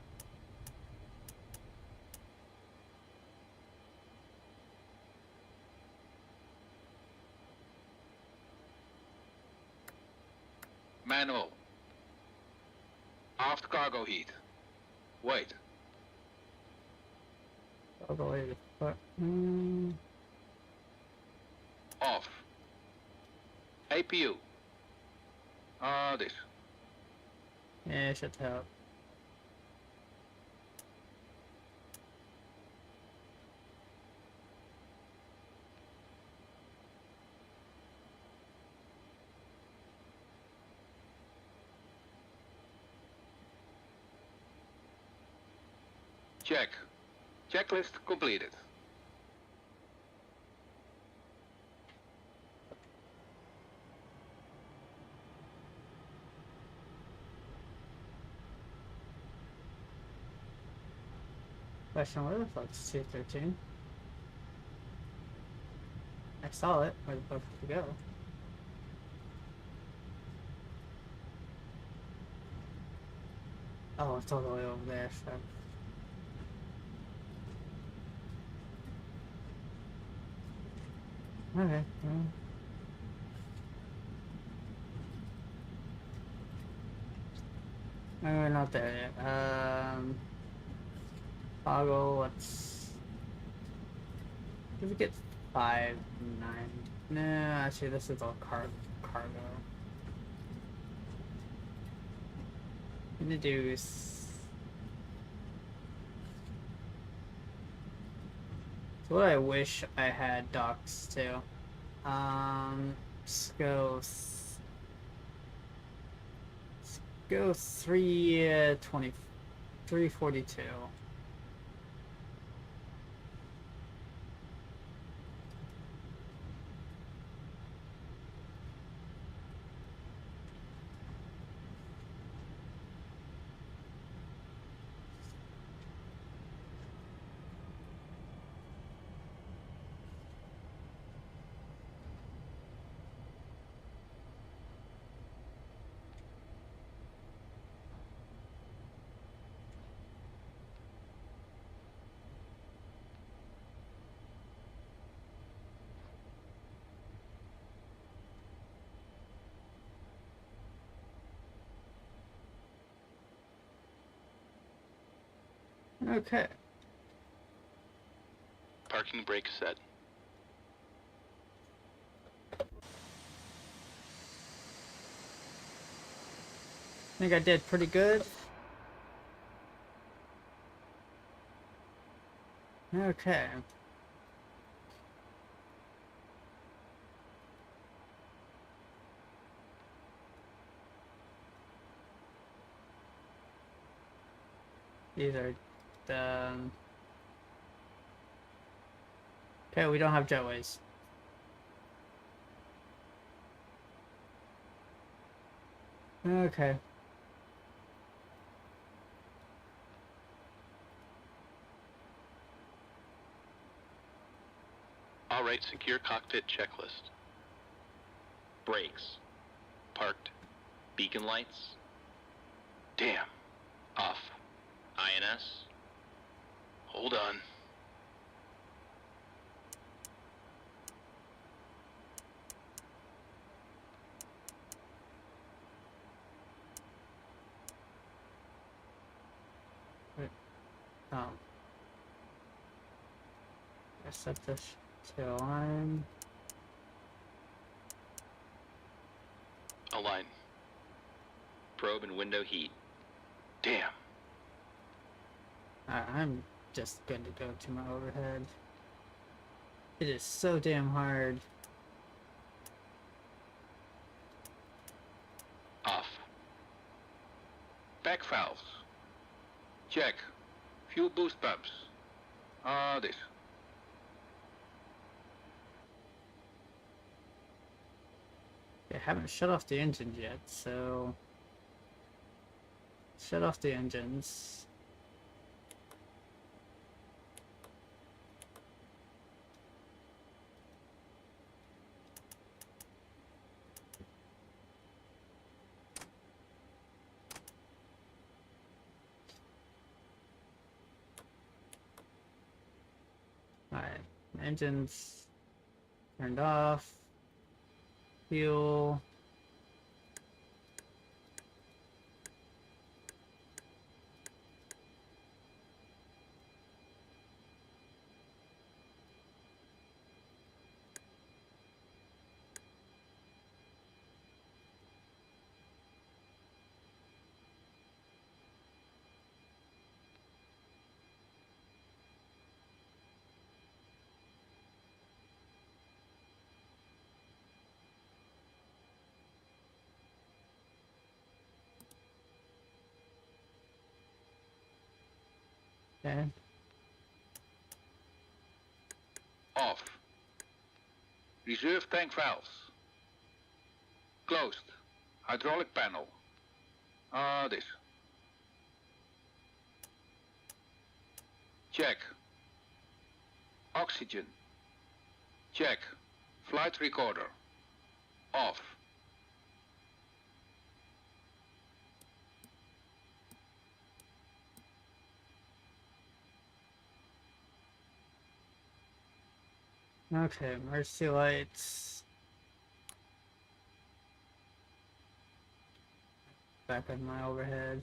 Manual. Aft cargo heat. Wait. All the way to the front. Off. APU. This. Yeah, it should help. Check. Checklist completed. Question, where the fuck's 213? I saw it. Where the fuck did it go? Oh, it's all the way over there, so. Okay. Well. We're not there yet. Toggle, let's... Did we get 5, 9? No, actually this is all cargo. I'm gonna do... So what I wish I had docks too. Let's go... Let's go 320... 342. Okay. Parking brake set. I think I did pretty good. Okay. These are the... Okay, we don't have jetways. Okay. All right, secure cockpit checklist. Brakes. Parked. Beacon lights. Damn. Off. INS. Hold on. Oh. I set this to align. Align. Probe and window heat. Damn. I'm just going to go to my overhead. It is so damn hard. Off. Back valves. Check. Fuel boost pumps. This. I haven't shut off the engines yet, so... Shut off the engines. Alright, engines turned off. Fuel. Okay. Off. Reserve tank valves. Closed. Hydraulic panel. This. Check. Oxygen. Check. Flight recorder. Off. Okay, emergency lights. Back on my overhead.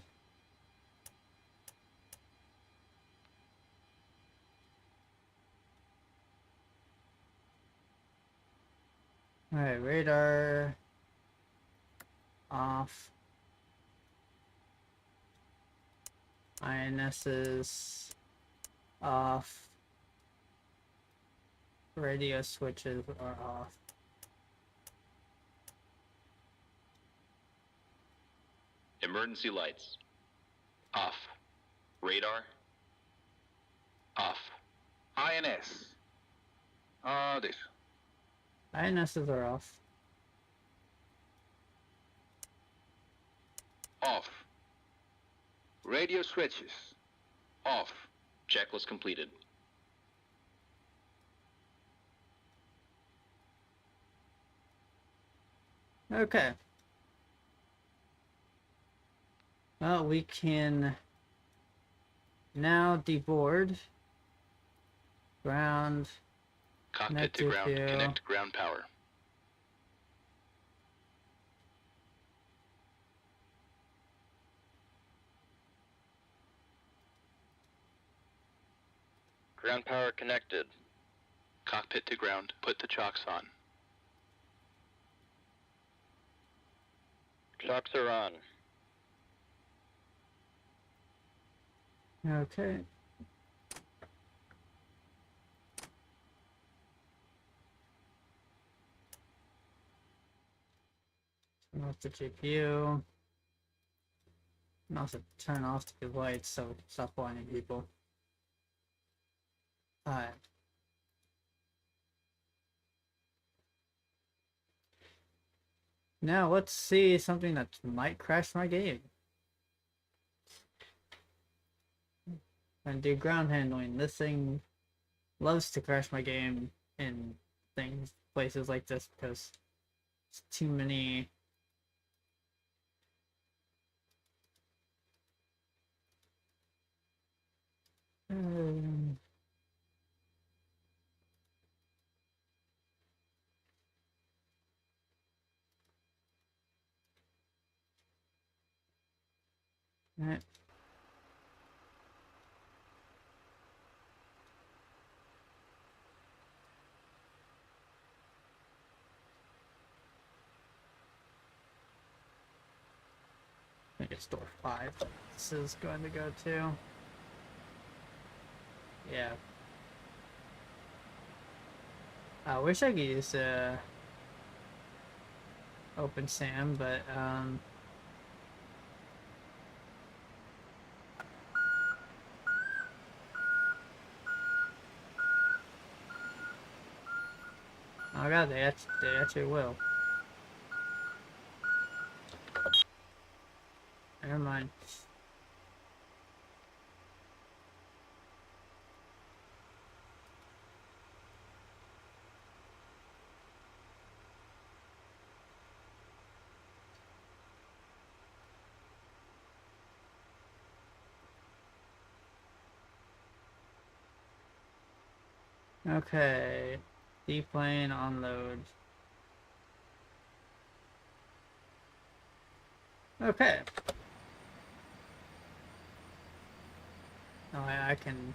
Alright, radar off. INSs off. Radio switches are off. Emergency lights. Off. Radar. Off. INS. This. INSs are off. Off. Radio switches. Off. Check was completed. Okay. Well, we can now deboard. Ground. Cockpit to ground. Connect ground power. Ground power connected. Cockpit to ground. Put the chocks on. Chocks are on. Okay. Turn off the GPU. And also turn off the lights so stop blinding people. Alright. Now let's see something that might crash my game. And do ground handling. This thing loves to crash my game in places like this because it's too many. Right. I think it's door 5. This is going to go to. Yeah. I wish I could use Opensam, but oh god, they actually will. Never mind. Okay. D-plane unload. Okay. Oh, I can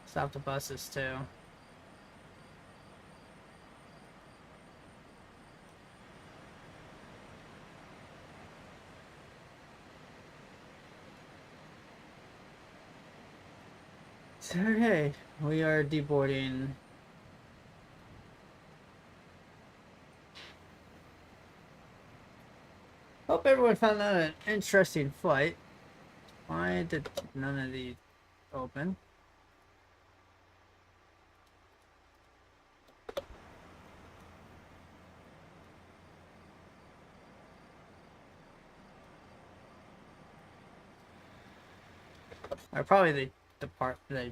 stop the buses too. Okay, we are deboarding. Hope everyone found that an interesting flight. Why did none of these open? Or probably they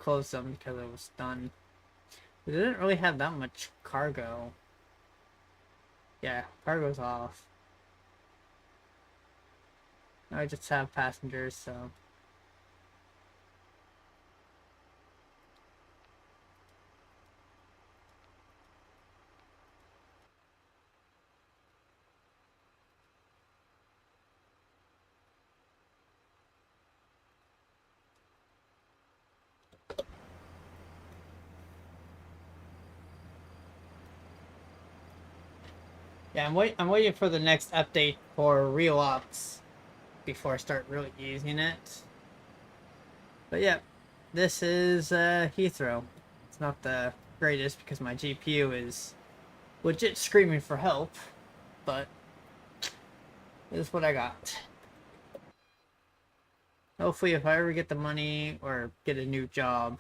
closed them because it was done. They didn't really have that much cargo. Yeah, cargo's off. I just have passengers, so. Yeah, I'm waiting for the next update for real ops before I start really using it. But yeah, this is Heathrow. It's not the greatest because my GPU is legit screaming for help, but this is what I got. Hopefully, if I ever get the money or get a new job,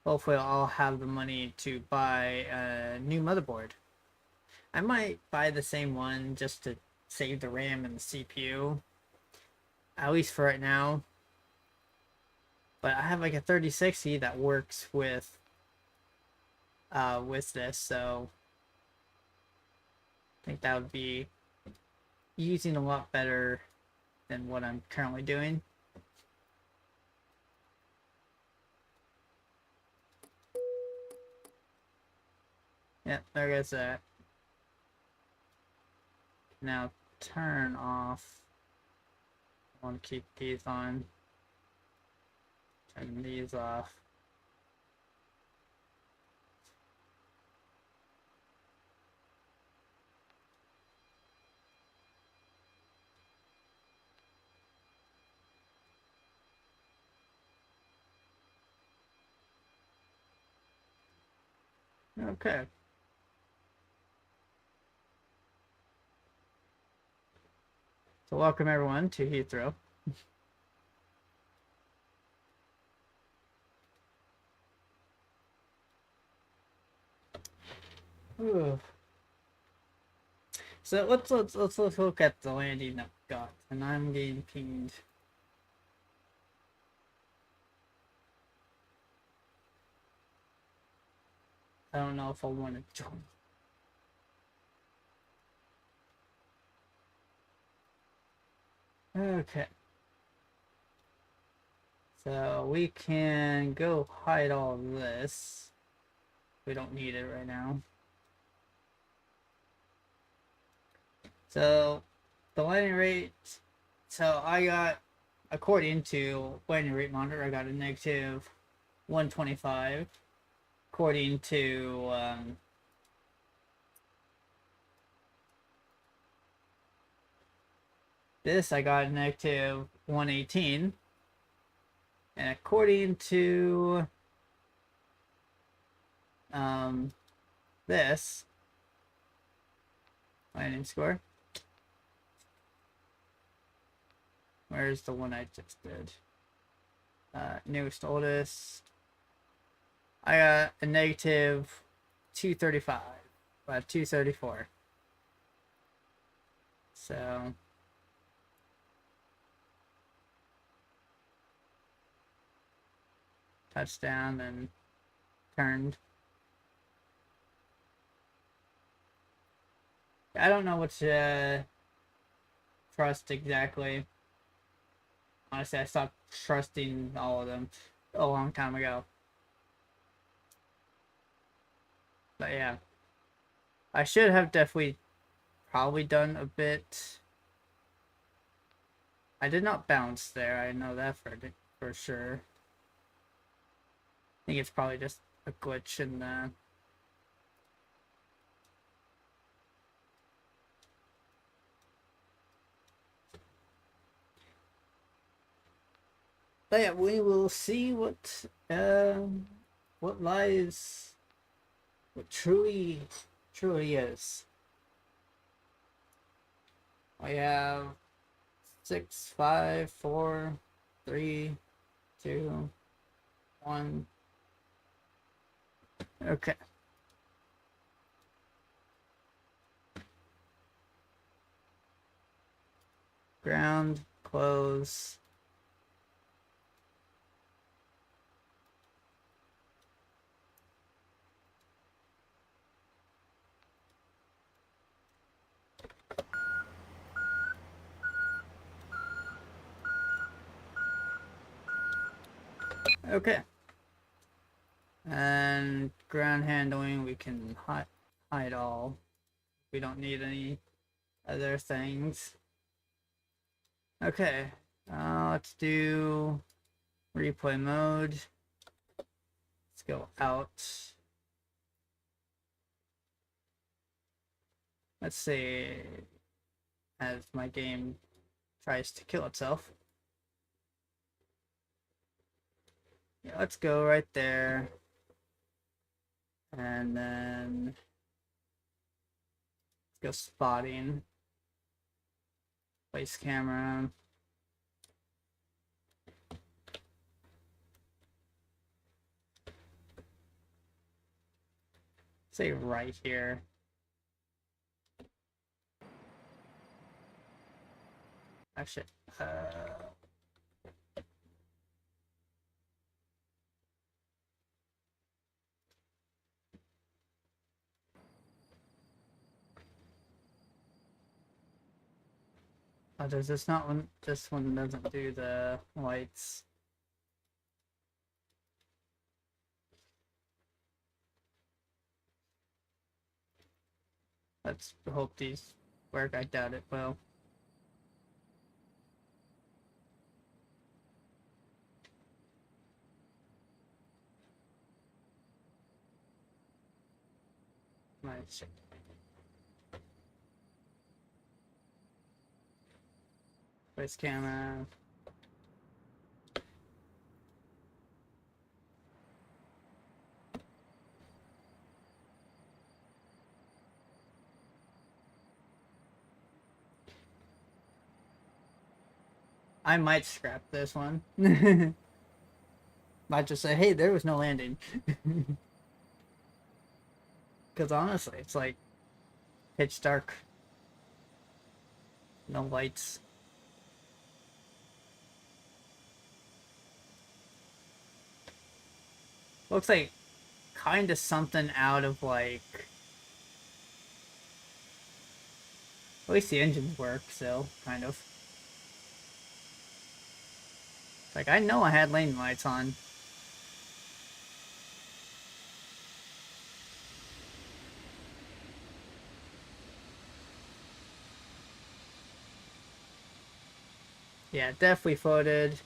hopefully I'll have the money to buy a new motherboard. I might buy the same one just to save the RAM and the CPU, at least for right now. But I have like a 3060 that works with this, so I think that would be using a lot better than what I'm currently doing. Yeah, there goes that. Now turn off. I want to keep these on. Turn these off. Okay. So welcome everyone to Heathrow. Ooh. So let's look at the landing that we got, and I'm getting pinged. I don't know if I want to join. Okay. So we can go hide all of this. We don't need it right now. So the landing rate, so I got, according to landing rate monitor, I got a negative 125. According to this, I got a negative 118. And according to this landing score, where's the one I just did? Newest, oldest. I got a negative 235, 234. So touchdown and turned. I don't know what to trust exactly. Honestly, I stopped trusting all of them a long time ago. But yeah, I should have definitely probably done a bit. I did not bounce there, I know that for sure. I think it's probably just a glitch in the... But yeah, we will see what lies, what truly is. We have 6, 5, 4, 3, 2, 1. Okay. Ground, close. Okay. And ground handling, we can hide all. We don't need any other things. Okay. Let's do replay mode. Let's go out. Let's see. As my game tries to kill itself. Yeah, let's go right there. And then let's go spotting. Place camera. Say right here. Actually, oh, does this not one? This one doesn't do the lights. Let's hope these work. I doubt it will. Nice. Place camera. I might scrap this one. Might just say, hey, there was no landing. Because honestly, it's like pitch dark. No lights. Looks like kind of something out of like... At least the engines work, so kind of. Like, I know I had lane lights on. Yeah, definitely floated.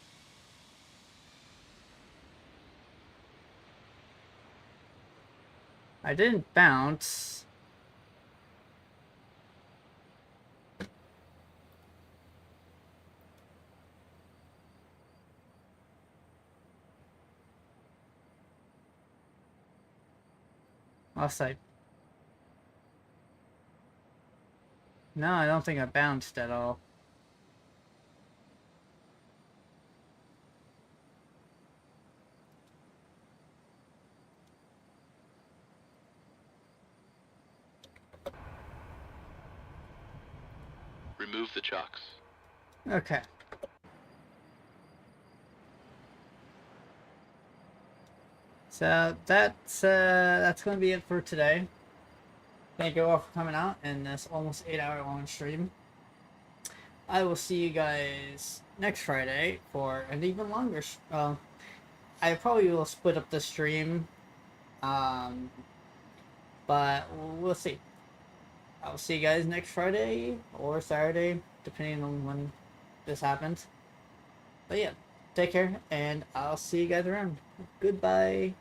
I didn't bounce. Offside. No, I don't think I bounced at all. Remove the chocks. Okay. So that's gonna be it for today. Thank you all for coming out in this almost 8-hour long stream. I will see you guys next Friday for an even longer. I probably will split up the stream, but we'll see. I'll see you guys next Friday or Saturday, depending on when this happens. But yeah, take care, and I'll see you guys around. Goodbye.